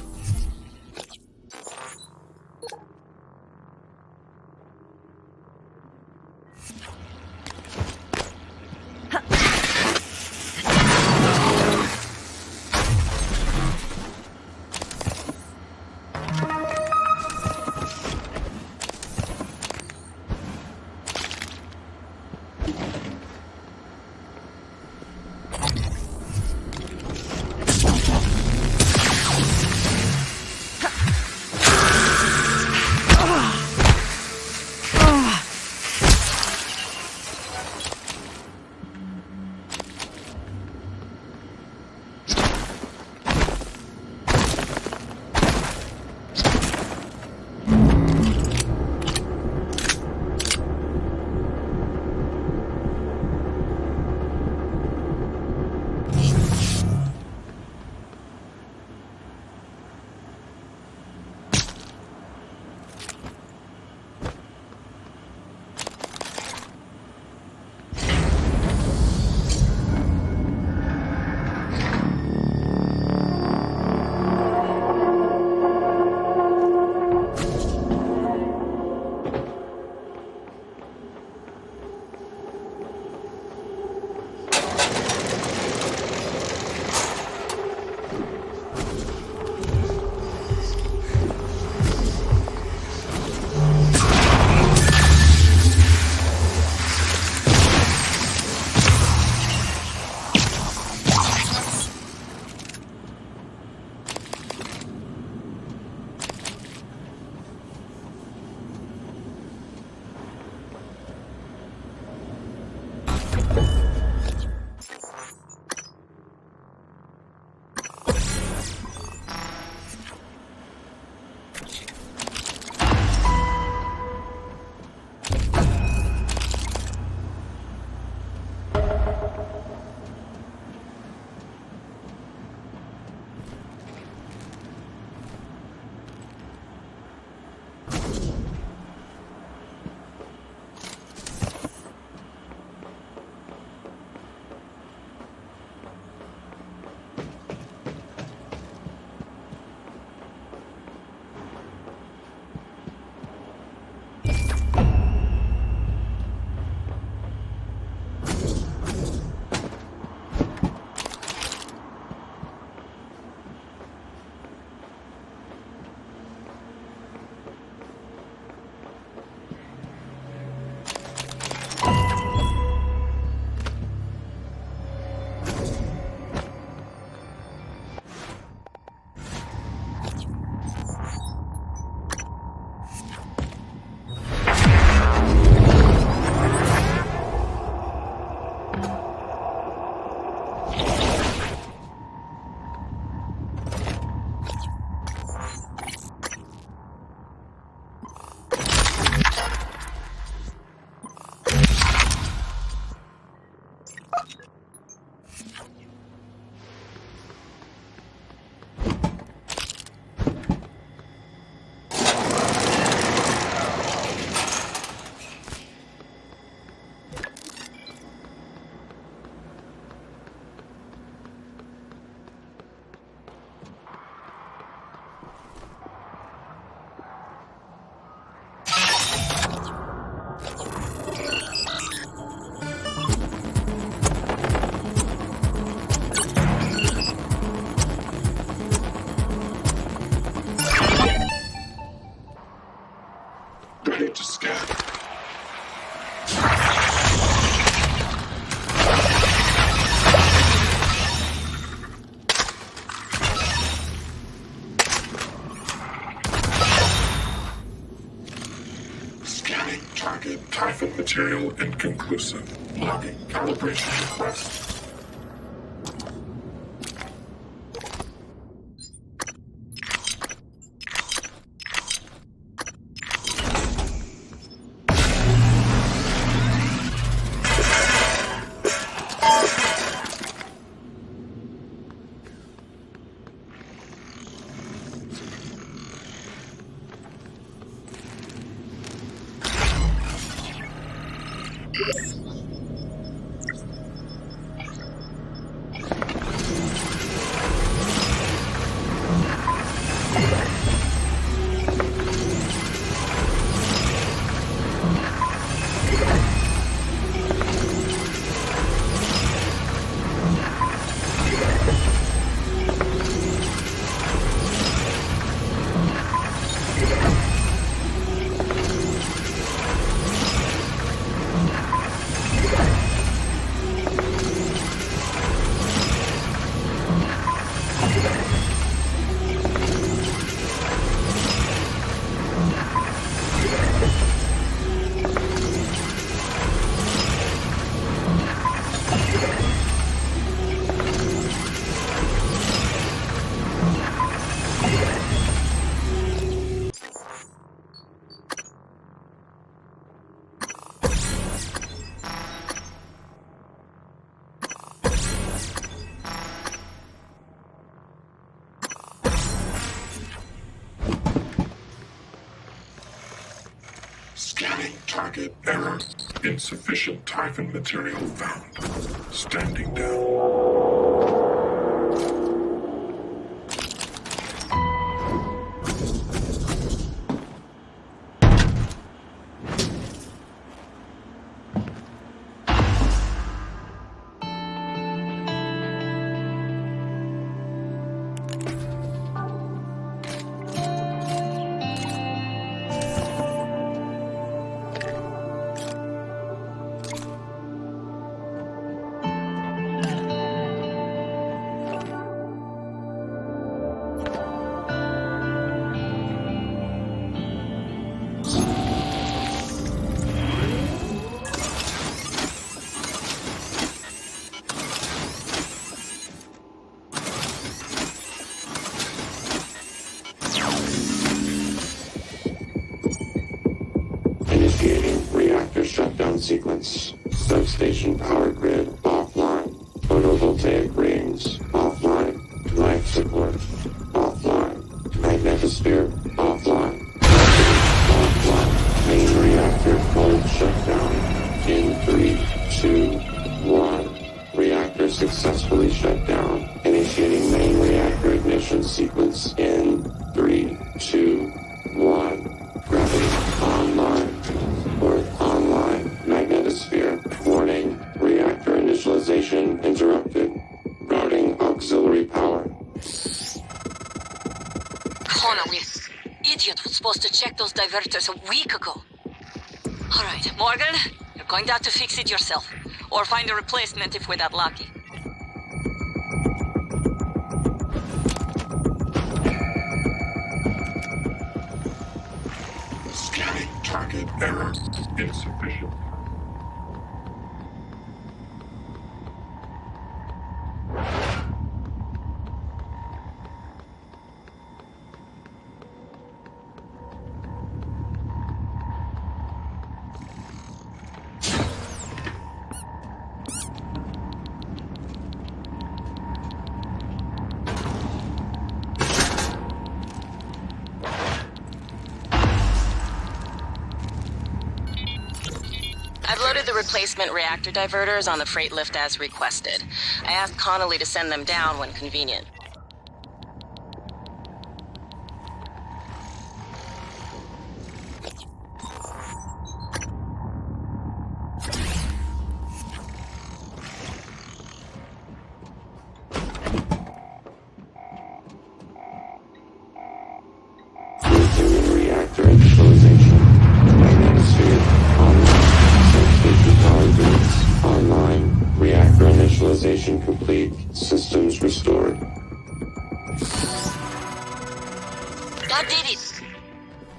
material inconclusive. Logging calibration request. Scanning target error. Insufficient Typhon material found. Standing down. Sequence. Substation power grid offline. Photovoltaic rings offline. Life support offline. Magnetosphere offline. Offline. Main reactor cold shutdown. In 3, 2, 1. Reactor successfully shut down. Initiating main reactor ignition sequence in 3, 2, 1. Gravity online. Earth online. Magnetosphere. Warning. Reactor initialization interrupted. Routing auxiliary power. Connolly, idiot was supposed to check those diverters a week ago. Alright, Morgan, you're going to have to fix it yourself. Or find a replacement if we're that lucky. Scanning target error. Insufficient. I've loaded the replacement reactor diverters on the freight lift as requested. I asked Connolly to send them down when convenient. Reactor initialization. Magnetosphere online. Substation power grids online. Reactor initialization complete. Systems restored. That did it!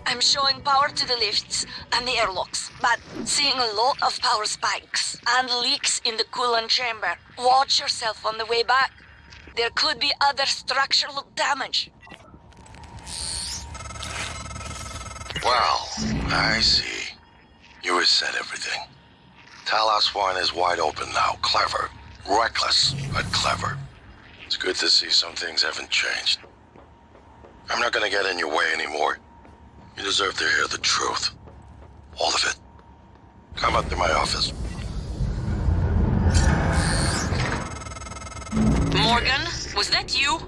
I'm showing power to the lifts and the airlocks, but seeing a lot of power spikes and leaks in the coolant chamber. Watch yourself on the way back. There could be other structural damage. Well, I see. You reset everything. Talos 1 is wide open now. Clever. Reckless, but clever. It's good to see some things haven't changed. I'm not gonna get in your way anymore. You deserve to hear the truth. All of it. Come up to my office. Morgan, was that you?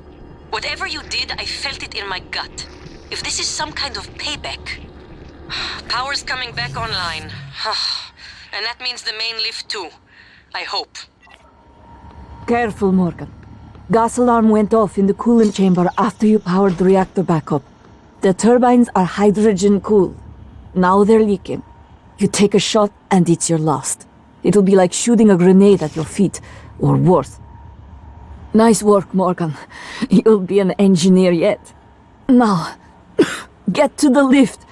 Whatever you did, I felt it in my gut. If this is some kind of payback... Power's coming back online. And that means the main lift too. I hope. Careful, Morgan. Gas alarm went off in the coolant chamber after you powered the reactor back up. The turbines are hydrogen-cooled. Now they're leaking. You take a shot and it's your last. It'll be like shooting a grenade at your feet, or worse. Nice work, Morgan. You'll be an engineer yet. Now, get to the lift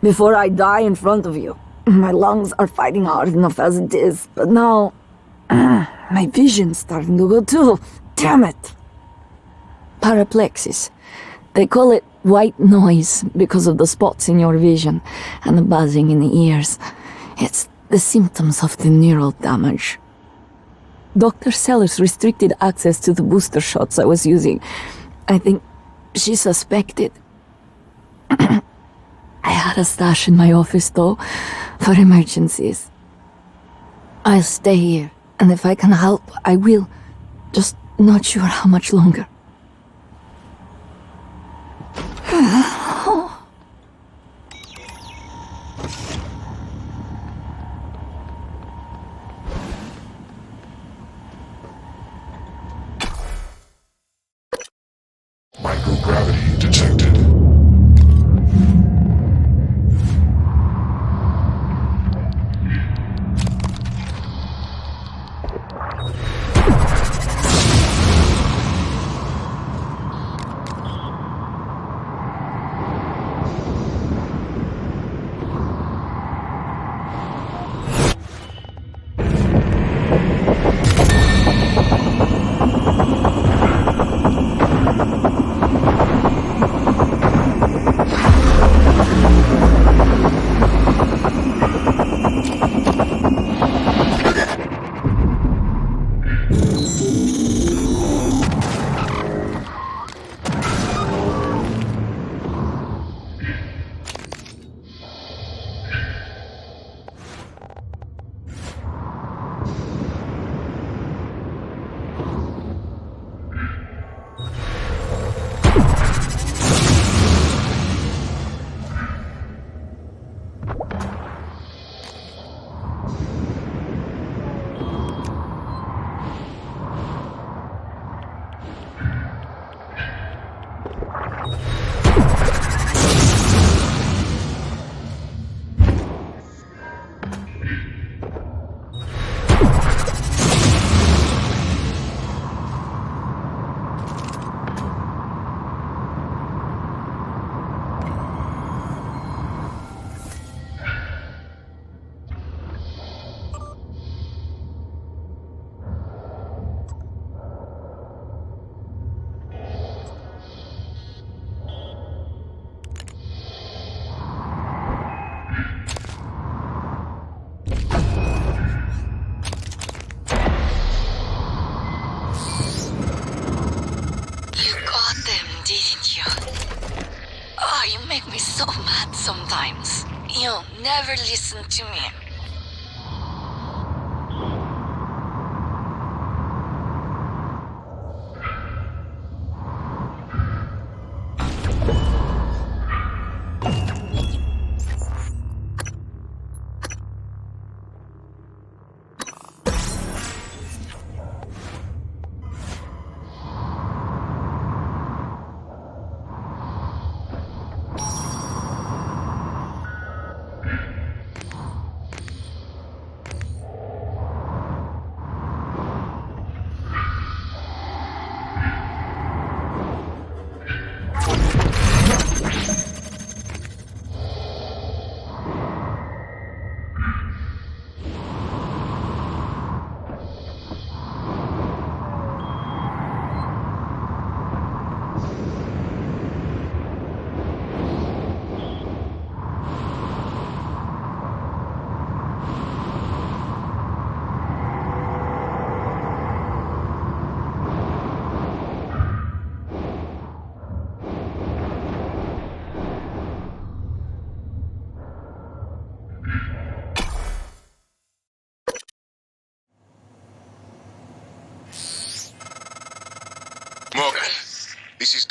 before I die in front of you. My lungs are fighting hard enough as it is, but now my vision's starting to go too. Damn it! Paraplexis. They call it white noise because of the spots in your vision and the buzzing in the ears. It's the symptoms of the neural damage. Dr. Sellers restricted access to the booster shots I was using. I think she suspected. I had a stash in my office, though, for emergencies. I'll stay here, and if I can help, I will. Just not sure how much longer. Microgravity detected. So mad sometimes. You never listen to me.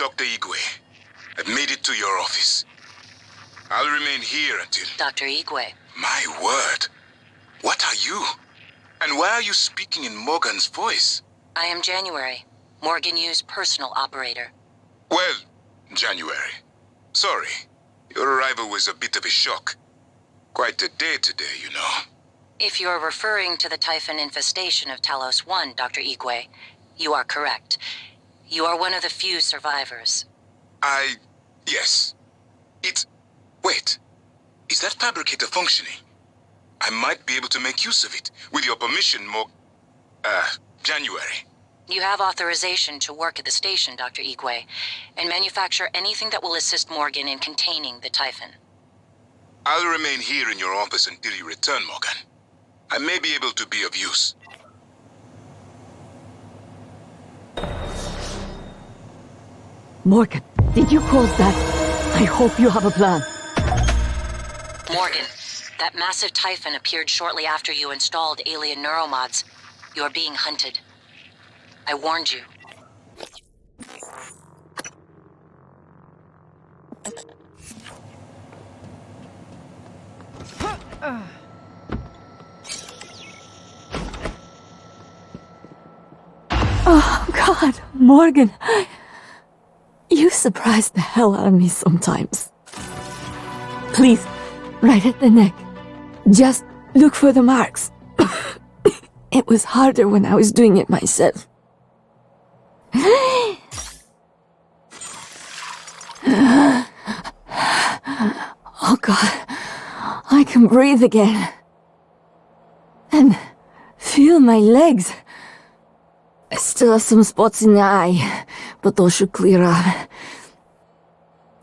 Dr. Igwe. I've made it to your office. I'll remain here until... Dr. Igwe. My word. What are you? And why are you speaking in Morgan's voice? I am January, Morgan Yu's personal operator. Well, January. Sorry. Your arrival was a bit of a shock. Quite a day today, you know. If you're referring to the Typhon infestation of Talos 1, Dr. Igwe, you are correct. You are one of the few survivors. Yes. Wait. Is that fabricator functioning? I might be able to make use of it. With your permission, January. You have authorization to work at the station, Dr. Igwe, and manufacture anything that will assist Morgan in containing the Typhon. I'll remain here in your office until you return, Morgan. I may be able to be of use. Morgan, did you cause that? I hope you have a plan. Morgan, that massive Typhon appeared shortly after you installed alien Neuromods. You are being hunted. I warned you. Oh, God, Morgan. You surprise the hell out of me sometimes. Please, right at the neck. Just look for the marks. It was harder when I was doing it myself. Oh, God. I can breathe again. And feel my legs. I still have some spots in the eye, but those should clear up.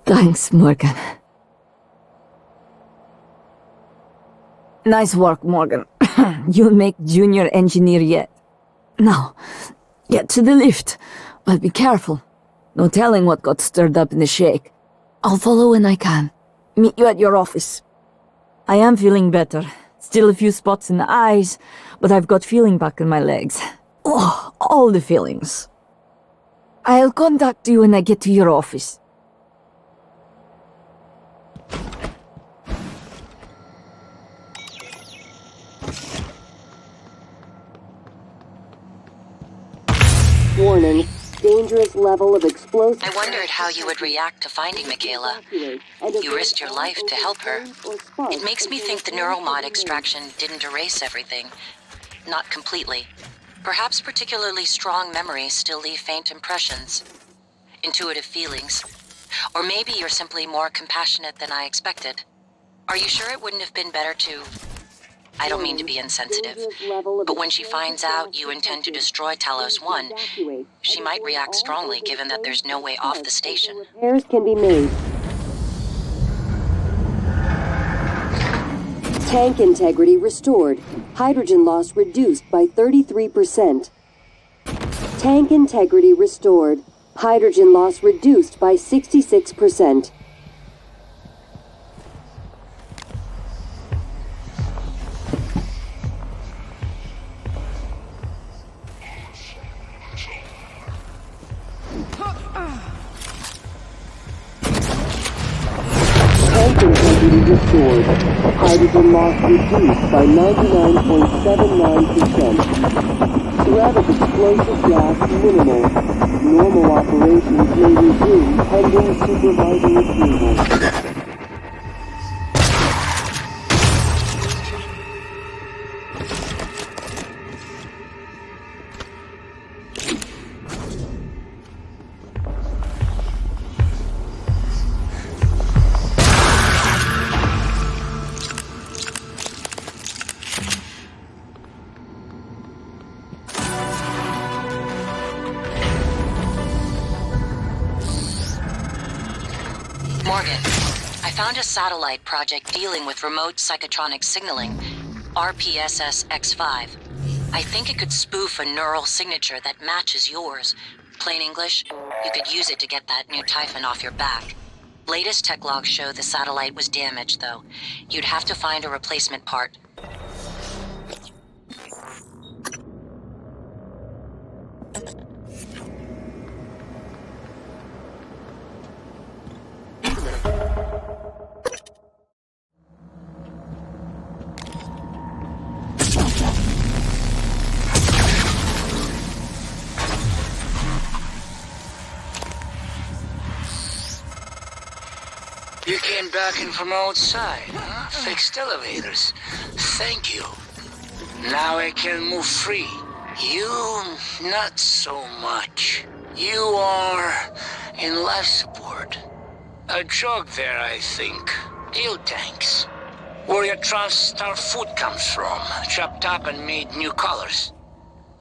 Thanks, Morgan. Nice work, Morgan. You'll make junior engineer yet. Now, get to the lift, but be careful. No telling what got stirred up in the shake. I'll follow when I can. Meet you at your office. I am feeling better. Still a few spots in the eyes, but I've got feeling back in my legs. Oh, all the feelings. I'll contact you when I get to your office. Warning. Dangerous level of explosive... I wondered how you would react to finding Michaela. You risked your life to help her. It makes me think the Neuromod extraction didn't erase everything. Not completely. Perhaps particularly strong memories still leave faint impressions. Intuitive feelings. Or maybe you're simply more compassionate than I expected. Are you sure it wouldn't have been better to... I don't mean to be insensitive, but when she finds out you intend to destroy Talos 1, she might react strongly given that there's no way off the station. Repairs can be made. Tank integrity restored. Hydrogen loss reduced by 33%. Tank integrity restored. Hydrogen loss reduced by 66%. Tank integrity restored. Hydrogen loss reduced by 99.79%. Threat of explosive gas minimal. Normal operations may resume pending supervising approval. Morgan, I found a satellite project dealing with remote psychotronic signaling, RPSS-X5. I think it could spoof a neural signature that matches yours. Plain English, you could use it to get that new Typhon off your back. Latest tech logs show the satellite was damaged, though. You'd have to find a replacement part. You came back in from outside, huh? Fixed elevators. Thank you. Now I can move free. You, not so much. You are in life support. A joke there, I think. Ill tanks. Where your TranStar food comes from. Chopped up and made new colors.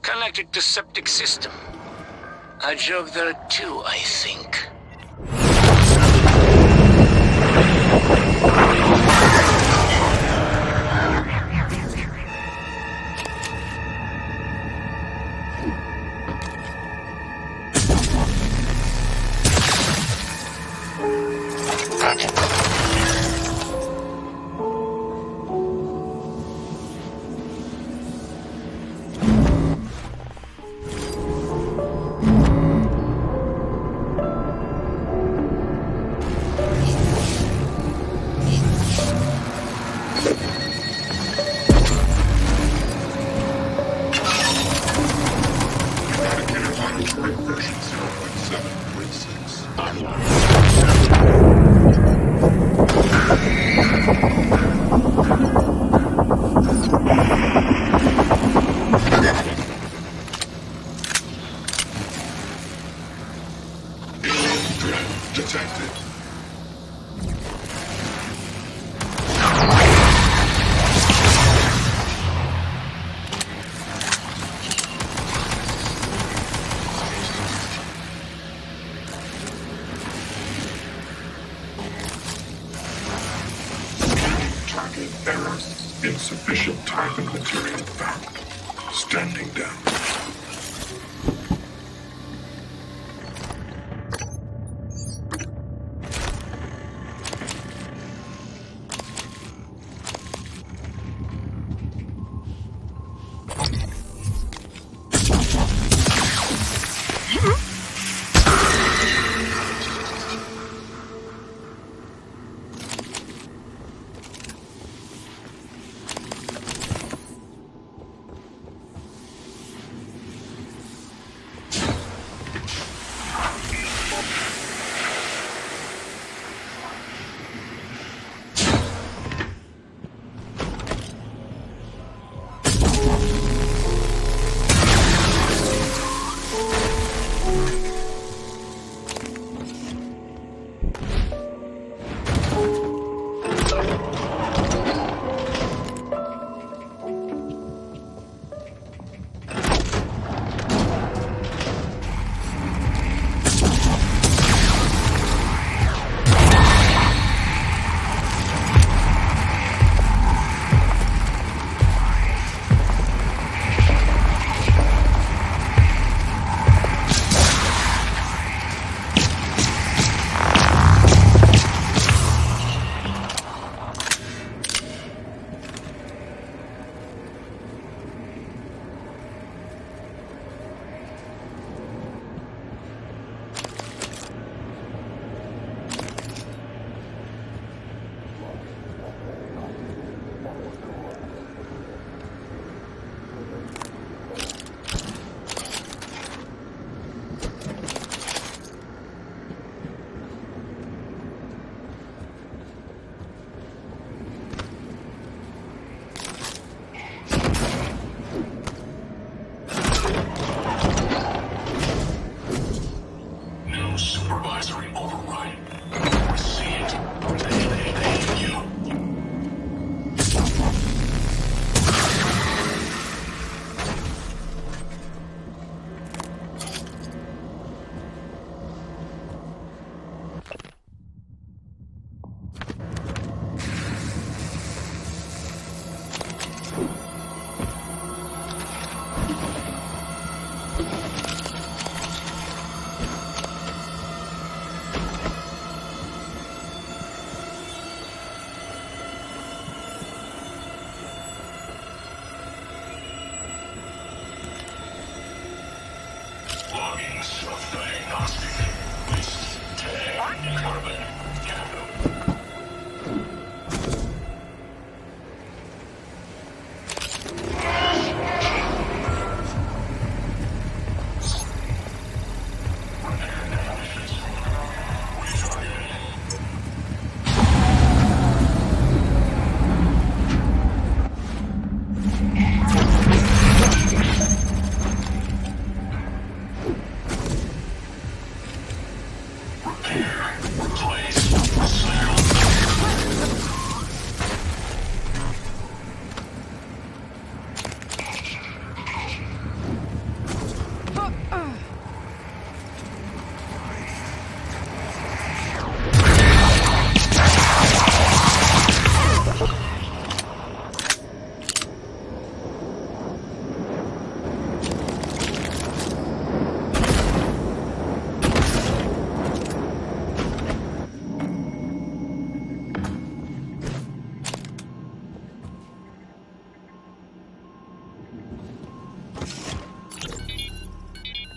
Connected to septic system. A joke there too, I think. Insufficient type and material found. Standing down.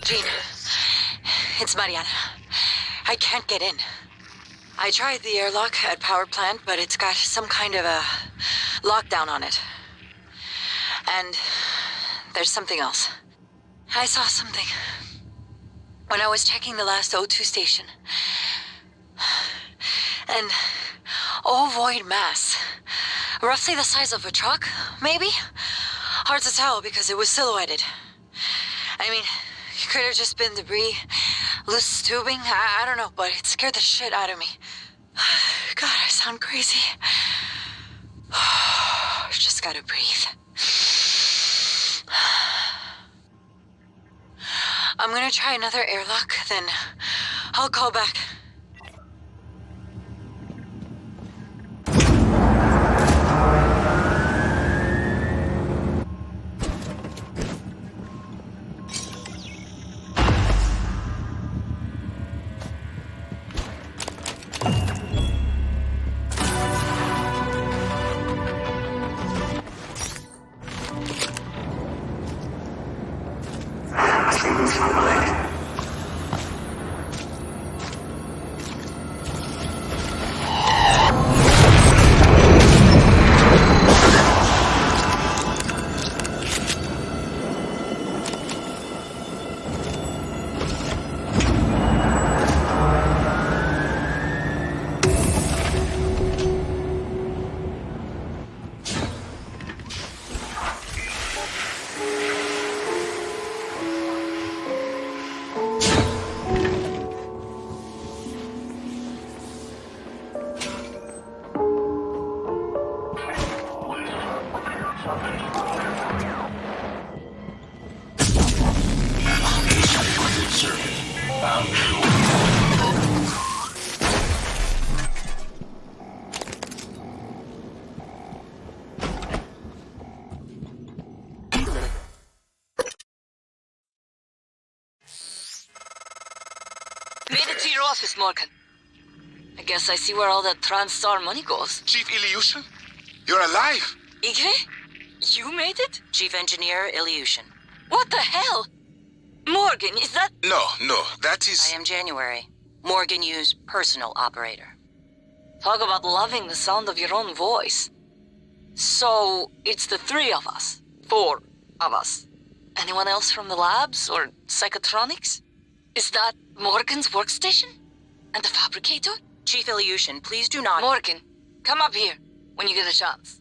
Jean, it's Mariana. I can't get in. I tried the airlock at power plant, but it's got some kind of a lockdown on it. And there's something else. I saw something when I was checking the last O2 station. An ovoid mass. Roughly the size of a truck, maybe? Hard to tell because it was silhouetted. I mean, it could have just been debris, loose tubing, I don't know, but it scared the shit out of me. God, I sound crazy. Just gotta breathe. I'm gonna try another airlock, then I'll call back. Made it to your office, Morgan. I guess I see where all that TranStar money goes. Chief Ilyushin? You're alive! Igre? You made it? Chief Engineer Ilyushin. What the hell? Morgan, is that... No, that is... I am January. Morgan Yu's personal operator. Talk about loving the sound of your own voice. So, it's the three of us. 4 of us. Anyone else from the labs or Psychotronics? Is that Morgan's workstation? And the fabricator? Chief Ilyushin, please do not... Morgan, come up here when you get a chance.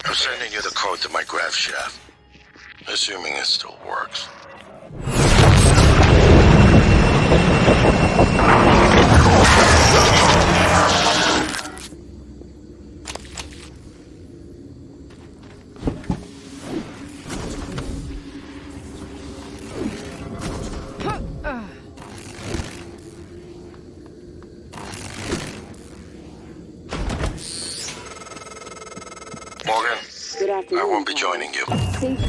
I'm sending you the code to my grav shaft. Assuming it still works. I won't be joining you.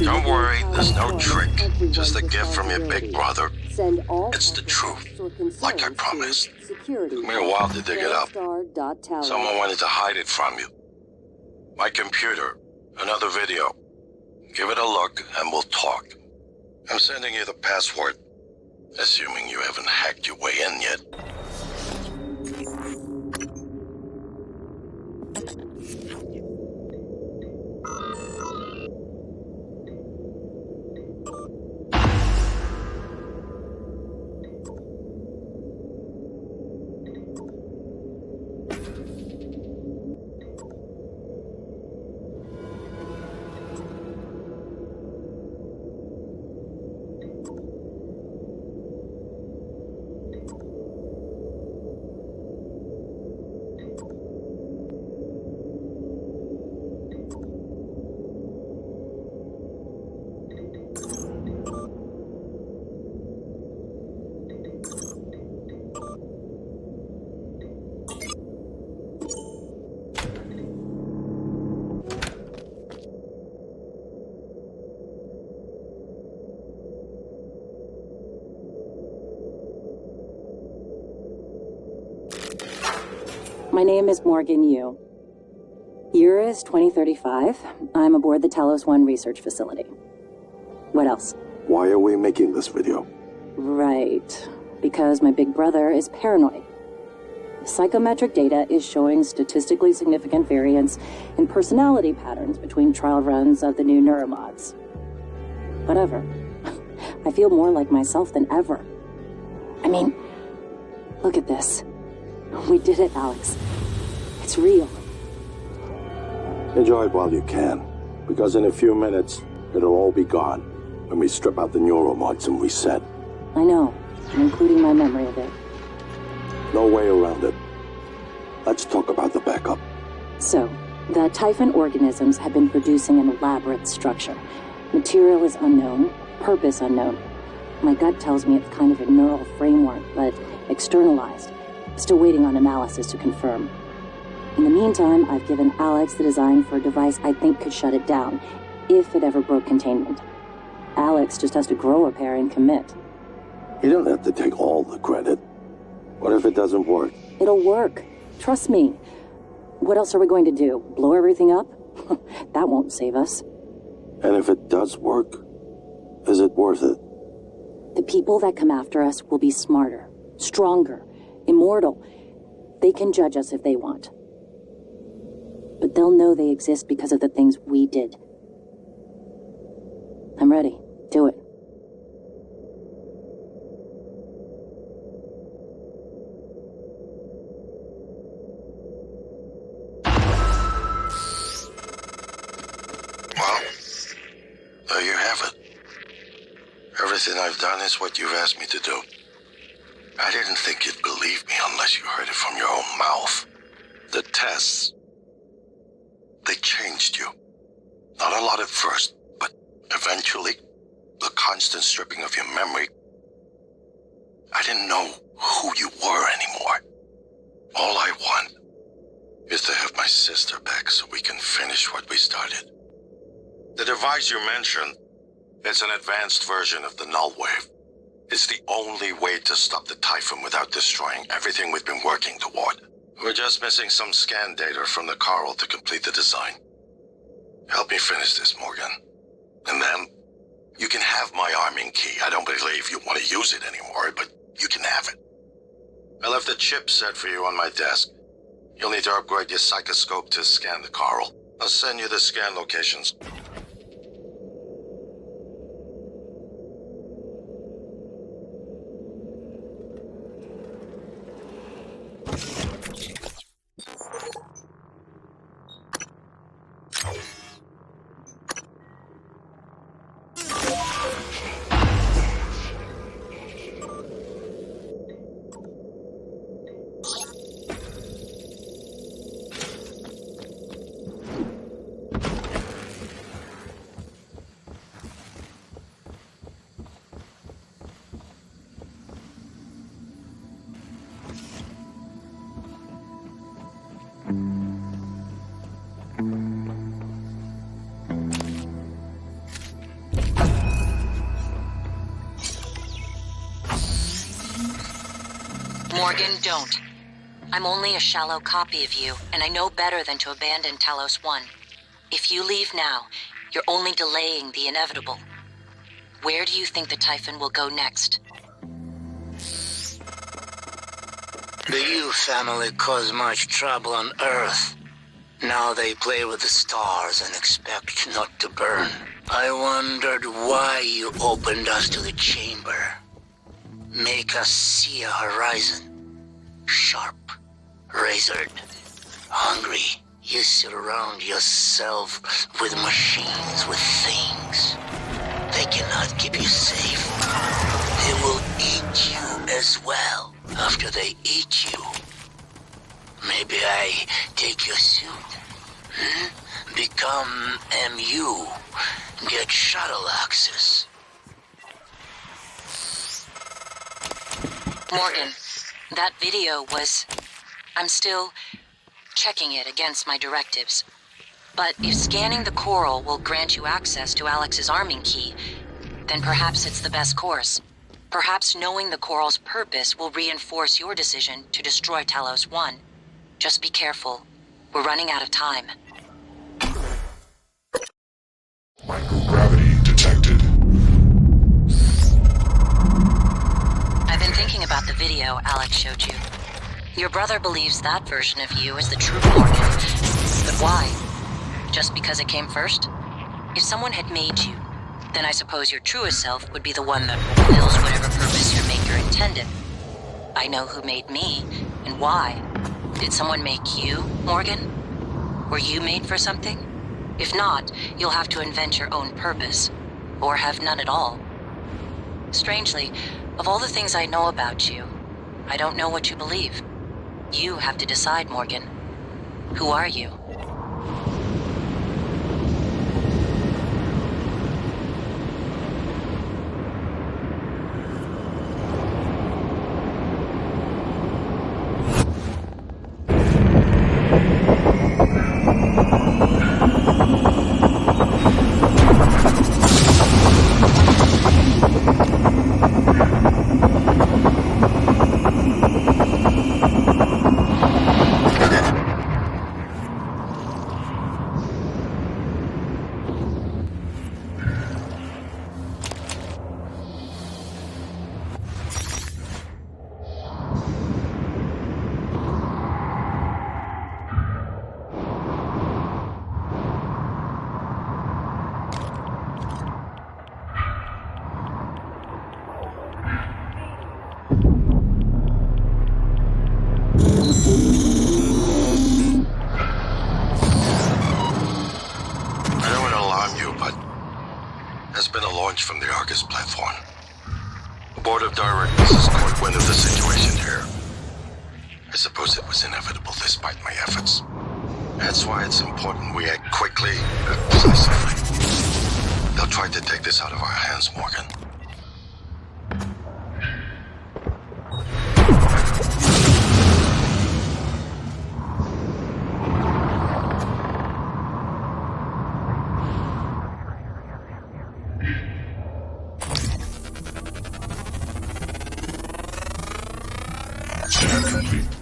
Don't worry, there's no trick. Just a gift from your big brother. It's the truth, like I promised. Took me a while to dig it up. Someone wanted to hide it from you. My computer Another video. Give it a look and we'll talk. I'm sending you the password, assuming you haven't hacked your way in yet. My name is Morgan Yu. Year is 2035. I'm aboard the Talos 1 research facility. What else? Why are we making this video? Right. Because my big brother is paranoid. Psychometric data is showing statistically significant variance in personality patterns between trial runs of the new Neuromods. Whatever. I feel more like myself than ever. I mean, look at this. We did it, Alex. It's real. Enjoy it while you can, because in a few minutes, it'll all be gone when we strip out the Neuromods and reset. I know, including my memory of it. No way around it. Let's talk about the backup. So, the Typhon organisms have been producing an elaborate structure. Material is unknown, purpose unknown. My gut tells me it's kind of a neural framework, but externalized. Still waiting on analysis to confirm. In the meantime, I've given Alex the design for a device I think could shut it down, if it ever broke containment. Alex just has to grow a pair and commit. You don't have to take all the credit. What if it doesn't work? It'll work. Trust me. What else are we going to do? Blow everything up? That won't save us. And if it does work, is it worth it? The people that come after us will be smarter, stronger, immortal. They can judge us if they want. But they'll know they exist because of the things we did. I'm ready. Do it. Well, there you have it. Everything I've done is what you've asked me to do. I didn't think you'd believe me unless you heard it from your own mouth. The tests, they changed you. Not a lot at first, but eventually, the constant stripping of your memory. I didn't know who you were anymore. All I want is to have my sister back so we can finish what we started. The device you mentioned, it's an advanced version of the null wave. It's the only way to stop the Typhon without destroying everything we've been working toward. We're just missing some scan data from the Coral to complete the design. Help me finish this, Morgan. And then, you can have my arming key. I don't believe you want to use it anymore, but you can have it. I left the chipset for you on my desk. You'll need to upgrade your psychoscope to scan the Coral. I'll send you the scan locations. Morgan, don't. I'm only a shallow copy of you, and I know better than to abandon Talos 1. If you leave now, you're only delaying the inevitable. Where do you think the Typhon will go next? The Yu family caused much trouble on Earth. Now they play with the stars and expect not to burn. I wondered why you opened us to the chamber. Make us see a horizon. Sharp, razored, hungry. You surround yourself with machines, with things. They cannot keep you safe. They will eat you as well after they eat you. Maybe I take your suit. Become MU. Get shuttle access. Morgan, that video was... I'm still checking it against my directives. But if scanning the coral will grant you access to Alex's arming key, then perhaps it's the best course. Perhaps knowing the coral's purpose will reinforce your decision to destroy Talos 1. Just be careful. We're running out of time. Microgravity detected. I've been thinking about the video Alex showed you. Your brother believes that version of you is the true Morgan. But why? Just because it came first? If someone had made you, then I suppose your truest self would be the one that fulfills whatever purpose your maker intended. I know who made me, and why. Did someone make you, Morgan? Were you made for something? If not, you'll have to invent your own purpose. Or have none at all. Strangely, of all the things I know about you, I don't know what you believe. You have to decide, Morgan. Who are you?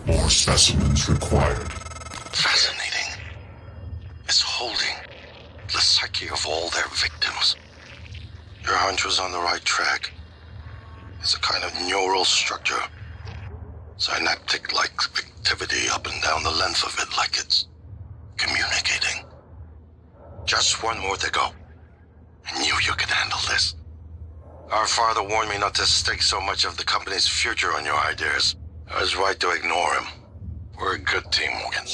More specimens required. Fascinating. It's holding the psyche of all their victims. Your hunch was on the right track. It's a kind of neural structure. Synaptic-like activity up and down the length of it, like it's communicating. Just one more to go. I knew you could handle this. Our father warned me not to stake so much of the company's future on your ideas. I was right to ignore him. We're a good team, Morgan.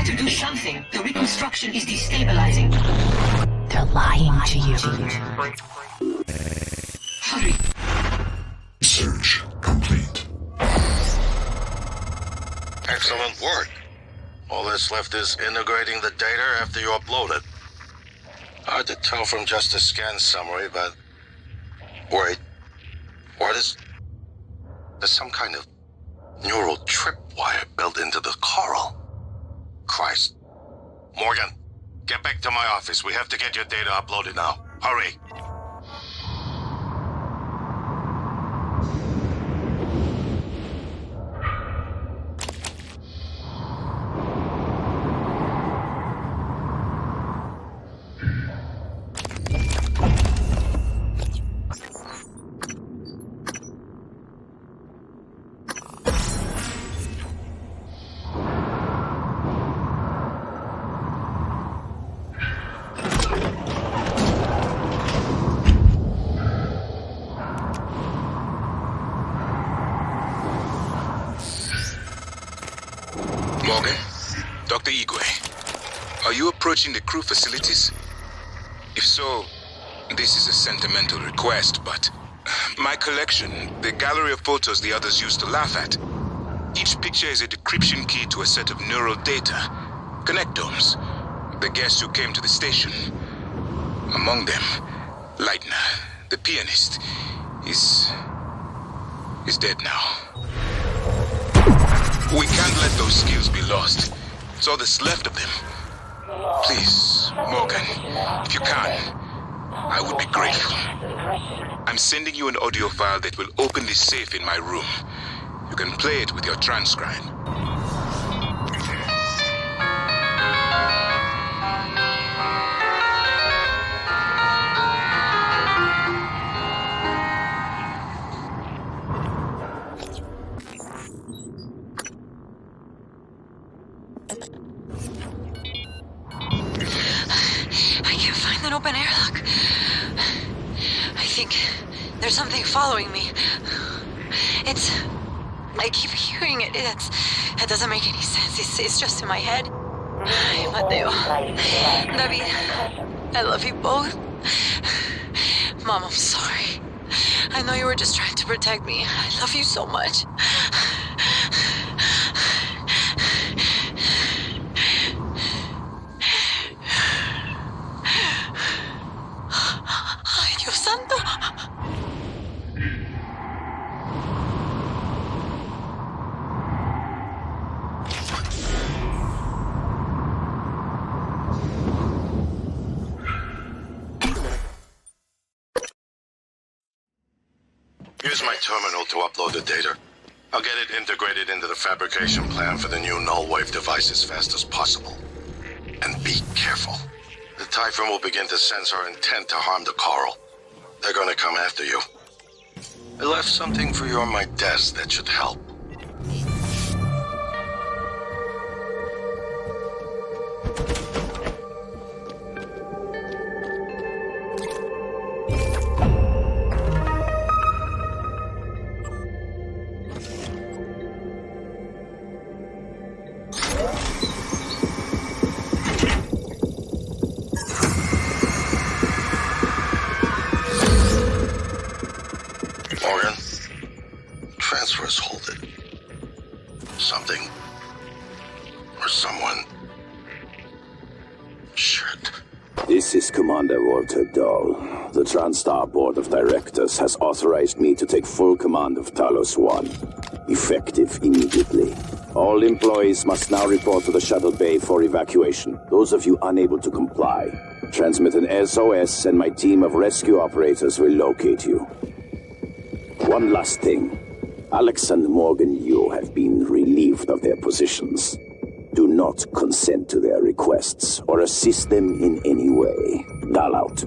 better do something. The reconstruction is destabilizing. They're lying to you. Hurry. Search complete. Excellent work. All that's left is integrating the data after you upload it. Hard to tell from just a scan summary, but... Wait. What is... There's some kind of neural tripwire built into the coral. Christ. Morgan, get back to my office. We have to get your data uploaded now. Hurry. Morgan, Dr. Igwe, are you approaching the crew facilities? If so, this is a sentimental request, but my collection, the gallery of photos the others used to laugh at, each picture is a decryption key to a set of neural data, connectomes, the guests who came to the station. Among them, Leitner, the pianist, is dead now. We can't let those skills be lost. It's all that's left of them. Please, Morgan, if you can, I would be grateful. I'm sending you an audio file that will open this safe in my room. You can play it with your transcribe. An open airlock. I think there's something following me. I keep hearing it. It doesn't make any sense. It's just in my head. Mateo, David, I love you both. Mom, I'm sorry. I know you were just trying to protect me. I love you so much. Use my terminal to upload the data. I'll get it integrated into the fabrication plan for the new null-wave device as fast as possible. And be careful. The Typhon will begin to sense our intent to harm the coral. They're gonna come after you. I left something for you on my desk that should help. The TranStar Board of Directors has authorized me to take full command of Talos 1, effective immediately. All employees must now report to the Shuttle Bay for evacuation. Those of you unable to comply, transmit an SOS and my team of rescue operators will locate you. One last thing. Alex and Morgan Yu have been relieved of their positions. Do not consent to their requests or assist them in any way. Dial out.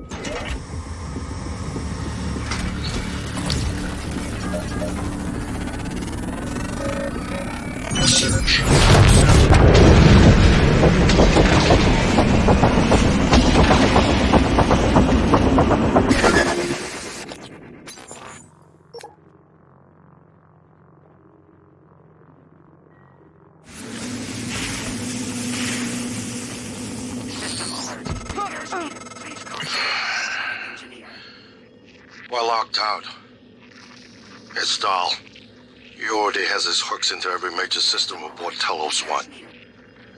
We're locked out. It's Dahl. He already has his hooks into every major system aboard Talos 1.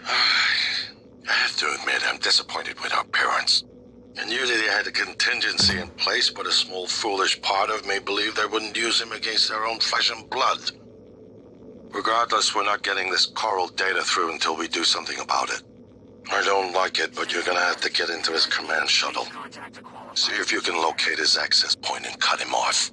I have to admit, I'm disappointed with our parents. I knew that they had a contingency in place, but a small foolish part of me believed they wouldn't use him against their own flesh and blood. Regardless, we're not getting this coral data through until we do something about it. I don't like it, but you're gonna have to get into his command shuttle. See if you can locate his access point and cut him off.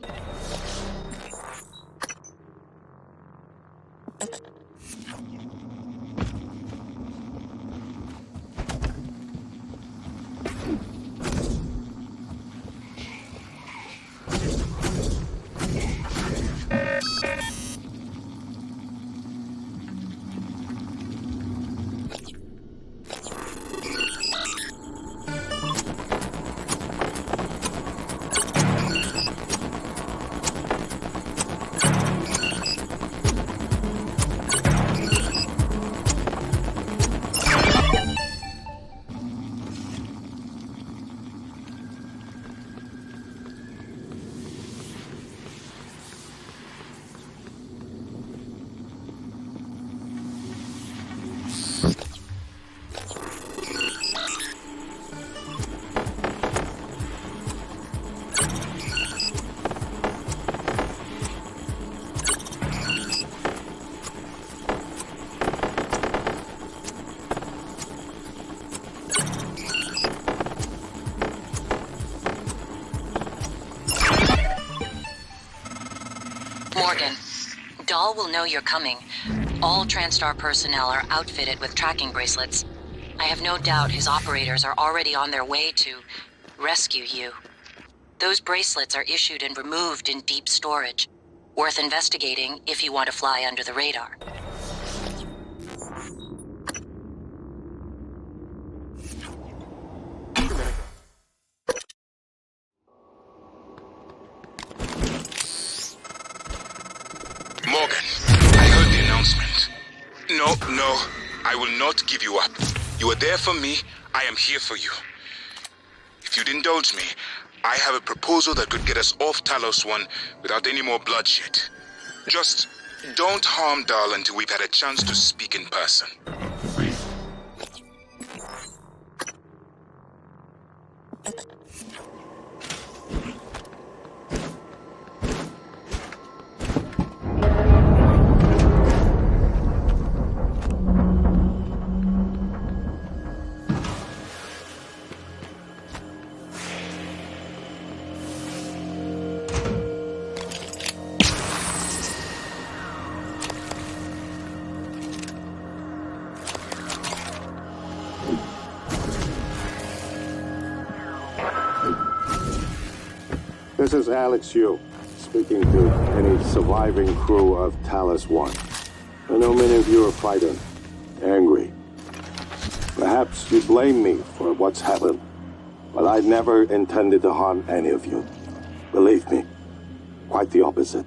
Morgan, Dahl will know you're coming. All TranStar personnel are outfitted with tracking bracelets. I have no doubt his operators are already on their way to rescue you. Those bracelets are issued and removed in deep storage. Worth investigating if you want to fly under the radar. Morgan, I heard the announcement. No, I will not give you up. You are there for me, I am here for you. If you'd indulge me, I have a proposal that could get us off Talos 1 without any more bloodshed. Just don't harm Dahl until we've had a chance to speak in person. This is Alex Yu, speaking to any surviving crew of Talos 1. I know many of you are frightened, angry. Perhaps you blame me for what's happened, but I never intended to harm any of you. Believe me, quite the opposite.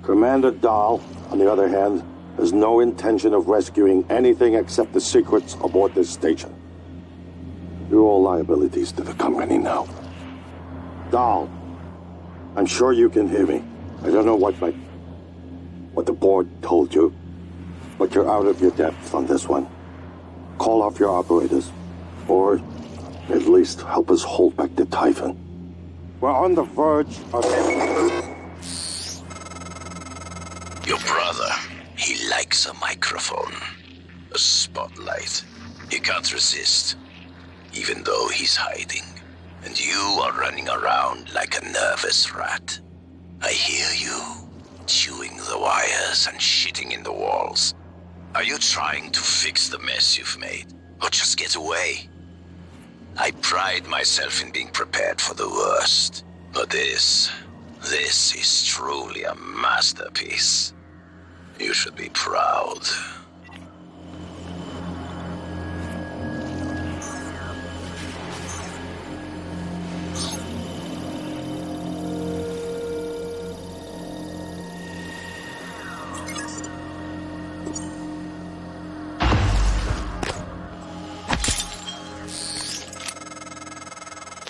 Commander Dahl, on the other hand, has no intention of rescuing anything except the secrets aboard this station. You're all liabilities to the company now. Dahl, I'm sure you can hear me. I don't know what the board told you, but you're out of your depth on this one. Call off your operators, or at least help us hold back the Typhon. We're on the verge of... Your brother, he likes a microphone, a spotlight. He can't resist, even though he's hiding. And you are running around like a nervous rat. I hear you, chewing the wires and shitting in the walls. Are you trying to fix the mess you've made, or just get away? I pride myself in being prepared for the worst, but this is truly a masterpiece. You should be proud.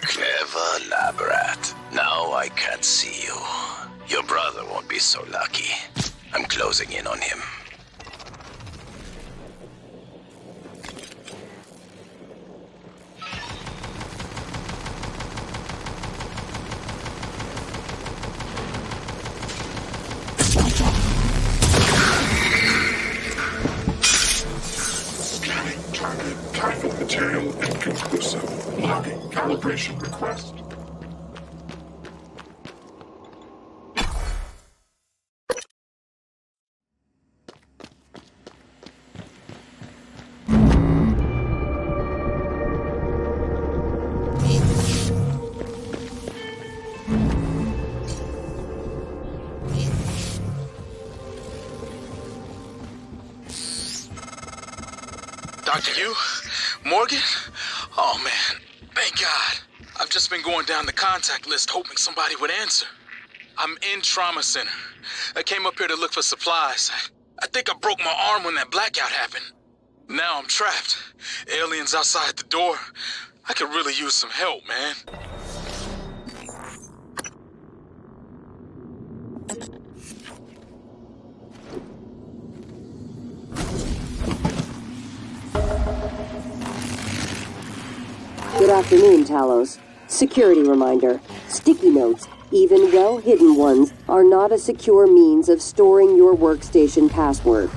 Clever lab rat. Now I can't see you. Your brother won't be so lucky. I'm closing in on him. Scanning target type of material inconclusive. Logging calibration request. Dr. Yu? Morgan? Oh man, thank God. I've just been going down the contact list hoping somebody would answer. I'm in trauma center. I came up here to look for supplies. I think I broke my arm when that blackout happened. Now I'm trapped. Aliens outside the door. I could really use some help, man. Good afternoon, Talos. Security reminder. Sticky notes, even well-hidden ones, are not a secure means of storing your workstation password.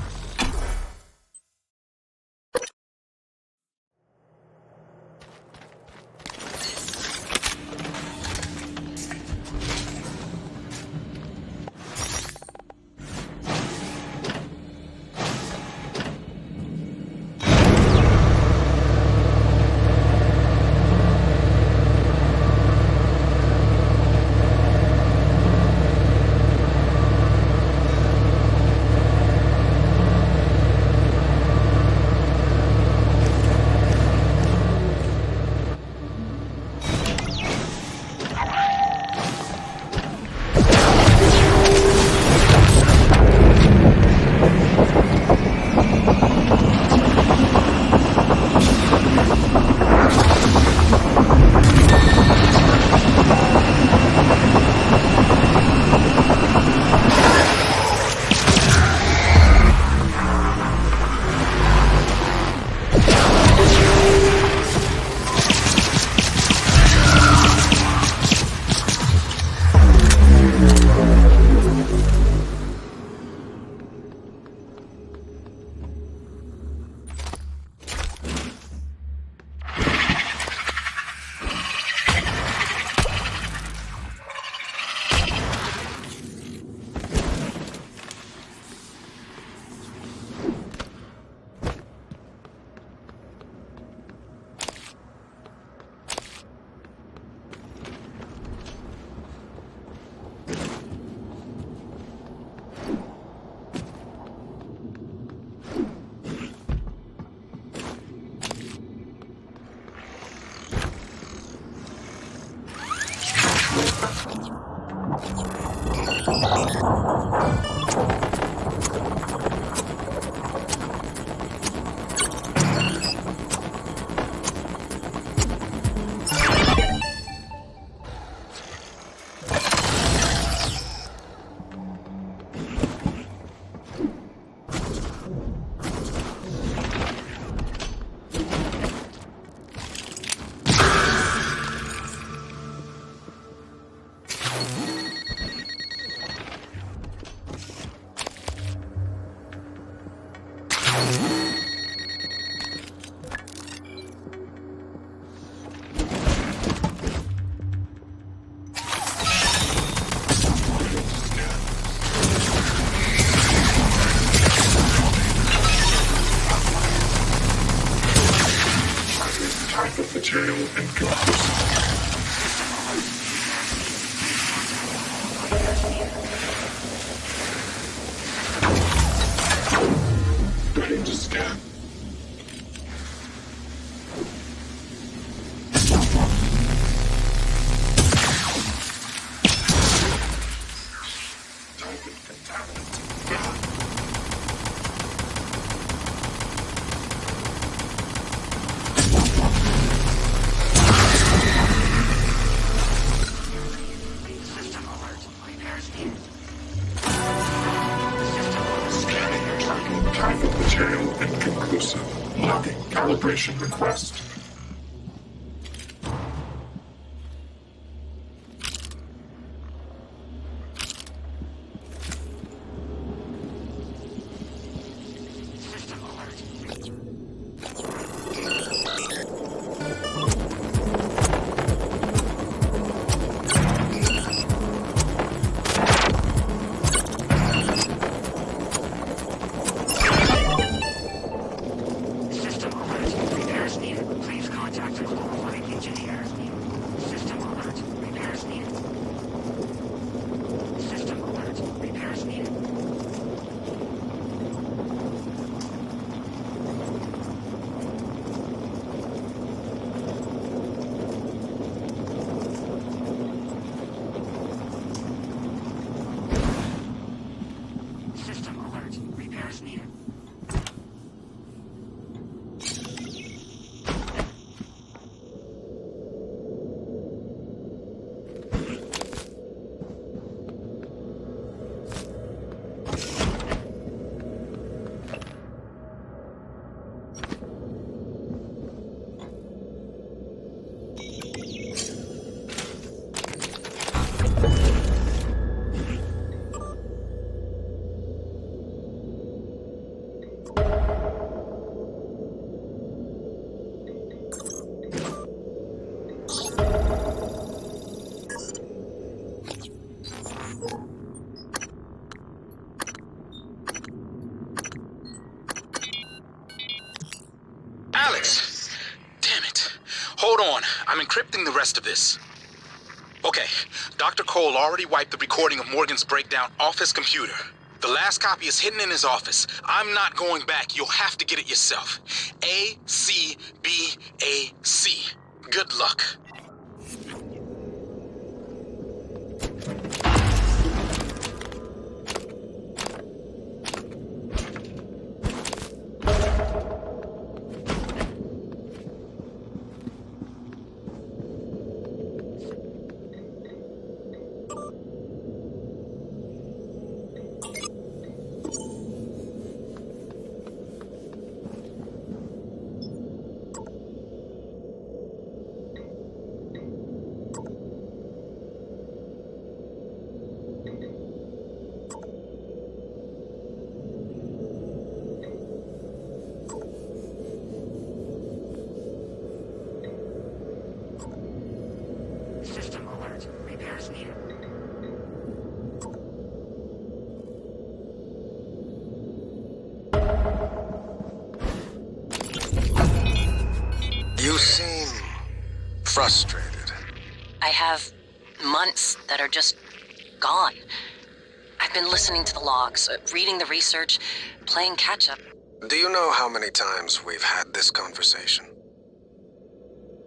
Material inconclusive. Ready to scan. Target contaminant. immersive. Locking calibration request. Alex! Damn it. Hold on. I'm encrypting the rest of this. Okay, Dr. Cole already wiped the recording of Morgan's breakdown off his computer. The last copy is hidden in his office. I'm not going back. You'll have to get it yourself. A-C-B-A-C. Good luck. You seem frustrated. I have months that are just gone. I've been listening to the logs, reading the research, playing catch-up. Do you know how many times we've had this conversation?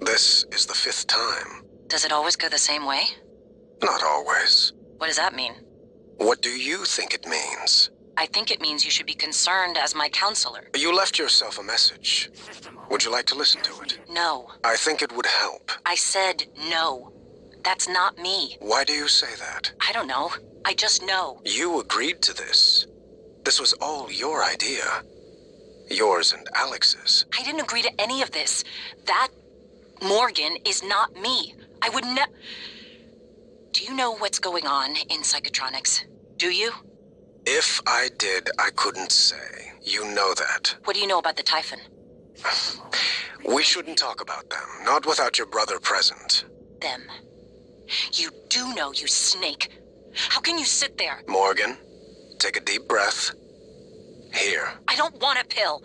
This is the 5th time. Does it always go the same way? Not always. What does that mean? What do you think it means? I think it means you should be concerned as my counselor. You left yourself a message. Would you like to listen to it? No. I think it would help. I said no. That's not me. Why do you say that? I don't know. I just know. You agreed to this. This was all your idea. Yours and Alex's. I didn't agree to any of this. That Morgan is not me. I would never... Do you know what's going on in Psychotronics? Do you? If I did, I couldn't say. You know that. What do you know about the Typhon? We shouldn't talk about them. Not without your brother present. Them. You do know, you snake. How can you sit there? Morgan, take a deep breath. Here. I don't want a pill.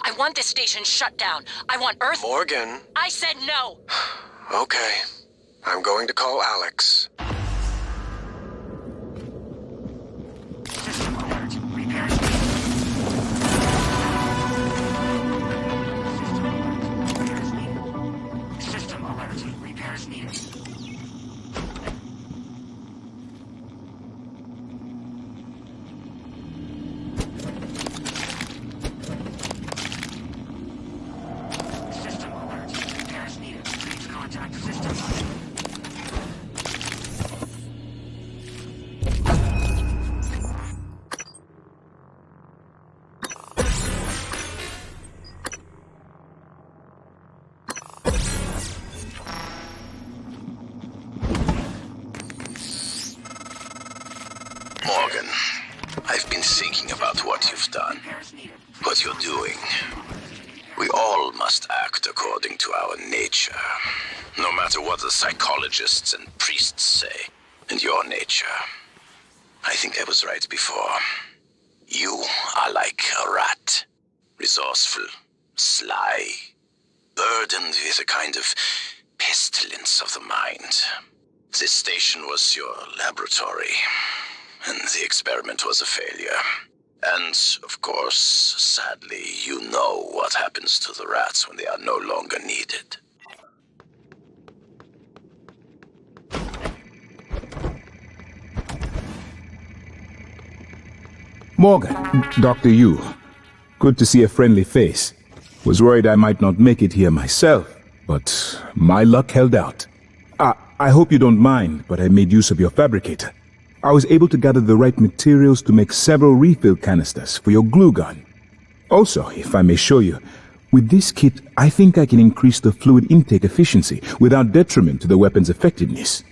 I want this station shut down. I want Earth... Morgan. I said no. Okay. I'm going to call Alex. System alert. Repairs needed. System alert. Repairs needed. Please contact system. what you're doing. We all must act according to our nature. No matter what the psychologists and priests say. And your nature. I think I was right before. You are like a rat. Resourceful, sly, burdened with a kind of pestilence of the mind. This station was your laboratory, and the experiment was a failure. And, of course, sadly, you know what happens to the rats when they are no longer needed. Morgan, Dr. Yu. Good to see a friendly face. Was worried I might not make it here myself, but my luck held out. I hope you don't mind, but I made use of your fabricator. I was able to gather the right materials to make several refill canisters for your glue gun. Also, if I may show you, with this kit, I think I can increase the fluid intake efficiency without detriment to the weapon's effectiveness.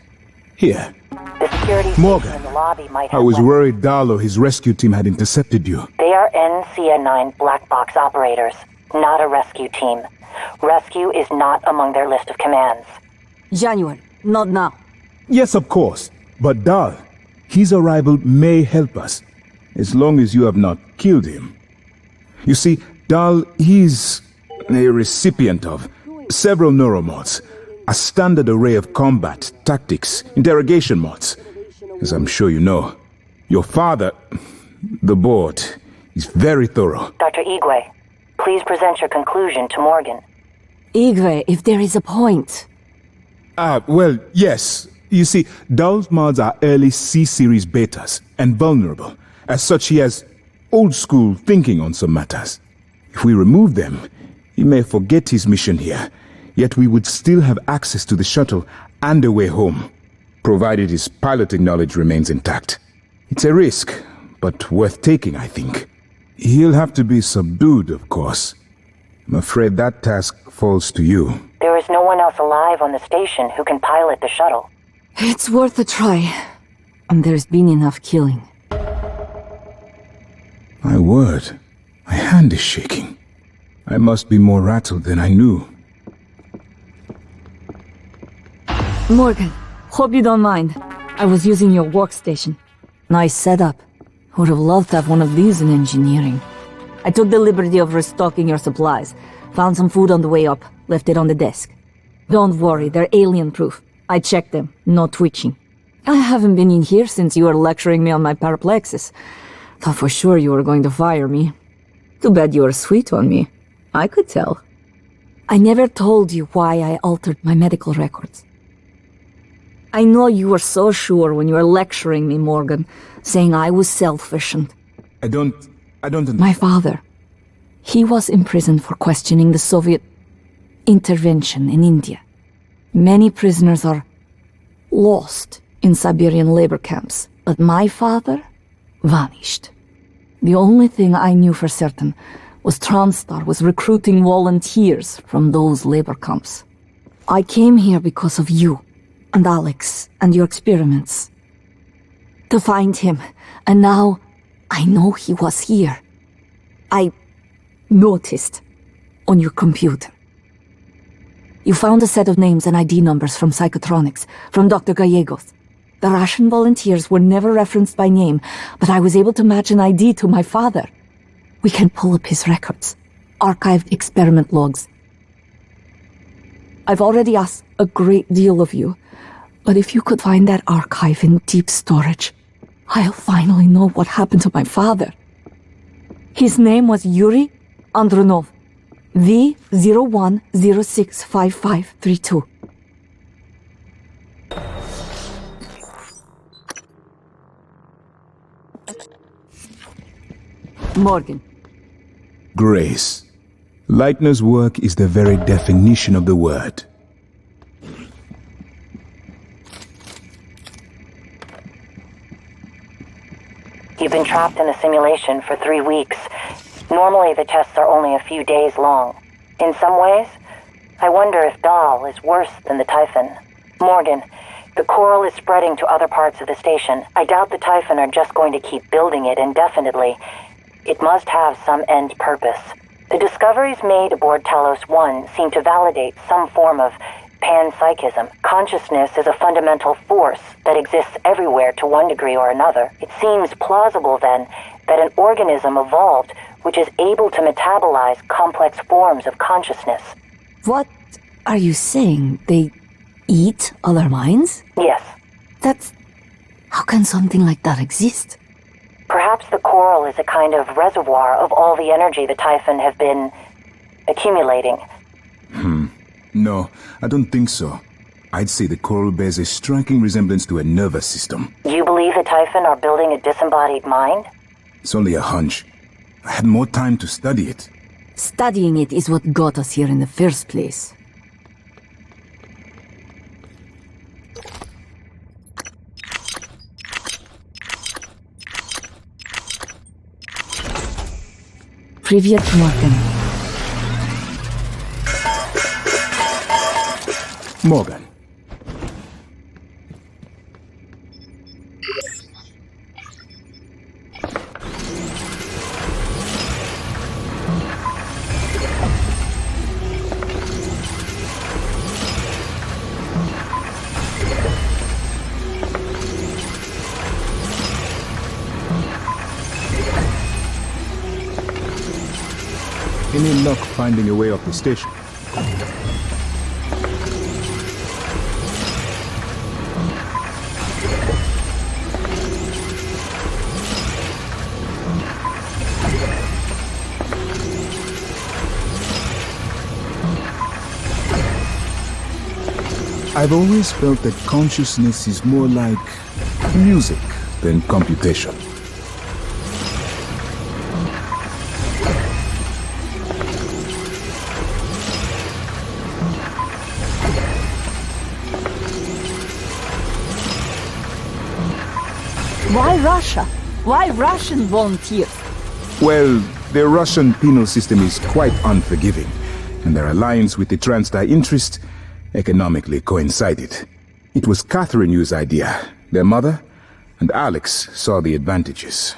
Here. The security Morgan, station in the lobby might I have was weapons. worried Darlo, his rescue team, had intercepted you. They are NCN9 black box operators, not a rescue team. Rescue is not among their list of commands. January, not now. Yes, of course. But Dal, his arrival may help us, as long as you have not killed him. You see, Dal, he's a recipient of several Neuromods, a standard array of combat, tactics, interrogation mods. As I'm sure you know, your father, the board, is very thorough. Dr. Igwe, please present your conclusion to Morgan. Igwe, if there is a point. Well, yes. You see, Dal's mods are early C-series betas and vulnerable. As such, he has old-school thinking on some matters. If we remove them, he may forget his mission here, yet we would still have access to the shuttle and a way home, provided his piloting knowledge remains intact. It's a risk, but worth taking, I think. He'll have to be subdued, of course. I'm afraid that task falls to you. There is no one else alive on the station who can pilot the shuttle. It's worth a try. And there's been enough killing. My word, my hand is shaking. I must be more rattled than I knew. Morgan, hope you don't mind. I was using your workstation. Nice setup. Would have loved to have one of these in engineering. I took the liberty of restocking your supplies. Found some food on the way up, left it on the desk. Don't worry, they're alien-proof. I checked them, no twitching. I haven't been in here since you were lecturing me on my paraplexis. Thought for sure you were going to fire me. Too bad you were sweet on me. I could tell. I never told you why I altered my medical records. I know you were so sure when you were lecturing me, Morgan, saying I was selfish and... I don't... My father. He was imprisoned for questioning the Soviet intervention in India. Many prisoners are lost in Siberian labor camps, but my father vanished. The only thing I knew for certain was TranStar was recruiting volunteers from those labor camps. I came here because of you and Alex and your experiments. To find him, and now I know he was here. I noticed on your computer. You found a set of names and ID numbers from Psychotronics, from Dr. Gallegos. The Russian volunteers were never referenced by name, but I was able to match an ID to my father. We can pull up his records, archived experiment logs. I've already asked a great deal of you, but if you could find that archive in deep storage, I'll finally know what happened to my father. His name was Yuri Andronov, V01065532. Morgan. Grace. Leitner's work is the very definition of the word. You've been trapped in a simulation for 3 weeks. Normally the tests are only a few days long. In some ways, I wonder if Dahl is worse than the Typhon. Morgan, the coral is spreading to other parts of the station. I doubt the Typhon are just going to keep building it indefinitely. It must have some end purpose. The discoveries made aboard Talos 1 seem to validate some form of panpsychism. Consciousness is a fundamental force that exists everywhere to one degree or another. It seems plausible, then, that an organism evolved which is able to metabolize complex forms of consciousness. What are you saying? They eat other minds? Yes. That's... How can something like that exist? Perhaps the coral is a kind of reservoir of all the energy the Typhon have been accumulating. No, I don't think so. I'd say the coral bears a striking resemblance to a nervous system. You believe the Typhon are building a disembodied mind? It's only a hunch. I had more time to study it. Studying it is what got us here in the first place. Привет, Morgan. Morgan. Any luck finding a way off the station? I've always felt that consciousness is more like music than computation. Why Russia? Why Russian volunteers? Well, their Russian penal system is quite unforgiving, and their alliance with the Transdai interest economically coincided. It was Catherine Yu's idea. Their mother and Alex saw the advantages.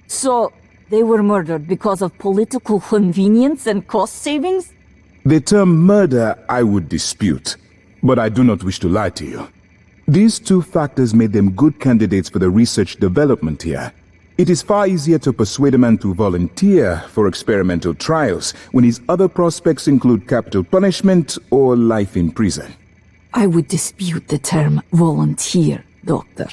So, they were murdered because of political convenience and cost savings? The term murder I would dispute, but I do not wish to lie to you. These two factors made them good candidates for the research development here. It is far easier to persuade a man to volunteer for experimental trials when his other prospects include capital punishment or life in prison. I would dispute the term volunteer, Doctor.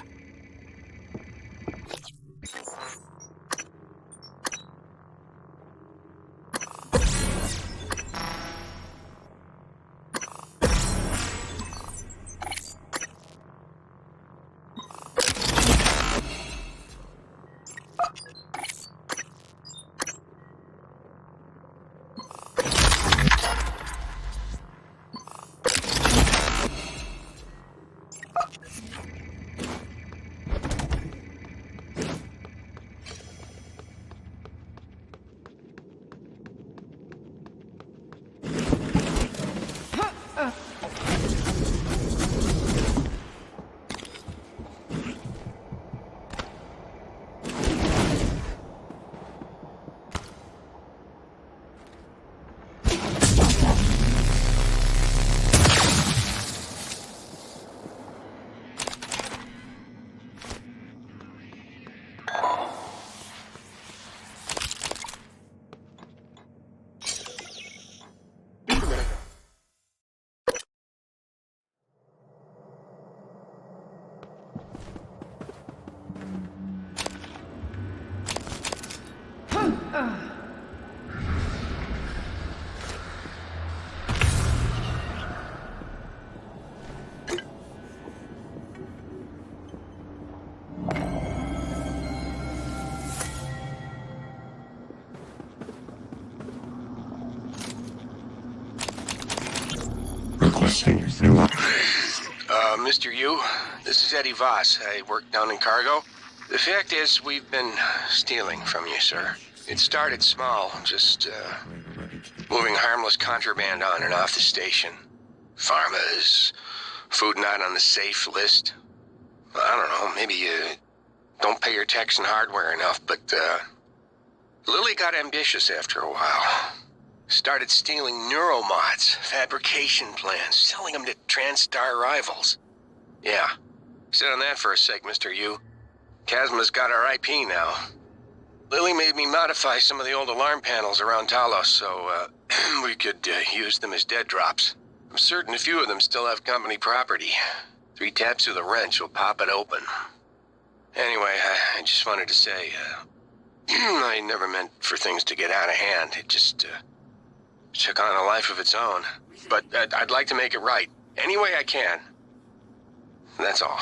Mr. Yu, this is Eddie Voss. I work down in cargo. The fact is, we've been stealing from you, sir. It started small, just moving harmless contraband on and off the station. Pharmas, food not on the safe list. I don't know, maybe you don't pay your techs and hardware enough, but Lily got ambitious after a while. Started stealing Neuromods, fabrication plans, selling them to TranStar rivals. Yeah, sit on that for a sec, Mr. Yu. Chasma's got our IP now. Lily made me modify some of the old alarm panels around Talos so we could use them as dead drops. I'm certain a few of them still have company property. 3 taps with a wrench will pop it open. Anyway, I just wanted to say, I never meant for things to get out of hand. It just took on a life of its own. But I'd like to make it right, any way I can. That's all.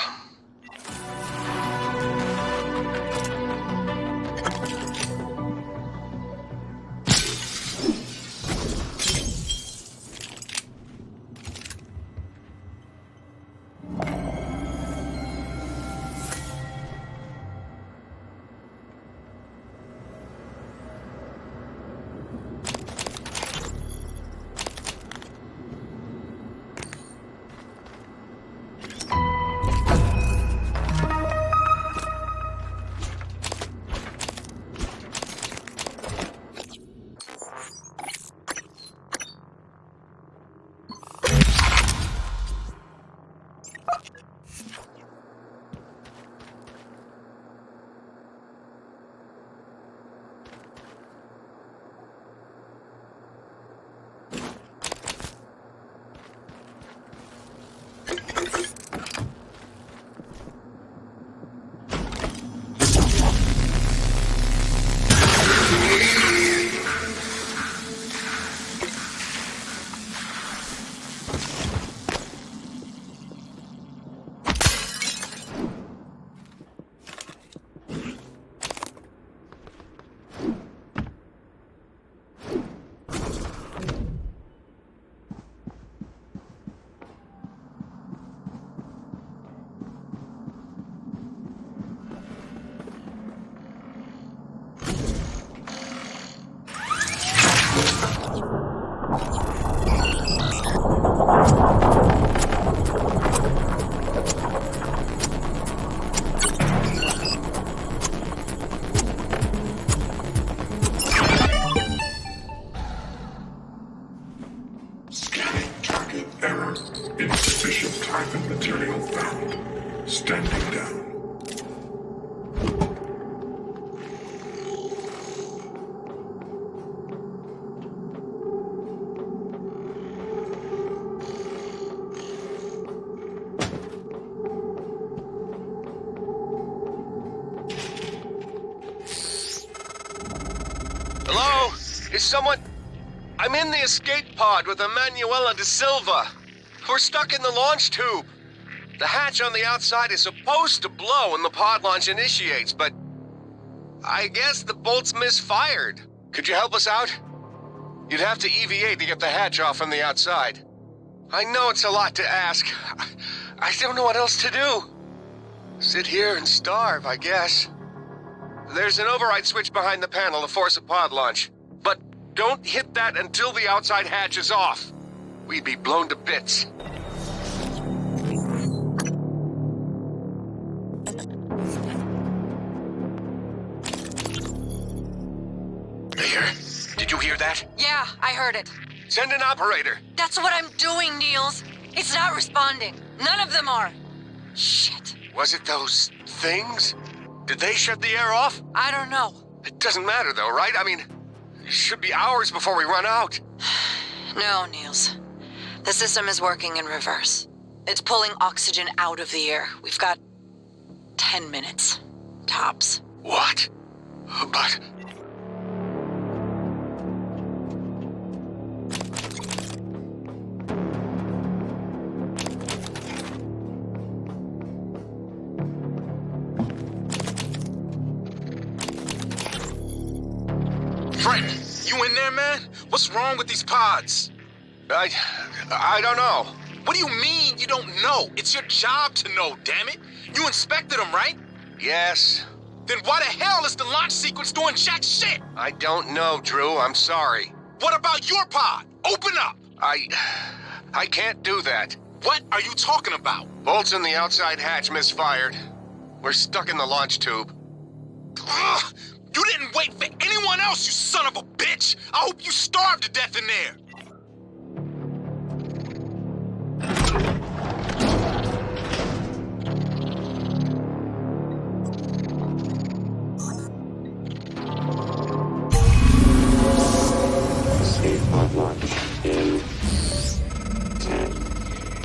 Is someone... I'm in the escape pod with Emanuela de Silva. We're stuck in the launch tube. The hatch on the outside is supposed to blow when the pod launch initiates, but... I guess the bolt's misfired. Could you help us out? You'd have to EVA to get the hatch off from the outside. I know it's a lot to ask. I don't know what else to do. Sit here and starve, I guess. There's an override switch behind the panel to force a pod launch. But don't hit that until the outside hatch is off. We'd be blown to bits. Here? Did you hear that? Yeah, I heard it. Send an operator. That's what I'm doing, Niels. It's not responding. None of them are. Shit. Was it those things? Did they shut the air off? I don't know. It doesn't matter though, right? I mean, it should be hours before we run out. No, Niels. The system is working in reverse. It's pulling oxygen out of the air. We've got 10 minutes. Tops. What? But... Frank, you in there, man? What's wrong with these pods? I don't know. What do you mean you don't know? It's your job to know, damn it. You inspected them, right? Yes. Then why the hell is the launch sequence doing jack shit? I don't know, Drew. I'm sorry. What about your pod? Open up! I can't do that. What are you talking about? Bolts in the outside hatch misfired. We're stuck in the launch tube. Ugh, You didn't wait for anyone else, you son of a bitch! I hope you starve to death in there! Escape pod launch in 10.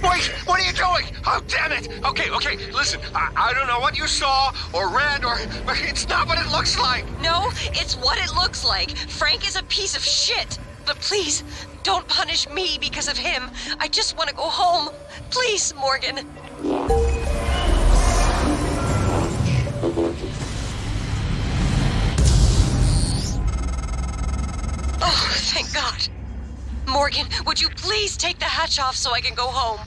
Wait! What are you doing? Oh, damn it! Okay, listen. I don't know what you saw or read or... It's not what it looks like! No, it's what it looks like. Frank is a piece of shit. But please, don't punish me because of him. I just want to go home. Please, Morgan. Oh, thank God. Morgan, would you please take the hatch off so I can go home?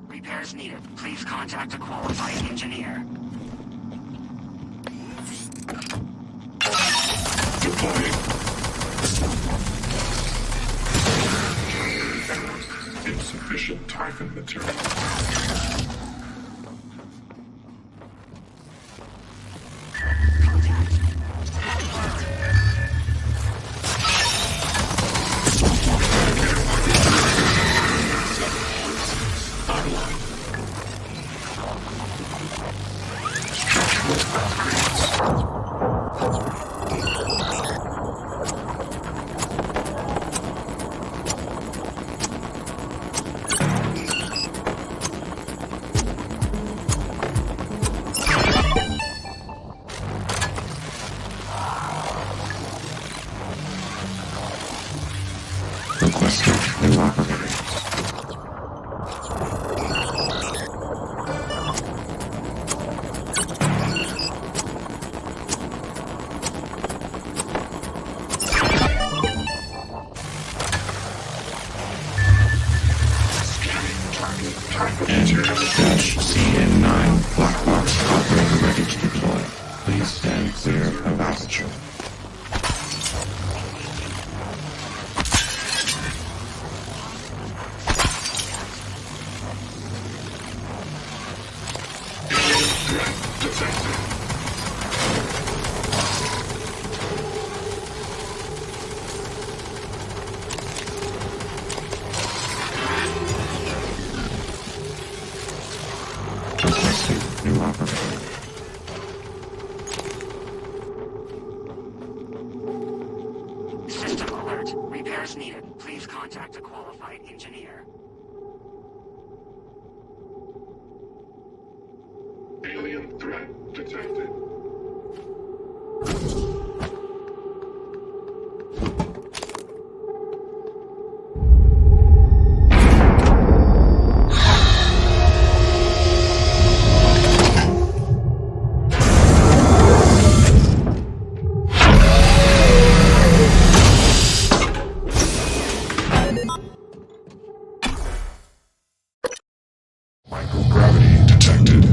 Repairs needed. Please contact a qualified engineer. Deploying. Insufficient Typhon material. Requesting new operator. Enter Dash CN9 black box operator ready to deploy. Please stand clear of altitude. New operator. System alert. Repairs needed. Please contact a qualified engineer. Alien threat detected. Microgravity detected.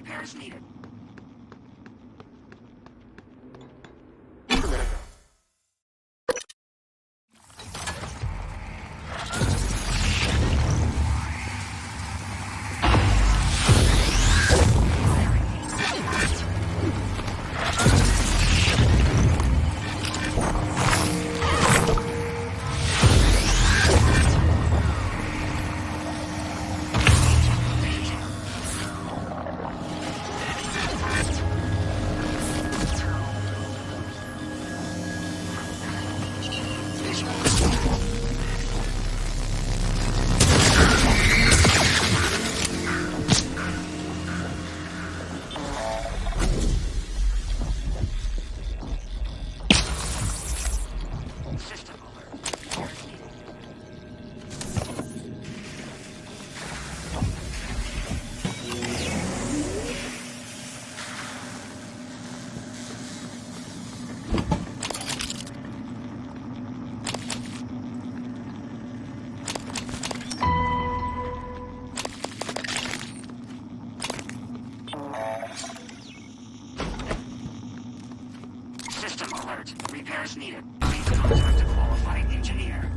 Repairs needed. System alert. Repairs needed. Please contact a qualified engineer.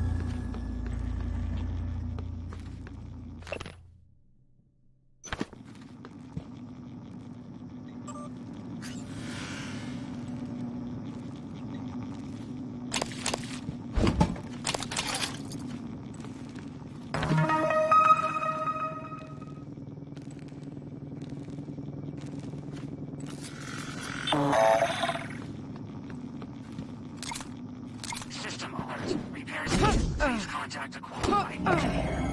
System alert. Repairs needed. Please contact a qualified engineer.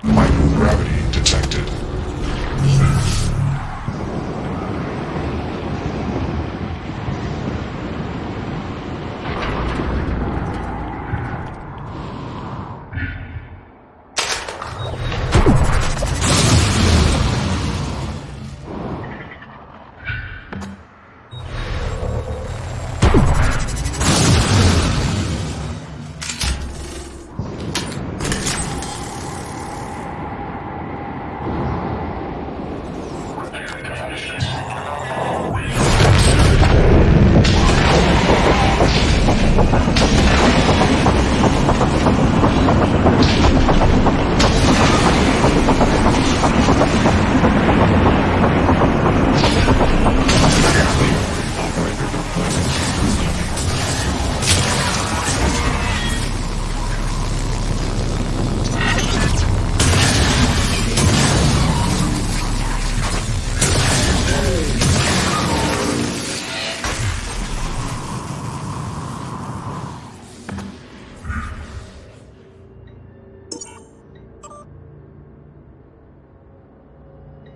Microgravity detected.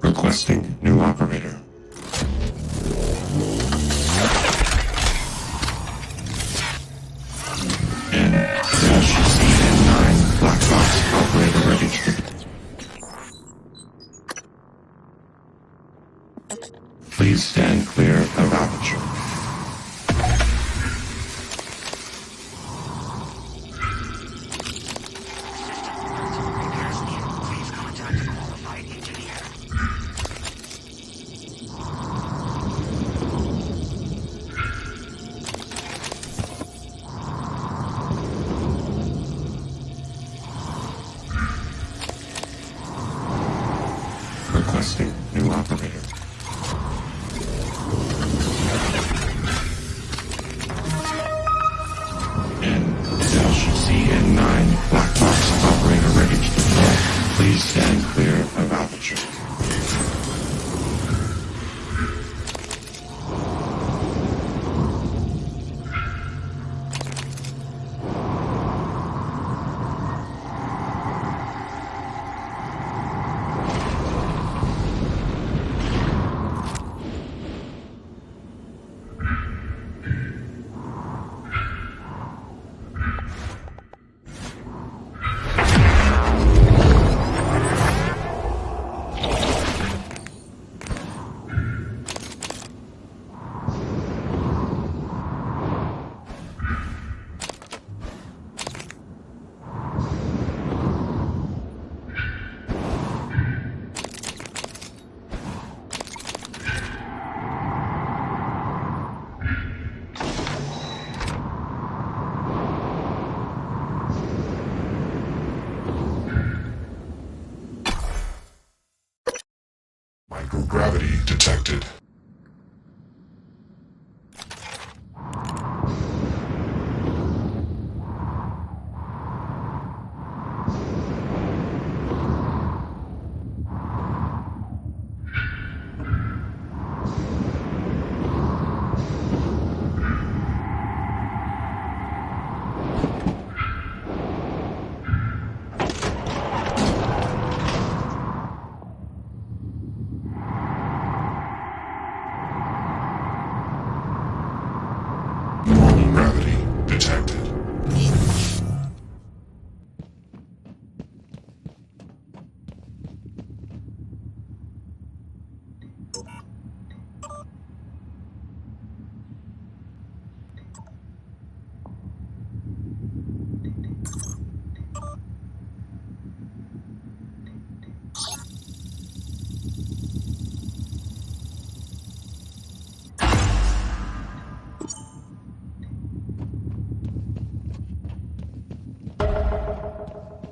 Requesting new operator. N-CN9 black box operator ready to. Please stand clear of aperture. Requesting new operator. N-CN9 black box operator ready to deploy. Please stand clear of aperture. Microgravity detected.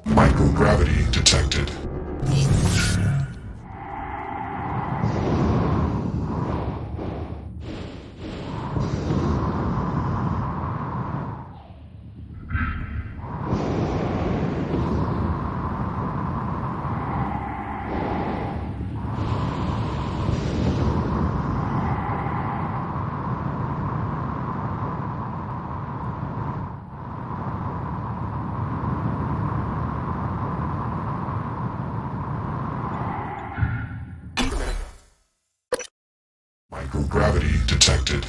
Microgravity detected. Microgravity detected.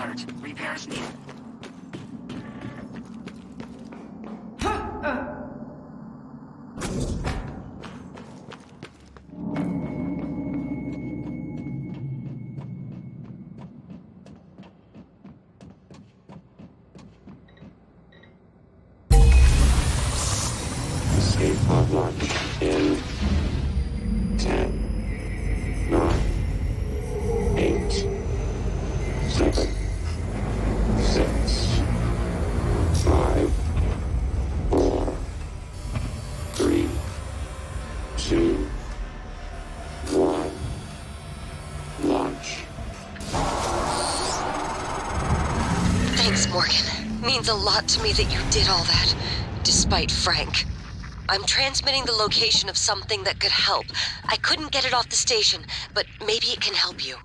alert. Repairs needed. Escape pod launch in 10, 9, 8, 7, 6, 5, 4, 3, 2, 1, launch. Thanks, Morgan. Means a lot to me that you did all that, despite Frank. I'm transmitting the location of something that could help. I couldn't get it off the station, but maybe it can help you.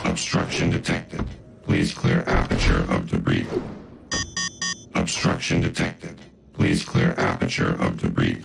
Obstruction detected. Please clear aperture of debris. Obstruction detected. Please clear aperture of debris.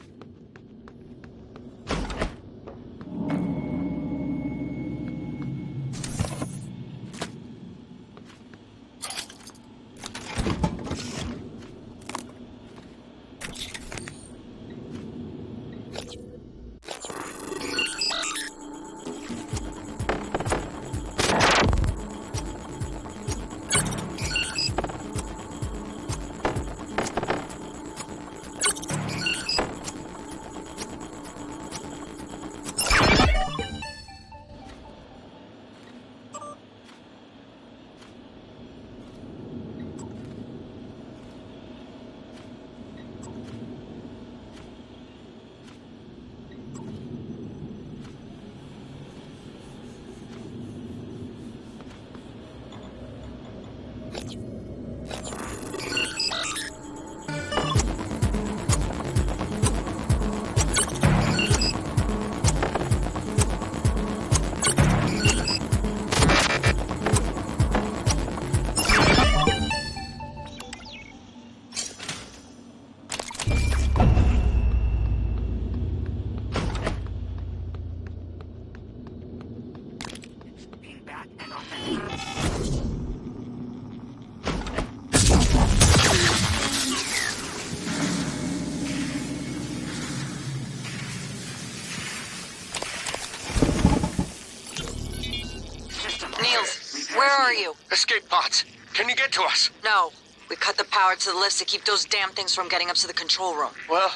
are you? Escape pods. Can you get to us? No. We cut the power to the lifts to keep those damn things from getting up to the control room. Well,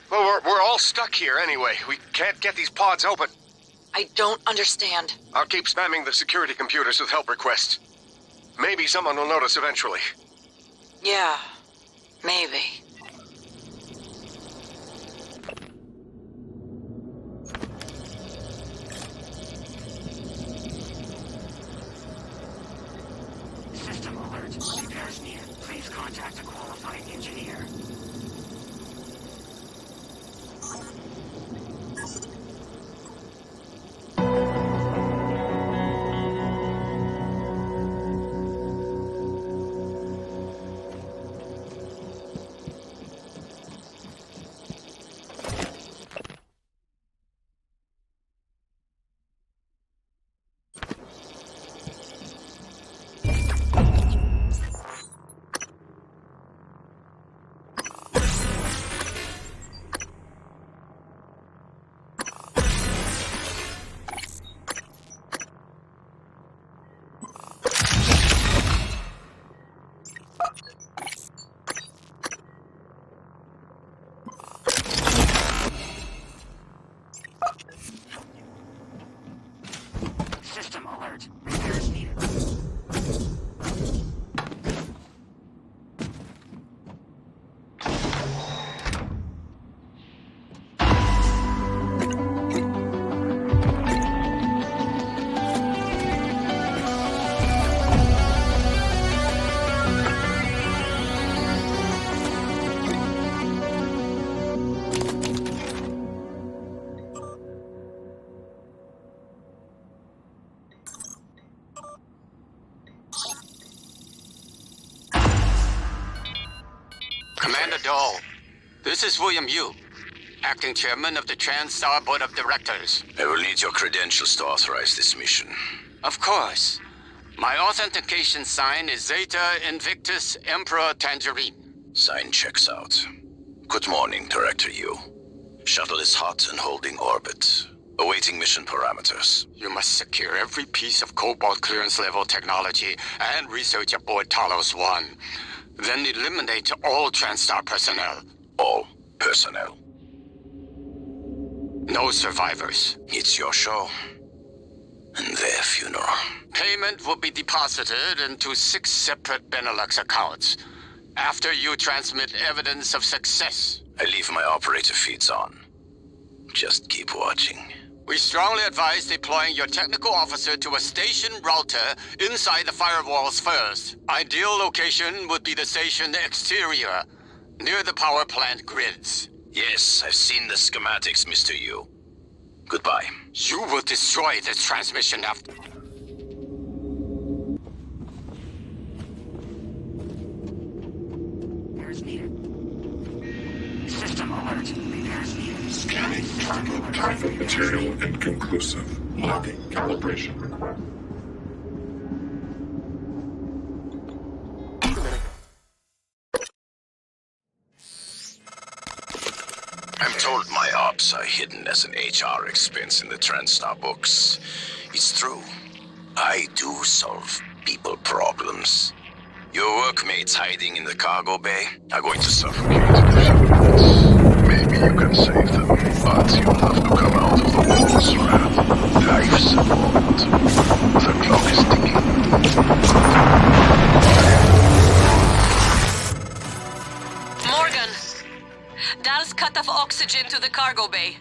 we're all stuck here anyway. We can't get these pods open. I don't understand. I'll keep spamming the security computers with help requests. Maybe someone will notice eventually. Yeah, maybe. System alert. Repairs needed. Please contact a qualified engineer. System alert. Repairs needed. Commander Dahl, this is William Yu, acting chairman of the TranStar Board of Directors. I will need your credentials to authorize this mission. Of course. My authentication sign is Zeta Invictus Emperor Tangerine. Sign checks out. Good morning, Director Yu. Shuttle is hot and holding orbit. Awaiting mission parameters. You must secure every piece of Cobalt clearance level technology and research aboard Talos 1. Then eliminate all TranStar personnel. All personnel. No survivors. It's your show. And their funeral. Payment will be deposited into 6 separate Benelux accounts. After you transmit evidence of success. I leave my operator feeds on. Just keep watching. We strongly advise deploying your technical officer to a station router inside the firewalls first. Ideal location would be the station exterior, near the power plant grids. Yes, I've seen the schematics, Mr. Yu. Goodbye. You will destroy this transmission after... Repairs needed. System alert. Repairs needed. Scanning target Typhon material inconclusive. Logging calibration required. I'm told my ops are hidden as an HR expense in the TranStar books. It's true. I do solve people problems. Your workmates hiding in the cargo bay are going to suffocate in a few minutes. Maybe you can save them, but you'll have to come out of the walls, Rat. Life support. The clock is ticking. Morgan! Dal's cut off oxygen to the cargo bay.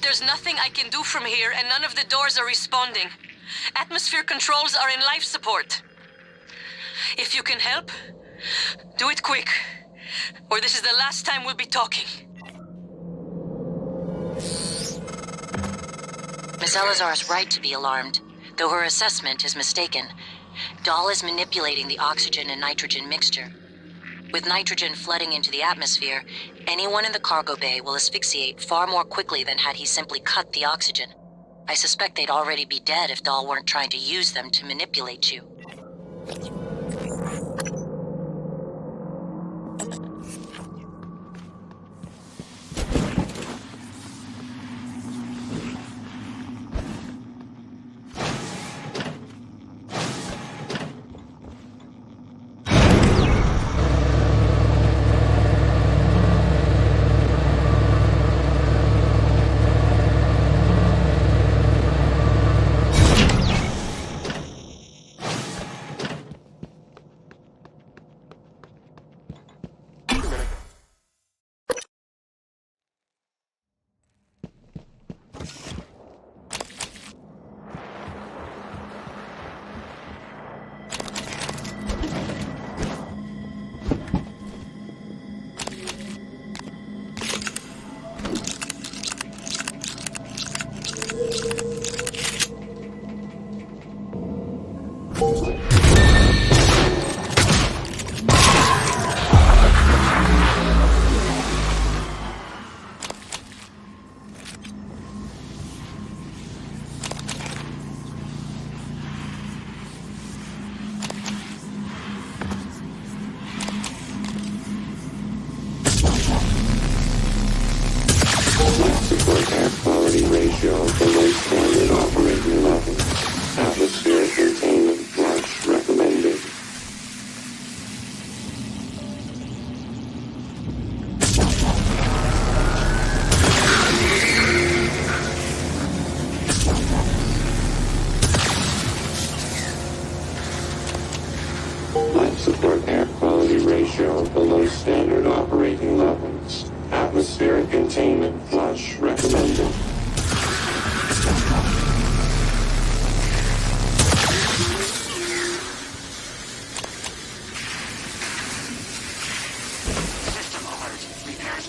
There's nothing I can do from here, and none of the doors are responding. Atmosphere controls are in life support. If you can help, do it quick, or this is the last time we'll be talking. Miss Elazar is right to be alarmed, though her assessment is mistaken. Dahl is manipulating the oxygen and nitrogen mixture. With nitrogen flooding into the atmosphere, anyone in the cargo bay will asphyxiate far more quickly than had he simply cut the oxygen. I suspect they'd already be dead if Dahl weren't trying to use them to manipulate you.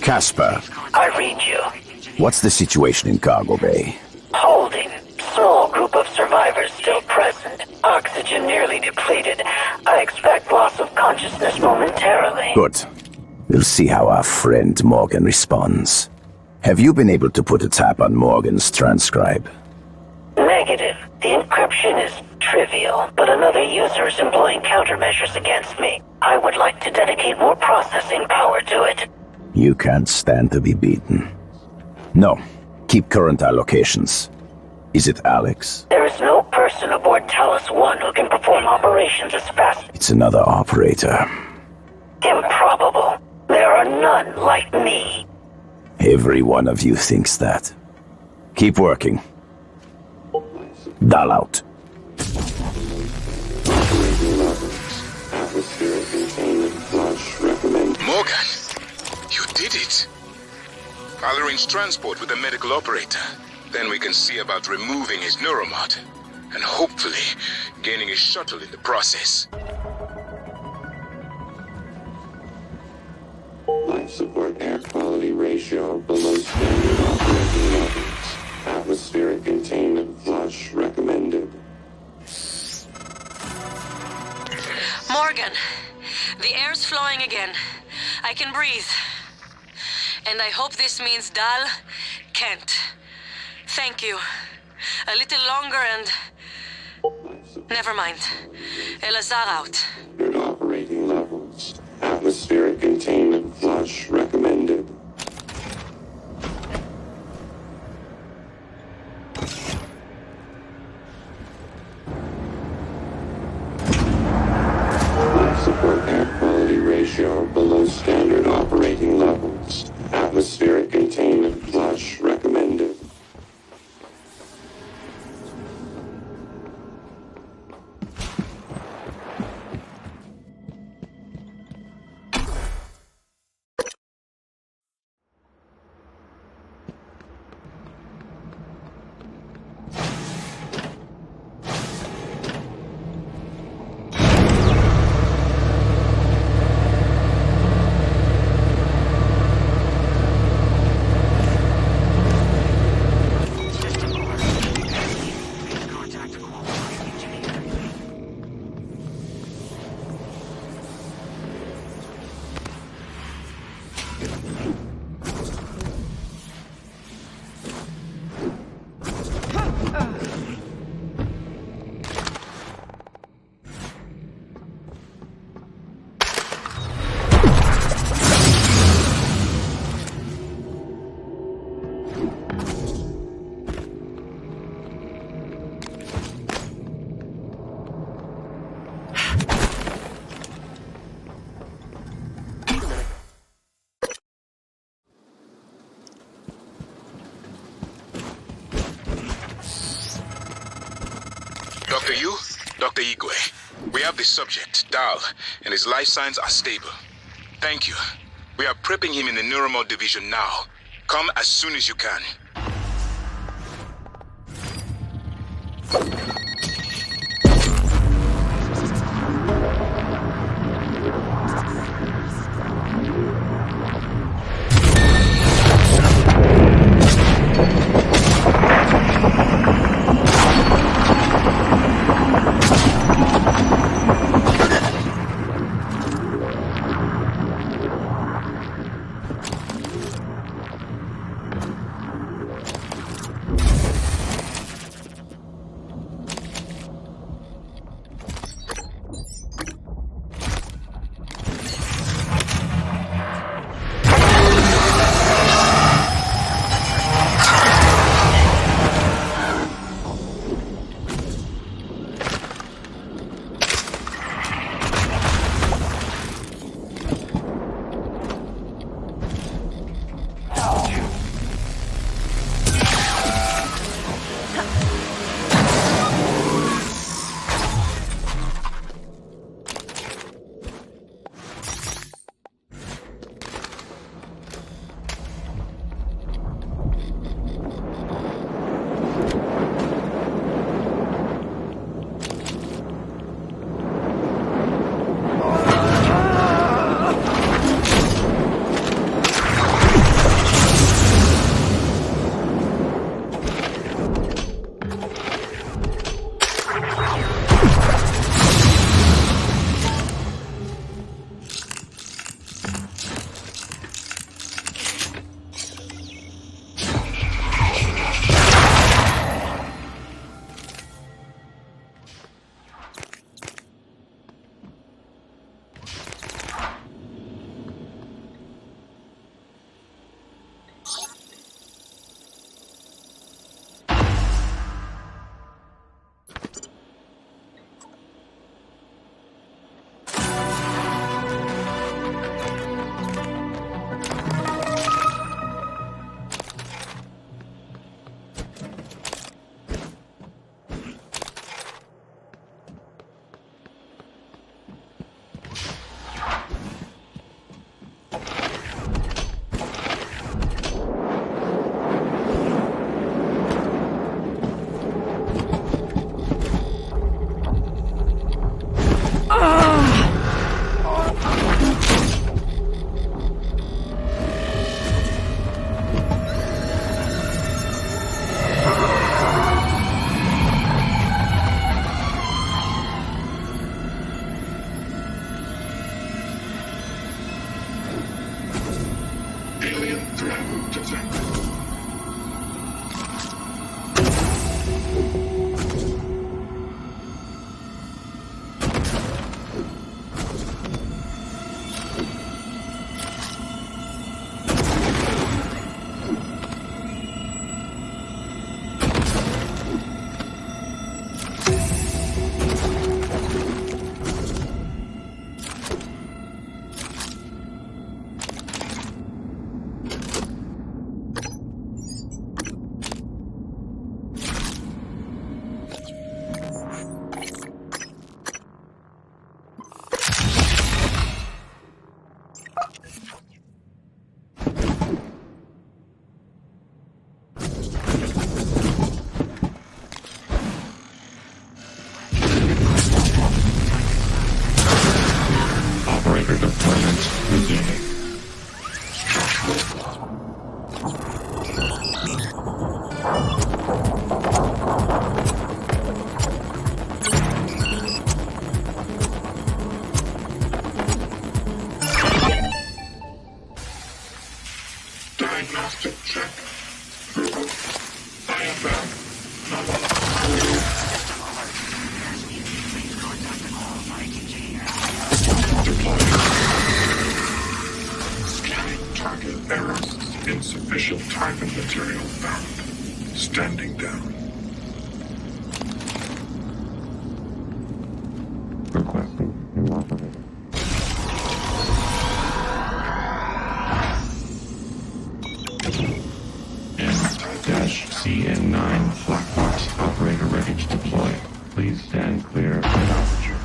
Casper. I read you. What's the situation in Cargo Bay? Holding. Small group of survivors still present. Oxygen nearly depleted. I expect loss of consciousness momentarily. Good. We'll see how our friend Morgan responds. Have you been able to put a tap on Morgan's transcribe? Negative. The encryption is trivial, but another user is employing countermeasures against me. I would like to dedicate more processing power to it. You can't stand to be beaten. No. Keep current allocations. Is it Alex? There is no person aboard Talos 1 who can perform operations as fast. It's another operator. Improbable. There are none like me. Every one of you thinks that. Keep working. Dial out. Morgan, you did it. I'll arrange transport with the medical operator. Then we can see about removing his Neuromod. And hopefully, gaining his shuttle in the process. Life support air quality ratio below standard operating levels. Atmospheric containment flush recommended. Morgan, the air's flowing again. I can breathe. And I hope this means Dal can't. Thank you. A little longer and... Never mind. Elazar out. Operating levels. Atmospheric containment flush recommended. Life support air quality ratio below standard operating levels. Atmospheric containment flush recommended. Dr. Yu, Dr. Igwe, we have the subject, Dal, and his life signs are stable. Thank you. We are prepping him in the Neuromod Division now. Come as soon as you can. detected. Diagnostic check. I am back. System alert. There's need. Please contact the qualified engineer. Scanning target errors. Insufficient time and material found. Standing down. Requesting new operator. CN9 black box operator ready to deploy. Please stand clear of the aperture.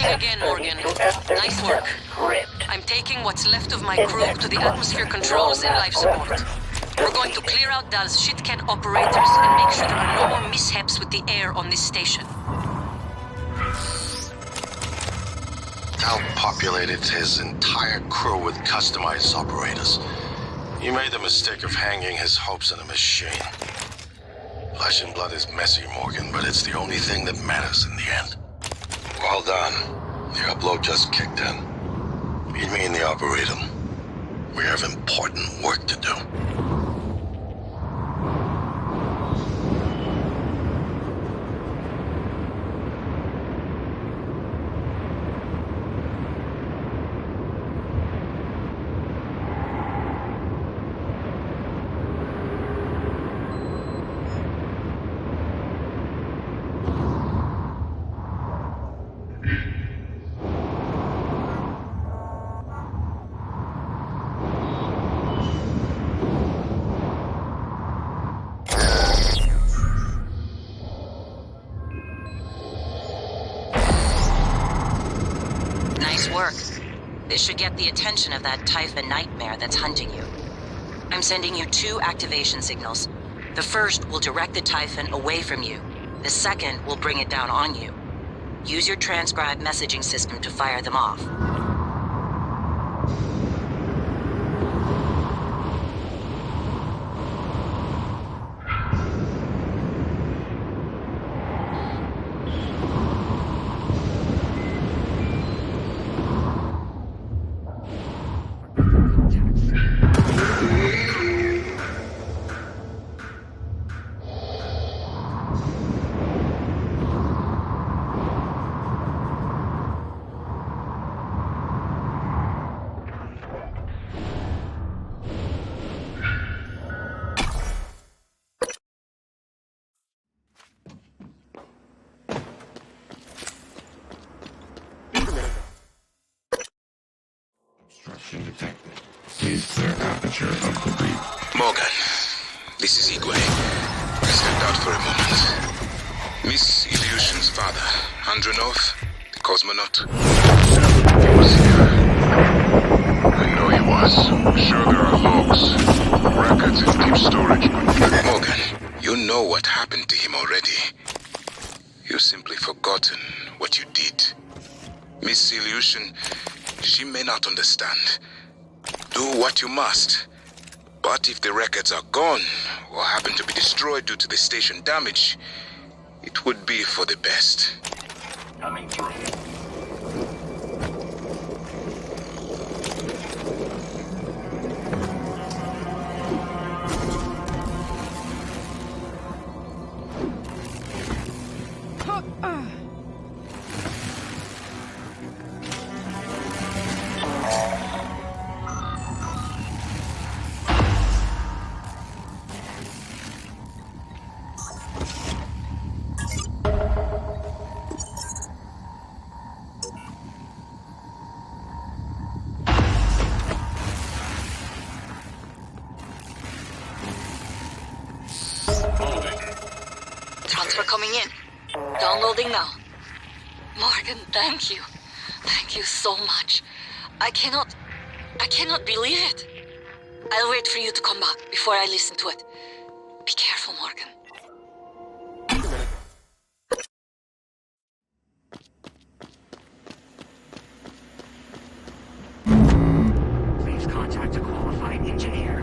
Reporting again, Morgan. Nice work. I'm taking what's left of my crew to the atmosphere controls and life support. We're going to clear out Dal's shit-can operators and make sure there are no more mishaps with the air on this station. Dal populated his entire crew with customized operators. He made the mistake of hanging his hopes on a machine. Flesh and blood is messy, Morgan, but it's the only thing that matters in the end. Well done. The upload just kicked in. Meet me in the Arboretum. We have important work to do. Work. This should get the attention of that Typhon nightmare that's hunting you. I'm sending you 2 activation signals. The first will direct the Typhon away from you. The second will bring it down on you. Use your transcribe messaging system to fire them off. Detected. Please clear aperture of the breach. Morgan, this is Igwe. I stepped out for a moment. Miss Illusion's father, Andronov, the cosmonaut. He was here. I know he was. Sure there are logs. Records in deep storage, but... Morgan, you know what happened to him already. You've simply forgotten what you did. Miss Illusion, she may not understand. Do what you must. But if the records are gone, or happen to be destroyed due to the station damage, it would be for the best. Coming through. Transfer coming in. Downloading now. Morgan, thank you. Thank you so much. I cannot believe it. I'll wait for you to come back before I listen to it. Be careful, Morgan. Please contact a qualified engineer.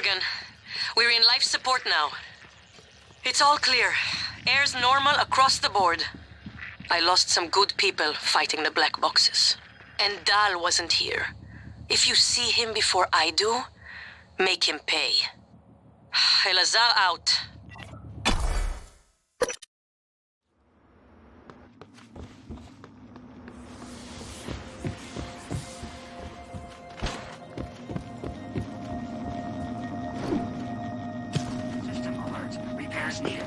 Morgan, we're in life support now. It's all clear. Air's normal across the board. I lost some good people fighting the black boxes. And Dal wasn't here. If you see him before I do, make him pay. Elazar out. System alert. Repairs needed.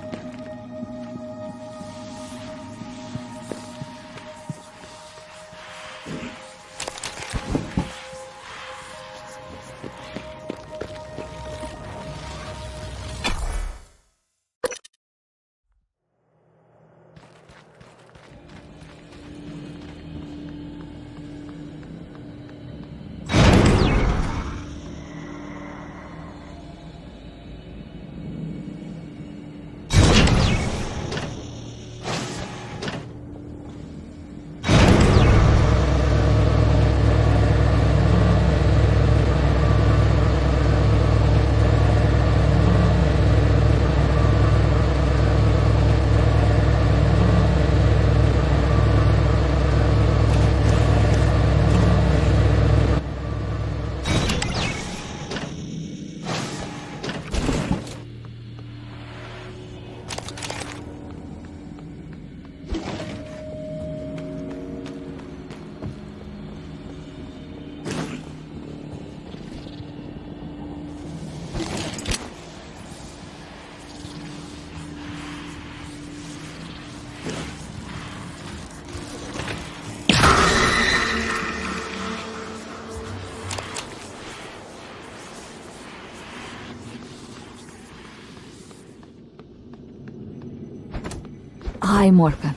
Hi, Morgan.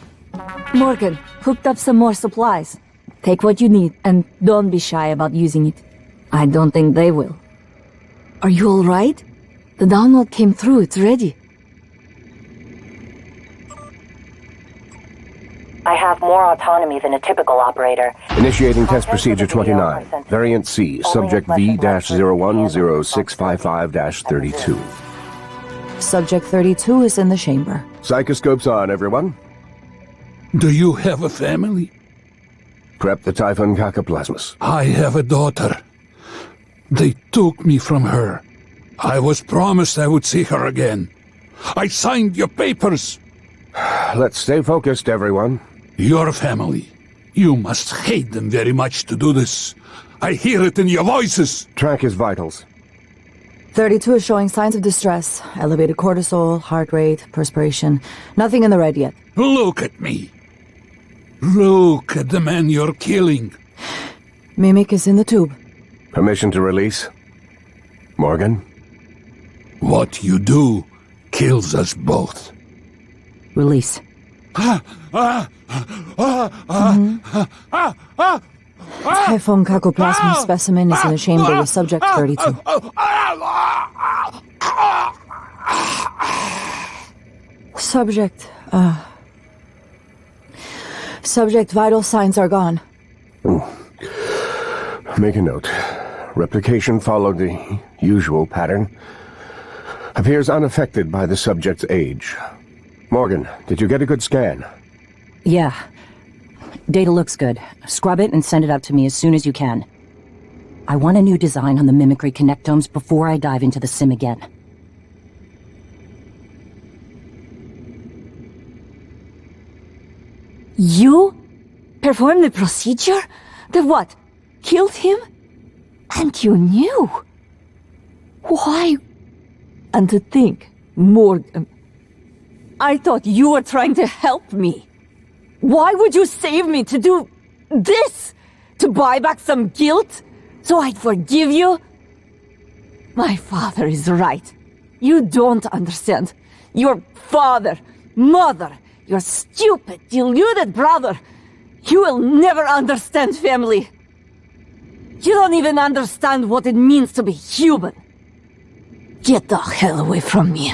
Morgan, hooked up some more supplies. Take what you need, and don't be shy about using it. I don't think they will. Are you alright? The download came through, it's ready. I have more autonomy than a typical operator. Initiating test procedure 29. Variant C, subject V-010655-32. Subject 32 is in the chamber. Psychoscopes on, everyone. Do you have a family? Prep the Typhon Cacoplasmus. I have a daughter. They took me from her. I was promised I would see her again. I signed your papers. Let's stay focused, everyone. Your family. You must hate them very much to do this. I hear it in your voices. Track his vitals. 32 is showing signs of distress. Elevated cortisol, heart rate, perspiration. Nothing in the red yet. Look at me. Look at the man you're killing. Mimic is in the tube. Permission to release? Morgan? What you do kills us both. Release. Typhon Cacoplasma specimen is in the chamber with subject 32. Subject vital signs are gone. Make a note. Replication followed the usual pattern. Appears unaffected by the subject's age. Morgan, did you get a good scan? Yeah. Data looks good. Scrub it and send it out to me as soon as you can. I want a new design on the mimicry connectomes before I dive into the sim again. You performed the procedure? The what? Killed him? And you knew? Why? And to think, Morgan, I thought you were trying to help me. Why would you save me to do this? To buy back some guilt? So I'd forgive you? My father is right. You don't understand. Your father, mother, your stupid, deluded brother. You will never understand family. You don't even understand what it means to be human. Get the hell away from me.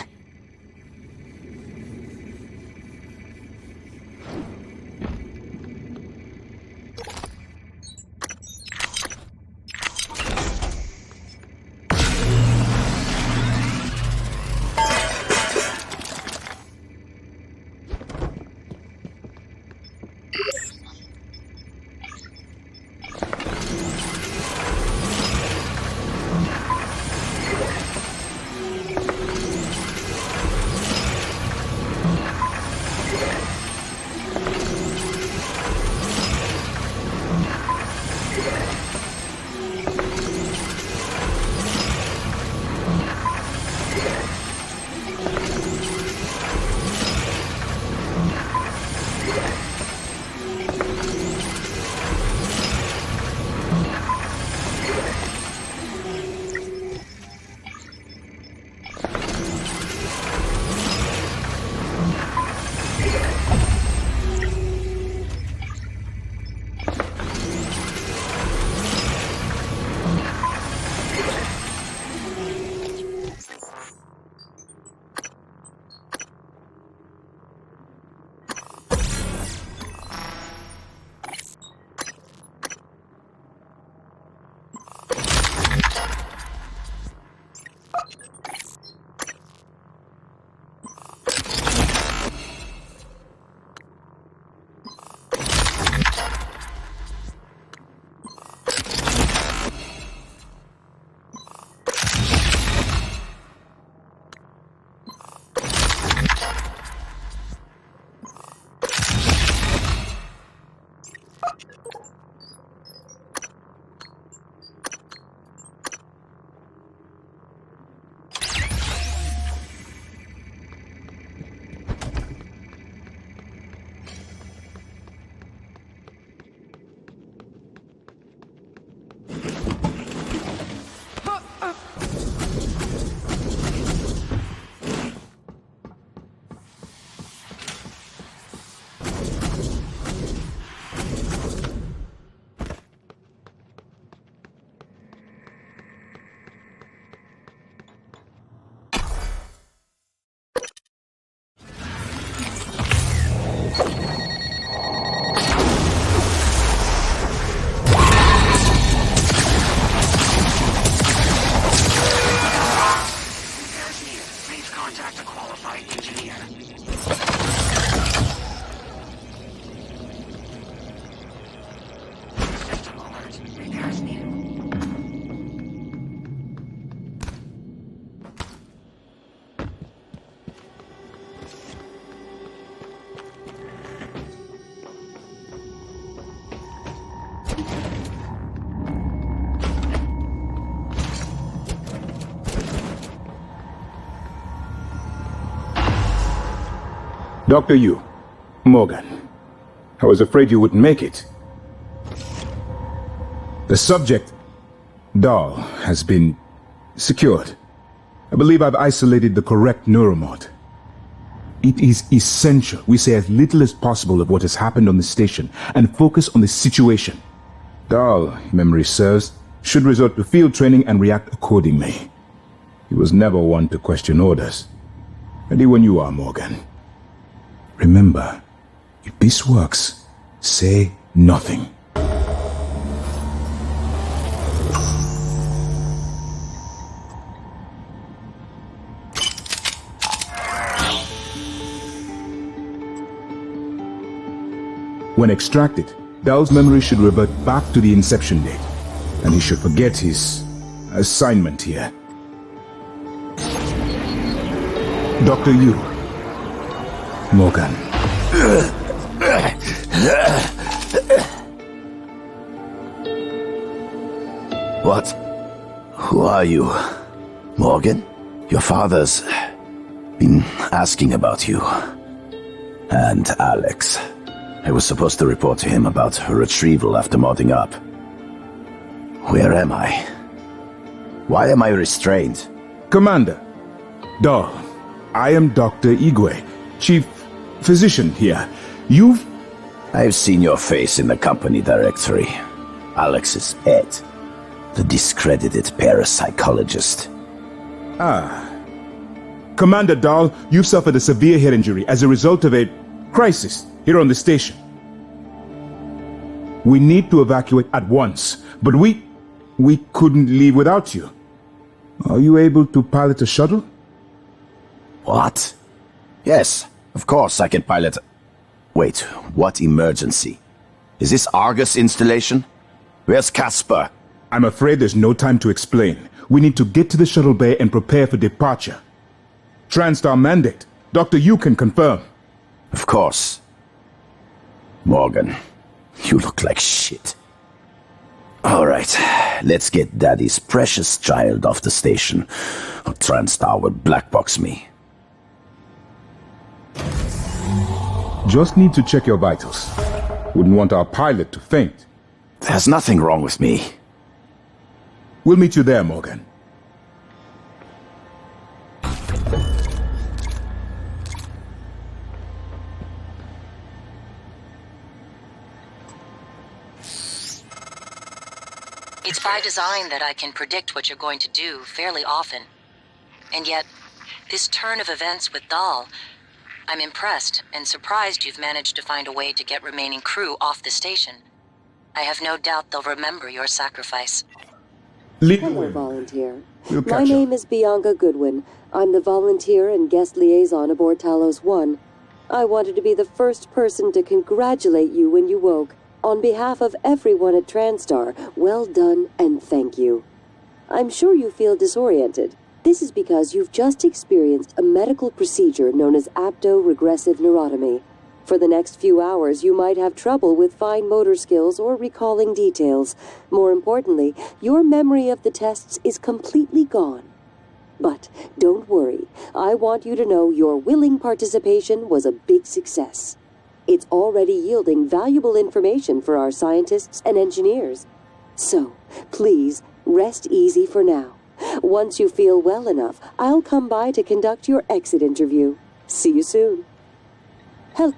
Dr. Yu, Morgan, I was afraid you wouldn't make it. The subject, Dahl, has been secured. I believe I've isolated the correct neuromod. It is essential we say as little as possible of what has happened on the station and focus on the situation. Dahl, if memory serves, should resort to field training and react accordingly. He was never one to question orders. Ready when you are, Morgan. Remember, if this works, say nothing. When extracted, Dahl's memory should revert back to the inception date, and he should forget his assignment here. Dr. Yu, Morgan. What? Who are you? Morgan? Your father's been asking about you. And Alex. I was supposed to report to him about her retrieval after modding up. Where am I? Why am I restrained? Commander, Dahl, I am Dr. Igwe, Chief Physician here. I've seen your face in the company directory. Alex's pet. The discredited parapsychologist. Ah. Commander Dahl, you've suffered a severe head injury as a result of a crisis here on the station. We need to evacuate at once, but we couldn't leave without you. Are you able to pilot a shuttle? What? Yes, of course I can pilot. Wait, what emergency? Is this Argus installation? Where's Casper? I'm afraid there's no time to explain. We need to get to the Shuttle Bay and prepare for departure. TranStar mandate. Dr. Yu can confirm. Of course. Morgan, you look like shit. All right, let's get Daddy's precious child off the station, or TranStar will blackbox me. Just need to check your vitals. Wouldn't want our pilot to faint. There's nothing wrong with me. We'll meet you there, Morgan. It's by design that I can predict what you're going to do fairly often. And yet, this turn of events with Dahl, I'm impressed and surprised you've managed to find a way to get remaining crew off the station. I have no doubt they'll remember your sacrifice. Hello, volunteer. My name is Bianca Goodwin. I'm the volunteer and guest liaison aboard Talos 1. I wanted to be the first person to congratulate you when you woke. On behalf of everyone at TranStar, well done and thank you. I'm sure you feel disoriented. This is because you've just experienced a medical procedure known as apto-regressive neurotomy. For the next few hours, you might have trouble with fine motor skills or recalling details. More importantly, your memory of the tests is completely gone. But don't worry. I want you to know your willing participation was a big success. It's already yielding valuable information for our scientists and engineers. So, please, rest easy for now. Once you feel well enough, I'll come by to conduct your exit interview. See you soon. Hello.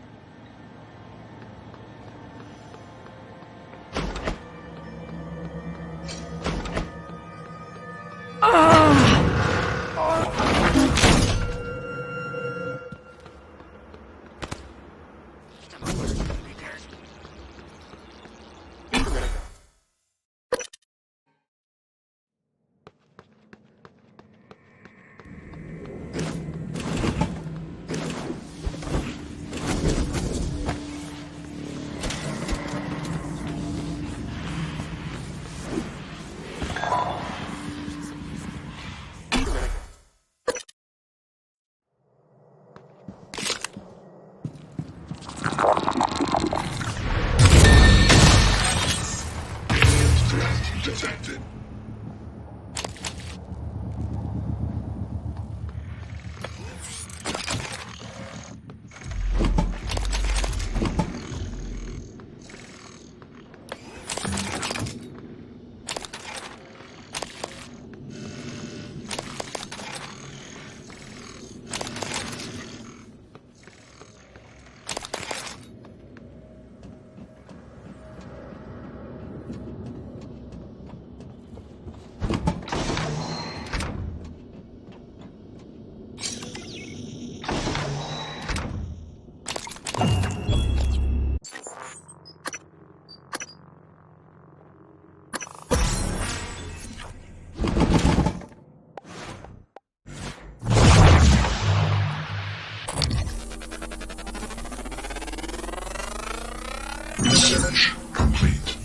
Research complete.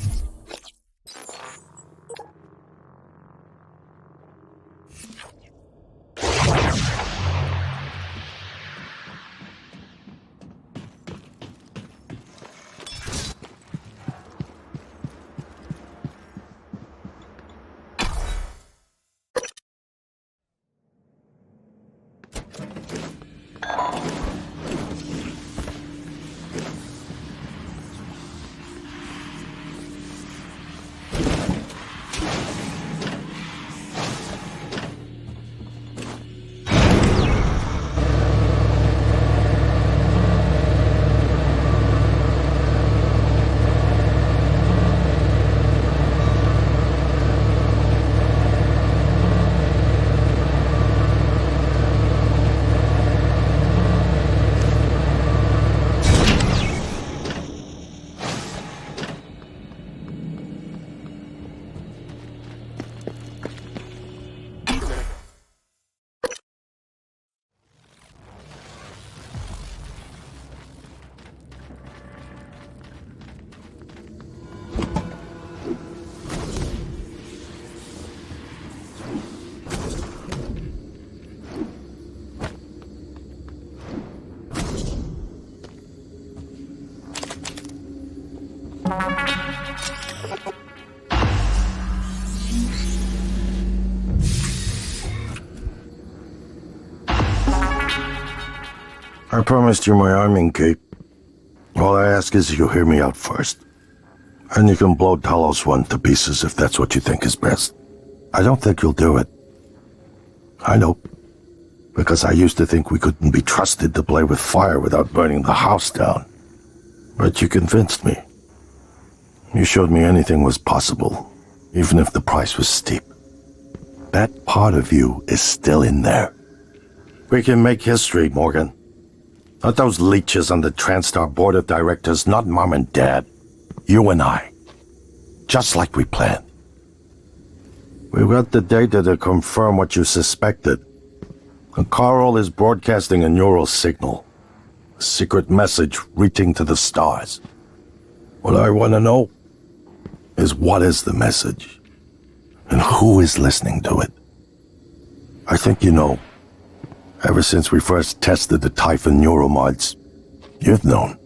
I promised you my arming cape. All I ask is you hear me out first. And you can blow Talos 1 to pieces if that's what you think is best. I don't think you'll do it. I know. Because I used to think we couldn't be trusted to play with fire without burning the house down. But you convinced me. You showed me anything was possible, even if the price was steep. That part of you is still in there. We can make history, Morgan. Not those leeches on the TranStar board of directors, not Mom and Dad. You and I. Just like we planned. We've got the data to confirm what you suspected. And Carl is broadcasting a neural signal. A secret message reaching to the stars. What I want to know is what is the message? And who is listening to it? I think you know. Ever since we first tested the Typhon Neuromods, you've known.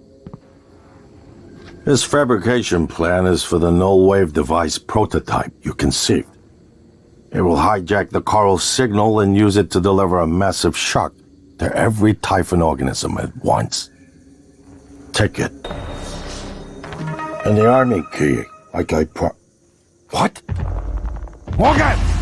This fabrication plan is for the null-wave device prototype you conceived. It will hijack the coral signal and use it to deliver a massive shock to every Typhon organism at once. Take it. And the army key, like I What? Morgan!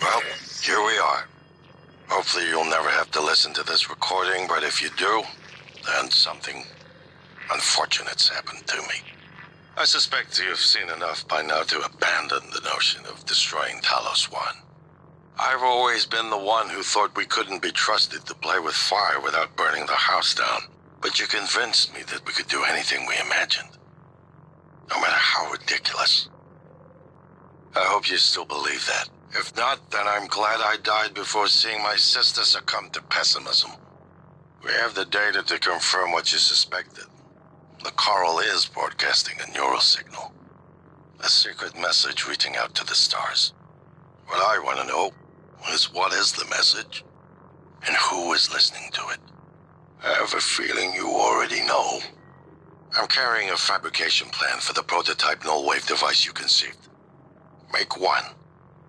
Well, here we are. Hopefully you'll never have to listen to this recording, but if you do, then something unfortunate's happened to me. I suspect you've seen enough by now to abandon the notion of destroying Talos 1. I've always been the one who thought we couldn't be trusted to play with fire without burning the house down, but you convinced me that we could do anything we imagined. No matter how ridiculous. I hope you still believe that. If not, then I'm glad I died before seeing my sister succumb to pessimism. We have the data to confirm what you suspected. The coral is broadcasting a neural signal. A secret message reaching out to the stars. What I want to know is what is the message, and who is listening to it. I have a feeling you already know. I'm carrying a fabrication plan for the prototype null-wave device you conceived. Make one,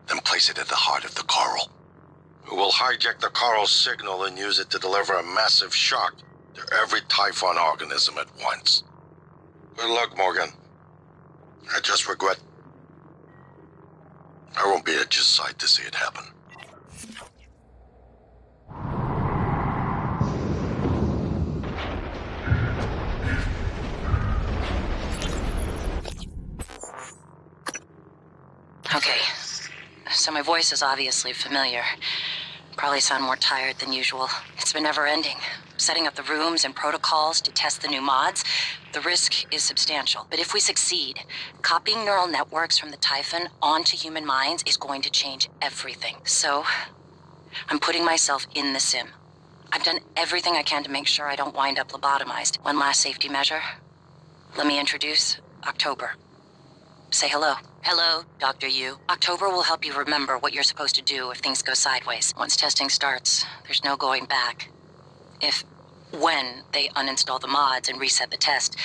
then place it at the heart of the coral. We will hijack the coral's signal and use it to deliver a massive shock to every Typhon organism at once. Good luck, Morgan. I just regret I won't be at your side to see it happen. Okay, so my voice is obviously familiar. Probably sound more tired than usual. It's been never-ending. Setting up the rooms and protocols to test the new mods, the risk is substantial. But if we succeed, copying neural networks from the Typhon onto human minds is going to change everything. So, I'm putting myself in the sim. I've done everything I can to make sure I don't wind up lobotomized. One last safety measure. Let me introduce October. Say hello. Hello, Dr. Yu. October will help you remember what you're supposed to do if things go sideways. Once testing starts, there's no going back. When they uninstall the mods and reset the test,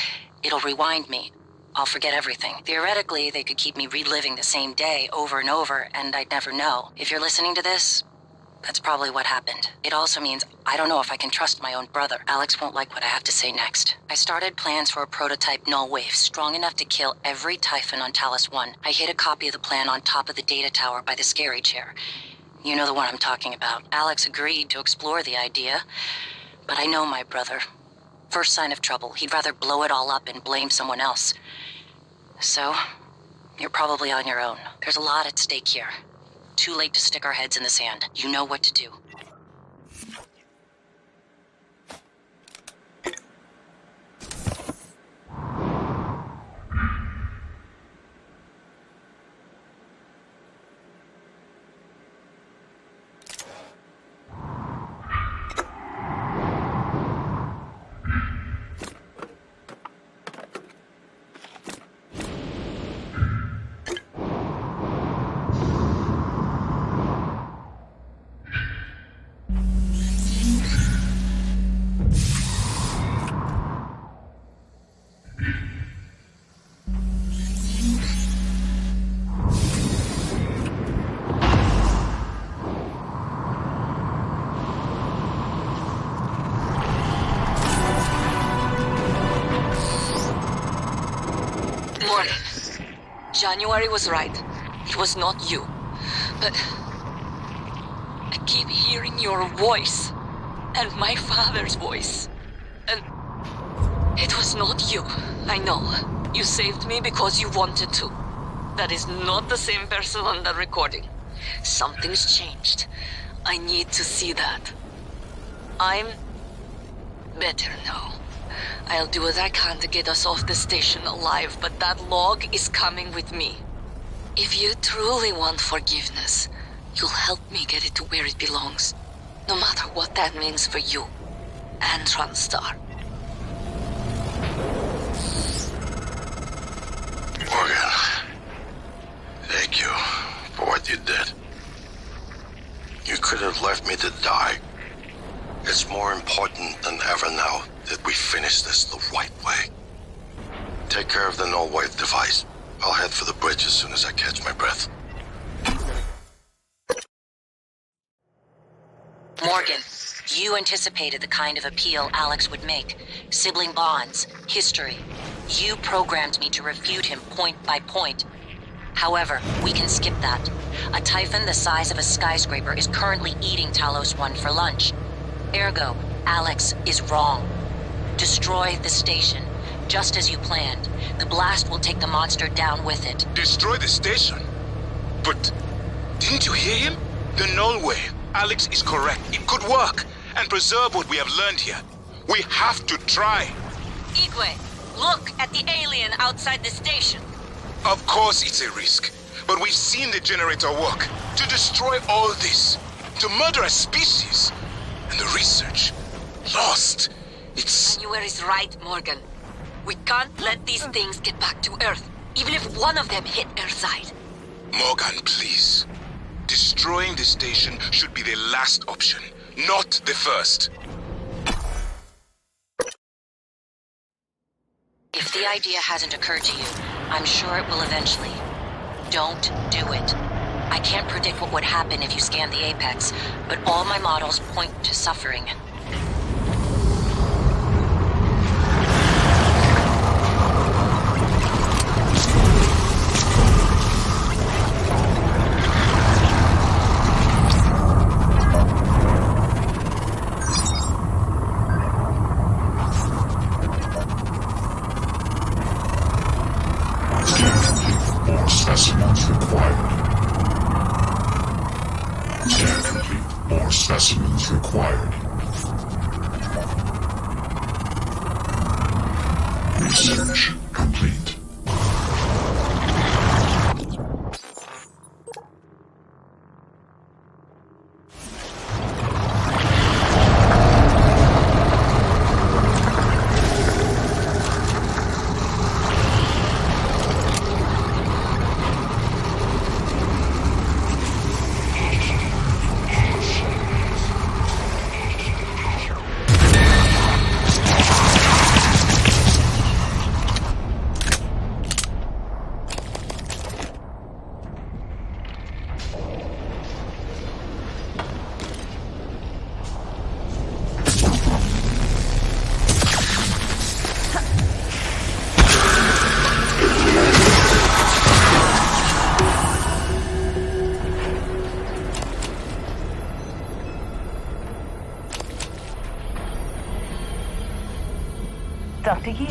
it'll rewind me. I'll forget everything. Theoretically, they could keep me reliving the same day over and over, and I'd never know. If you're listening to this, that's probably what happened. It also means I don't know if I can trust my own brother. Alex won't like what I have to say next. I started plans for a prototype null wave strong enough to kill every Typhon on Talos 1. I hid a copy of the plan on top of the data tower by the scary chair. You know the one I'm talking about. Alex agreed to explore the idea, but I know my brother. First sign of trouble, he'd rather blow it all up and blame someone else. So, you're probably on your own. There's a lot at stake here. Too late to stick our heads in the sand. You know what to do. January was right. It was not you. But I keep hearing your voice. And my father's voice. And it was not you. I know. You saved me because you wanted to. That is not the same person on the recording. Something's changed. I need to see that. I'm better now. I'll do what I can to get us off the station alive, but that log is coming with me. If you truly want forgiveness, you'll help me get it to where it belongs. No matter what that means for you and TranStar. Morgan, thank you for what you did. You could have left me to die. It's more important than ever now that we finish this the right way. Take care of the null-wave device. I'll head for the bridge as soon as I catch my breath. Morgan, you anticipated the kind of appeal Alex would make. Sibling bonds, history. You programmed me to refute him point by point. However, we can skip that. A Typhon the size of a skyscraper is currently eating Talos 1 for lunch. Ergo, Alex is wrong. Destroy the station, just as you planned. The blast will take the monster down with it. Destroy the station? But didn't you hear him? The null wave. Alex is correct. It could work and preserve what we have learned here. We have to try. Igwe, look at the alien outside the station. Of course it's a risk, but we've seen the generator work. To destroy all this, to murder a species, and the research. lost. It's... January's right, Morgan. We can't let these things get back to Earth, even if one of them hit Earthside. Morgan, please. Destroying the station should be the last option, not the first. If the idea hasn't occurred to you, I'm sure it will eventually. Don't do it. I can't predict what would happen if you scan the Apex, but all my models point to suffering. Specimens required. Research complete. Dr. Yu.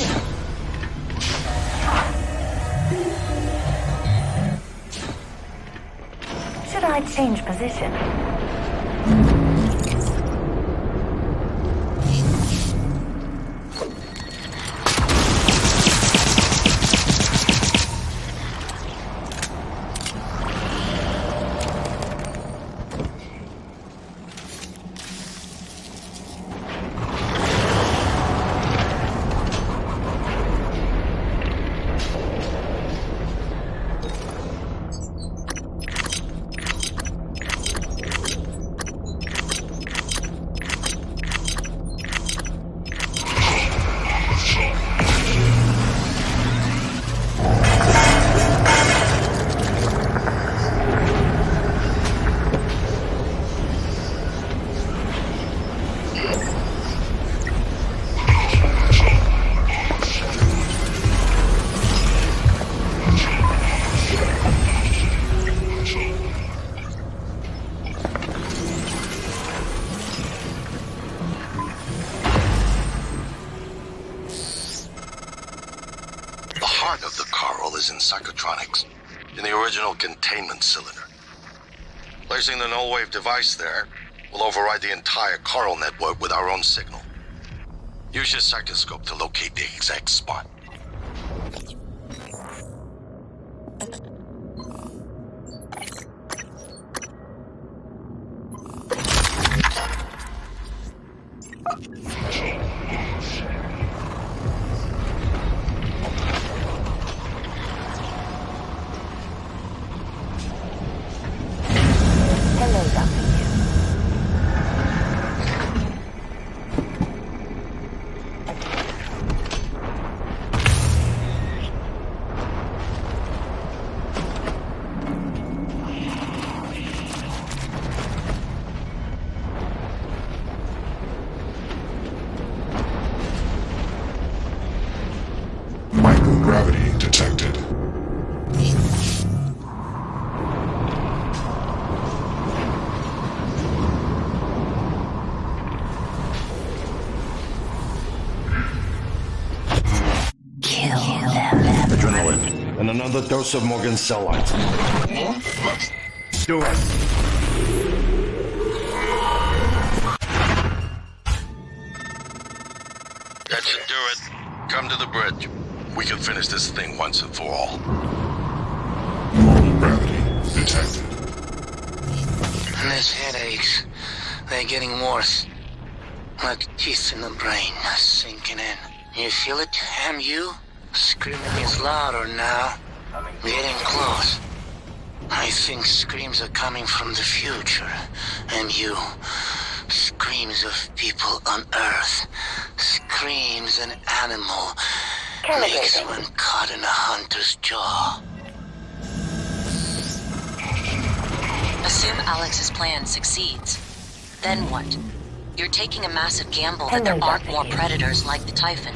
Should I change position? is in Psychotronics, in the original containment cylinder. Placing the null-wave device there will override the entire coral network with our own signal. Use your psychoscope to locate the exact spot. Microgravity detected. Kill them. Adrenaline and another dose of Morgan's cell lines. Do it. That should do it. Come to the bridge. We can finish this thing once and for all. Gravity detected. This headaches. They're getting worse. Like teeth in the brain, sinking in. You feel it, MU? Screaming is louder now. Getting close. I think screams are coming from the future. MU. Screams of people on Earth. Screams an animal makes when caught in a hunter's jaw. Assume Alex's plan succeeds. Then what? You're taking a massive gamble that there aren't more predators like the Typhon.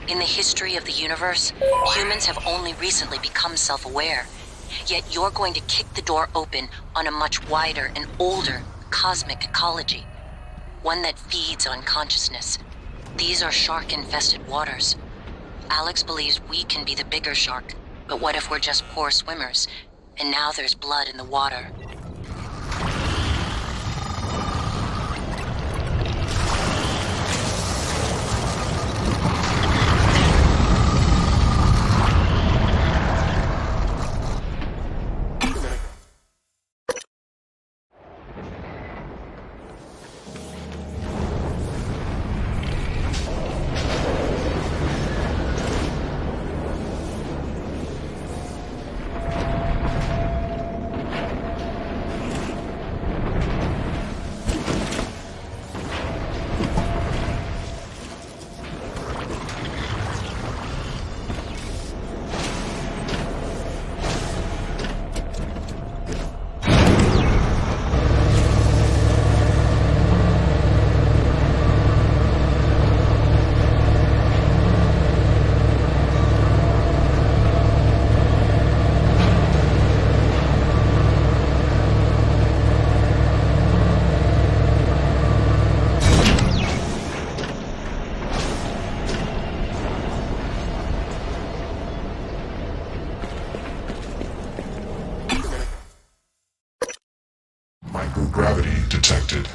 In the history of the universe, humans have only recently become self-aware. Yet you're going to kick the door open on a much wider and older cosmic ecology. One that feeds on consciousness. These are shark-infested waters. Alex believes we can be the bigger shark, but what if we're just poor swimmers, and now there's blood in the water? Microgravity detected.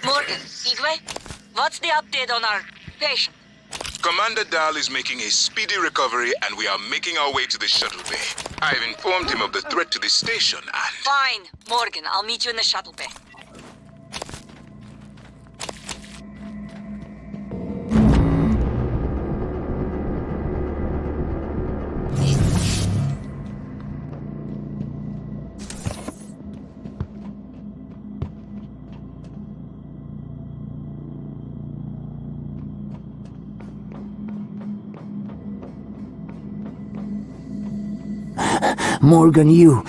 Morgan, Igwe, what's the update on our patient? Commander Dahl is making a speedy recovery, and we are making our way to the Shuttle Bay. I've informed him of the threat to the station, and... Fine, Morgan, I'll meet you in the Shuttle Bay. Morgan, you...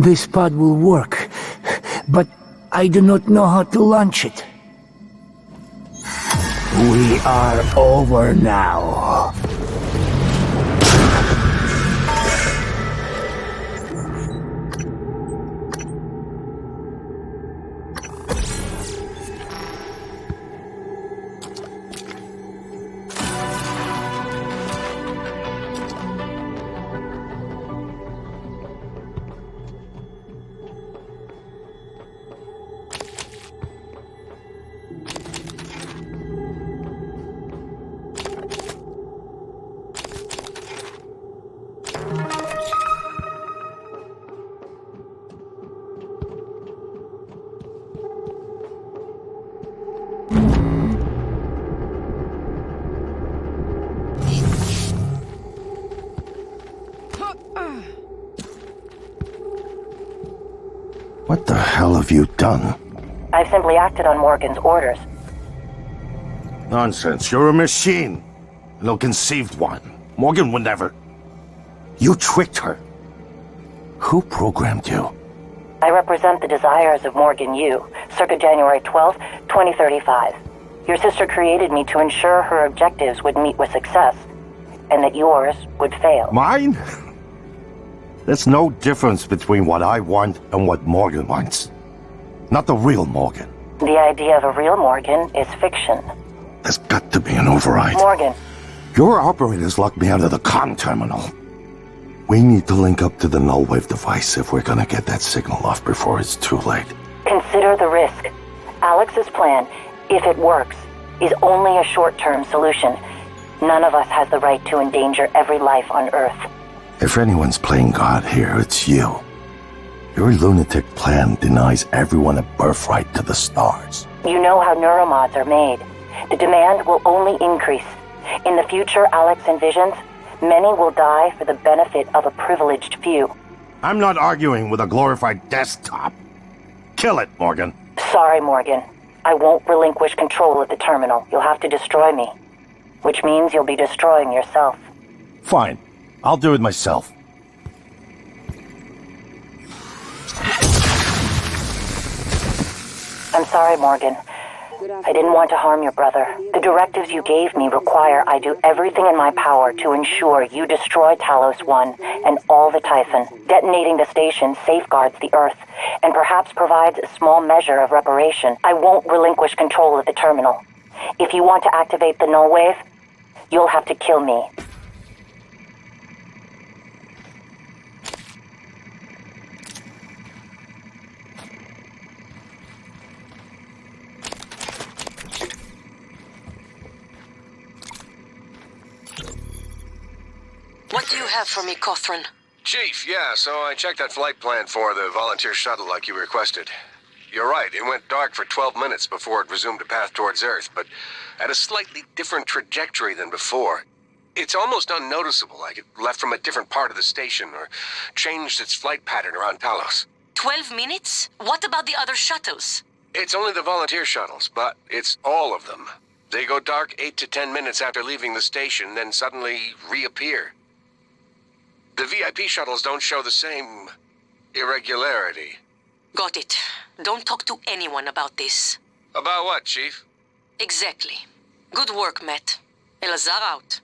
This pod will work, but I do not know how to launch it. We are over now. What the hell have you done? I've simply acted on Morgan's orders. Nonsense. You're a machine. An ill-conceived one. Morgan would never. You tricked her. Who programmed you? I represent the desires of Morgan Yu, circa January 12th, 2035. Your sister created me to ensure her objectives would meet with success, and that yours would fail. Mine? There's no difference between what I want and what Morgan wants. Not the real Morgan. The idea of a real Morgan is fiction. There's got to be an override. Morgan. Your operators locked me out of the comm terminal. We need to link up to the null wave device if we're gonna get that signal off before it's too late. Consider the risk. Alex's plan, if it works, is only a short-term solution. None of us has the right to endanger every life on Earth. If anyone's playing God here, it's you. Your lunatic plan denies everyone a birthright to the stars. You know how Neuromods are made. The demand will only increase. In the future Alex envisions, many will die for the benefit of a privileged few. I'm not arguing with a glorified desktop. Kill it, Morgan. Sorry, Morgan. I won't relinquish control of the terminal. You'll have to destroy me. Which means you'll be destroying yourself. Fine. I'll do it myself. I'm sorry, Morgan. I didn't want to harm your brother. The directives you gave me require I do everything in my power to ensure you destroy Talos 1 and all the Typhon. Detonating the station safeguards the Earth, and perhaps provides a small measure of reparation. I won't relinquish control of the terminal. If you want to activate the null wave, you'll have to kill me. What do you have for me, Cawthron? Chief, yeah, so I checked that flight plan for the volunteer shuttle like you requested. You're right, it went dark for 12 minutes before it resumed a path towards Earth, but at a slightly different trajectory than before. It's almost unnoticeable, like it left from a different part of the station or changed its flight pattern around Talos. 12 minutes? What about the other shuttles? It's only the volunteer shuttles, but it's all of them. They go dark 8 to 10 minutes after leaving the station, then suddenly reappear. The VIP shuttles don't show the same irregularity. Got it. Don't talk to anyone about this. About what, Chief? Exactly. Good work, Matt. Elazar out.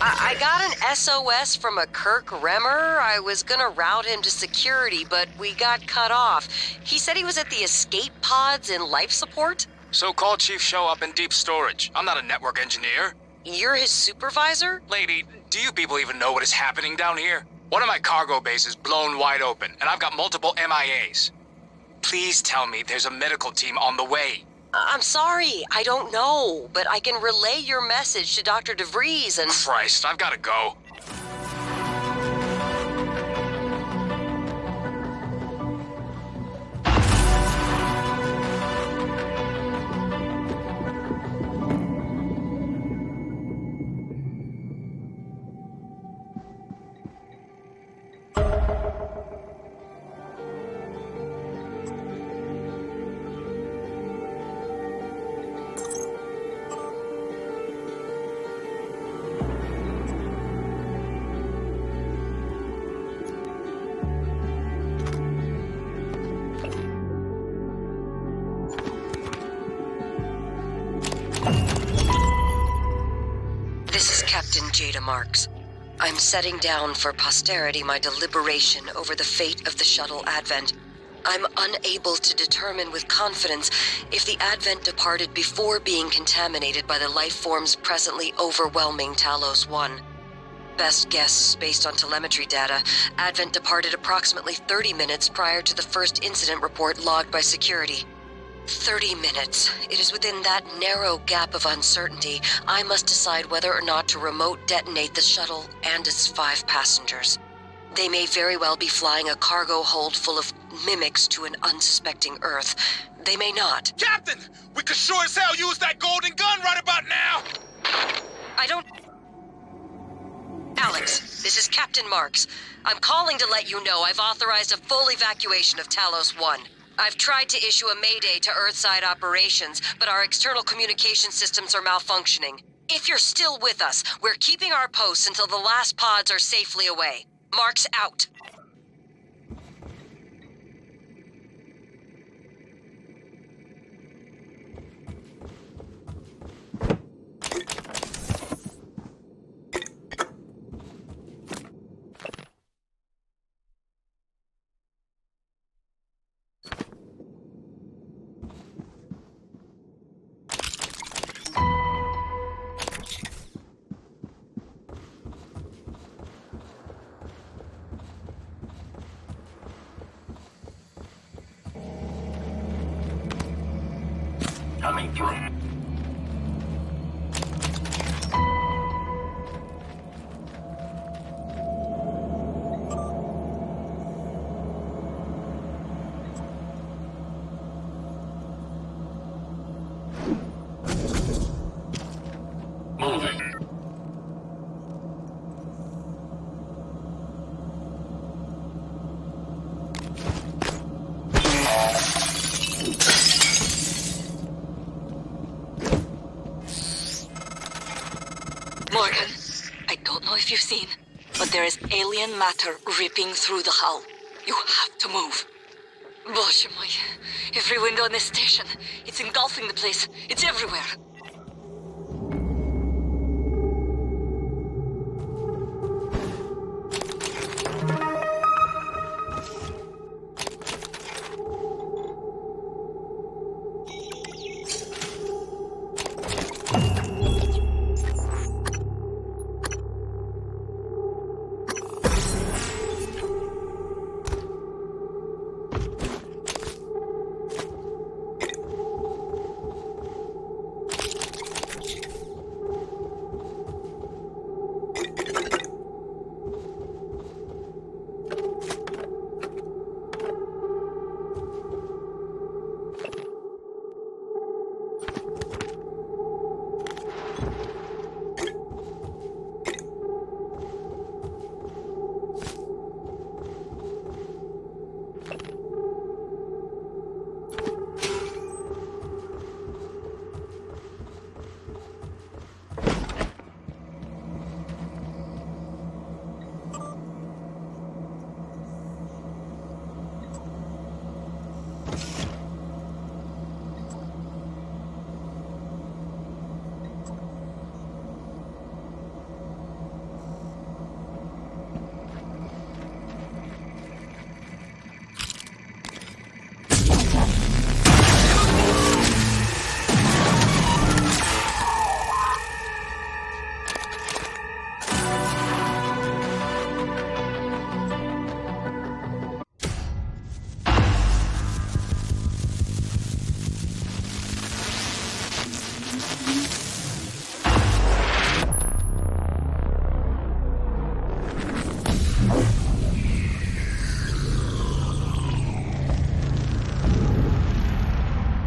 I got an SOS from a Kirk Remmer. I was gonna route him to security, but we got cut off. He said he was at the escape pods in life support. So call Chief Show up in deep storage. I'm not a network engineer. You're his supervisor? Lady, do you people even know what is happening down here? One of my cargo bays is blown wide open, and I've got multiple MIAs. Please tell me there's a medical team on the way. I'm sorry, I don't know, but I can relay your message to Dr. DeVries and... Christ, I've gotta go. This is Captain Jada Marks. I'm setting down for posterity my deliberation over the fate of the shuttle Advent. I'm unable to determine with confidence if the Advent departed before being contaminated by the life forms presently overwhelming Talos 1. Best guess, based on telemetry data, Advent departed approximately 30 minutes prior to the first incident report logged by security. 30 minutes. It is within that narrow gap of uncertainty I must decide whether or not to remote detonate the shuttle and its 5 passengers. They may very well be flying a cargo hold full of mimics to an unsuspecting Earth. They may not. Captain! We could sure as hell use that golden gun right about now! I don't... Alex, this is Captain Marks. I'm calling to let you know I've authorized a full evacuation of Talos 1. I've tried to issue a mayday to Earthside operations, but our external communication systems are malfunctioning. If you're still with us, we're keeping our posts until the last pods are safely away. Marks out. Coming through. Moving. Morgan, I don't know if you've seen, but there is alien matter ripping through the hull. You have to move. Боже мой, every window in this station, it's engulfing the place. It's everywhere.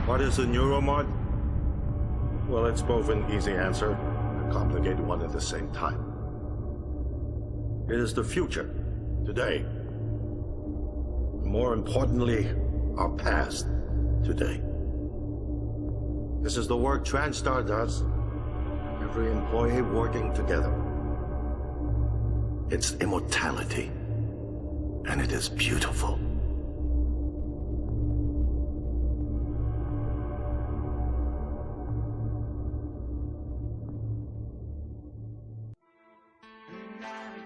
What is a Neuromod? Well, it's both an easy answer and a complicated one at the same time. It is the future, today. More importantly, our past, today. This is the work TranStar does. Every employee working together. It's immortality. And it is beautiful.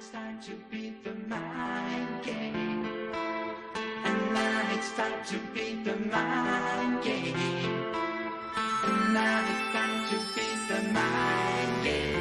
It's time to beat the mind game. And now it's time to beat the mind game. And now it's time to beat the mind game.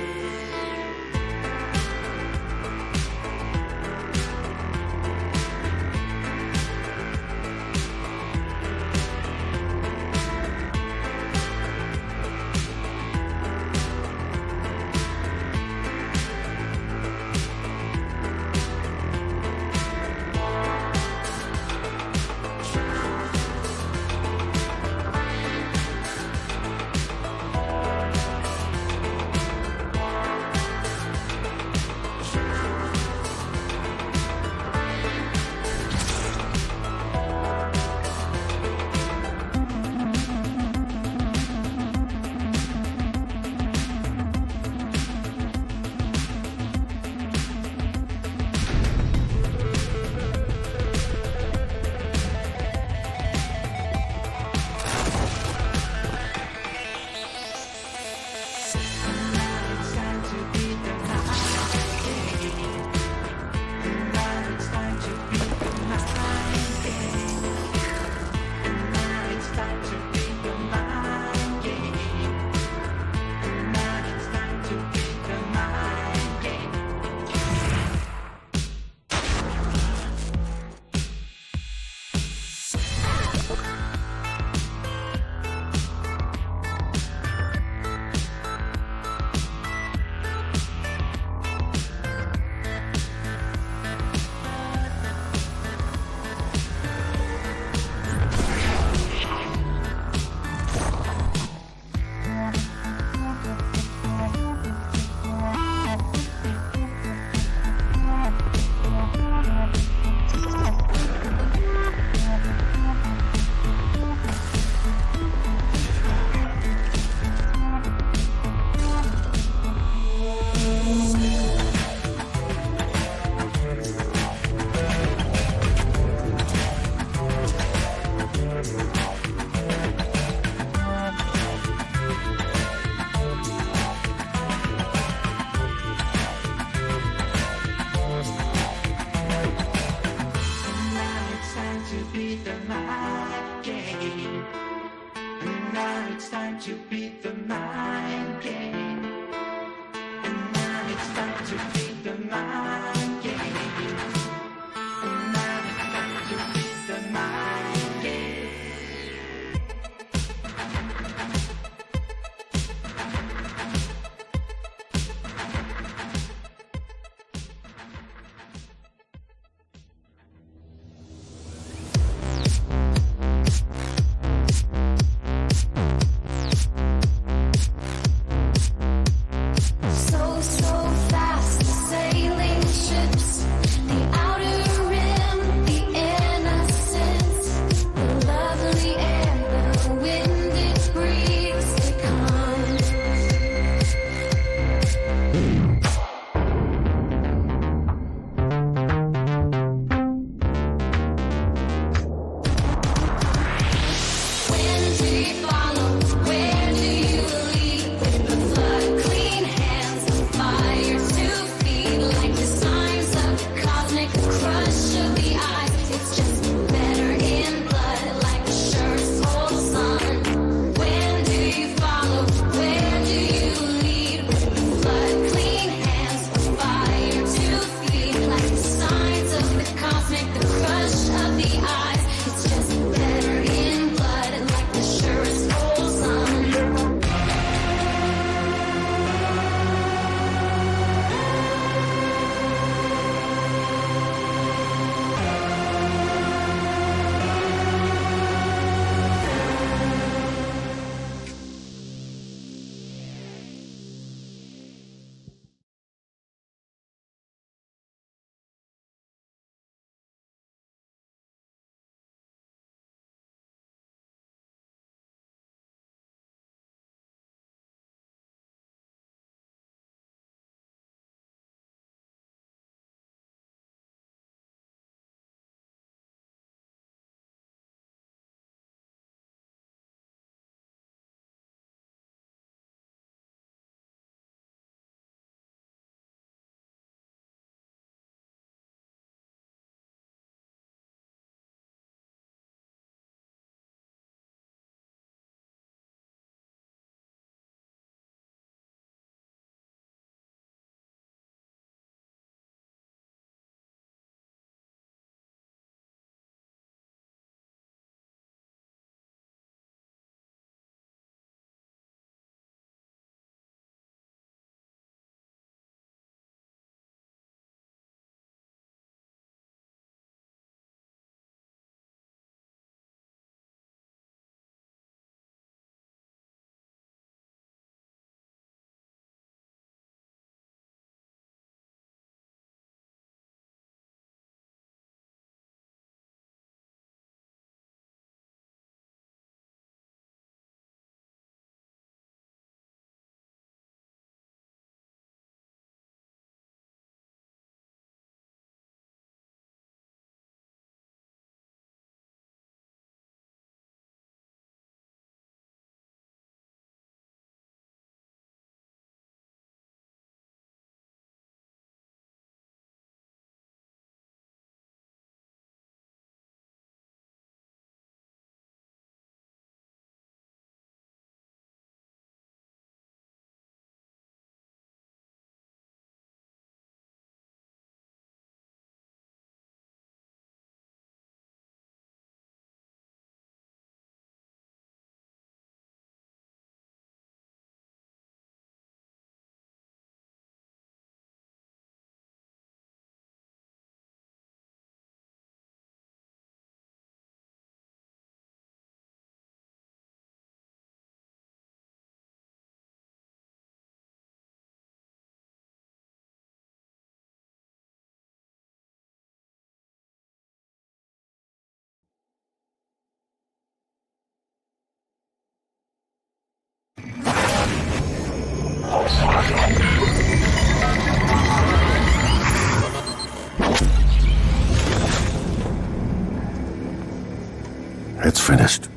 it's finished.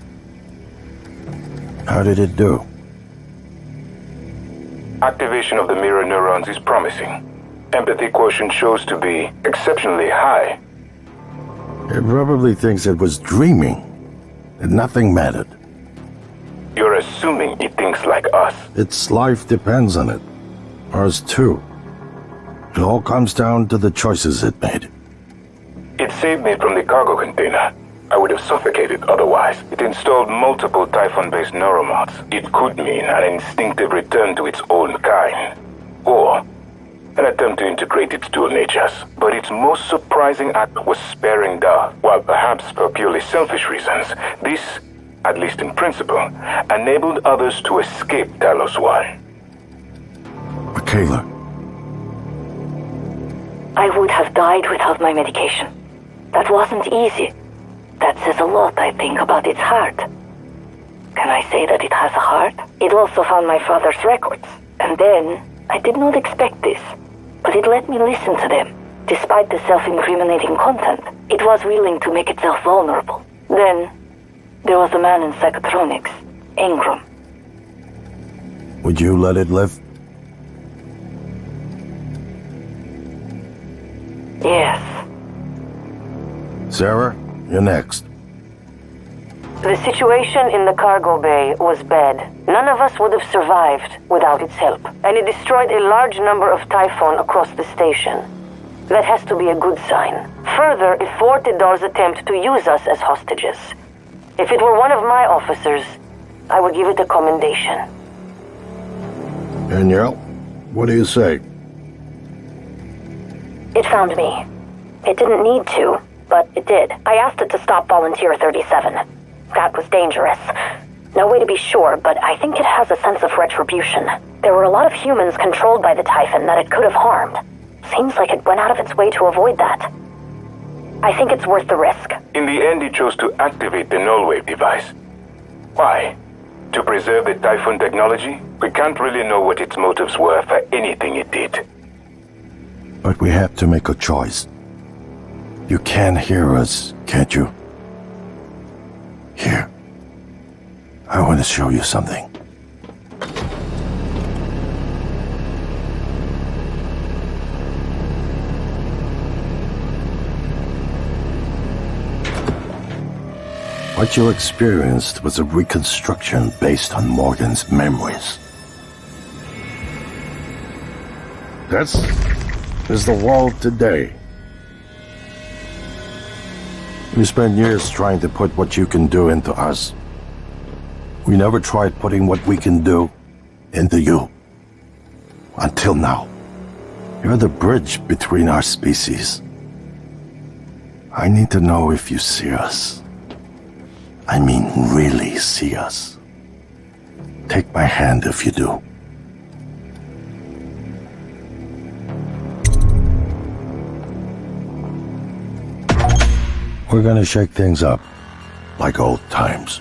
How did it do? Activation of the mirror neurons is promising. Empathy quotient shows to be exceptionally high. It probably thinks it was dreaming, and nothing mattered. You're assuming it thinks like us. Its life depends on it. Ours too. It all comes down to the choices it made. It saved me from the cargo container. I would have suffocated otherwise. It installed multiple Typhon-based Neuromods. It could mean an instinctive return to its own kind. Or an attempt to integrate its dual natures. But its most surprising act was sparing Da. While perhaps for purely selfish reasons, this, at least in principle, enabled others to escape Talos 1. Michaela. I would have died without my medication. That wasn't easy. That says a lot, I think, about its heart. Can I say that it has a heart? It also found my father's records. And then, I did not expect this. But it let me listen to them. Despite the self-incriminating content, it was willing to make itself vulnerable. Then, there was a man in Psychotronics, Ingram. Would you let it live? Yes. Sarah, you're next. The situation in the cargo bay was bad. None of us would have survived without its help, and it destroyed a large number of Typhon across the station. That has to be a good sign. Further, it thwarted Dar's attempt to use us as hostages. If it were one of my officers, I would give it a commendation. Danielle, what do you say? It found me. It didn't need to, but it did. I asked it to stop Volunteer 37. That was dangerous. No way to be sure, but I think it has a sense of retribution. There were a lot of humans controlled by the Typhon that it could have harmed. Seems like it went out of its way to avoid that. I think it's worth the risk. In the end, it chose to activate the null-wave device. Why? To preserve the Typhon technology? We can't really know what its motives were for anything it did. But we have to make a choice. You can hear us, can't you? Here. I want to show you something. What you experienced was a reconstruction based on Morgan's memories. This is the world today. We spent years trying to put what you can do into us. We never tried putting what we can do into you. Until now. You're the bridge between our species. I need to know if you see us. I mean, really see us. Take my hand if you do. We're gonna shake things up, like old times.